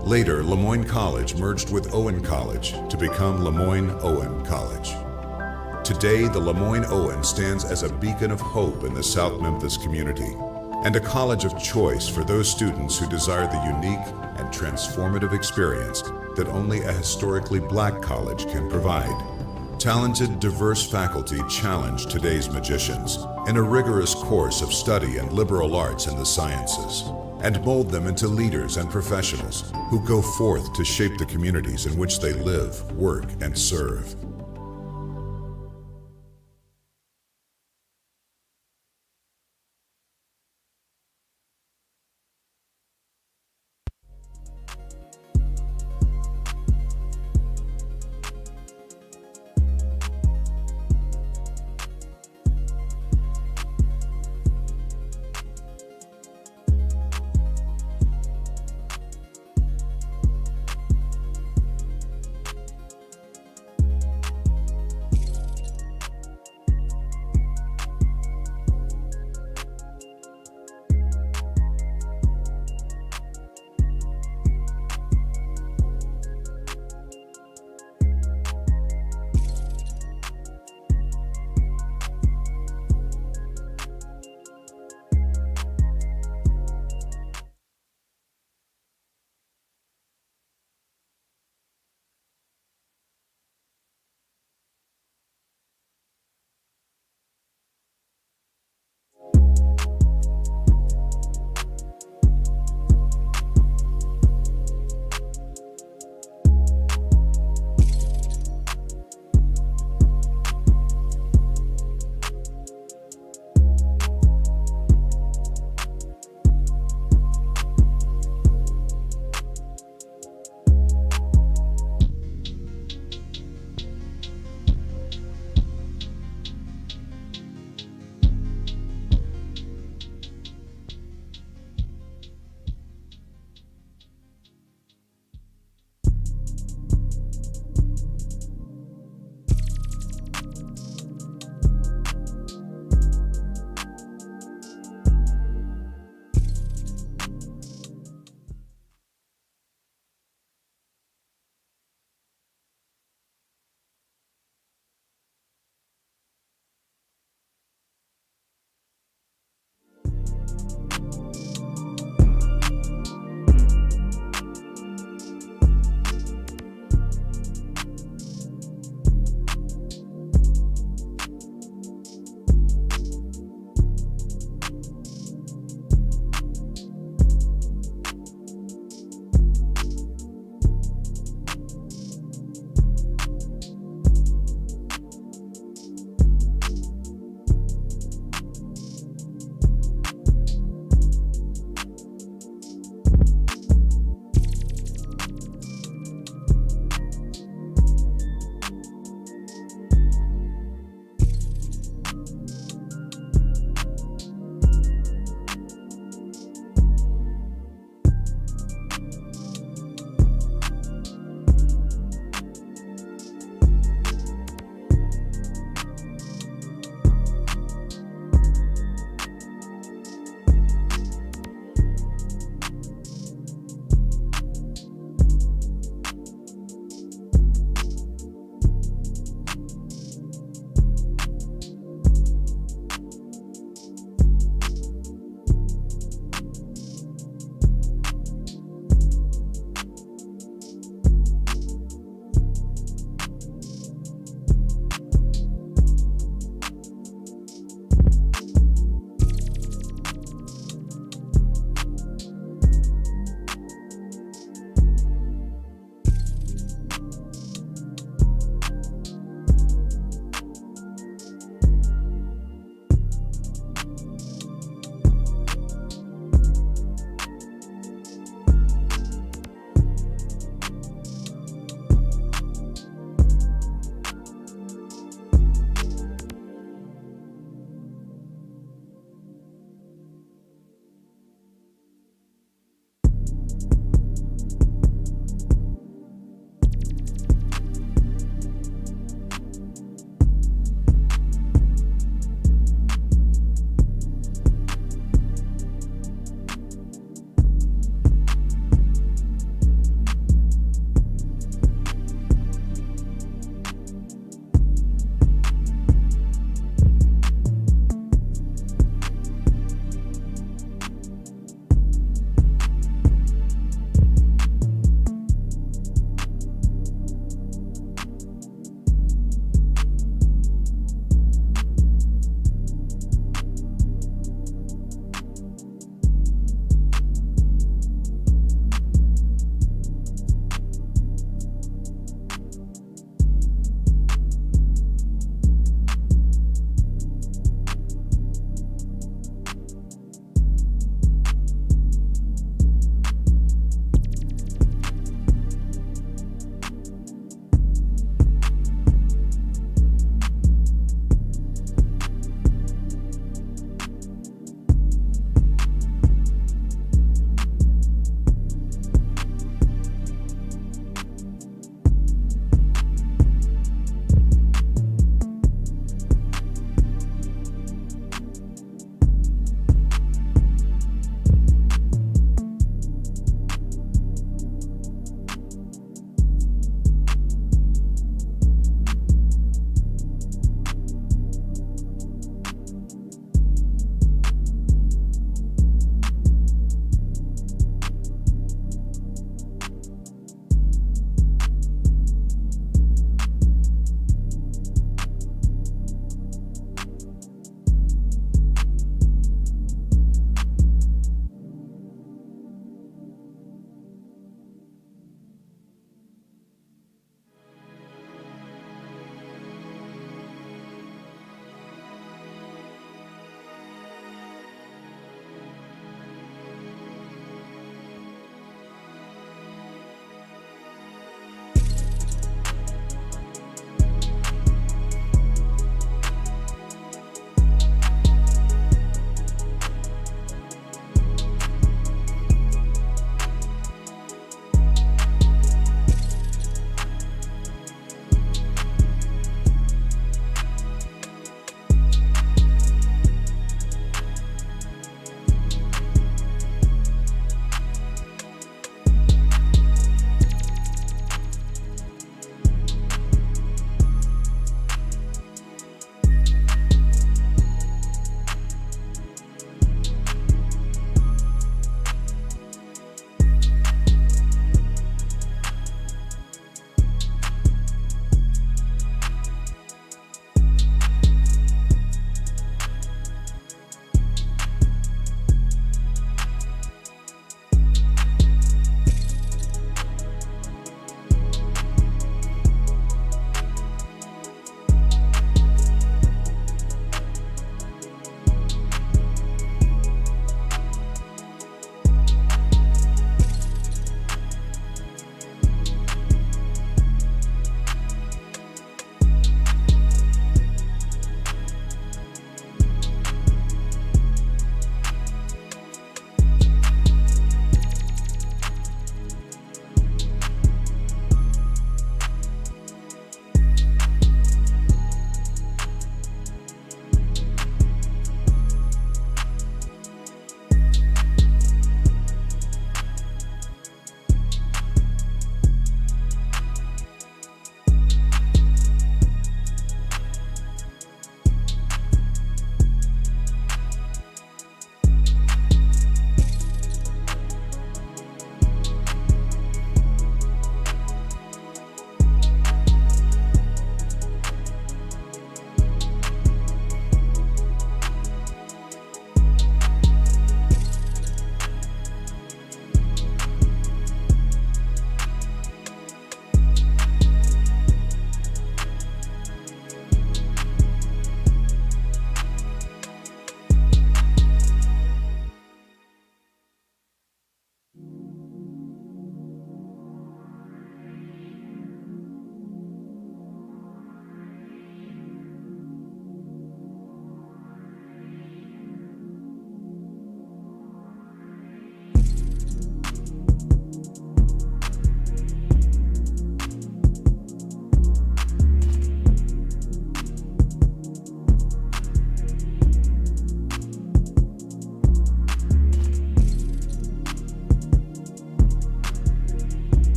[SPEAKER 8] Later, LeMoyne College merged with Owen College to become LeMoyne-Owen College. Today, the LeMoyne-Owen stands as a beacon of hope in the South Memphis community and a college of choice for those students who desire the unique and transformative experience that only a historically black college can provide. Talented, diverse faculty challenge today's magicians in a rigorous course of study and liberal arts and the sciences, and mold them into leaders and professionals who go forth to shape the communities in which they live, work, and serve.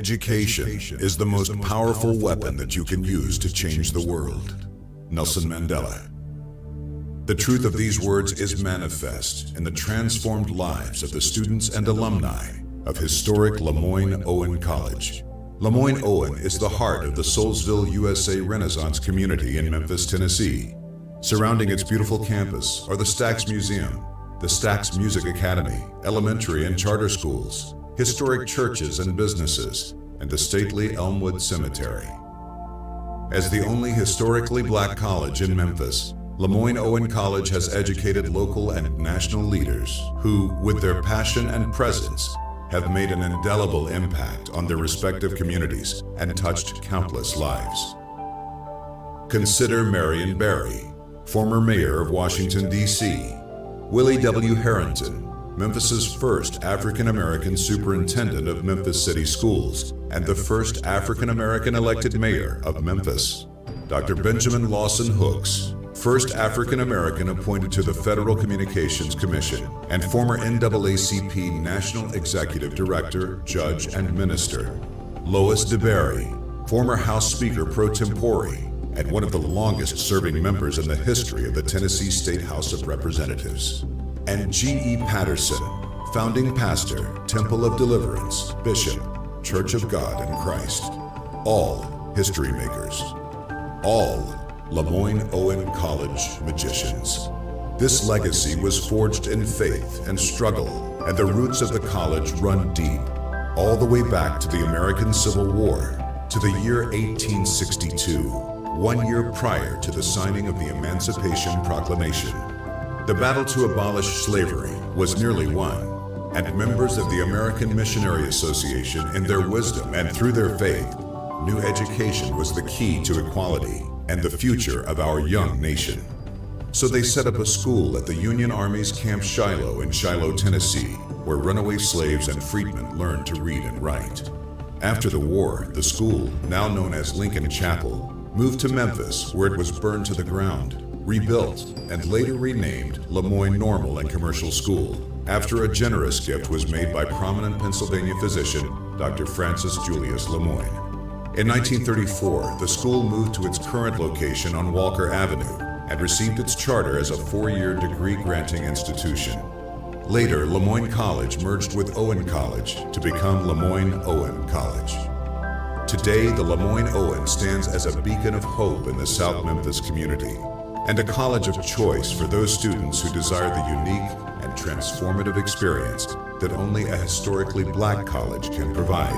[SPEAKER 8] Education is the most powerful weapon that you can use to change the world. Nelson Mandela. The truth of these words is manifest in the transformed lives of the students and alumni of historic LeMoyne-Owen College. LeMoyne-Owen is the heart of the Soulsville, USA Renaissance community in Memphis, Tennessee. Surrounding its beautiful campus are the Stax Museum, the Stax Music Academy, elementary and charter schools, historic churches and businesses, and the stately Elmwood Cemetery. As the only historically black college in Memphis, LeMoyne-Owen College has educated local and national leaders who, with their passion and presence, have made an indelible impact on their respective communities and touched countless lives. Consider Marion Barry, former mayor of Washington, D.C., Willie W. Harrington, Memphis's first African-American superintendent of Memphis City Schools and the first African-American elected mayor of Memphis, Dr. Benjamin Lawson Hooks, first African-American appointed to the Federal Communications Commission and former NAACP National Executive Director, Judge, and Minister, Lois DeBerry, former House Speaker pro tempore and one of the longest-serving members in the history of the Tennessee State House of Representatives, and G.E. Patterson, founding pastor, Temple of Deliverance, Bishop, Church of God in Christ. All history makers. All LeMoyne-Owen College magicians. This legacy was forged in faith and struggle, and the roots of the college run deep, all the way back to the American Civil War, to the year 1862, 1 year prior to the signing of the Emancipation Proclamation. The battle to abolish slavery was nearly won, and members of the American Missionary Association, in their wisdom and through their faith, knew education was the key to equality and the future of our young nation. So they set up a school at the Union Army's Camp Shiloh in Shiloh, Tennessee, where runaway slaves and freedmen learned to read and write. After the war, the school, now known as Lincoln Chapel, moved to Memphis, where it was burned to the ground, rebuilt, and later renamed LeMoyne Normal and Commercial School, after a generous gift was made by prominent Pennsylvania physician, Dr. Francis Julius LeMoyne. In 1934, the school moved to its current location on Walker Avenue and received its charter as a 4-year degree-granting institution. Later, LeMoyne College merged with Owen College to become LeMoyne-Owen College. Today, the LeMoyne-Owen stands as a beacon of hope in the South Memphis community and a college of choice for those students who desire the unique and transformative experience that only a historically black college can provide.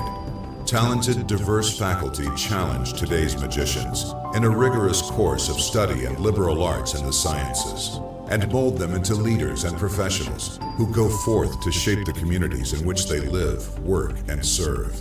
[SPEAKER 8] Talented, diverse faculty challenge today's magicians in a rigorous course of study in liberal arts and the sciences, and mold them into leaders and professionals who go forth to shape the communities in which they live, work, and serve.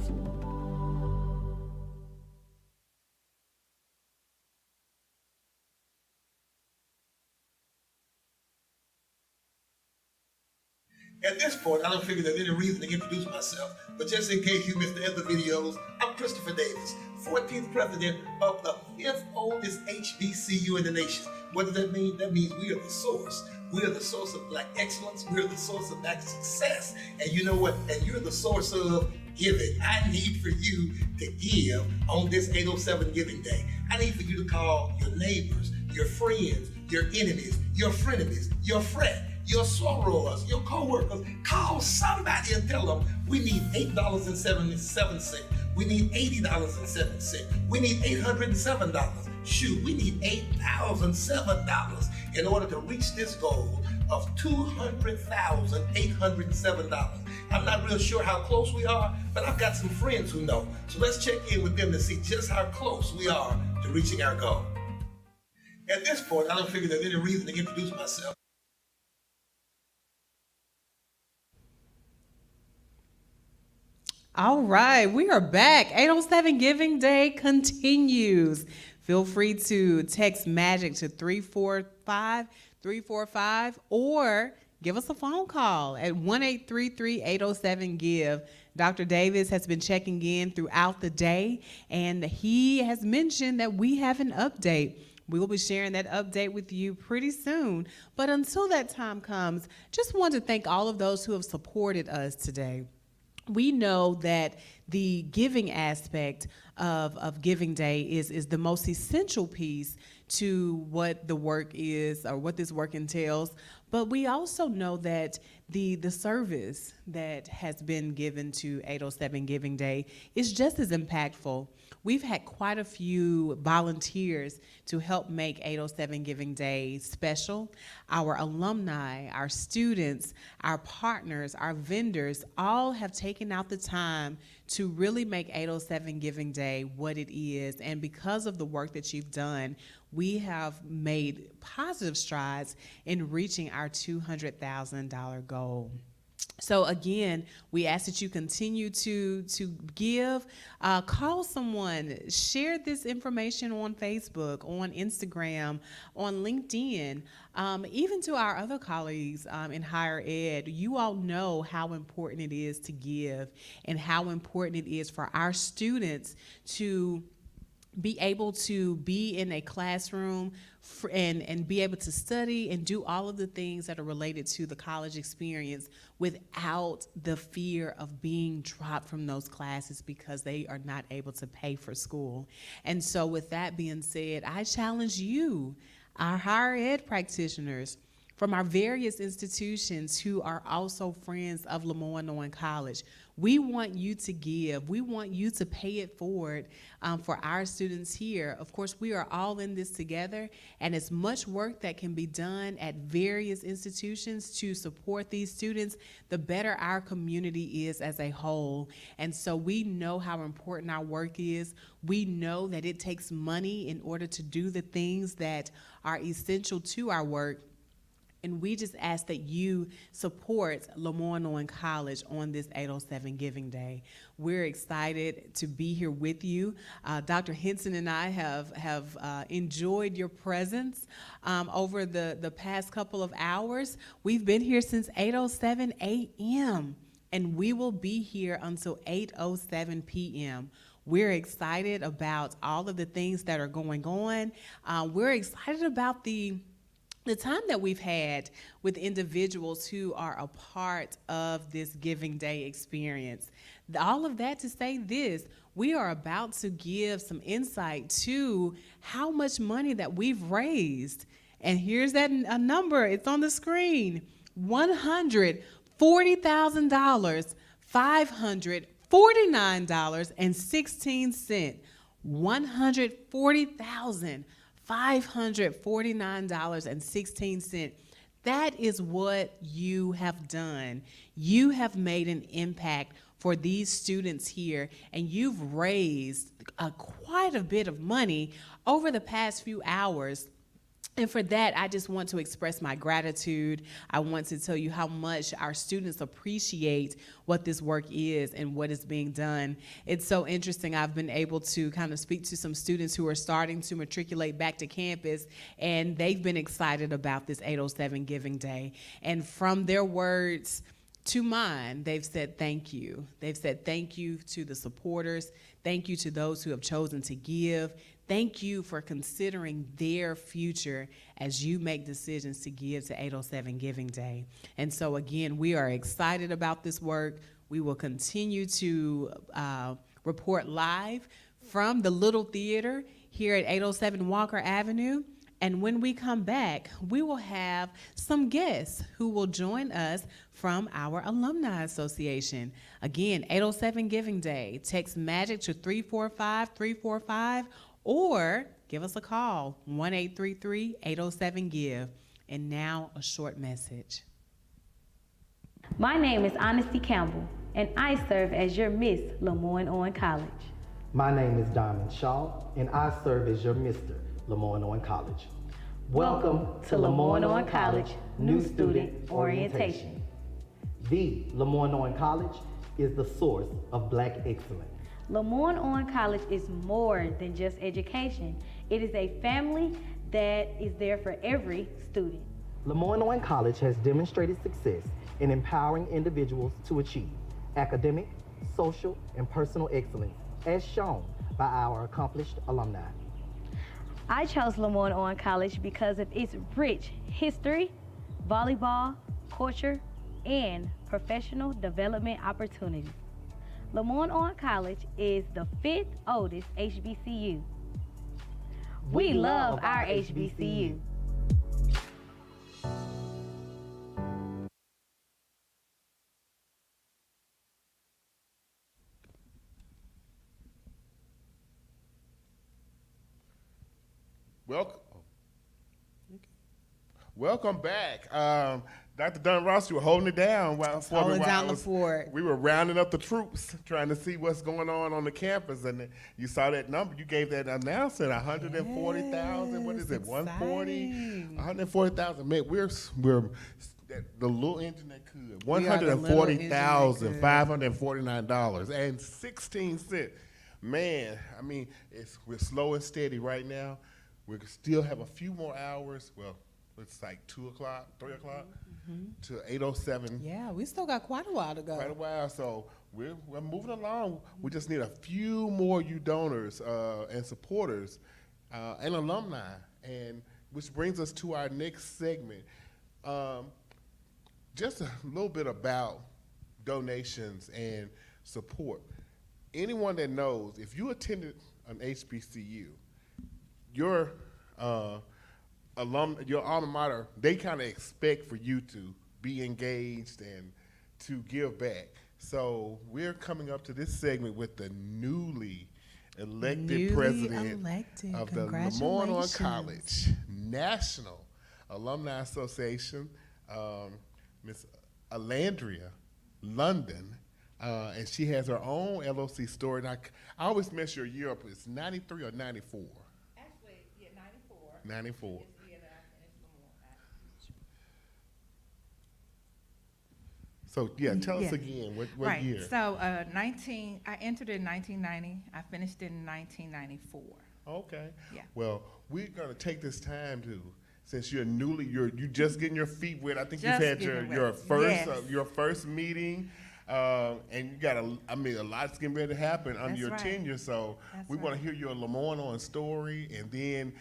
[SPEAKER 25] At this point, I don't figure there's any reason to introduce myself, but just in case you missed the other videos, I'm Christopher Davis, 14th president of the 5th oldest HBCU in the nation. What does that mean? That means we are the source. We are the source of black excellence. We are the source of black success. And you know what? And you're the source of giving. I need for you to give on this 807 Giving Day. I need for you to call your neighbors, your friends, your enemies, your frenemies, your friend, your sorors, your co-workers. Call somebody and tell them we need $8.77. We need $80.07. We need $807. Shoot, we need $8,007 in order to reach this goal of $200,807. I'm not real sure how close we are, but I've got some friends who know. So let's check in with them to see just how close we are to reaching our goal. At this point, I don't figure there's any reason to introduce myself.
[SPEAKER 1] All right, we are back. 807 Giving Day continues. Feel free to text MAGIC to 345-345 or give us a phone call at 1-833-807-GIVE. Dr. Davis has been checking in throughout the day, and he has mentioned that we have an update. We will be sharing that update with you pretty soon. But until that time comes, just want to thank all of those who have supported us today. We know that the giving aspect of Giving Day is the most essential piece to what the work is or what this work entails. But we also know that the service that has been given to 807 Giving Day is just as impactful. We've had quite a few volunteers to help make 807 Giving Day special. Our alumni, our students, our partners, our vendors, all have taken out the time to really make 807 Giving Day what it is. And because of the work that you've done, we have made positive strides in reaching our $200,000 goal. So again, we ask that you continue to give, call someone, share this information on Facebook, on Instagram, on LinkedIn, even to our other colleagues in higher ed. You all know how important it is to give and how important it is for our students to be able to be in a classroom and be able to study and do all of the things that are related to the college experience without the fear of being dropped from those classes because they are not able to pay for school. And so with that being said, I challenge you, our higher ed practitioners, from our various institutions who are also friends of LeMoyne-Owen College. We want you to give. We want you to pay it forward for our students here. Of course, we are all in this together, and as much work that can be done at various institutions to support these students, the better our community is as a whole. And so we know how important our work is. We know that it takes money in order to do the things that are essential to our work. And we just ask that you support LeMoyne-Owen College on this 807 Giving Day. We're excited to be here with you. Dr. Henson and I have enjoyed your presence over the past couple of hours. We've been here since 8:07 a.m. and we will be here until 8:07 p.m. We're excited about all of the things that are going on. We're excited about the time that we've had with individuals who are a part of this Giving Day experience. All of that to say this, we are about to give some insight to how much money that we've raised. And here's that a number, it's on the screen, $140,000, $549.16, $140,549.16. That is what you have done. You have made an impact for these students here, and you've raised quite a bit of money over the past few hours. And for that, I just want to express my gratitude. I want to tell you how much our students appreciate what this work is and what is being done. It's so interesting. I've been able to kind of speak to some students who are starting to matriculate back to campus, and they've been excited about this 807 Giving Day. And from their words to mine, they've said thank you. They've said thank you to the supporters. Thank you to those who have chosen to give. Thank you for considering their future as you make decisions to give to 807 Giving Day. And so again, we are excited about this work. We will continue to report live from the Little Theater here at 807 Walker Avenue. And when we come back, we will have some guests who will join us from our Alumni Association. Again, 807 Giving Day. Text MAGIC to 345-345 or give us a call, 1-833-807-GIVE. And now a short message.
[SPEAKER 10] My name is Honesty Campbell, and I serve as your Miss LeMoyne-Owen College.
[SPEAKER 11] My name is Diamond Shaw, and I serve as your Mr. LeMoyne-Owen College. Welcome to LeMoyne-Owen College New Student Orientation. The LeMoyne-Owen College is the source of Black excellence.
[SPEAKER 10] LeMoyne-Owen College is more than just education. It is a family that is there for every student.
[SPEAKER 11] LeMoyne-Owen College has demonstrated success in empowering individuals to achieve academic, social, and personal excellence, as shown by our accomplished alumni.
[SPEAKER 10] I chose LeMoyne-Owen College because of its rich history, volleyball, culture, and professional development opportunities. LeMoyne-Owen College is the 5th oldest HBCU. We love our HBCU.
[SPEAKER 7] Welcome. Welcome back. Dr. Dunn Ross, you were holding it down
[SPEAKER 1] Holding down the fort.
[SPEAKER 7] We were rounding up the troops, trying to see what's going on the campus, and you saw that number. You gave that announcement, 140,000. What is it? 140, 140,000. Man, we're the little engine that could. $140,549.16. Man, I mean, we're slow and steady right now. We still have a few more hours. Well, it's like 2 o'clock, 3 o'clock to 8:07.
[SPEAKER 1] Yeah, we still got quite a while to go.
[SPEAKER 7] Quite a while, so we're moving along. We just need a few more you donors and supporters and alumni, and which brings us to our next segment. Just a little bit about donations and support. Anyone that knows, if you attended an HBCU, your your alma mater, they kind of expect for you to be engaged and to give back. So we're coming up to this segment with the newly elected president of the LeMoyne-Owen College National Alumni Association, Miss Alandria London, and she has her own LOC story. And I always mess your year up. It's 93 or 94?
[SPEAKER 17] Actually, yeah, 94.
[SPEAKER 7] 94. So yeah, tell us again what
[SPEAKER 17] right.
[SPEAKER 7] year.
[SPEAKER 17] So I entered in 1990. I finished in 1994.
[SPEAKER 7] Okay.
[SPEAKER 17] Yeah.
[SPEAKER 7] Well, we're gonna take this time to, since you're just getting your feet wet. I think
[SPEAKER 17] Just
[SPEAKER 7] you've had your first meeting, and you got a lot's getting ready to happen under your tenure. So we want to hear your LeMoyne-Owen story, and then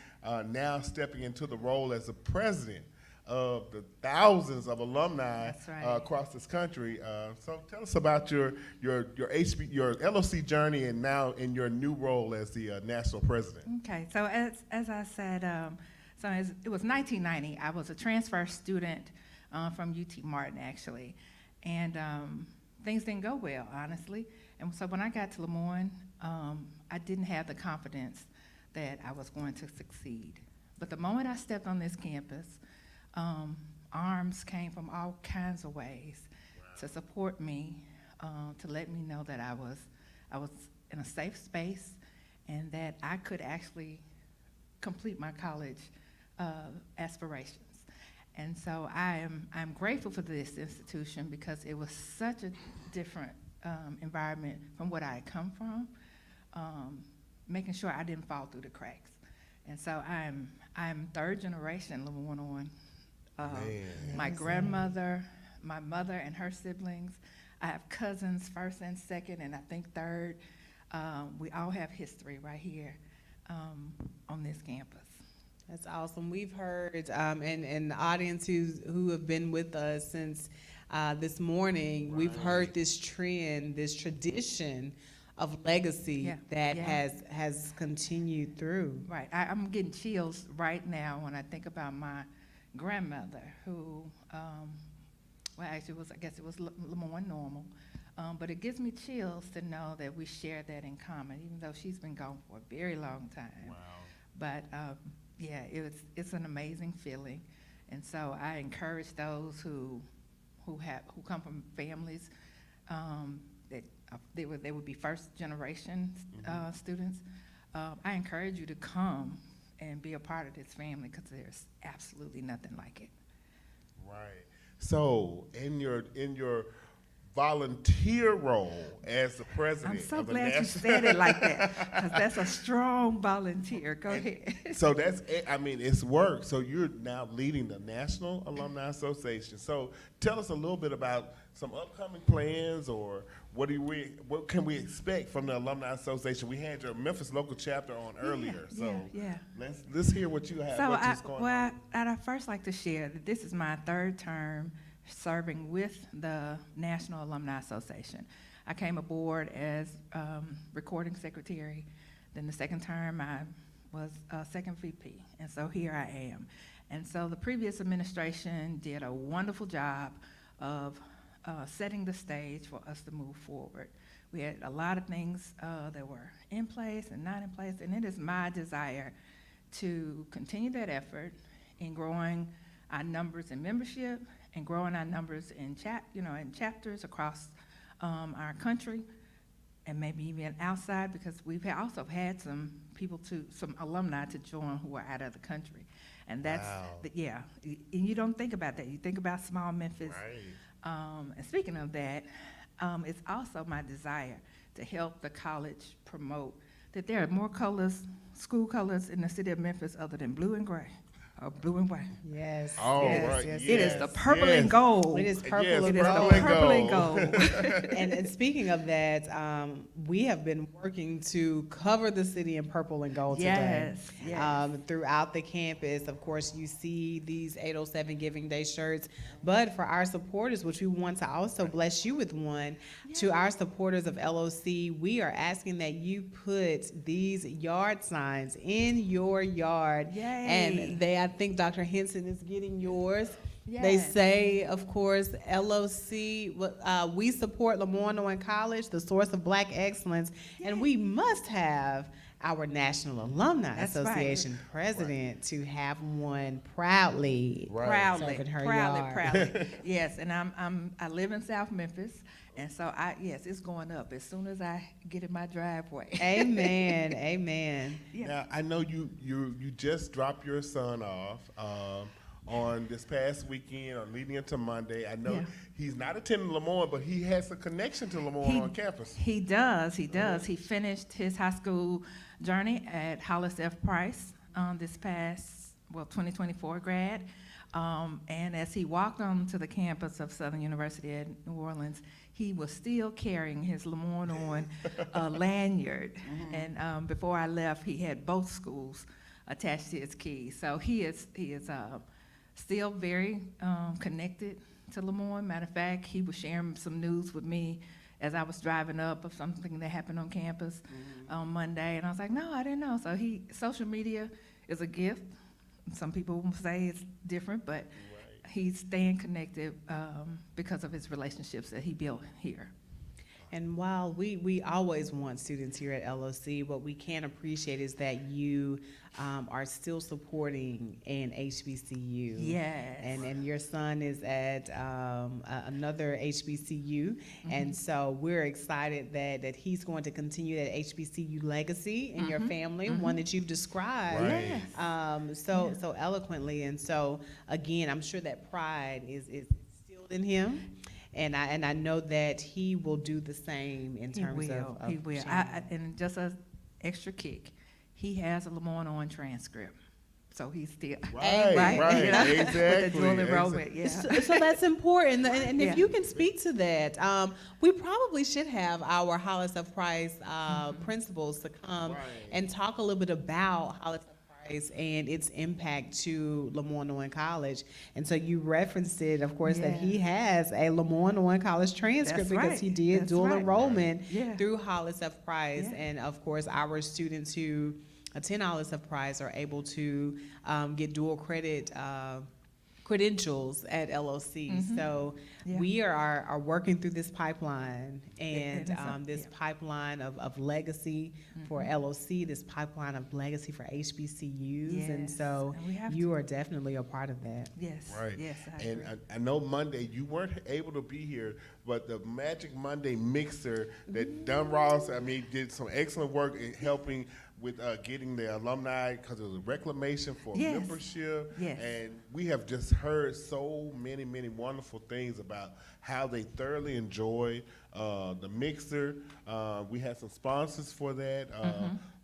[SPEAKER 7] now stepping into the role as the president of the thousands of alumni across this country. So tell us about your LOC journey, and now in your new role as the national president.
[SPEAKER 17] Okay, so as I said, it was 1990. I was a transfer student from UT Martin, actually, and things didn't go well, honestly. And so when I got to LeMoyne, I didn't have the confidence that I was going to succeed. But the moment I stepped on this campus, arms came from all kinds of ways to support me, to let me know that I was in a safe space and that I could actually complete my college aspirations. And so I'm grateful for this institution because it was such a different environment from what I had come from, making sure I didn't fall through the cracks. And so I'm third generation LeMoyne-Owen. My grandmother, my mother and her siblings. I have cousins, first and second, and I think third. We all have history right here on this campus.
[SPEAKER 1] That's awesome. We've heard, and the audience who have been with us since this morning, we've heard this trend, this tradition of legacy that has continued through.
[SPEAKER 17] Right. I'm getting chills right now when I think about my grandmother, who, actually I guess it was LeMoyne normal, but it gives me chills to know that we share that in common, even though she's been gone for a very long time.
[SPEAKER 7] Wow.
[SPEAKER 17] But it's an amazing feeling, and so I encourage those who come from families that they would be first generation students. I encourage you to come and be a part of this family because there's absolutely nothing like it.
[SPEAKER 7] Right. So in your volunteer role as the president,
[SPEAKER 17] I'm so glad you said it like that because that's a strong volunteer. Go ahead.
[SPEAKER 7] So it's work. So you're now leading the National Alumni Association. So tell us a little bit about some upcoming plans, or what can we expect from the Alumni Association? We had your Memphis local chapter on earlier. Let's hear what you have.
[SPEAKER 17] I'd first like to share that this is my third term serving with the National Alumni Association. I came aboard as recording secretary. Then the second term, I was second VP, and so here I am. And so the previous administration did a wonderful job of setting the stage for us to move forward. We had a lot of things that were in place and not in place, and it is my desire to continue that effort in growing our numbers in membership and growing our numbers in in chapters across our country, and maybe even outside, because we've also had some alumni to join who are out of the country. And that's, and you don't think about that. You think about small Memphis.
[SPEAKER 7] Right.
[SPEAKER 17] And speaking of that, it's also my desire to help the college promote that there are more colors, school colors in the city of Memphis other than blue and gray. Blue and white.
[SPEAKER 1] Yes.
[SPEAKER 7] Oh,
[SPEAKER 1] yes,
[SPEAKER 7] right.
[SPEAKER 1] yes,
[SPEAKER 7] Yes.
[SPEAKER 17] It is the purple and gold.
[SPEAKER 1] It is purple,
[SPEAKER 7] Yes,
[SPEAKER 1] and,
[SPEAKER 7] purple
[SPEAKER 1] gold.
[SPEAKER 7] and
[SPEAKER 17] Purple and
[SPEAKER 7] gold.
[SPEAKER 17] gold.
[SPEAKER 1] And speaking of that, we have been working to cover the city in purple and gold today.
[SPEAKER 17] Yes.
[SPEAKER 1] Throughout the campus, of course, you see these 807 Giving Day shirts. But for our supporters, which we want to also bless you with one, to our supporters of LOC, we are asking that you put these yard signs in your yard.
[SPEAKER 17] Yay.
[SPEAKER 1] And I think Dr. Henson is getting yours. They
[SPEAKER 17] Yes.
[SPEAKER 1] say, of course, LOC, we support LeMoyne-Owen College, the source of Black excellence, and we must have our National Alumni
[SPEAKER 17] That's
[SPEAKER 1] Association president to have one proudly.
[SPEAKER 17] Proudly,
[SPEAKER 1] serving her
[SPEAKER 17] proudly,
[SPEAKER 1] yard.
[SPEAKER 17] proudly. Yes, and I live in South Memphis, and so it's going up as soon as I get in my driveway.
[SPEAKER 1] Amen, amen.
[SPEAKER 17] Yeah.
[SPEAKER 7] Now, I know you just dropped your son off on this past weekend or leading into Monday. I know he's not attending Lemoyne, but he has a connection to Lemoyne on campus.
[SPEAKER 17] He does. He finished his high school journey at Hollis F. Price this past, 2024 grad. And as he walked onto the campus of Southern University at New Orleans, he was still carrying his LeMoyne-Owen lanyard. And before I left, he had both schools attached to his keys. So he is still very connected to LeMoyne. Matter of fact, he was sharing some news with me as I was driving up of something that happened on campus on Monday, and I was like, no, I didn't know. So social media is a gift. Some people will say it's different, but he's staying connected because of his relationships that he built here.
[SPEAKER 1] And while we always want students here at LOC, what we can appreciate is that you are still supporting an HBCU.
[SPEAKER 17] Yes.
[SPEAKER 1] And your son is at another HBCU. And so we're excited that he's going to continue that HBCU legacy in your family, one that you've described so eloquently. And so, again, I'm sure that pride is instilled in him. And I know that he will do the same in terms of
[SPEAKER 17] He will. And just an extra kick, he has a LeMoyne-Owen transcript. So he's still
[SPEAKER 7] Right,
[SPEAKER 17] you know,
[SPEAKER 7] exactly.
[SPEAKER 17] with the dual enrollment, yeah.
[SPEAKER 1] So that's important. And if you can speak to that, we probably should have our Hollis F. Price principals to come and talk a little bit about Hollis F. Price and its impact to LeMoyne-Owen College. And so you referenced it, of course, that he has a LeMoyne-Owen College transcript because he did dual enrollment through Hollis F. Price. And of course, our students who attend Hollis F. Price are able to get dual credit credentials at LOC. So we are working through this pipeline, and this pipeline of legacy for LOC, this pipeline of legacy for HBCUs, and so you are definitely a part of that.
[SPEAKER 17] Yes.
[SPEAKER 7] Right.
[SPEAKER 17] Yes.
[SPEAKER 7] And I know Monday you weren't able to be here, but the Magic Monday mixer that Dunn Ross, did some excellent work in helping with getting the alumni, because it was a reclamation for membership. And we have just heard so many wonderful things about how they thoroughly enjoyed the mixer. We had some sponsors for that.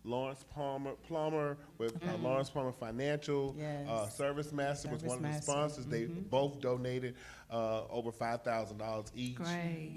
[SPEAKER 7] Lawrence Plummer with Lawrence Plummer Financial, Service Master was one of the sponsors. They both donated over $5,000 each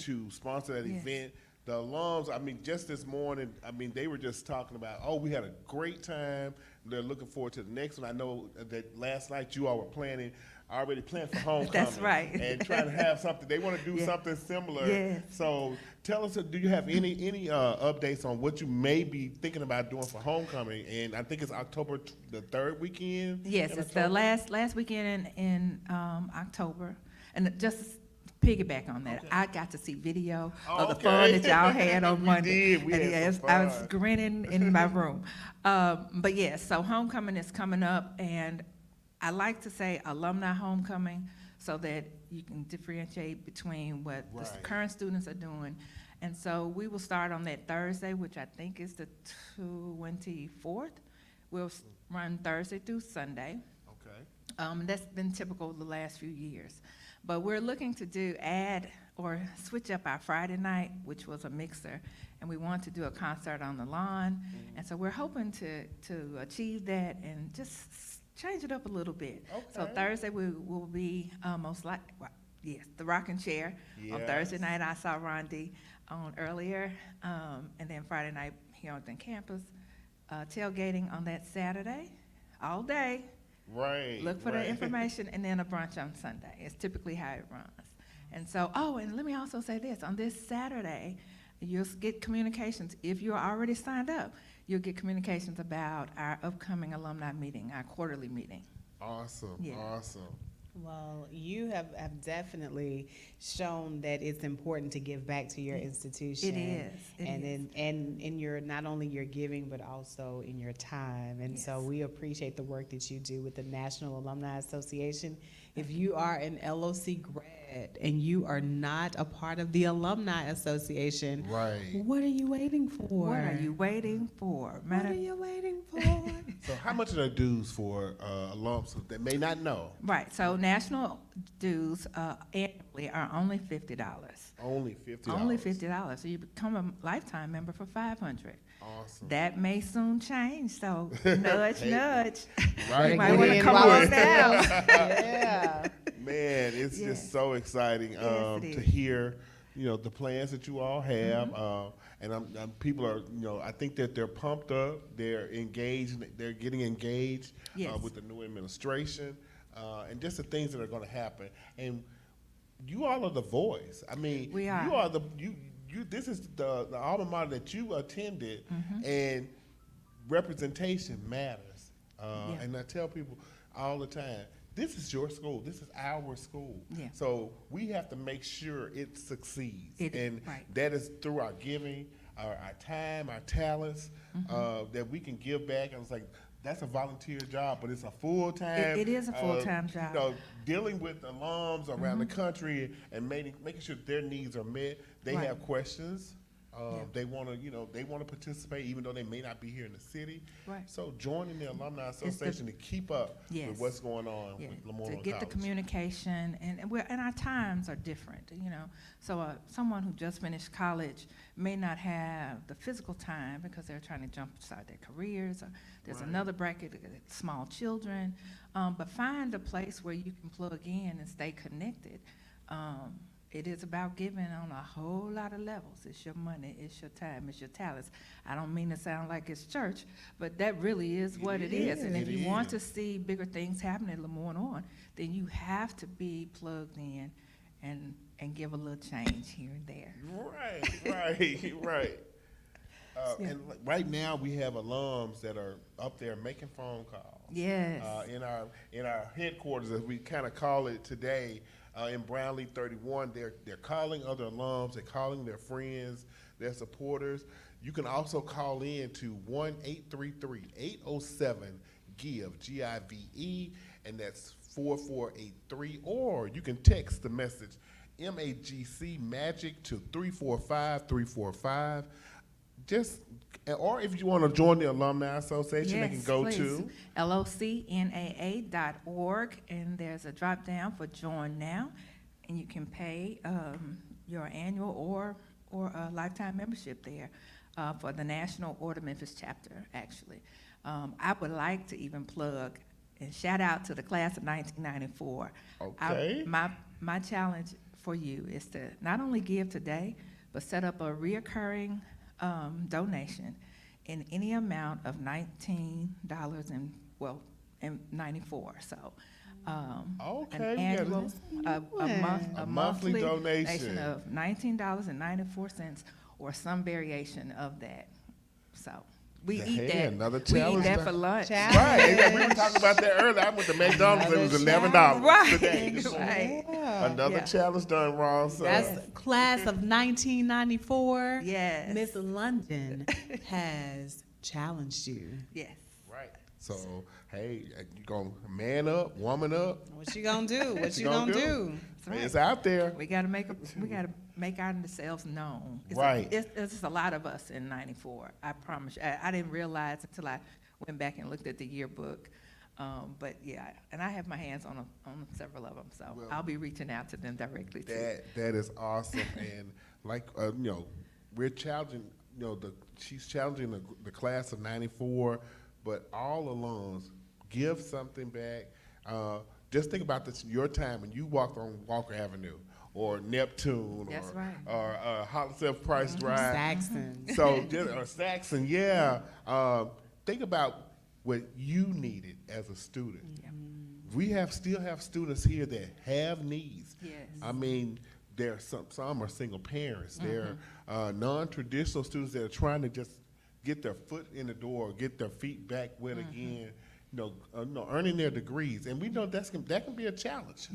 [SPEAKER 7] to sponsor that event. The alums, just this morning, they were just talking about, we had a great time. They're looking forward to the next one. I know that last night you all were planning already planning for homecoming.
[SPEAKER 1] That's right.
[SPEAKER 7] And trying to have something. They want to do something similar.
[SPEAKER 1] Yes.
[SPEAKER 7] So tell us, do you have any updates on what you may be thinking about doing for homecoming? And I think it's October the 3rd weekend.
[SPEAKER 12] Yes,
[SPEAKER 7] in
[SPEAKER 12] it's
[SPEAKER 7] October?
[SPEAKER 12] the last weekend in October. And just piggyback on that, I got to see video of the fun that y'all had on Monday.
[SPEAKER 7] We
[SPEAKER 12] And
[SPEAKER 7] had
[SPEAKER 12] yes,
[SPEAKER 7] some
[SPEAKER 12] I was
[SPEAKER 7] fun.
[SPEAKER 12] grinning in my room. But yes, so homecoming is coming up, and I like to say alumni homecoming so that you can differentiate between what the current students are doing. And so we will start on that Thursday, which I think is the 24th. We'll run Thursday through Sunday.
[SPEAKER 7] Okay.
[SPEAKER 12] That's been typical the last few years. But we're looking to add or switch up our Friday night, which was a mixer, and we want to do a concert on the lawn. And so we're hoping to achieve that and just change it up a little bit. So
[SPEAKER 7] Okay.
[SPEAKER 12] Thursday we will be most likely, yes, the rocking chair. On
[SPEAKER 7] Yes.
[SPEAKER 12] Thursday night I saw Rondi on earlier, and then Friday night here on the campus, tailgating on that Saturday, all day.
[SPEAKER 7] Right.
[SPEAKER 12] Look for the
[SPEAKER 7] right.
[SPEAKER 12] information, and then a brunch on Sunday. It's typically how it runs. And so, and let me also say this, on this Saturday, you'll get communications. If you're already signed up, you'll get communications about our upcoming alumni meeting, our quarterly meeting.
[SPEAKER 7] Awesome.
[SPEAKER 12] Yeah.
[SPEAKER 7] Awesome.
[SPEAKER 1] Well, you have definitely shown that it's important to give back to your institution.
[SPEAKER 12] It is.
[SPEAKER 1] And in your, not only your giving, but also in your time. And so we appreciate the work that you do with the National Alumni Association. If you are an LOC grad and you are not a part of the Alumni Association, what are you waiting for?
[SPEAKER 12] What are you waiting for?
[SPEAKER 1] What are you waiting for?
[SPEAKER 7] So how much are the dues for alums that may not know?
[SPEAKER 12] Right, so national dues annually are only $50.
[SPEAKER 7] Only $50.
[SPEAKER 12] Only $50. So you become a lifetime member for $500.
[SPEAKER 7] Awesome.
[SPEAKER 12] That may soon change, so nudge,
[SPEAKER 7] Hey,
[SPEAKER 12] nudge.
[SPEAKER 7] Right.
[SPEAKER 12] You might want to come on down.
[SPEAKER 1] Yeah.
[SPEAKER 7] Man, it's just so exciting
[SPEAKER 12] it
[SPEAKER 7] to
[SPEAKER 12] is.
[SPEAKER 7] hear, the plans that you all have. And people are, I think that they're pumped up, they're engaged, they're getting engaged
[SPEAKER 12] Yes.
[SPEAKER 7] with the new administration, and just the things that are going to happen. And you all are the voice. I mean,
[SPEAKER 12] We are.
[SPEAKER 7] You are this is the alma mater that you attended, and representation matters. And I tell people all the time, this is your school. This is our school.
[SPEAKER 12] Yeah.
[SPEAKER 7] So we have to make sure it succeeds.
[SPEAKER 12] Right.
[SPEAKER 7] That is through our giving, our time, our talents, that we can give back. And it's like, that's a volunteer job, but it's a full-time.
[SPEAKER 12] It is a full-time job.
[SPEAKER 7] Dealing with alums around the country and making sure their needs are met. They
[SPEAKER 12] Right.
[SPEAKER 7] have questions. They want to participate, even though they may not be here in the city.
[SPEAKER 12] Right.
[SPEAKER 7] So joining the Alumni Association to keep up with what's going on with LeMoyne-Owen
[SPEAKER 12] to get the
[SPEAKER 7] College.
[SPEAKER 12] communication, and our times are different, So someone who just finished college may not have the physical time because they're trying to jump start their careers. Or there's another bracket, small children, but find a place where you can plug in and stay connected. It is about giving on a whole lot of levels. It's your money, it's your time, it's your talents. I don't mean to sound like it's church, but that really is what it is. And if you want to see bigger things happen at LeMoyne-Owen, then you have to be plugged in and give a little change here and there.
[SPEAKER 7] Right. And right now we have alums that are up there making phone calls.
[SPEAKER 12] Yes.
[SPEAKER 7] In our headquarters, as we kind of call it today, in Brownlee 31, they're calling other alums, they're calling their friends, their supporters. You can also call in to 1-833-807-GIVE, G-I-V-E, and that's 4483, or you can text the message MAGC MAGIC to 345-345. Or if you want to join the Alumni Association, they can go to
[SPEAKER 12] locnaa.org, and there's a drop down for Join Now, and you can pay your annual or a lifetime membership there for the National Order Memphis chapter, actually. I would like to even plug and shout out to the class of 1994.
[SPEAKER 7] Okay.
[SPEAKER 12] My challenge for you is to not only give today, but set up a reoccurring donation in any amount of $19.94. So
[SPEAKER 7] Okay,
[SPEAKER 12] an
[SPEAKER 7] we
[SPEAKER 12] annual,
[SPEAKER 7] a monthly donation
[SPEAKER 12] of $19.94 or some variation of that. So we eat that.
[SPEAKER 7] Another
[SPEAKER 12] We eat
[SPEAKER 7] challenge
[SPEAKER 12] that
[SPEAKER 7] done.
[SPEAKER 12] for lunch.
[SPEAKER 7] Right. We were talking about that earlier. I went to McDonald's. It was $11
[SPEAKER 12] Right.
[SPEAKER 7] today. This morning.
[SPEAKER 12] Right.
[SPEAKER 7] Another challenge done, Ron. So.
[SPEAKER 1] That's class of 1994.
[SPEAKER 12] Yes.
[SPEAKER 1] Miss London has challenged you.
[SPEAKER 12] Yes.
[SPEAKER 7] Right. So, hey, you gonna man up, woman up?
[SPEAKER 1] What you gonna do? What you gonna do?
[SPEAKER 7] It's out there.
[SPEAKER 12] We gotta make ourselves known.
[SPEAKER 7] Right.
[SPEAKER 12] It's just a lot of us in '94. I promise you. I didn't realize until I went back and looked at the yearbook. But yeah, and I have my hands on several of them, so I'll be reaching out to them directly too.
[SPEAKER 7] That is awesome, and like we're challenging. She's challenging the class of '94, but all alums give something back. Just think about your time when you walked on Walker Avenue or Neptune or Hollister Price Drive.
[SPEAKER 1] Saxon.
[SPEAKER 7] So, or Saxon, yeah. Think about what you needed as a student.
[SPEAKER 12] Yeah.
[SPEAKER 7] We still have students here that have needs.
[SPEAKER 12] Yes.
[SPEAKER 7] I mean, there are some are single parents. There are non-traditional students that are trying to just get their foot in the door, get their feet back wet again. Earning their degrees, and we know that can be a challenge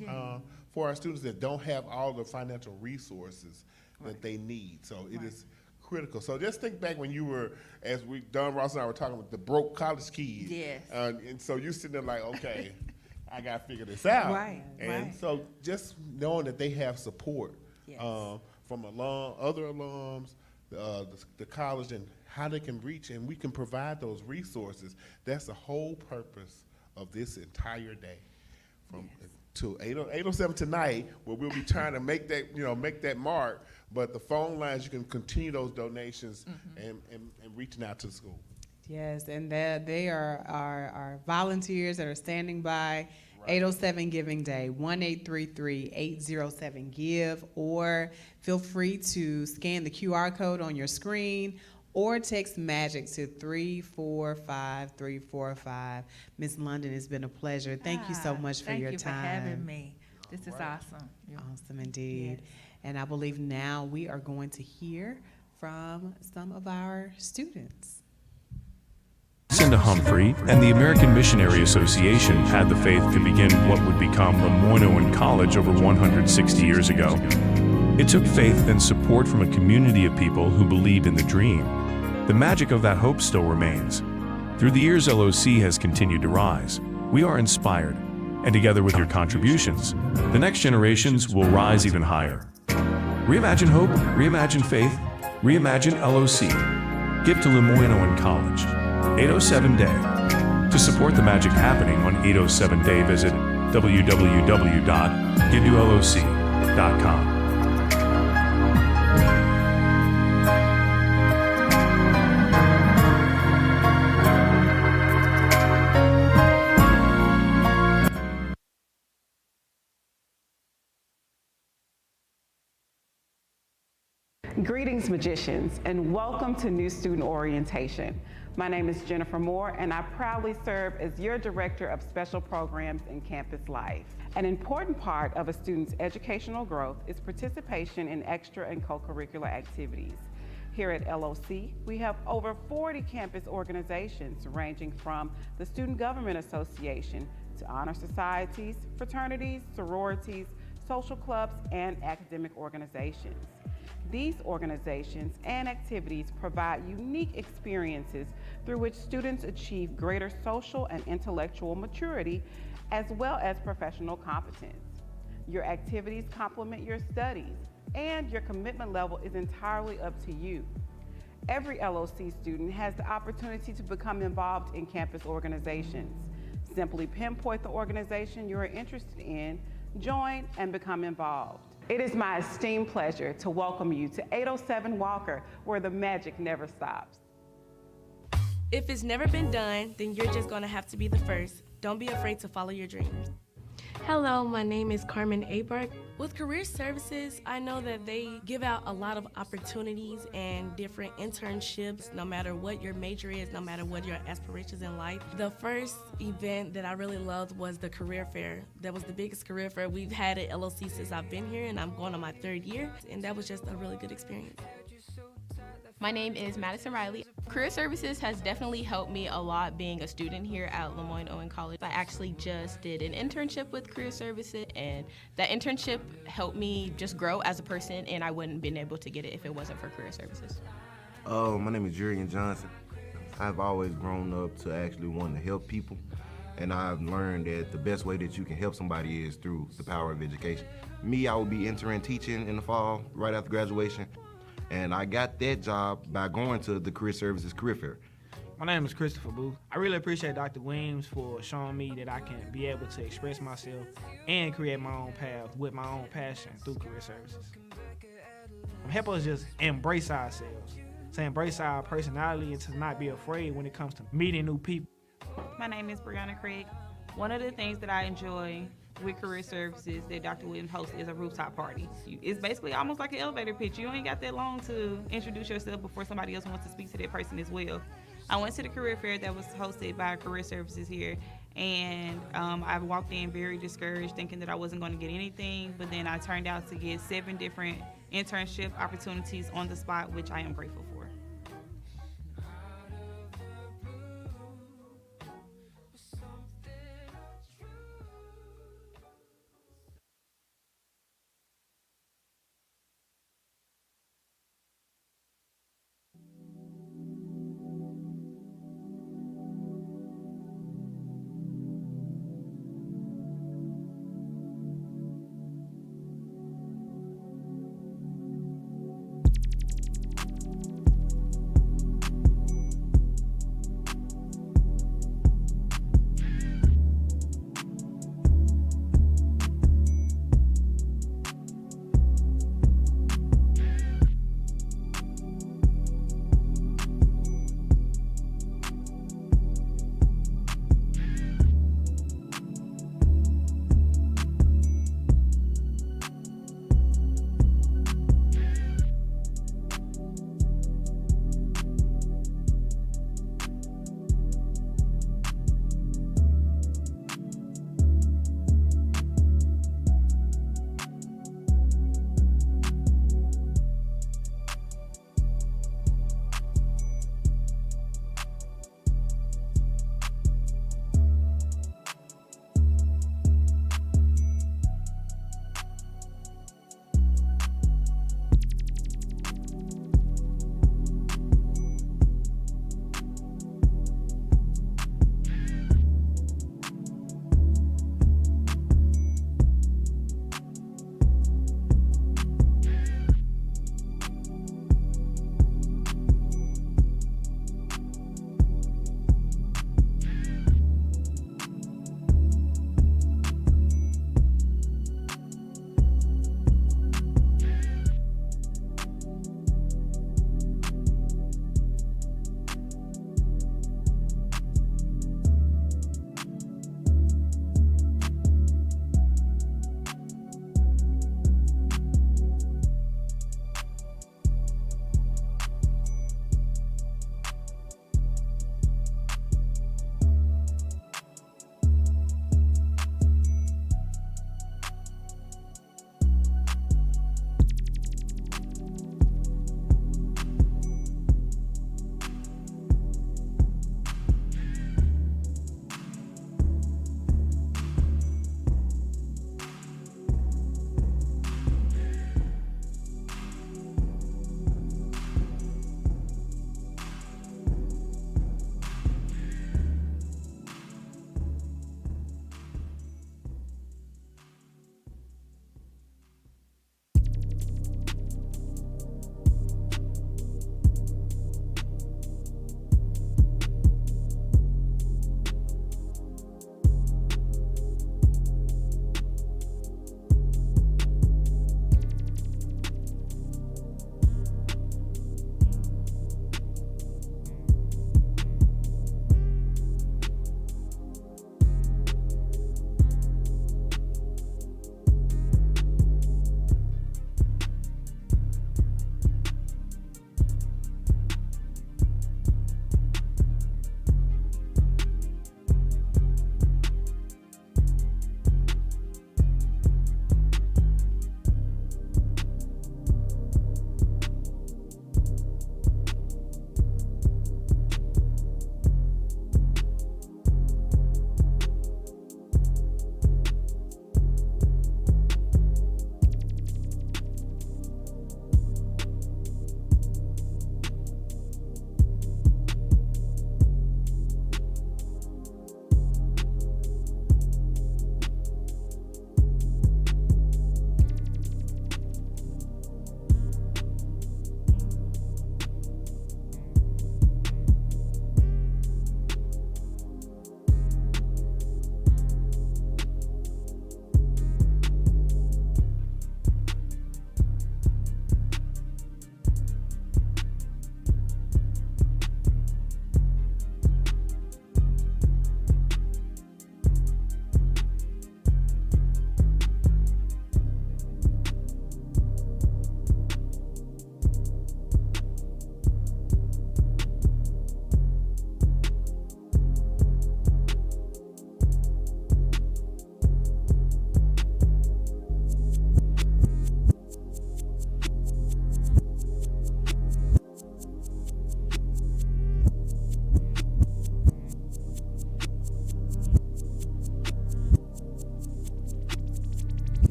[SPEAKER 7] for our students that don't have all the financial resources that they need. So it is critical. So just think back when you were, as Don Ross and I were talking with the broke college kids.
[SPEAKER 12] Yes.
[SPEAKER 7] And so you sitting there like, okay, I got to figure this out.
[SPEAKER 12] Right.
[SPEAKER 7] And so just knowing that they have support from other alums, the college, and how they can reach, and we can provide those resources. That's the whole purpose of this entire day, from to 8:07 tonight, where we'll be trying to make that mark. But the phone lines, you can continue those donations and reaching out to the school.
[SPEAKER 1] Yes, and they are volunteers that are standing by. 807 Giving Day, 1-833-807-GIVE, or feel free to scan the QR code on your screen or text MAGIC to 345-345. Ms. London, it's been a pleasure. Thank you so much for your time.
[SPEAKER 12] Thank you for having me. This is awesome.
[SPEAKER 1] Awesome indeed. Yes. And I believe now we are going to hear from some of our students.
[SPEAKER 4] Lucinda Humphrey and the American Missionary Association had the faith to begin what would become LeMoyne-Owen College over 160 years ago. It took faith and support from a community of people who believed in the dream. The magic of that hope still remains. Through the years, LOC has continued to rise. We are inspired, and together with your contributions, the next generations will rise even higher. Reimagine hope, reimagine faith, reimagine LOC. Give to LeMoyne-Owen College. 807 Day. To support the magic happening on 807 Day, visit www.givetoloc.com.
[SPEAKER 13] Greetings, magicians, and welcome to New Student Orientation. My name is Jennifer Moore, and I proudly serve as your Director of Special Programs in Campus Life. An important part of a student's educational growth is participation in extra and co-curricular activities. Here at LOC, we have over 40 campus organizations ranging from the Student Government Association to honor societies, fraternities, sororities, social clubs, and academic organizations. These organizations and activities provide unique experiences through which students achieve greater social and intellectual maturity, as well as professional competence. Your activities complement your studies, and your commitment level is entirely up to you. Every LOC student has the opportunity to become involved in campus organizations. Simply pinpoint the organization you are interested in, join, and become involved. It is my esteemed pleasure to welcome you to 807 Walker, where the magic never stops.
[SPEAKER 16] If it's never been done, then you're just gonna have to be the first. Don't be afraid to follow your dreams.
[SPEAKER 15] Hello, my name is Carmen Abark. With Career Services, I know that they give out a lot of opportunities and different internships, no matter what your major is, no matter what your aspirations in life. The first event that I really loved was the career fair. That was the biggest career fair we've had at LOC since I've been here, and I'm going on my 3rd year, and that was just a really good experience.
[SPEAKER 16] My name is Madison Riley. Career Services has definitely helped me a lot being a student here at LeMoyne-Owen College. I actually just did an internship with Career Services, and that internship helped me just grow as a person, and I wouldn't have been able to get it if it wasn't for Career Services.
[SPEAKER 18] My name is Jurian Johnson. I've always grown up to actually want to help people, and I've learned that the best way that you can help somebody is through the power of education. Me, I will be entering teaching in the fall, right after graduation. And I got that job by going to the Career Services Career Fair.
[SPEAKER 24] My name is Christopher Booth. I really appreciate Dr. Williams for showing me that I can be able to express myself and create my own path with my own passion through Career Services. Help us just embrace ourselves, to embrace our personality and to not be afraid when it comes to meeting new people.
[SPEAKER 21] My name is Brianna Craig. One of the things that I enjoy with Career Services that Dr. Williams hosts is a rooftop party. It's basically almost like an elevator pitch. You ain't got that long to introduce yourself before somebody else wants to speak to that person as well. I went to the career fair that was hosted by Career Services here, and I walked in very discouraged, thinking that I wasn't going to get anything, but then I turned out to get 7 different internship opportunities on the spot, which I am grateful for.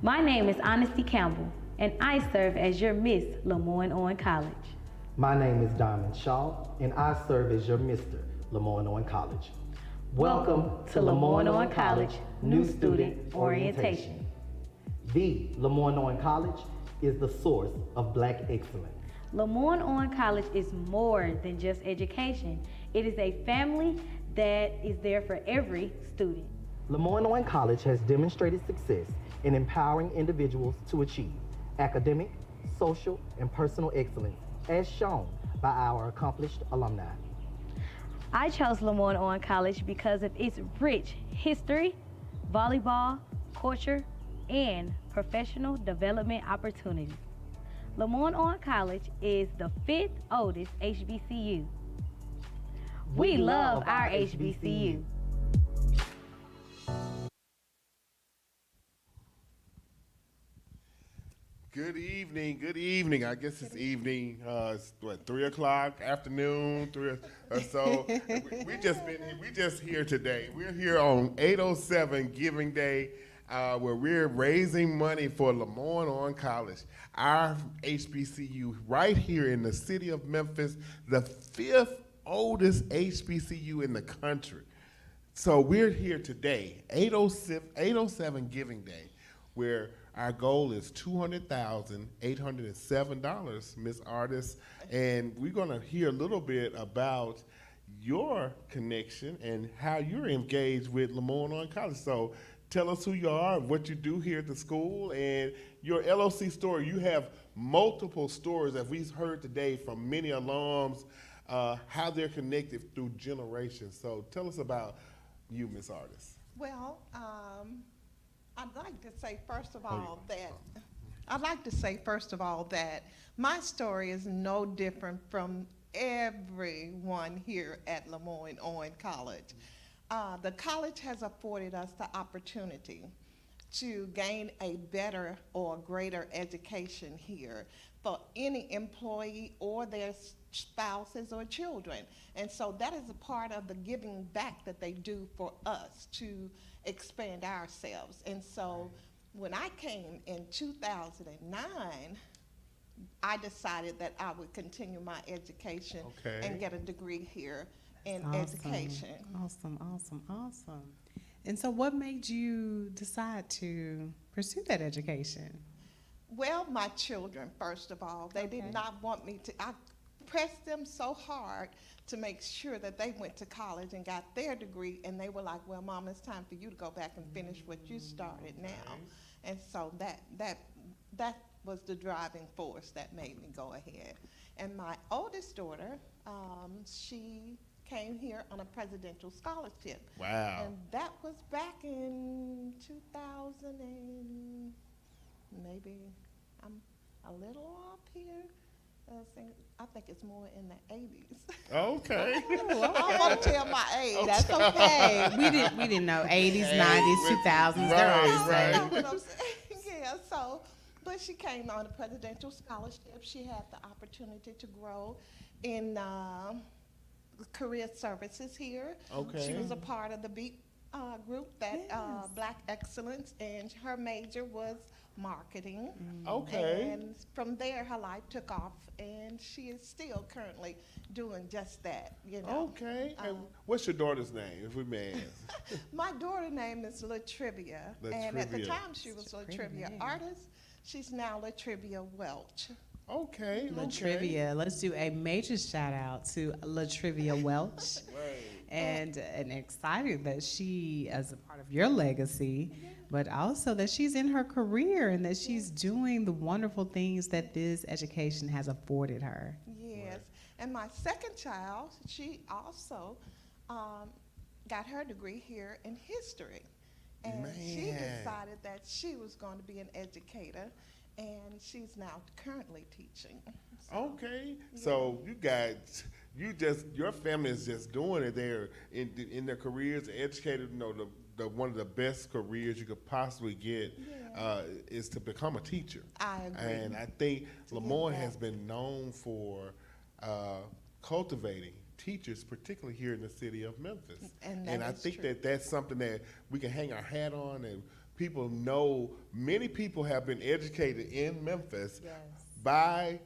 [SPEAKER 10] My name is Honesty Campbell, and I serve as your Miss LeMoyne-Owen College.
[SPEAKER 11] My name is Diamond Shaw, and I serve as your Mr. LeMoyne-Owen College. Welcome to LeMoyne-Owen College New Student Orientation. The LeMoyne-Owen College is the source of Black excellence.
[SPEAKER 10] LeMoyne-Owen College is more than just education. It is a family that is there for every student.
[SPEAKER 11] LeMoyne-Owen College has demonstrated success in empowering individuals to achieve academic, social, and personal excellence, as shown by our accomplished alumni.
[SPEAKER 10] I chose LeMoyne-Owen College because of its rich history, volleyball, culture, and professional development opportunities. LeMoyne-Owen College is the 5th oldest HBCU. We love our HBCU.
[SPEAKER 7] Good evening, good evening. I guess it's evening. It's what, 3 o'clock afternoon, 3 or so. We just here today. We're here on 807 Giving Day, where we're raising money for LeMoyne-Owen College, our HBCU right here in the city of Memphis, the 5th oldest HBCU in the country. So we're here today, 807 Giving Day, where our goal is $200,807, Miss Artist, and we're going to hear a little bit about your connection and how you're engaged with LeMoyne-Owen College. So tell us who you are, what you do here at the school, and your LOC story. You have multiple stories that we've heard today from many alums, how they're connected through generations. So tell us about you, Miss Artist.
[SPEAKER 2] Well, I'd like to say first of all that my story is no different from everyone here at LeMoyne-Owen College. The college has afforded us the opportunity to gain a better or greater education here for any employee or their spouses or children. And so that is a part of the giving back that they do for us to expand ourselves. And so when I came in 2009, I decided that I would continue my education and get a degree here in education.
[SPEAKER 1] Awesome. And so what made you decide to pursue that education?
[SPEAKER 2] Well, my children, first of all, they did not want me to. I pressed them so hard to make sure that they went to college and got their degree, and they were like, well, Mom, it's time for you to go back and finish what you started now. And so that was the driving force that made me go ahead. And my oldest daughter, she came here on a presidential scholarship.
[SPEAKER 7] Wow.
[SPEAKER 2] And that was back in 2000 and maybe I'm a little off here. I think it's more in the 80s.
[SPEAKER 7] Okay.
[SPEAKER 2] I don't want to tell my age.
[SPEAKER 1] That's okay. We didn't know 80s, 90s, 2000s. They're all the same.
[SPEAKER 2] You know what I'm saying? Yeah. So, but she came on a presidential scholarship. She had the opportunity to grow in career services here.
[SPEAKER 7] Okay.
[SPEAKER 2] She was a part of the BEAT group, that Black Excellence, and her major was marketing.
[SPEAKER 7] Okay.
[SPEAKER 2] And from there, her life took off, and she is still currently doing just that, you know.
[SPEAKER 7] Okay. And what's your daughter's name, if we may ask?
[SPEAKER 2] My daughter's name is LaTrivia, and at the time she was LaTrivia Artist. She's now LaTrivia Welch.
[SPEAKER 7] Okay.
[SPEAKER 1] LaTrivia. Let's do a major shout out to LaTrivia Welch. And excited that she, as a part of your legacy, but also that she's in her career and that she's doing the wonderful things that this education has afforded her.
[SPEAKER 2] Yes, and my second child, she also got her degree here in history. And she decided that she was going to be an educator, and she's now currently teaching. So,
[SPEAKER 7] okay. Yeah. So your family is just doing it there in their careers, educated, you know, one of the best careers you could possibly get is to become a teacher.
[SPEAKER 2] I agree.
[SPEAKER 7] And I think LeMoyne has been known for cultivating teachers, particularly here in the city of Memphis.
[SPEAKER 2] And I think
[SPEAKER 7] that's something that we can hang our hat on, and people know, many people have been educated in Memphis by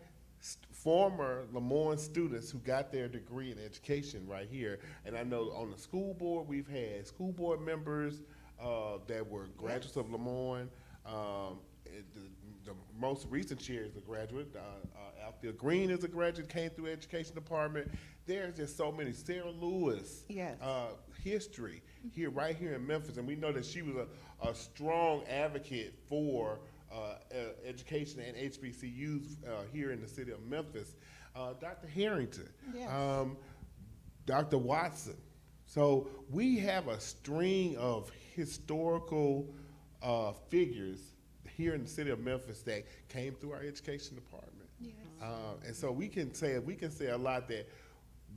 [SPEAKER 7] former LeMoyne students who got their degree in education right here. And I know on the school board, we've had school board members that were graduates of LeMoyne. The most recent chair is a graduate. Althea Green is a graduate, came through education department. There's just so many. Sarah Lewis, history here, right here in Memphis. And we know that she was a strong advocate for education and HBCUs here in the city of Memphis. Dr. Harrington, Dr. Watson. So we have a string of historical figures here in the city of Memphis that came through our education department. And so we can say a lot that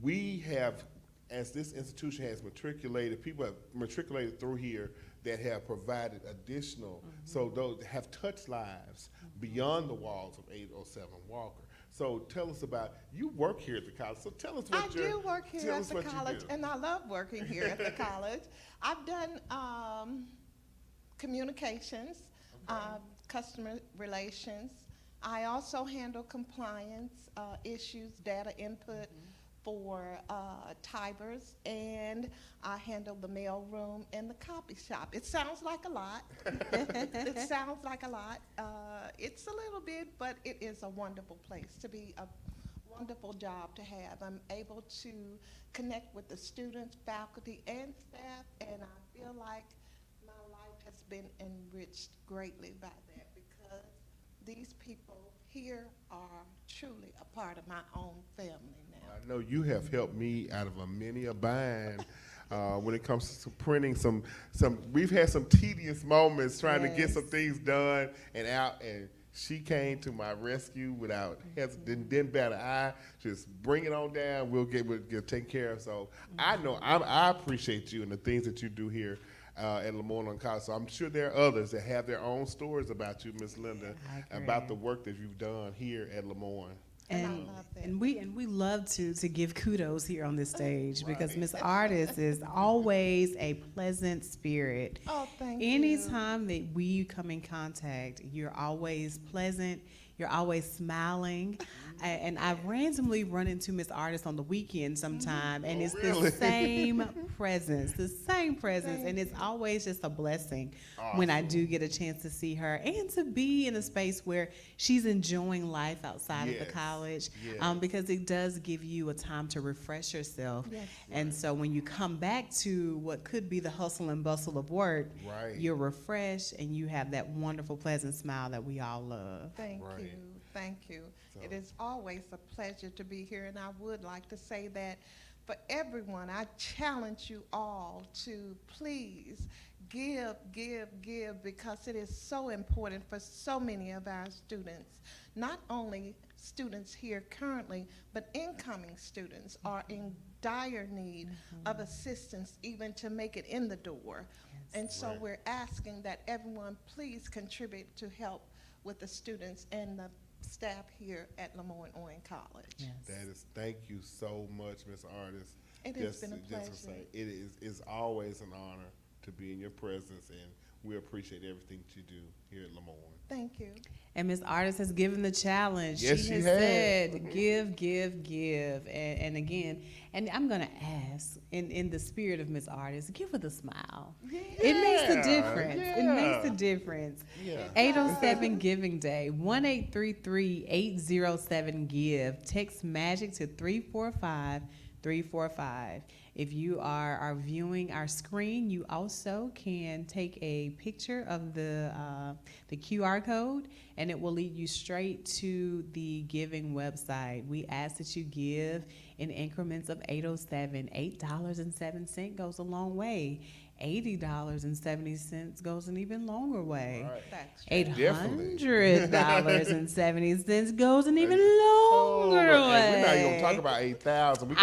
[SPEAKER 7] we have, as this institution has matriculated, people have matriculated through here that have provided additional, so those have touched lives beyond the walls of 807 Walker. So tell us about, you work here at the college, so tell us what
[SPEAKER 2] I do work here at the college, and I love working here at the college. I've done communications, customer relations. I also handle compliance issues, data input for Tibers, and I handle the mail room and the copy shop. It sounds like a lot. It sounds like a lot. It's a little bit, but it is a wonderful place to be, a wonderful job to have. I'm able to connect with the students, faculty, and staff, and I feel like my life has been enriched greatly by that, because these people here are truly a part of my own family now.
[SPEAKER 7] I know you have helped me out of many a bind when it comes to printing some, we've had some tedious moments trying to get some things done and out, and she came to my rescue without didn't bat an eye. Just bring it on down. We'll get taken care of. So I know I appreciate you and the things that you do here at LeMoyne-Owen College. So I'm sure there are others that have their own stories about you, Miss Linda, about the work that you've done here at LeMoyne.
[SPEAKER 1] And we love to give kudos here on this stage, because Miss Artist is always a pleasant spirit.
[SPEAKER 2] Oh, thank you.
[SPEAKER 1] Anytime that we come in contact, you're always pleasant. You're always smiling. And I randomly run into Miss Artist on the weekend sometime, and it's the same presence, and it's always just a blessing when I do get a chance to see her and to be in a space where she's enjoying life outside of the college, because it does give you a time to refresh yourself. And so when you come back to what could be the hustle and bustle of work, you're refreshed and you have that wonderful, pleasant smile that we all love.
[SPEAKER 2] Thank you. Thank you. It is always a pleasure to be here, and I would like to say that for everyone, I challenge you all to please give, because it is so important for so many of our students. Not only students here currently, but incoming students are in dire need of assistance even to make it in the door. And so we're asking that everyone please contribute to help with the students and the staff here at LeMoyne-Owen College.
[SPEAKER 7] Thank you so much, Miss Artist.
[SPEAKER 2] It has been a pleasure.
[SPEAKER 7] Just to say, it's always an honor to be in your presence, and we appreciate everything that you do here at LeMoyne.
[SPEAKER 2] Thank you.
[SPEAKER 1] And Miss Artist has given the challenge.
[SPEAKER 7] Yes,
[SPEAKER 1] she has said, give. And again, and I'm going to ask, in the spirit of Miss Artist, give with a smile. It makes a difference. It makes a difference. 807 Giving Day, 1-833-807-GIVE. Text MAGIC to 345-345. If you are viewing our screen, you also can take a picture of the QR code, and it will lead you straight to the giving website. We ask that you give in increments of 807. $8.07 goes a long way. $80.70 goes an even longer way. $800.70 goes an even longer way.
[SPEAKER 7] We're not even talking about 8,000.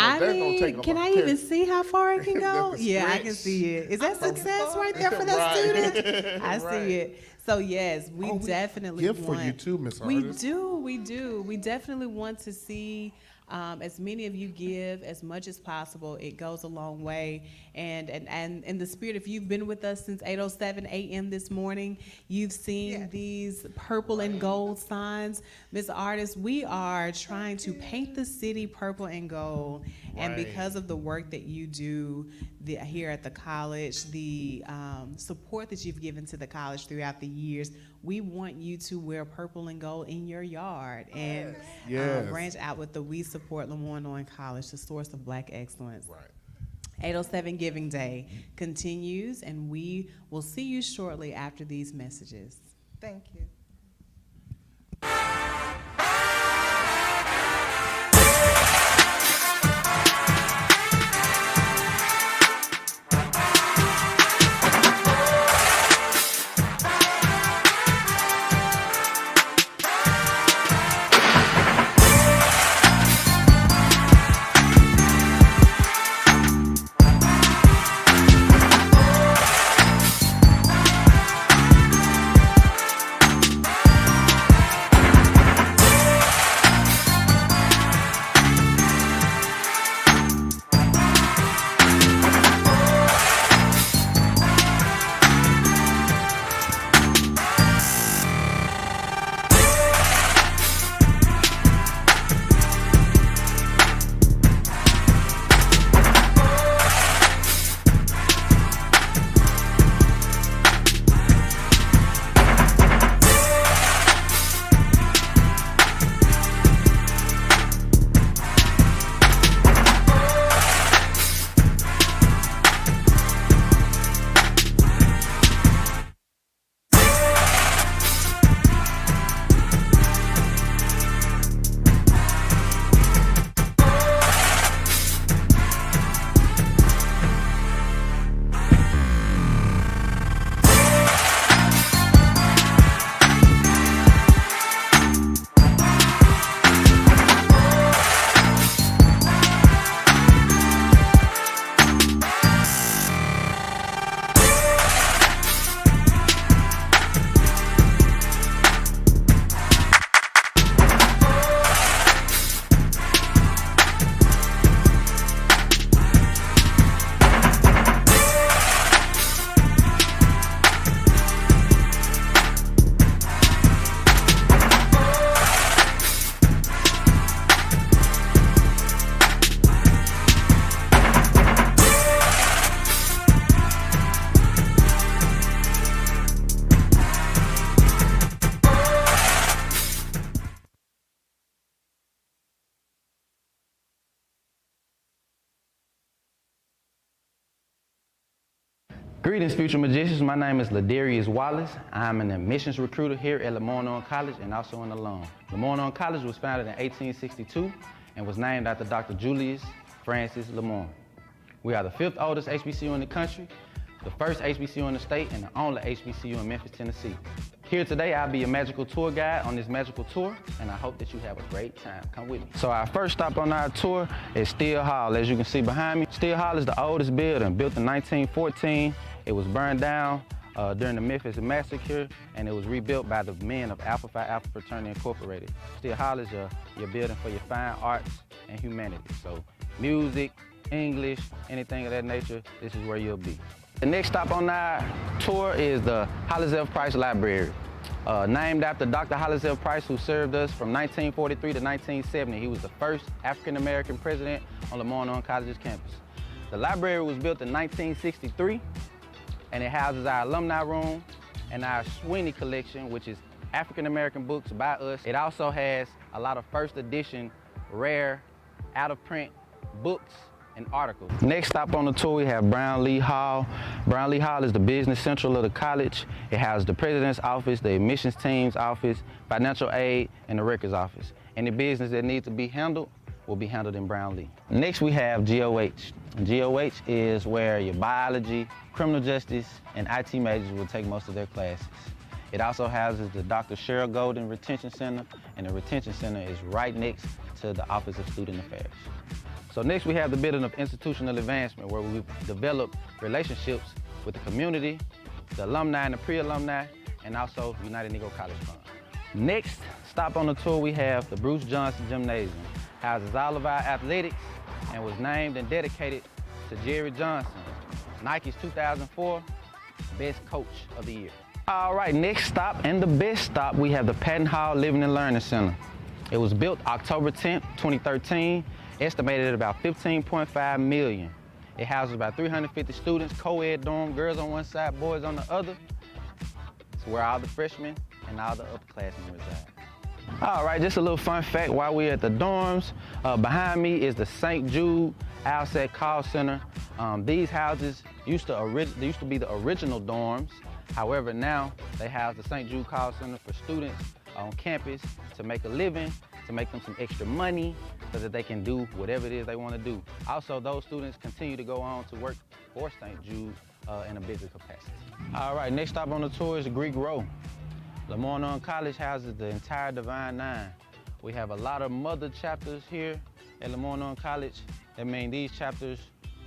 [SPEAKER 1] Can I even see how far it can go? Yeah, I can see it. Is that success right there for that student? I see it. So yes, we definitely
[SPEAKER 7] give for you too, Miss Artist.
[SPEAKER 1] We do. We definitely want to see As many of you give as much as possible, it goes a long way. And in the spirit, if you've been with us since 8:07 a.m. this morning, you've seen these purple and gold signs. Ms. Artist, we are trying to paint the city purple and gold. And because of the work that you do here at the college, the support that you've given to the college throughout the years, we want you to wear purple and gold in your yard and branch out with the We Support LeMoyne-Owen College, the source of Black excellence. 807 Giving Day continues, and we will see you shortly after these messages.
[SPEAKER 2] Thank you.
[SPEAKER 19] Greetings, future magicians. My name is Ladarius Wallace. I'm an admissions recruiter here at LeMoyne-Owen College and also an alum. LeMoyne-Owen College was founded in 1862 and was named after Dr. Julius Francis LeMoyne. We are the 5th oldest HBCU in the country, the first HBCU in the state, and the only HBCU in Memphis, Tennessee. Here today, I'll be your magical tour guide on this magical tour, and I hope that you have a great time. Come with me. So our first stop on our tour is Steele Hall. As you can see behind me, Steele Hall is the oldest building, built in 1914. It was burned down during the Memphis Massacre, and it was rebuilt by the men of Alpha Phi Alpha Fraternity Incorporated. Steele Hall is your building for your fine arts and humanities. So music, English, anything of that nature, this is where you'll be. The next stop on our tour is the Hollis F. Price Library. Named after Dr. Hollis F. Price, who served us from 1943 to 1970. He was the first African-American president on LeMoyne-Owen College's campus. The library was built in 1963, and it houses our alumni room and our Sweeney collection, which is African-American books by us. It also has a lot of first edition, rare, out-of-print books and articles. Next stop on the tour, we have Brownlee Hall. Brownlee Hall is the business central of the college. It houses the president's office, the admissions team's office, financial aid, and the records office. Any business that needs to be handled will be handled in Brownlee. Next, we have GOH. GOH is where your biology, criminal justice, and IT majors will take most of their classes. It also houses the Dr. Cheryl Golden Retention Center, and the Retention Center is right next to the Office of Student Affairs. So next we have the building of institutional advancement, where we develop relationships with the community, the alumni and the pre-alumni, and also United Negro College Fund. Next stop on the tour, we have the Bruce Johnson Gymnasium. houses all of our athletics, and was named and dedicated to Jerry Johnson, Nike's 2004 Best Coach of the Year. All right, next stop and the best stop, we have the Patton Hall Living and Learning Center. It was built October 10th, 2013, estimated at about $15.5 million. It houses about 350 students, co-ed dorm, girls on one side, boys on the other. It's where all the freshmen and all the upperclassmen reside. All right, just a little fun fact while we're at the dorms. Behind me is the St. Jude Alsat Call Center. These houses used to be the original dorms. However, now they house the St. Jude Call Center for students on campus to make a living, to make them some extra money so that they can do whatever it is they want to do. Also, those students continue to go on to work for St. Jude in a bigger capacity. All right, next stop on the tour is Greek Row. LeMoyne-Owen College houses the entire Divine Nine. We have a lot of mother chapters here at LeMoyne-Owen College. That means these chapters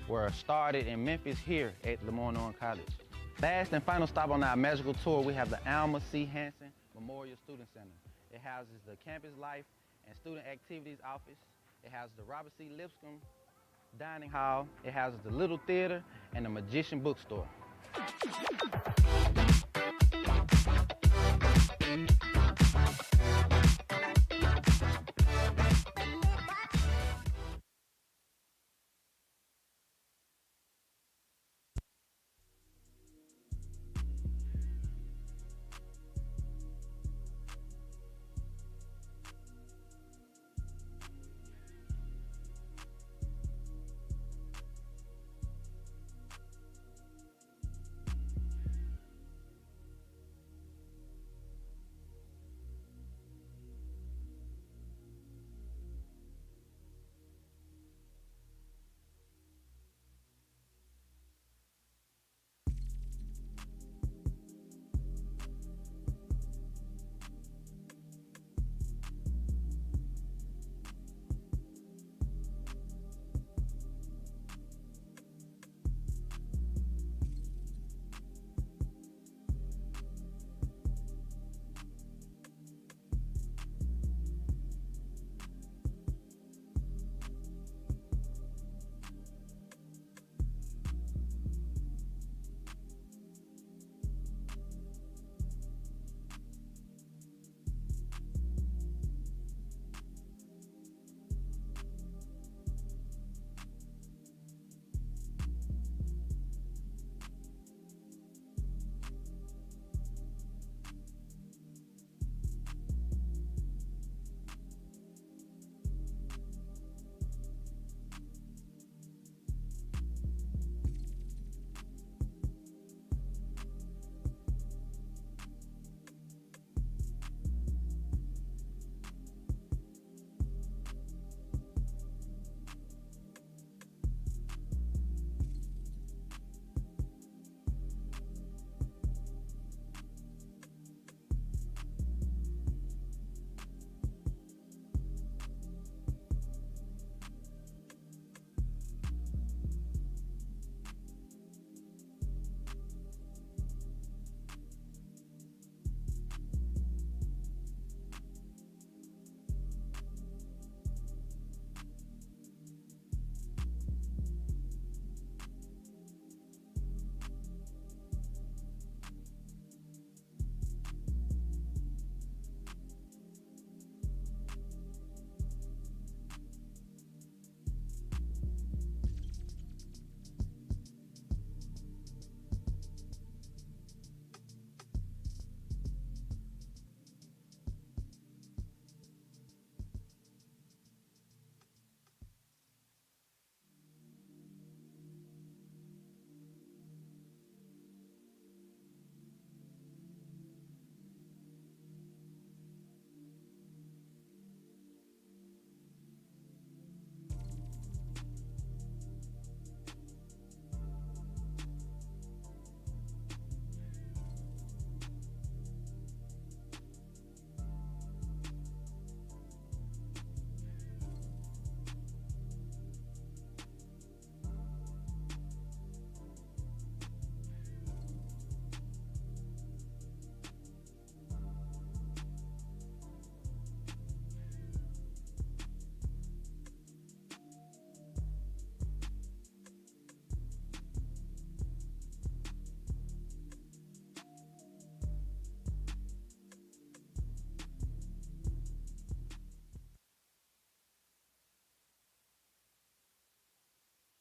[SPEAKER 19] were started in Memphis here at LeMoyne-Owen College. Last and final stop on our magical tour, we have the Alma C. Hansen Memorial Student Center. It houses the Campus Life and Student Activities Office. It houses the Robert C. Lipscomb Dining Hall. It houses the Little Theater and the Magician Bookstore.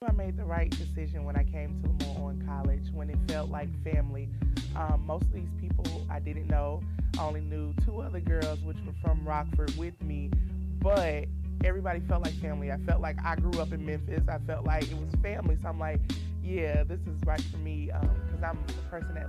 [SPEAKER 22] I made the right decision when I came to LeMoyne-Owen College, when it felt like family. Most of these people I didn't know. I only knew 2 other girls, which were from Rockford with me, but everybody felt like family. I felt like I grew up in Memphis. I felt like it was family. So I'm like, yeah, this is right for me, because I'm a person that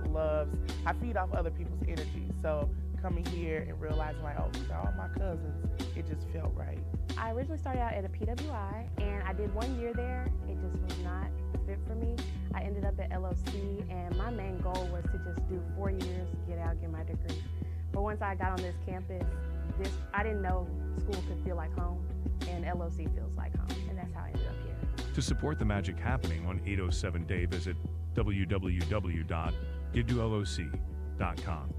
[SPEAKER 22] I feed off other people's energy. So coming here and realizing like, oh, these are all my cousins, it just felt right.
[SPEAKER 3] I originally started out at a PWI, and I did 1 year there. It just was not the fit for me. I ended up at LOC, and my main goal was to just do 4 years, get out, get my degree. But once I got on this campus, I didn't know school could feel like home, and LOC feels like home, and that's how I ended up here.
[SPEAKER 4] To support the magic happening on 807 Day, visit www.giveToLOC.com.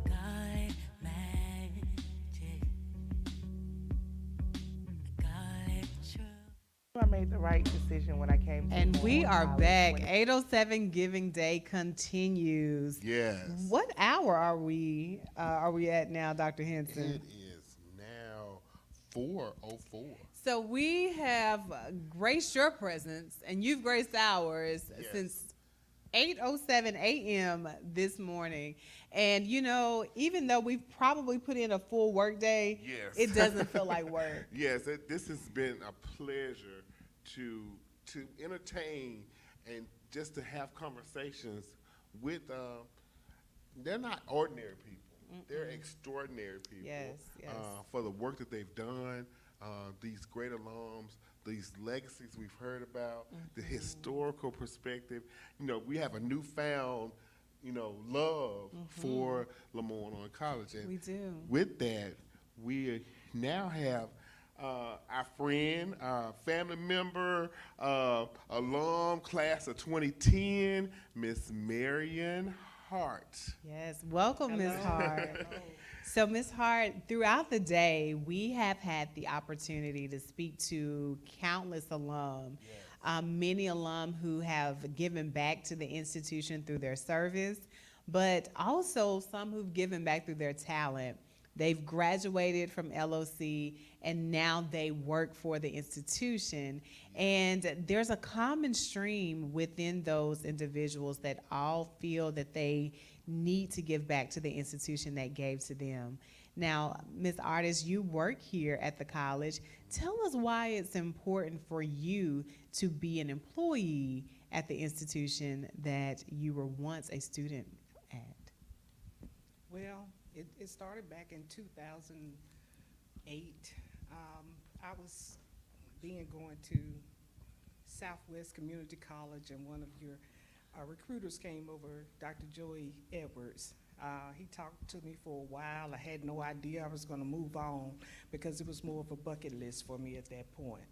[SPEAKER 22] I made the right decision when I came to
[SPEAKER 1] And we
[SPEAKER 22] LeMoyne
[SPEAKER 1] are
[SPEAKER 22] College.
[SPEAKER 1] back. 807 Giving Day continues.
[SPEAKER 7] Yes.
[SPEAKER 1] What hour are we at now, Dr. Henson?
[SPEAKER 7] It is now 4:04.
[SPEAKER 1] So we have graced your presence, and you've graced ours since 8:07 a.m. this morning. And, you know, even though we've probably put in a full work day, it doesn't feel like work.
[SPEAKER 7] Yes, this has been a pleasure to entertain and just to have conversations with, they're not ordinary people. They're extraordinary people.
[SPEAKER 1] Yes.
[SPEAKER 7] For the work that they've done, these great alums, these legacies we've heard about, the historical perspective. You know, we have a newfound, love for LeMoyne-Owen College. And
[SPEAKER 1] we do.
[SPEAKER 7] With that, we now have our friend, family member, alum, class of 2010, Miss Marion Hart.
[SPEAKER 1] Yes, welcome, Ms. Hart. So, Ms. Hart, throughout the day, we have had the opportunity to speak to countless alum, many alum who have given back to the institution through their service, but also some who've given back through their talent. They've graduated from LOC, and now they work for the institution. And there's a common stream within those individuals that all feel that they need to give back to the institution that gave to them. Now, Ms. Artis, you work here at the college. Tell us why it's important for you to be an employee at the institution that you were once a student at.
[SPEAKER 5] Well, it started back in 2008. I was going to Southwest Community College, and one of your recruiters came over, Dr. Joey Edwards. He talked to me for a while. I had no idea I was going to move on because it was more of a bucket list for me at that point.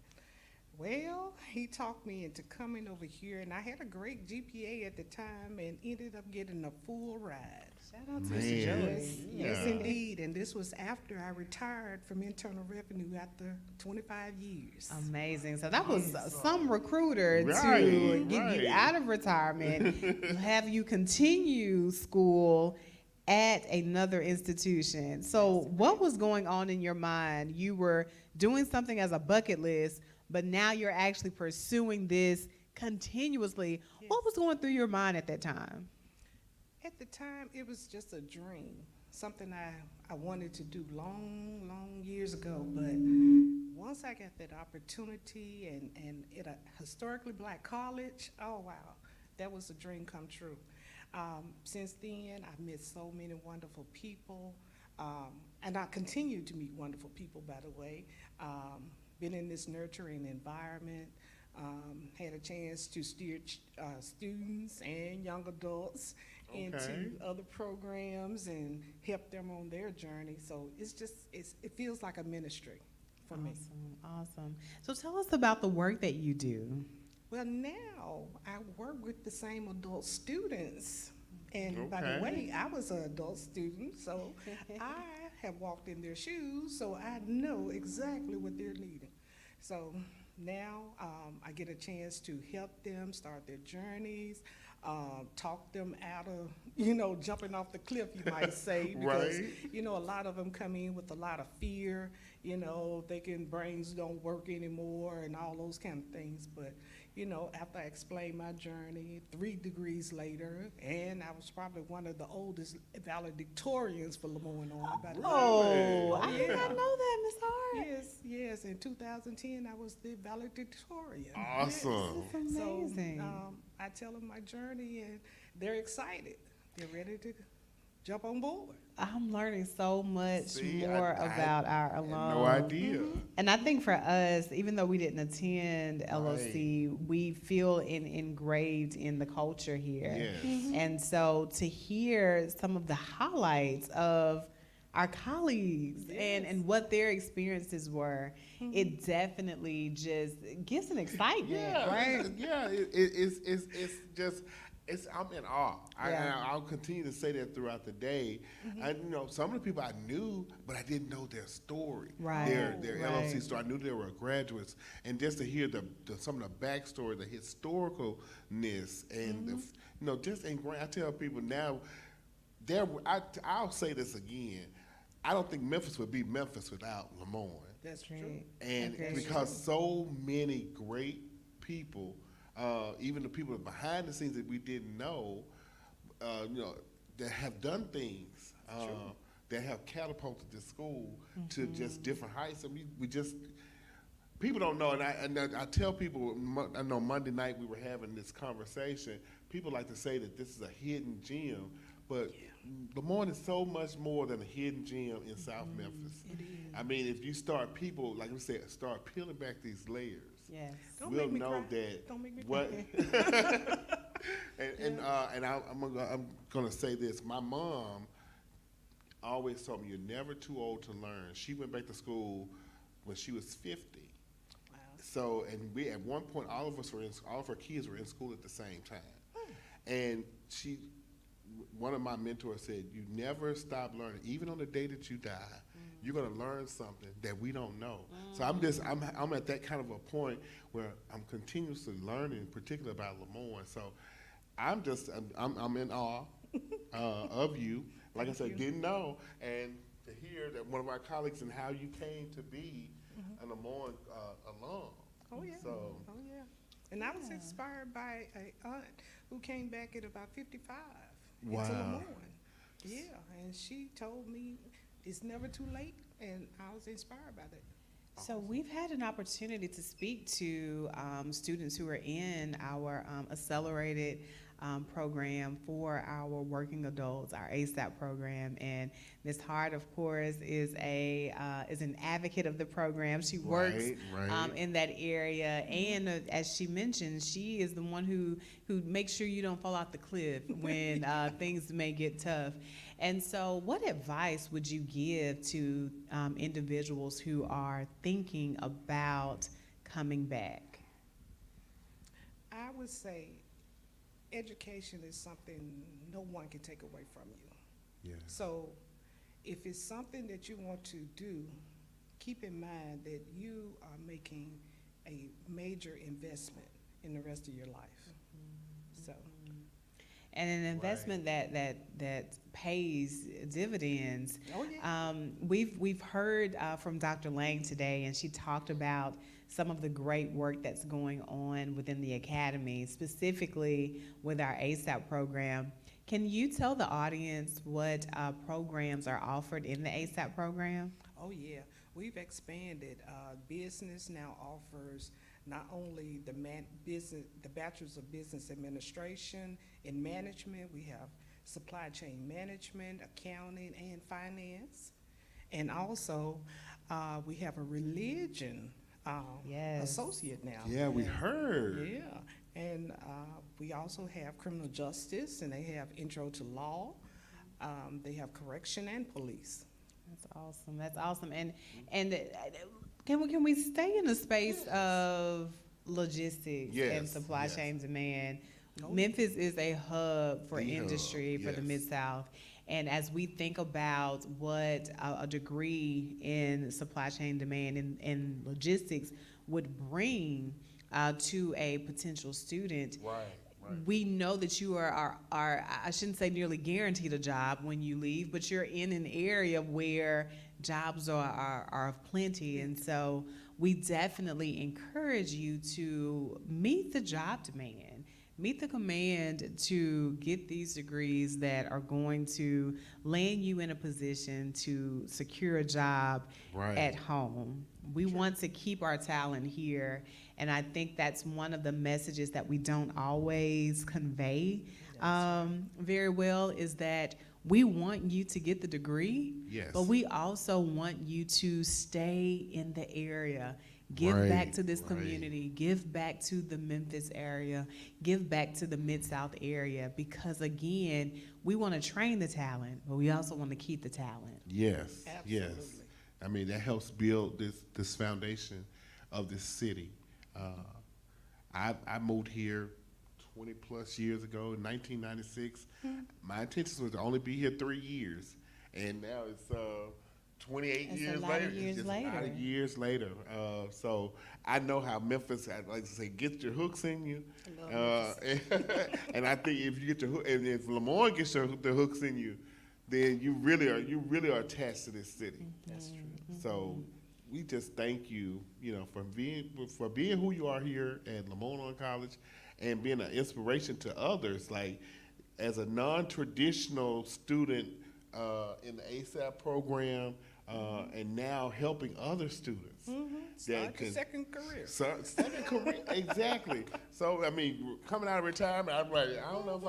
[SPEAKER 5] Well, he talked me into coming over here, and I had a great GPA at the time and ended up getting a full ride.
[SPEAKER 1] Shout out to Mr. Joey.
[SPEAKER 5] Yes, indeed. And this was after I retired from Internal Revenue after 25 years.
[SPEAKER 1] Amazing. So that was some recruiter to get you out of retirement, have you continue school at another institution. So what was going on in your mind? You were doing something as a bucket list, but now you're actually pursuing this continuously. Yes. What was going through your mind at that time?
[SPEAKER 5] At the time, it was just a dream, something I wanted to do long years ago. But once I got that opportunity and at a historically black college, oh wow, that was a dream come true. Since then, I've met so many wonderful people, and I continue to meet wonderful people, by the way. Been in this nurturing environment, had a chance to steer students and young adults into other programs and help them on their journey. So it feels like a ministry for me.
[SPEAKER 1] Awesome. So tell us about the work that you do.
[SPEAKER 5] Well, now I work with the same adult students. And by the way, I was an adult student, so I have walked in their shoes, so I know exactly what they're needing. So now I get a chance to help them start their journeys, talk them out of, jumping off the cliff, you might say, because, a lot of them come in with a lot of fear, thinking brains don't work anymore and all those kind of things. But, you know, after I explained my journey, 3 degrees later, and I was probably one of the oldest valedictorians for LeMoyne-Owen. By the way.
[SPEAKER 1] Oh, I did not know that, Miss Hart.
[SPEAKER 5] Yes, yes. In 2010, I was the valedictorian.
[SPEAKER 7] Awesome.
[SPEAKER 1] That's amazing.
[SPEAKER 5] So I tell them my journey, and they're excited. They're ready to jump on board.
[SPEAKER 1] I'm learning so much
[SPEAKER 7] See,
[SPEAKER 1] more
[SPEAKER 7] I
[SPEAKER 1] about our
[SPEAKER 7] had
[SPEAKER 1] alum.
[SPEAKER 7] no idea.
[SPEAKER 1] And I think for us, even though we didn't attend LOC, we feel engraved in the culture here.
[SPEAKER 7] Yes.
[SPEAKER 1] And so to hear some of the highlights of our colleagues and what their experiences were, it definitely just gives an excitement, right?
[SPEAKER 7] It's just. I'm in awe.
[SPEAKER 1] Yeah.
[SPEAKER 7] I'll continue to say that throughout the day. You know, some of the people I knew, but I didn't know their story,
[SPEAKER 1] Right.
[SPEAKER 7] their
[SPEAKER 1] Right.
[SPEAKER 7] LLC story. I knew they were graduates, and just to hear some of the backstory, the historicalness, and you know, just ingrained. I tell people now, I'll say this again. I don't think Memphis would be Memphis without LeMoyne.
[SPEAKER 5] That's true.
[SPEAKER 7] And because so many great people, even the people behind the scenes that we didn't know, you know, that have done things that have catapulted the school to just different heights. I mean, people don't know, and I tell people, I know Monday night we were having this conversation, people like to say that this is a hidden gem, but LeMoyne is so much more than a hidden gem in South Memphis.
[SPEAKER 5] It is.
[SPEAKER 7] I mean, if you start like we said, start peeling back these layers,
[SPEAKER 1] Yes.
[SPEAKER 7] we'll know that
[SPEAKER 5] Don't make me
[SPEAKER 7] what.
[SPEAKER 5] cry.
[SPEAKER 7] I'm gonna say this. My mom always told me, "You're never too old to learn." She went back to school when she was 50.
[SPEAKER 5] Wow.
[SPEAKER 7] So, and we at one point, all of her kids were in school at the same time. And one of my mentors said, "You never stop learning, even on the day that you die. You're gonna learn something that we don't know." So I'm at that kind of a point where I'm continuously learning, particularly about LeMoyne. So I'm in awe of you. Like I said, didn't know, and to hear that one of our colleagues and how you came to be an LeMoyne alum.
[SPEAKER 5] Oh yeah.
[SPEAKER 7] So.
[SPEAKER 5] Oh yeah. And I was inspired by an aunt who came back at about 55 into
[SPEAKER 7] Wow.
[SPEAKER 5] LeMoyne. Yeah, and she told me it's never too late, and I was inspired by that.
[SPEAKER 1] So we've had an opportunity to speak to students who are in our accelerated program for our working adults, our ASAP program, and Ms. Hart, of course, is an advocate of the program. She works in that area, and as she mentioned, she is the one who makes sure you don't fall off the cliff when things may get tough. And so, what advice would you give to individuals who are thinking about coming back?
[SPEAKER 5] I would say education is something no one can take away from you.
[SPEAKER 7] Yeah.
[SPEAKER 5] So if it's something that you want to do, keep in mind that you are making a major investment in the rest of your life. So.
[SPEAKER 1] And an investment that pays dividends.
[SPEAKER 5] Oh, yeah.
[SPEAKER 1] We've heard from Dr. Lang today, and she talked about some of the great work that's going on within the academy, specifically with our ASAP program. Can you tell the audience what programs are offered in the ASAP program?
[SPEAKER 5] Oh yeah, we've expanded. Business now offers not only the Bachelor's of Business Administration in Management, we have Supply Chain Management, Accounting, and Finance. And also, we have a Religion associate now.
[SPEAKER 7] Yeah, we heard.
[SPEAKER 5] Yeah, and we also have Criminal Justice, and they have Intro to Law. They have Correction and Police.
[SPEAKER 1] That's awesome. That's awesome. And can we stay in the space of logistics and supply chain demand? Memphis is a hub for industry for the Mid-South. And as we think about what a degree in supply chain demand and logistics would bring to a potential student, we know that you are I shouldn't say nearly guaranteed a job when you leave, but you're in an area where jobs are of plenty. And so we definitely encourage you to meet the job demand. Meet the command to get these degrees that are going to land you in a position to secure a job at home. We want to keep our talent here, and I think that's one of the messages that we don't always convey very well, is that we want you to get the degree, but we also want you to stay in the area. Give back to this community, give back to the Memphis area, give back to the Mid-South area, because again, we want to train the talent, but we also want to keep the talent.
[SPEAKER 7] Yes,
[SPEAKER 1] Absolutely.
[SPEAKER 7] yes. I mean, that helps build this foundation of this city. I moved here 20 plus years ago, in 1996. My intention was to only be here 3 years, and now it's 28
[SPEAKER 1] That's
[SPEAKER 7] years
[SPEAKER 1] a lot
[SPEAKER 7] later.
[SPEAKER 1] of years
[SPEAKER 7] It's just
[SPEAKER 1] later.
[SPEAKER 7] a lot of years later. So I know how Memphis, I like to say, get your hooks in you. And I think if you get your hook, and if LeMoyne gets the hooks in you, then you really are attached to this city.
[SPEAKER 5] That's true.
[SPEAKER 7] So we just thank you, for being who you are here at LeMoyne-Owen College, and being an inspiration to others. Like, as a non-traditional student in the ASAP program, and now helping other students.
[SPEAKER 5] Start your second career.
[SPEAKER 7] Second career, exactly. So I mean, coming out of retirement, I'm like, I don't know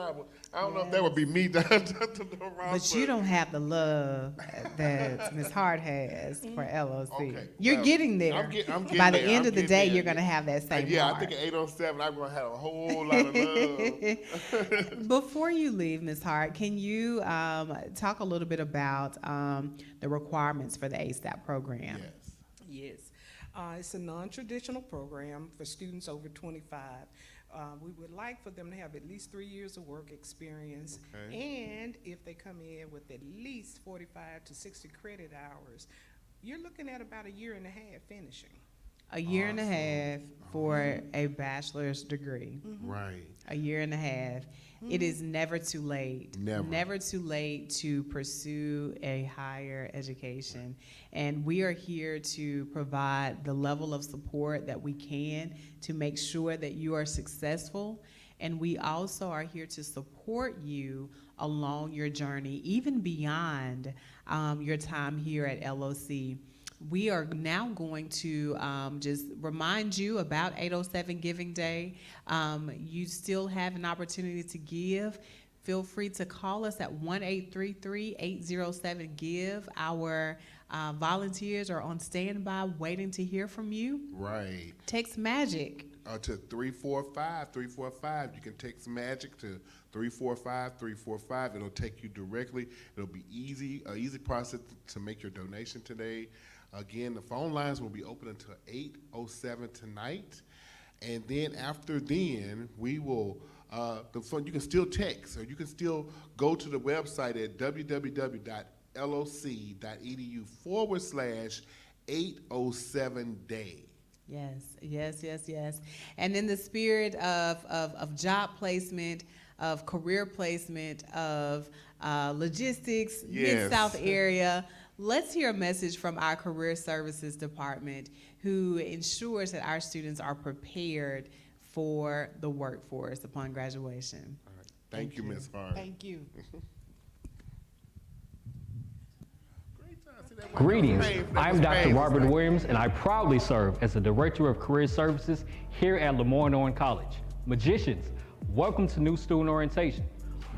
[SPEAKER 7] if that would be me.
[SPEAKER 1] But you don't have the love that Ms. Hart has for LOC.
[SPEAKER 7] Okay,
[SPEAKER 1] You're
[SPEAKER 7] well,
[SPEAKER 1] getting there.
[SPEAKER 7] I'm getting
[SPEAKER 1] By the
[SPEAKER 7] there.
[SPEAKER 1] end
[SPEAKER 7] I'm
[SPEAKER 1] of the
[SPEAKER 7] getting
[SPEAKER 1] day,
[SPEAKER 7] there.
[SPEAKER 1] you're going to have that same
[SPEAKER 7] Yeah,
[SPEAKER 1] heart.
[SPEAKER 7] I think at 807, I'm going to have a whole lot of love.
[SPEAKER 1] Before you leave, Ms. Hart, can you talk a little bit about the requirements for the ASAP program?
[SPEAKER 5] Yes. It's a non-traditional program for students over 25. We would like for them to have at least 3 years of work experience, and if they come in with at least 45 to 60 credit hours, you're looking at about a year and a half finishing.
[SPEAKER 1] A year and a half for a bachelor's degree.
[SPEAKER 7] Right.
[SPEAKER 1] A year and a half. It is never too late. Never too late to pursue a higher education. And we are here to provide the level of support that we can to make sure that you are successful. And we also are here to support you along your journey, even beyond your time here at LOC. We are now going to just remind you about 807 Giving Day. You still have an opportunity to give. Feel free to call us at 1-833-807-GIVE. Our volunteers are on standby waiting to hear from you.
[SPEAKER 7] Right.
[SPEAKER 1] Text MAGIC.
[SPEAKER 7] To 345-345. You can text MAGIC to 345-345. It'll take you directly. It'll be an easy process to make your donation today. Again, the phone lines will be open until 8:07 tonight. And then after then, we will, you can still text, or you can still go to the website at www.loc.edu/807day.
[SPEAKER 1] Yes. And in the spirit of job placement, of career placement, of logistics, Mid-South area, let's hear a message from our Career Services Department, who ensures that our students are prepared for the workforce upon graduation.
[SPEAKER 7] All right. Thank you, Ms. Hart.
[SPEAKER 5] Thank you.
[SPEAKER 6] Greetings, I'm Dr. Robert Williams, and I proudly serve as the Director of Career Services here at LeMoyne-Owen College. Magicians, welcome to New Student Orientation.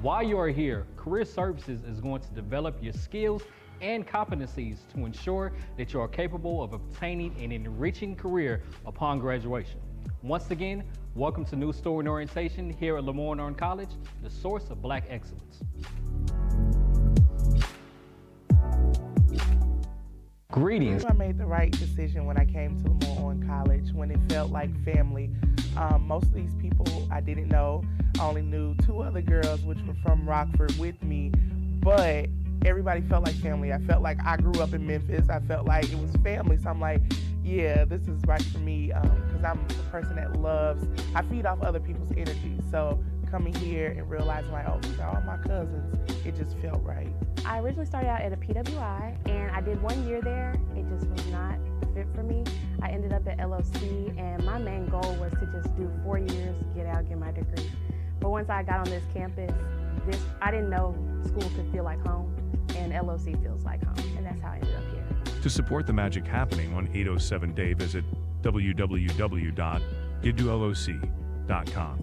[SPEAKER 6] While you are here, Career Services is going to develop your skills and competencies to ensure that you are capable of obtaining an enriching career upon graduation. Once again, welcome to New Student Orientation here at LeMoyne-Owen College, the source of Black excellence. Greetings.
[SPEAKER 22] I made the right decision when I came to LeMoyne-Owen College, when it felt like family. Most of these people I didn't know. I only knew 2 other girls, which were from Rockford with me, but everybody felt like family. I felt like I grew up in Memphis. I felt like it was family. So I'm like, yeah, this is right for me, because I'm a person that loves, I feed off other people's energy. So coming here and realizing like, oh, these are all my cousins. It just felt right.
[SPEAKER 3] I originally started out at a PWI, and I did 1 year there. It just was not fit for me. I ended up at LOC, and my main goal was to just do 4 years, get out, get my degree. But once I got on this campus, I didn't know school could feel like home, and LOC feels like home, and that's how I ended up here.
[SPEAKER 4] To support the magic happening on 807 Day, visit www.giveToLOC.com.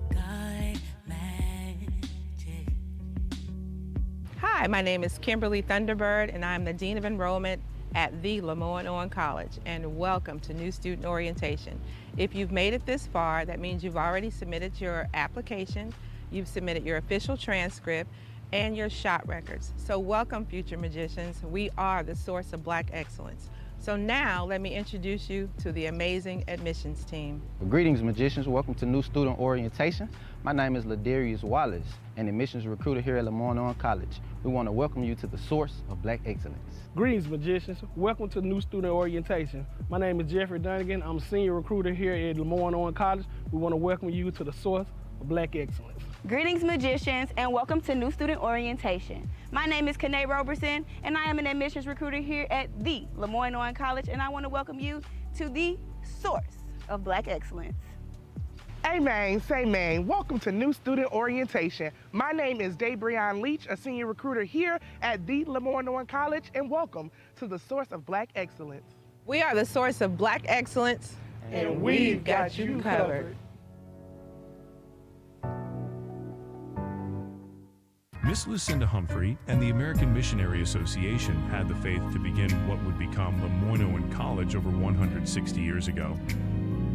[SPEAKER 17] Hi, my name is Kimberly Thunderbird, and I'm the Dean of Enrollment at the LeMoyne-Owen College, and welcome to New Student Orientation. If you've made it this far, that means you've already submitted your application, you've submitted your official transcript, and your shot records. So welcome, future magicians. We are the source of Black excellence. So now let me introduce you to the amazing admissions team.
[SPEAKER 19] Greetings, magicians. Welcome to New Student Orientation. My name is Ladarius Wallace, an admissions recruiter here at LeMoyne-Owen College. We want to welcome you to the source of Black excellence.
[SPEAKER 22] Greetings, magicians. Welcome to New Student Orientation. My name is Jeffrey Dunnigan. I'm a senior recruiter here at LeMoyne-Owen College. We want to welcome you to the source of Black excellence.
[SPEAKER 8] Greetings, magicians, and welcome to New Student Orientation. My name is Kanae Roberson, and I am an admissions recruiter here at the LeMoyne-Owen College, and I want to welcome you to the source of Black excellence.
[SPEAKER 22] Amen, say man. Welcome to New Student Orientation. My name is Dabrion Leach, a senior recruiter here at the LeMoyne-Owen College, and welcome to the source of Black excellence.
[SPEAKER 17] We are the source of Black excellence,
[SPEAKER 22] and we've got you covered.
[SPEAKER 4] Miss Lucinda Humphrey and the American Missionary Association had the faith to begin what would become LeMoyne-Owen College over 160 years ago.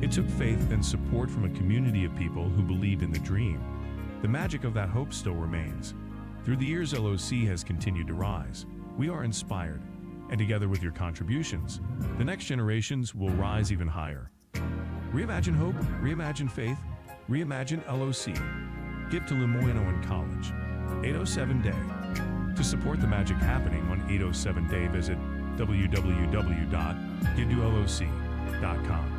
[SPEAKER 4] It took faith and support from a community of people who believed in the dream. The magic of that hope still remains. Through the years, LOC has continued to rise. We are inspired, and together with your contributions, the next generations will rise even higher. Reimagine hope, reimagine faith, reimagine LOC. Give to LeMoyne-Owen College. 807 Day. To support the magic happening on 807 Day, visit www.givetoloc.com.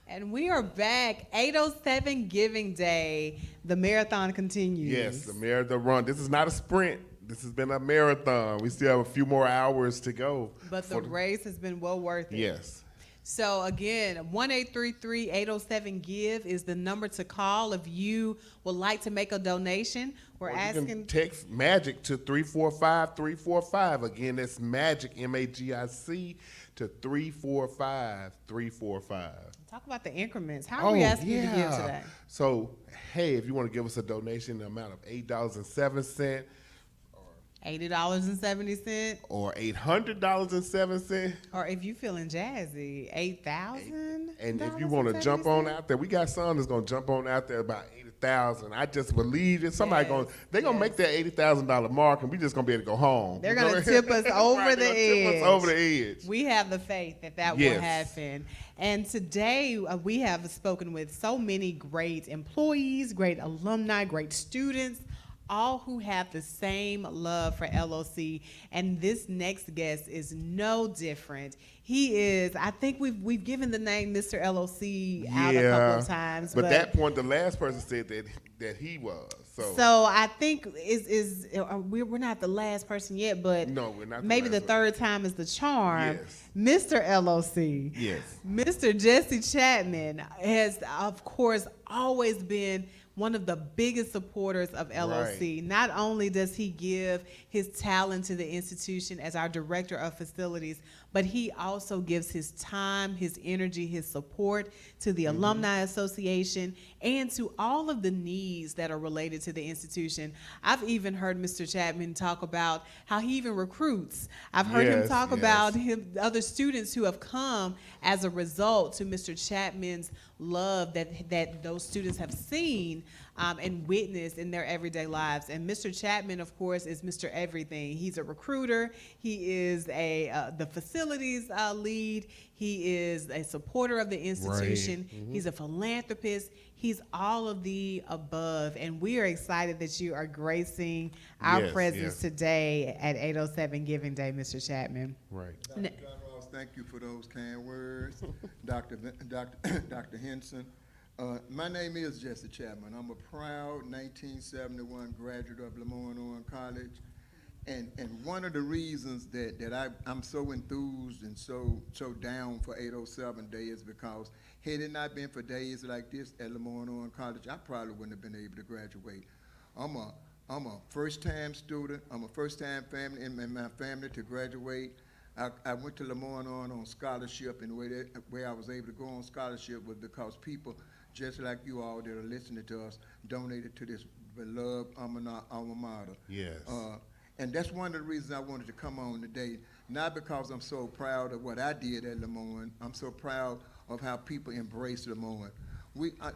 [SPEAKER 1] And we are back. 807 Giving Day. The marathon continues.
[SPEAKER 7] Yes, the marathon run. This is not a sprint. This has been a marathon. We still have a few more hours to go.
[SPEAKER 1] But the race has been well worth it.
[SPEAKER 7] Yes.
[SPEAKER 1] So again, 1-833-807-GIVE is the number to call if you would like to make a donation. We're asking.
[SPEAKER 7] You can text MAGIC to 345-345. Again, that's MAGIC, M-A-G-I-C, to 345-345.
[SPEAKER 1] Talk about the increments. How are we asking you to give today?
[SPEAKER 7] So, hey, if you want to give us a donation, the amount of $8.07,
[SPEAKER 1] $80.70,
[SPEAKER 7] or $800.07,
[SPEAKER 1] or if you feeling jazzy, $8,000.
[SPEAKER 7] And if you want to jump on out there, we got some that's gonna jump on out there about $80,000. I just believe that somebody they're gonna make that $80,000 mark, and we just gonna be able to go home.
[SPEAKER 1] They're gonna tip us over the edge.
[SPEAKER 7] Tip us over the edge.
[SPEAKER 1] We have the faith that will happen. And today we have spoken with so many great employees, great alumni, great students, all who have the same love for LOC. And this next guest is no different. He is, I think we've given the name Mr. LOC out a couple of times.
[SPEAKER 7] But that point, the last person said that he was.
[SPEAKER 1] So I think we're not the last person yet, but
[SPEAKER 7] no, we're not.
[SPEAKER 1] Maybe the third time is the charm.
[SPEAKER 7] Yes.
[SPEAKER 1] Mr. LOC.
[SPEAKER 7] Yes.
[SPEAKER 1] Mr. Jesse Chapman has, of course, always been one of the biggest supporters of LOC. Right. Not only does he give his talent to the institution as our director of facilities, but he also gives his time, his energy, his support to the Alumni Association and to all of the needs that are related to the institution. I've even heard Mr. Chapman talk about how he even recruits. I've heard him talk about other students who have come as a result to Mr. Chapman's love that those students have seen and witness in their everyday lives. And Mr. Chapman, of course, is Mr. Everything. He's a recruiter. He is the facilities lead. He is a supporter of the institution.
[SPEAKER 7] Right. Mm-hmm.
[SPEAKER 1] He's a philanthropist. He's all of the above, and we are excited that you are gracing our presence today at 807 Giving Day, Mr. Chapman.
[SPEAKER 7] Right.
[SPEAKER 9] Dr. John Ross, thank you for those kind words. Dr. Henson. My name is Jesse Chapman. I'm a proud 1971 graduate of LeMoyne-Owen College. And one of the reasons that I'm so enthused and so down for 807 Day is because had it not been for days like this at LeMoyne-Owen College, I probably wouldn't have been able to graduate. I'm a first-time student. I'm a first-time family in my family to graduate. I went to LeMoyne-Owen on scholarship, and the way I was able to go on scholarship was because people just like you all that are listening to us donated to this beloved alma mater.
[SPEAKER 7] Yes.
[SPEAKER 9] And that's one of the reasons I wanted to come on today, not because I'm so proud of what I did at LeMoyne. I'm so proud of how people embrace LeMoyne.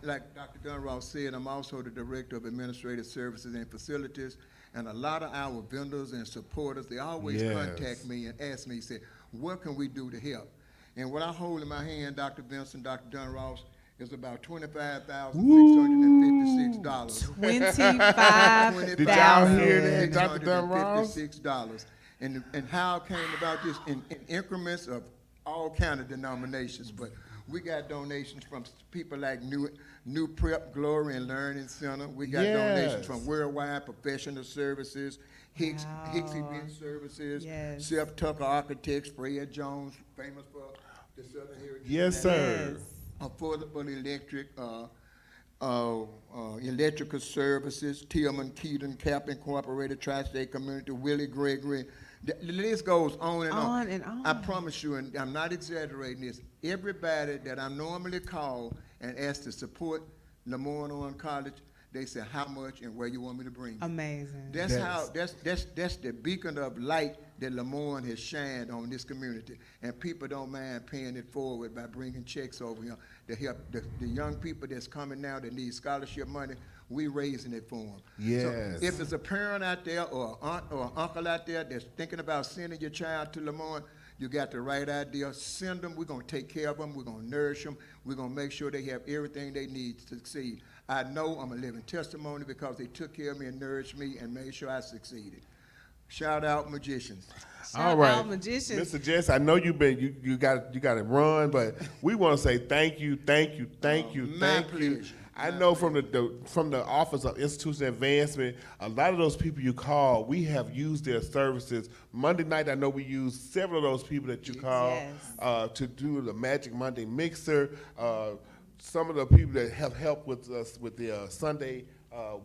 [SPEAKER 9] Like Dr. Dunross said, I'm also the Director of Administrative Services and Facilities, and a lot of our vendors and supporters, they always contact me and ask me, say, what can we do to help? And what I hold in my hand, Dr. Vincent, Dr. Dunross, is about $25,656.
[SPEAKER 1] $25,000.
[SPEAKER 7] Did y'all hear that, Dr. Dunross?
[SPEAKER 9] $656. And how it came about this in increments of all kind of denominations, but we got donations from people like New Prep, Glory and Learning Center. We got donations from Worldwide Professional Services, Hicks Event Services, Self Tucker Architects, Fred Jones, famous for the Southern Heritage.
[SPEAKER 7] Yes, sir.
[SPEAKER 9] Affordable Electrical Services, Tillman Keaton, Cap Incorporated, Tri-State Community, Willie Gregory. The list goes on and on.
[SPEAKER 1] And on.
[SPEAKER 9] I promise you, and I'm not exaggerating this, everybody that I normally call and ask to support LeMoyne-Owen College, they say how much and where you want me to bring you.
[SPEAKER 1] Amazing.
[SPEAKER 9] That's the beacon of light that LeMoyne has shined on this community, and people don't mind paying it forward by bringing checks over here to help the young people that's coming now that need scholarship money. We raising it for them.
[SPEAKER 7] Yes.
[SPEAKER 9] So if there's a parent out there or an aunt or an uncle out there that's thinking about sending your child to LeMoyne, you got the right idea. Send them. We're going to take care of them. We're going to nourish them. We're going to make sure they have everything they need to succeed. I know I'm a living testimony because they took care of me and nourished me and made sure I succeeded. Shout out magicians.
[SPEAKER 7] All right,
[SPEAKER 1] magicians.
[SPEAKER 7] Mr. Jess, I know you got to run, but we want to say thank you.
[SPEAKER 9] My pleasure.
[SPEAKER 7] I know from the Office of Institutional Advancement, a lot of those people you call, we have used their services. Monday night, I know we used several of those people that you called to do the Magic Monday Mixer. Some of the people that have helped with us with the Sunday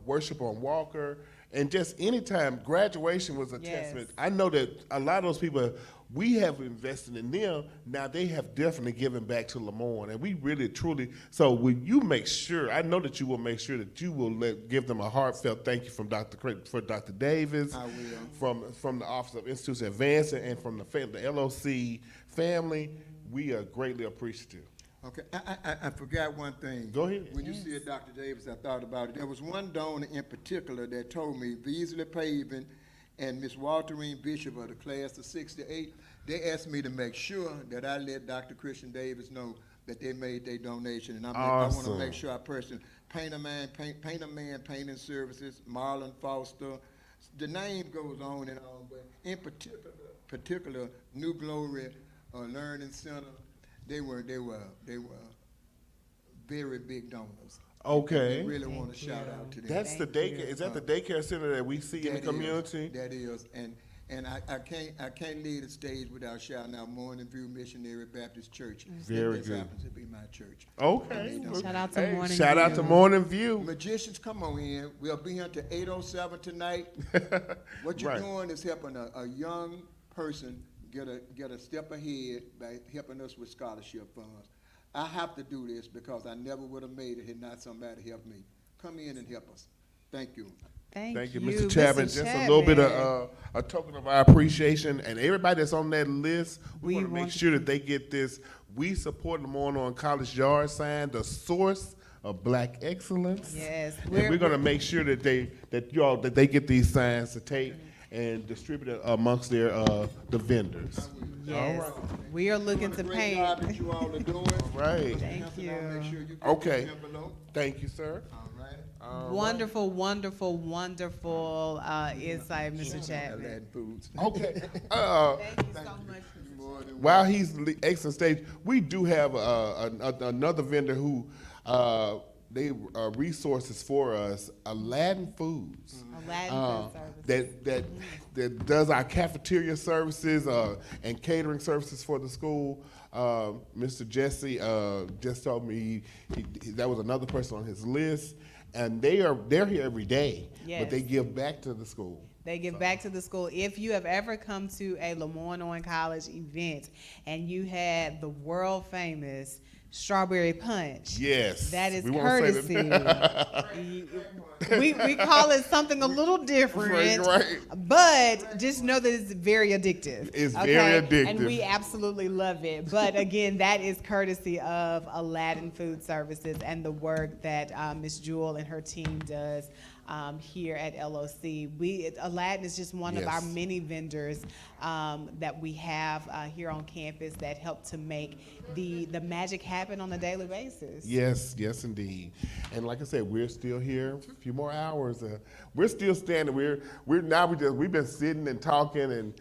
[SPEAKER 7] worship on Walker. And just anytime graduation was a testament. I know that a lot of those people, we have invested in them. Now they have definitely given back to LeMoyne, and we really, truly. So will you make sure? I know that you will make sure that you will give them a heartfelt thank you from Dr. Davis,
[SPEAKER 9] I will.
[SPEAKER 7] From the Office of Institutional Advancement, and from the LOC family. We are greatly appreciative.
[SPEAKER 9] Okay, I forgot one thing.
[SPEAKER 7] Go ahead.
[SPEAKER 9] When you said Dr. Davis, I thought about it. There was one donor in particular that told me Beasley Paving and Miss Walterine Bishop of the class of 68, they asked me to make sure that I let Dr. Christian Davis know that they made their donation. And I want to make sure I personally, Painter Man Painting Services, Marlon Foster, the name goes on and on, but in particular New Glory Learning Center, they were very big donors.
[SPEAKER 7] Okay.
[SPEAKER 9] I really want to shout out to them.
[SPEAKER 7] That's the daycare. Is that the daycare center that we see in the community?
[SPEAKER 9] That is, and I can't leave the stage without shouting out Morning View Missionary Baptist Church.
[SPEAKER 7] Very
[SPEAKER 9] this
[SPEAKER 7] good.
[SPEAKER 9] happens to be my church.
[SPEAKER 7] Okay.
[SPEAKER 1] Shout out to Morning View.
[SPEAKER 7] Shout out to Morning View.
[SPEAKER 9] Magicians, come on in. We'll be here till 8:07 tonight. What you're doing is helping a young person get a step ahead by helping us with scholarship funds. I have to do this because I never would have made it had not somebody helped me. Come in and help us. Thank you.
[SPEAKER 1] Thank
[SPEAKER 7] you,
[SPEAKER 1] you,
[SPEAKER 7] Mr. Chapman. Just a little bit of a token of our appreciation, and everybody that's on that list, we want to make sure that they get this. We support LeMoyne-Owen College yard sign, the source of Black excellence.
[SPEAKER 1] Yes,
[SPEAKER 7] and we're going to make sure that they get these signs to take and distribute it amongst their the vendors.
[SPEAKER 1] Yes, we are looking to paint.
[SPEAKER 9] Job that you all are doing.
[SPEAKER 7] Right.
[SPEAKER 1] Thank you.
[SPEAKER 9] Make sure you get
[SPEAKER 7] Okay.
[SPEAKER 9] the envelope.
[SPEAKER 7] Thank you, sir.
[SPEAKER 1] Wonderful, wonderful, wonderful insight, Mr. Chapman.
[SPEAKER 7] Okay.
[SPEAKER 1] Thank you so much.
[SPEAKER 7] While he's exiting stage, we do have another vendor who they resources for us, Aladdin Foods.
[SPEAKER 1] Aladdin Food Services.
[SPEAKER 7] That does our cafeteria services and catering services for the school. Mr. Jesse just told me that was another person on his list, and they're here every day,
[SPEAKER 1] Yes.
[SPEAKER 7] but they give back to the school.
[SPEAKER 1] They give back to the school. If you have ever come to a LeMoyne-Owen College event and you had the world famous strawberry punch,
[SPEAKER 7] yes,
[SPEAKER 1] that is
[SPEAKER 7] we won't say
[SPEAKER 1] courtesy.
[SPEAKER 7] that.
[SPEAKER 1] we call it something a little different,
[SPEAKER 7] Right.
[SPEAKER 1] but just know that it's very addictive.
[SPEAKER 7] It's very addictive.
[SPEAKER 1] And we absolutely love it. But again, that is courtesy of Aladdin Food Services and the work that Ms. Jewel and her team does here at LOC. Aladdin is just one of our many vendors that we have here on campus that help to make the magic happen on a daily basis.
[SPEAKER 7] Yes, yes, indeed. And like I said, we're still here. A few more hours. We're still standing. We've been sitting and talking. And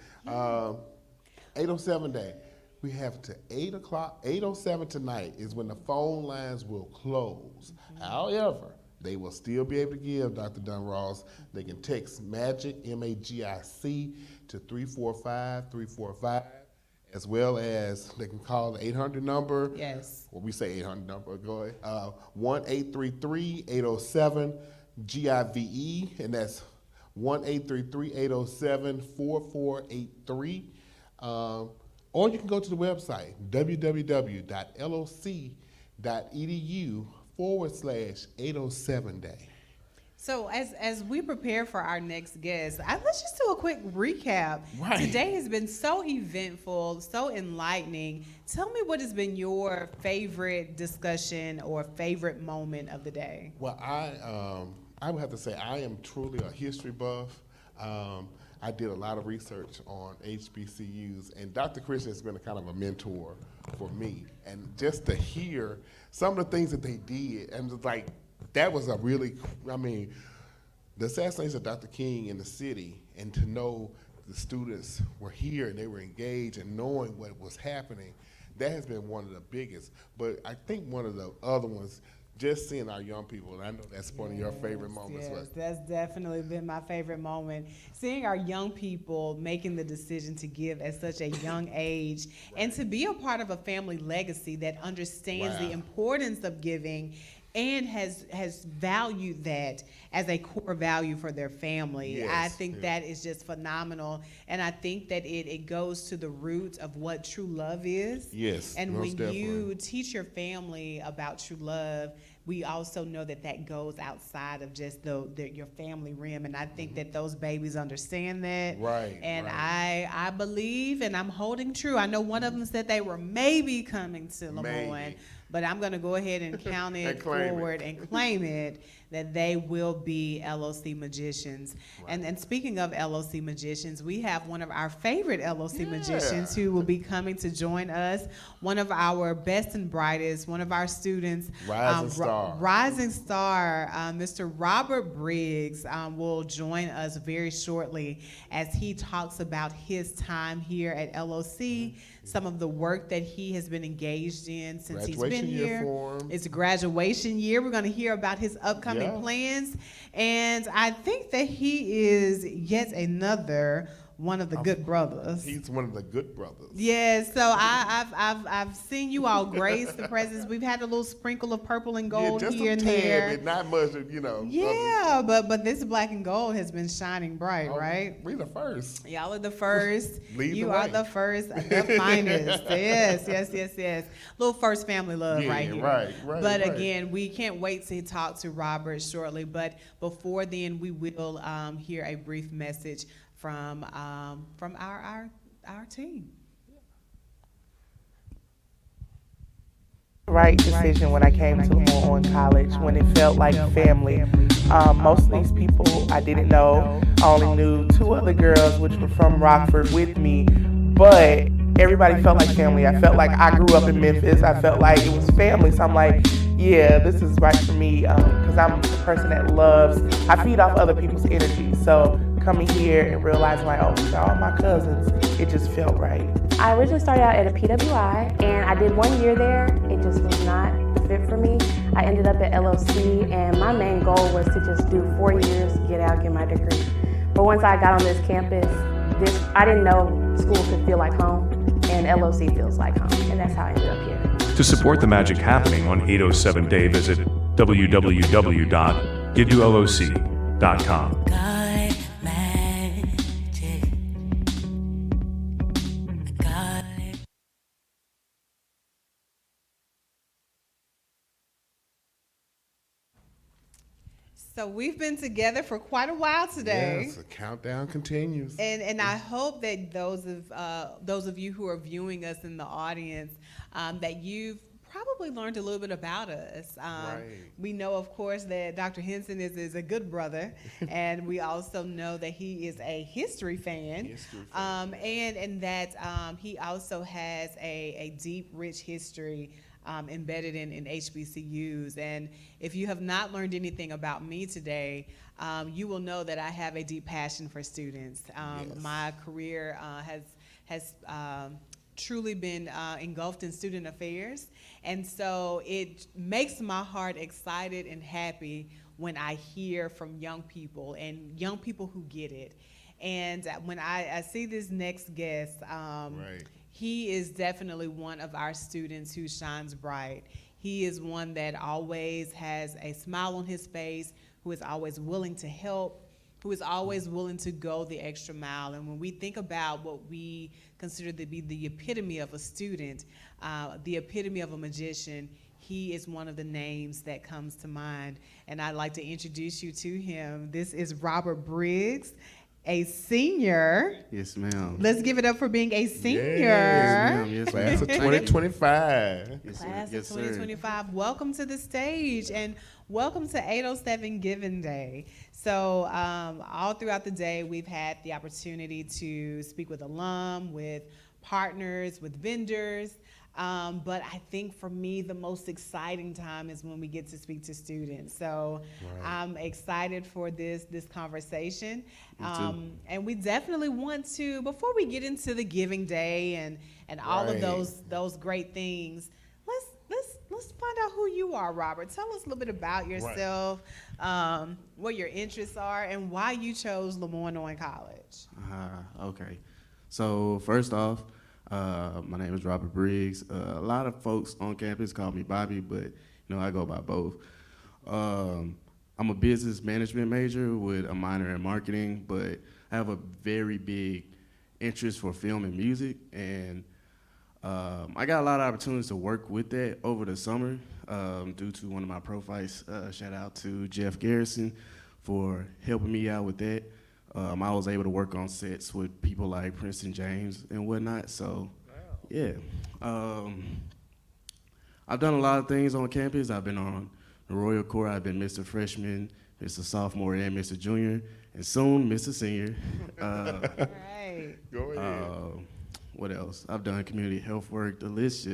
[SPEAKER 7] 8:07 day, we have to 8 o'clock. 8:07 tonight is when the phone lines will close. However, they will still be able to give Dr. Dunross. They can text MAGIC, MAGIC, to 345-345, as well as they can call the 800 number.
[SPEAKER 1] Yes.
[SPEAKER 7] Well, we say 800 number, go ahead. 1-833-807-GIVE, and that's 1-833-807-4483. Or you can go to the website, www.loc.edu/807 day.
[SPEAKER 1] So as we prepare for our next guest, let's just do a quick recap.
[SPEAKER 7] Right.
[SPEAKER 1] Today has been so eventful, so enlightening. Tell me what has been your favorite discussion or favorite moment of the day.
[SPEAKER 7] Well, I would have to say I am truly a history buff. I did a lot of research on HBCUs, and Dr. Christian has been a kind of a mentor for me. And just to hear some of the things that they did, and it's like, that was a really, the assassination of Dr. King in the city, and to know the students were here and they were engaged and knowing what was happening, that has been one of the biggest. But I think one of the other ones, just seeing our young people, and I know that's one of your favorite moments.
[SPEAKER 1] Yes, that's definitely been my favorite moment. Seeing our young people making the decision to give at such a young age, and to be a part of a family legacy that understands the importance of giving and has valued that as a core value for their family.
[SPEAKER 7] Yes,
[SPEAKER 1] I think that is just phenomenal, and I think that it goes to the root of what true love is.
[SPEAKER 7] Yes,
[SPEAKER 1] and
[SPEAKER 7] most
[SPEAKER 1] when you
[SPEAKER 7] definitely.
[SPEAKER 1] teach your family about true love, we also know that goes outside of just your family rim, and I think that those babies understand that.
[SPEAKER 7] Right.
[SPEAKER 1] And
[SPEAKER 7] right.
[SPEAKER 1] I believe, and I'm holding true. I know one of them said they were maybe coming to LeMoyne,
[SPEAKER 7] Maybe.
[SPEAKER 1] but I'm going to go ahead and count it
[SPEAKER 7] And claim it.
[SPEAKER 1] forward and claim it that they will be LOC magicians.
[SPEAKER 7] Right.
[SPEAKER 1] And speaking of LOC magicians, we have one of our favorite LOC magicians who will be coming to join us. One of our best and brightest, one of our students, Rising Star, Mr. Robert Briggs will join us very shortly as he talks about his time here at LOC, some of the work that he has been engaged in since he's been here. It's a graduation year. We're going to hear about his upcoming plans, and I think that he is yet another one of the good brothers.
[SPEAKER 7] He's one of the good brothers.
[SPEAKER 1] Yes, so I've seen you all grace the presence. We've had a little sprinkle of purple and gold
[SPEAKER 7] just
[SPEAKER 1] here
[SPEAKER 7] a
[SPEAKER 1] and
[SPEAKER 7] tad,
[SPEAKER 1] there.
[SPEAKER 7] but not much, you know.
[SPEAKER 1] Yeah, but this black and gold has been shining bright, right?
[SPEAKER 7] We the first.
[SPEAKER 1] Y'all are the first.
[SPEAKER 7] Lead
[SPEAKER 1] You
[SPEAKER 7] the
[SPEAKER 1] are
[SPEAKER 7] way.
[SPEAKER 1] the first, the finest. Yes. Little first family love right here.
[SPEAKER 7] Right.
[SPEAKER 1] But again, we can't wait to talk to Robert shortly. But before then, we will hear a brief message from our team.
[SPEAKER 22] Right. right decision when I came to LeMoyne-Owen College, when it felt like family. Most of these people I didn't know. I only knew 2 other girls which were from Rockford with me, but everybody felt like family. I felt like I grew up in Memphis. I felt like it was family. So I'm like, yeah, this is right for me, because I'm a person that I feed off other people's energy. So coming here and realizing like, oh, these are all my cousins, it just felt right.
[SPEAKER 3] I originally started out at a PWI, and I did 1 year there. It just was not the fit for me. I ended up at LOC, and my main goal was to just do 4 years, get out, get my degree. But once I got on this campus, I didn't know school could feel like home, and LOC feels like home, and that's how I ended up here.
[SPEAKER 4] To support the magic happening on 807 Day, visit www.giveyooloc.com.
[SPEAKER 1] So we've been together for quite a while today.
[SPEAKER 7] Yes, the countdown continues.
[SPEAKER 1] And I hope that those of you who are viewing us in the audience, that you've probably learned a little bit about us.
[SPEAKER 7] Right.
[SPEAKER 1] We know, of course, that Dr. Henson is a good brother, and we also know that he is a history fan, and that he also has a deep, rich history embedded in HBCUs. And if you have not learned anything about me today, you will know that I have a deep passion for students. My career has truly been engulfed in student affairs, and so it makes my heart excited and happy when I hear from young people and young people who get it. And when I see this next guest, he is definitely one of our students who shines bright. He is one that always has a smile on his face, who is always willing to help, who is always willing to go the extra mile. And when we think about what we consider to be the epitome of a student, the epitome of a magician, he is one of the names that comes to mind. And I'd like to introduce you to him. This is Robert Briggs, a senior.
[SPEAKER 12] Yes, ma'am.
[SPEAKER 1] Let's give it up for being a senior.
[SPEAKER 12] Yes, ma'am. Yes, ma'am.
[SPEAKER 7] Class of 2025.
[SPEAKER 12] Yes, sir.
[SPEAKER 1] Class
[SPEAKER 12] Yes,
[SPEAKER 1] of 2025. Welcome to the stage, and welcome to 807 Giving Day. So all throughout the day, we've had the opportunity to speak with alum, with partners, with vendors. But I think for me, the most exciting time is when we get to speak to students. So I'm excited for this conversation. And we definitely want to, before we get into the Giving Day and all of those great things, let's find out who you are, Robert. Tell us a little bit about yourself, what your interests are, and why you chose LeMoyne-Owen College.
[SPEAKER 12] Okay. So first off, my name is Robert Briggs. A lot of folks on campus call me Bobby, but I go by both. I'm a business management major with a minor in marketing, but I have a very big interest for film and music, and I got a lot of opportunities to work with that over the summer due to one of my profiles. Shout out to Jeff Garrison for helping me out with that. I was able to work on sets with people like Princeton James and whatnot. So, yeah. I've done a lot of things on campus. I've been on the Royal Corps. I've been Mr. Freshman, Mr. Sophomore, and Mr. Junior, and soon Mr. Senior.
[SPEAKER 7] Go ahead.
[SPEAKER 12] What else? I've done community health work. The list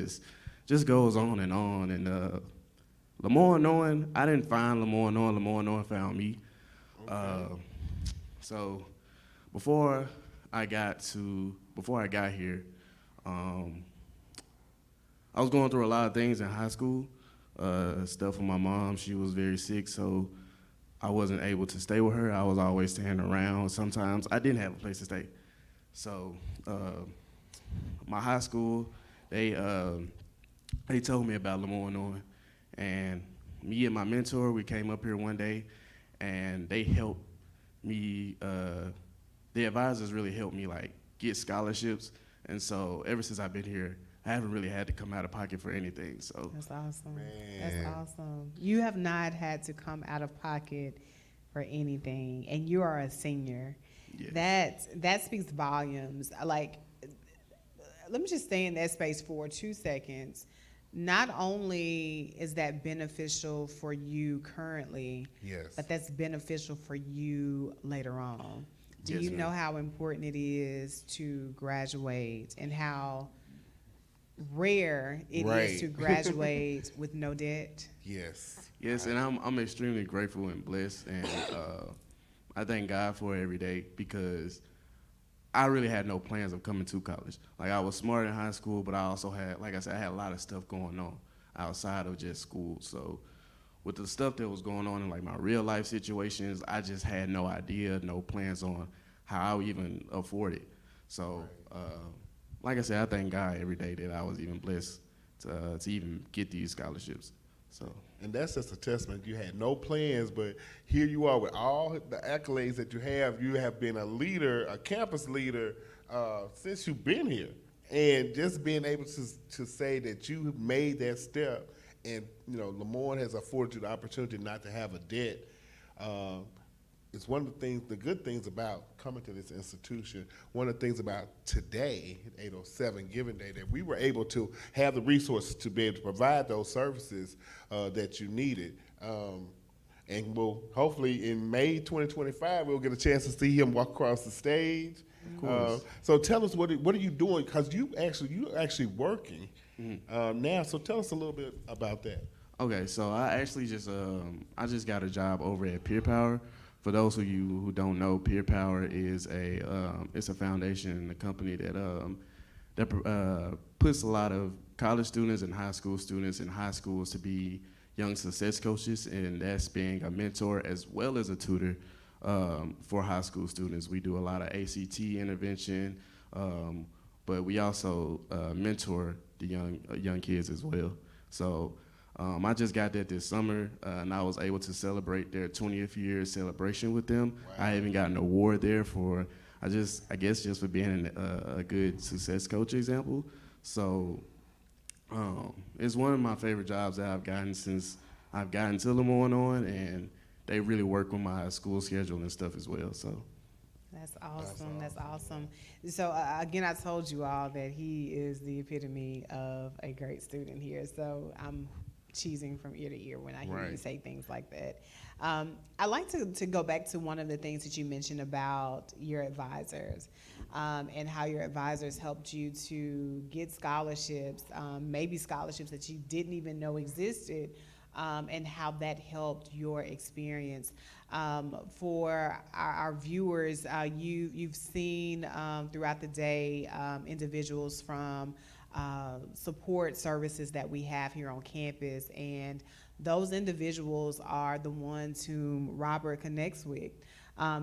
[SPEAKER 12] just goes on. And LeMoyne-Owen, I didn't find LeMoyne-Owen. LeMoyne-Owen found me. So before I got here, I was going through a lot of things in high school. Stuff with my mom. She was very sick, so I wasn't able to stay with her. I was always staying around. Sometimes I didn't have a place to stay. So my high school, they told me about LeMoyne-Owen, and me and my mentor, we came up here one day, and they helped me. The advisors really helped me get scholarships, and so ever since I've been here, I haven't really had to come out of pocket for anything. So
[SPEAKER 1] that's awesome. That's awesome. You have not had to come out of pocket for anything, and you are a senior. Yes. That speaks volumes. Let me just stay in that space for 2 seconds. not only is that beneficial for you currently,
[SPEAKER 7] Yes.
[SPEAKER 1] but that's beneficial for you later on. Do
[SPEAKER 7] Yes,
[SPEAKER 1] you
[SPEAKER 7] ma'am.
[SPEAKER 1] know how important it is to graduate and how rare it is
[SPEAKER 12] Right.
[SPEAKER 1] to graduate with no debt?
[SPEAKER 7] Yes.
[SPEAKER 12] Yes, and I'm extremely grateful and blessed, and I thank God for it every day because I really had no plans of coming to college. Like, I was smart in high school, but I also had, like I said, I had a lot of stuff going on outside of just school. So with the stuff that was going on in like my real life situations, I just had no idea, no plans on how I would even afford it. So like I said, I thank God every day that I was even blessed to even get these scholarships. So.
[SPEAKER 7] And that's just a testament. You had no plans, but here you are with all the accolades that you have. You have been a leader, a campus leader, since you've been here. And just being able to say that you made that step, and LeMoyne has afforded you the opportunity not to have a debt. It's one of the things, the good things about coming to this institution. One of the things about today, 807 Giving Day, that we were able to have the resources to be able to provide those services that you needed. And we'll hopefully in May 2025, we'll get a chance to see him walk across the stage.
[SPEAKER 12] Of course.
[SPEAKER 7] So tell us, what are you doing? Because you're actually working now. So tell us a little bit about that.
[SPEAKER 12] Okay, so I actually just got a job over at Peer Power. For those of you who don't know, Peer Power is it's a foundation and a company that puts a lot of college students and high school students in high schools to be young success coaches, and that's being a mentor as well as a tutor for high school students. We do a lot of ACT intervention, but we also mentor the young kids as well. So I just got that this summer, and I was able to celebrate their 20th year celebration with them. Wow. I even got an award there for, I guess just for being a good success coach example. So it's one of my favorite jobs that I've gotten since I've gotten to LeMoyne-Owen, and they really work with my school schedule and stuff as well. So.
[SPEAKER 1] That's awesome. That's awesome. So again, I told you all that he is the epitome of a great student here. So I'm cheesing from ear to ear when I hear you say things like that. I like to go back to one of the things that you mentioned about your advisors and how your advisors helped you to get scholarships, maybe scholarships that you didn't even know existed, and how that helped your experience. For our viewers, you've seen throughout the day individuals from support services that we have here on campus, and those individuals are the ones whom Robert connects with.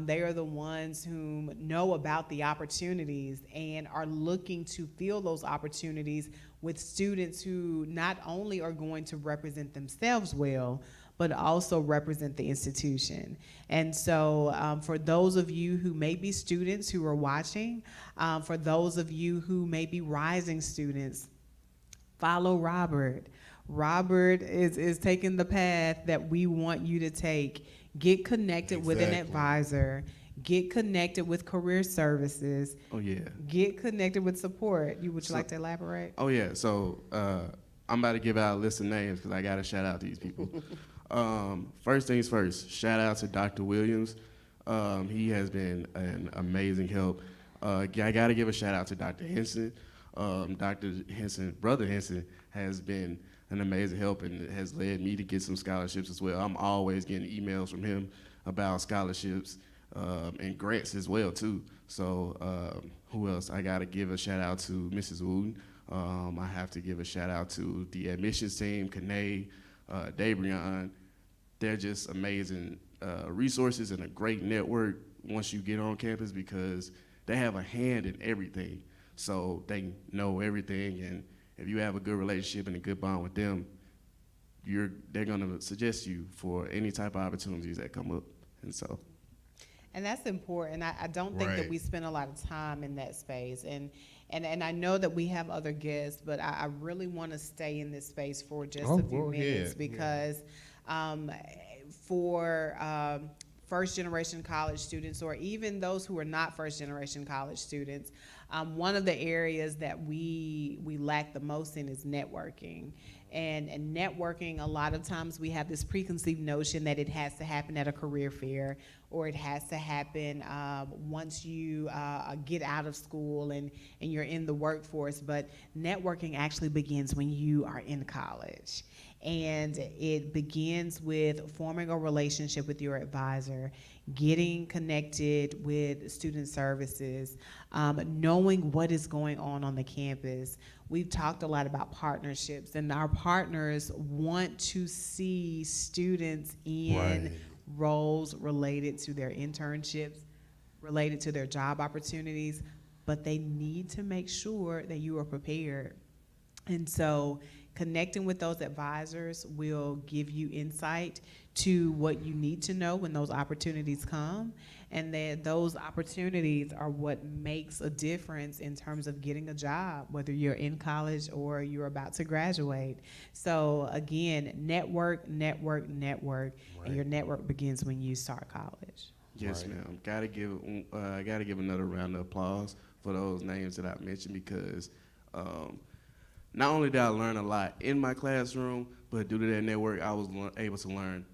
[SPEAKER 1] They are the ones whom know about the opportunities and are looking to fill those opportunities with students who not only are going to represent themselves well, but also represent the institution. And so for those of you who may be students who are watching, for those of you who may be rising students, follow Robert. Robert is taking the path that we want you to take. Get connected with an advisor. Get connected with career services.
[SPEAKER 12] Oh, yeah.
[SPEAKER 1] Get connected with support. Would you like to elaborate?
[SPEAKER 12] Oh, yeah. So I'm about to give out a list of names because I got to shout out these people. First things first, shout out to Dr. Williams. He has been an amazing help. I got to give a shout out to Dr. Henson. Dr. Henson, Brother Henson, has been an amazing help and has led me to get some scholarships as well. I'm always getting emails from him about scholarships and grants as well too. So who else? I got to give a shout out to Mrs. Wooten. I have to give a shout out to the admissions team, Kanae, Dabrion. They're just amazing resources and a great network once you get on campus because they have a hand in everything. So they know everything, and if you have a good relationship and a good bond with them, they're gonna suggest you for any type of opportunities that come up, and so.
[SPEAKER 1] And that's important. I don't think that we spend a lot of time in that space, and I know that we have other guests, but I really want to stay in this space for just a few minutes because for first-generation college students, or even those who are not first-generation college students, One of the areas that we lack the most in is networking. And networking, a lot of times we have this preconceived notion that it has to happen at a career fair, or it has to happen once you get out of school and you're in the workforce. But networking actually begins when you are in college. And it begins with forming a relationship with your advisor, getting connected with student services, knowing what is going on the campus. We've talked a lot about partnerships, and our partners want to see students in roles related to their internships, related to their job opportunities, but they need to make sure that you are prepared. And so connecting with those advisors will give you insight to what you need to know when those opportunities come, and then those opportunities are what makes a difference in terms of getting a job, whether you're in college or you're about to graduate. So again, network, network, network, and your network begins when you start college.
[SPEAKER 12] Yes, ma'am. Gotta give another round of applause for those names that I mentioned, because not only did I learn a lot in my classroom, but due to that network, I was able to learn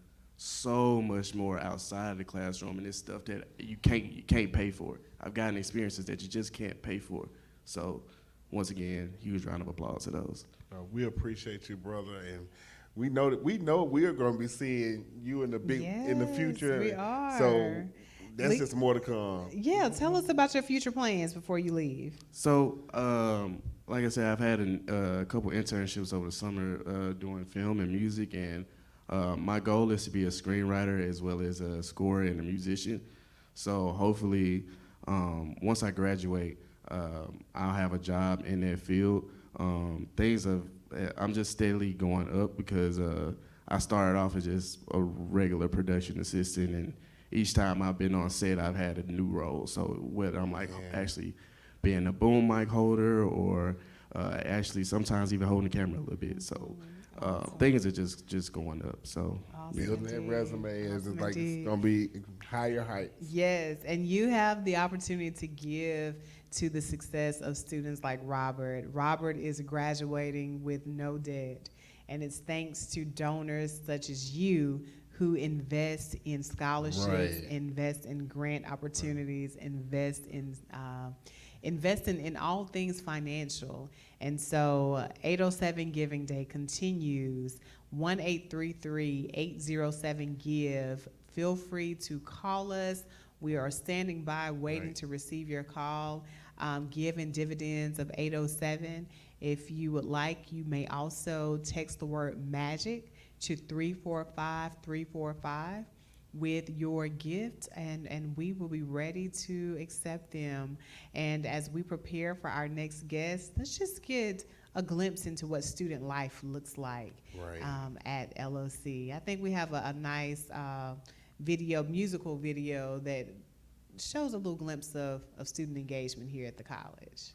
[SPEAKER 12] so much more outside of the classroom, and it's stuff that you can't pay for. I've gotten experiences that you just can't pay for. So once again, huge round of applause to those.
[SPEAKER 7] We appreciate you, brother, and we know we are going to be seeing you in the future.
[SPEAKER 1] We are.
[SPEAKER 7] So that's just more to come.
[SPEAKER 1] Yeah, tell us about your future plans before you leave.
[SPEAKER 12] So, like I said, I've had a couple internships over the summer doing film and music, and my goal is to be a screenwriter as well as a scorer and a musician. So hopefully, once I graduate, I'll have a job in that field. I'm just steadily going up, because I started off as just a regular production assistant, and each time I've been on set, I've had a new role. So whether I'm actually being a boom mic holder, or actually sometimes even holding the camera a little bit. So things are just going up. So
[SPEAKER 7] building that resume is like it's gonna be higher heights.
[SPEAKER 1] Yes, and you have the opportunity to give to the success of students like Robert. Robert is graduating with no debt, and it's thanks to donors such as you who invest in scholarships, invest in grant opportunities, investing in all things financial. And so 807 Giving Day continues, 1-833-807-GIVE. Feel free to call us. We are standing by waiting to receive your call. Give in dividends of 807. If you would like, you may also text the word MAGIC to 345-345 with your gift, and we will be ready to accept them. And as we prepare for our next guest, let's just get a glimpse into what student life looks like at LOC. I think we have a nice musical video that shows a little glimpse of student engagement here at the college.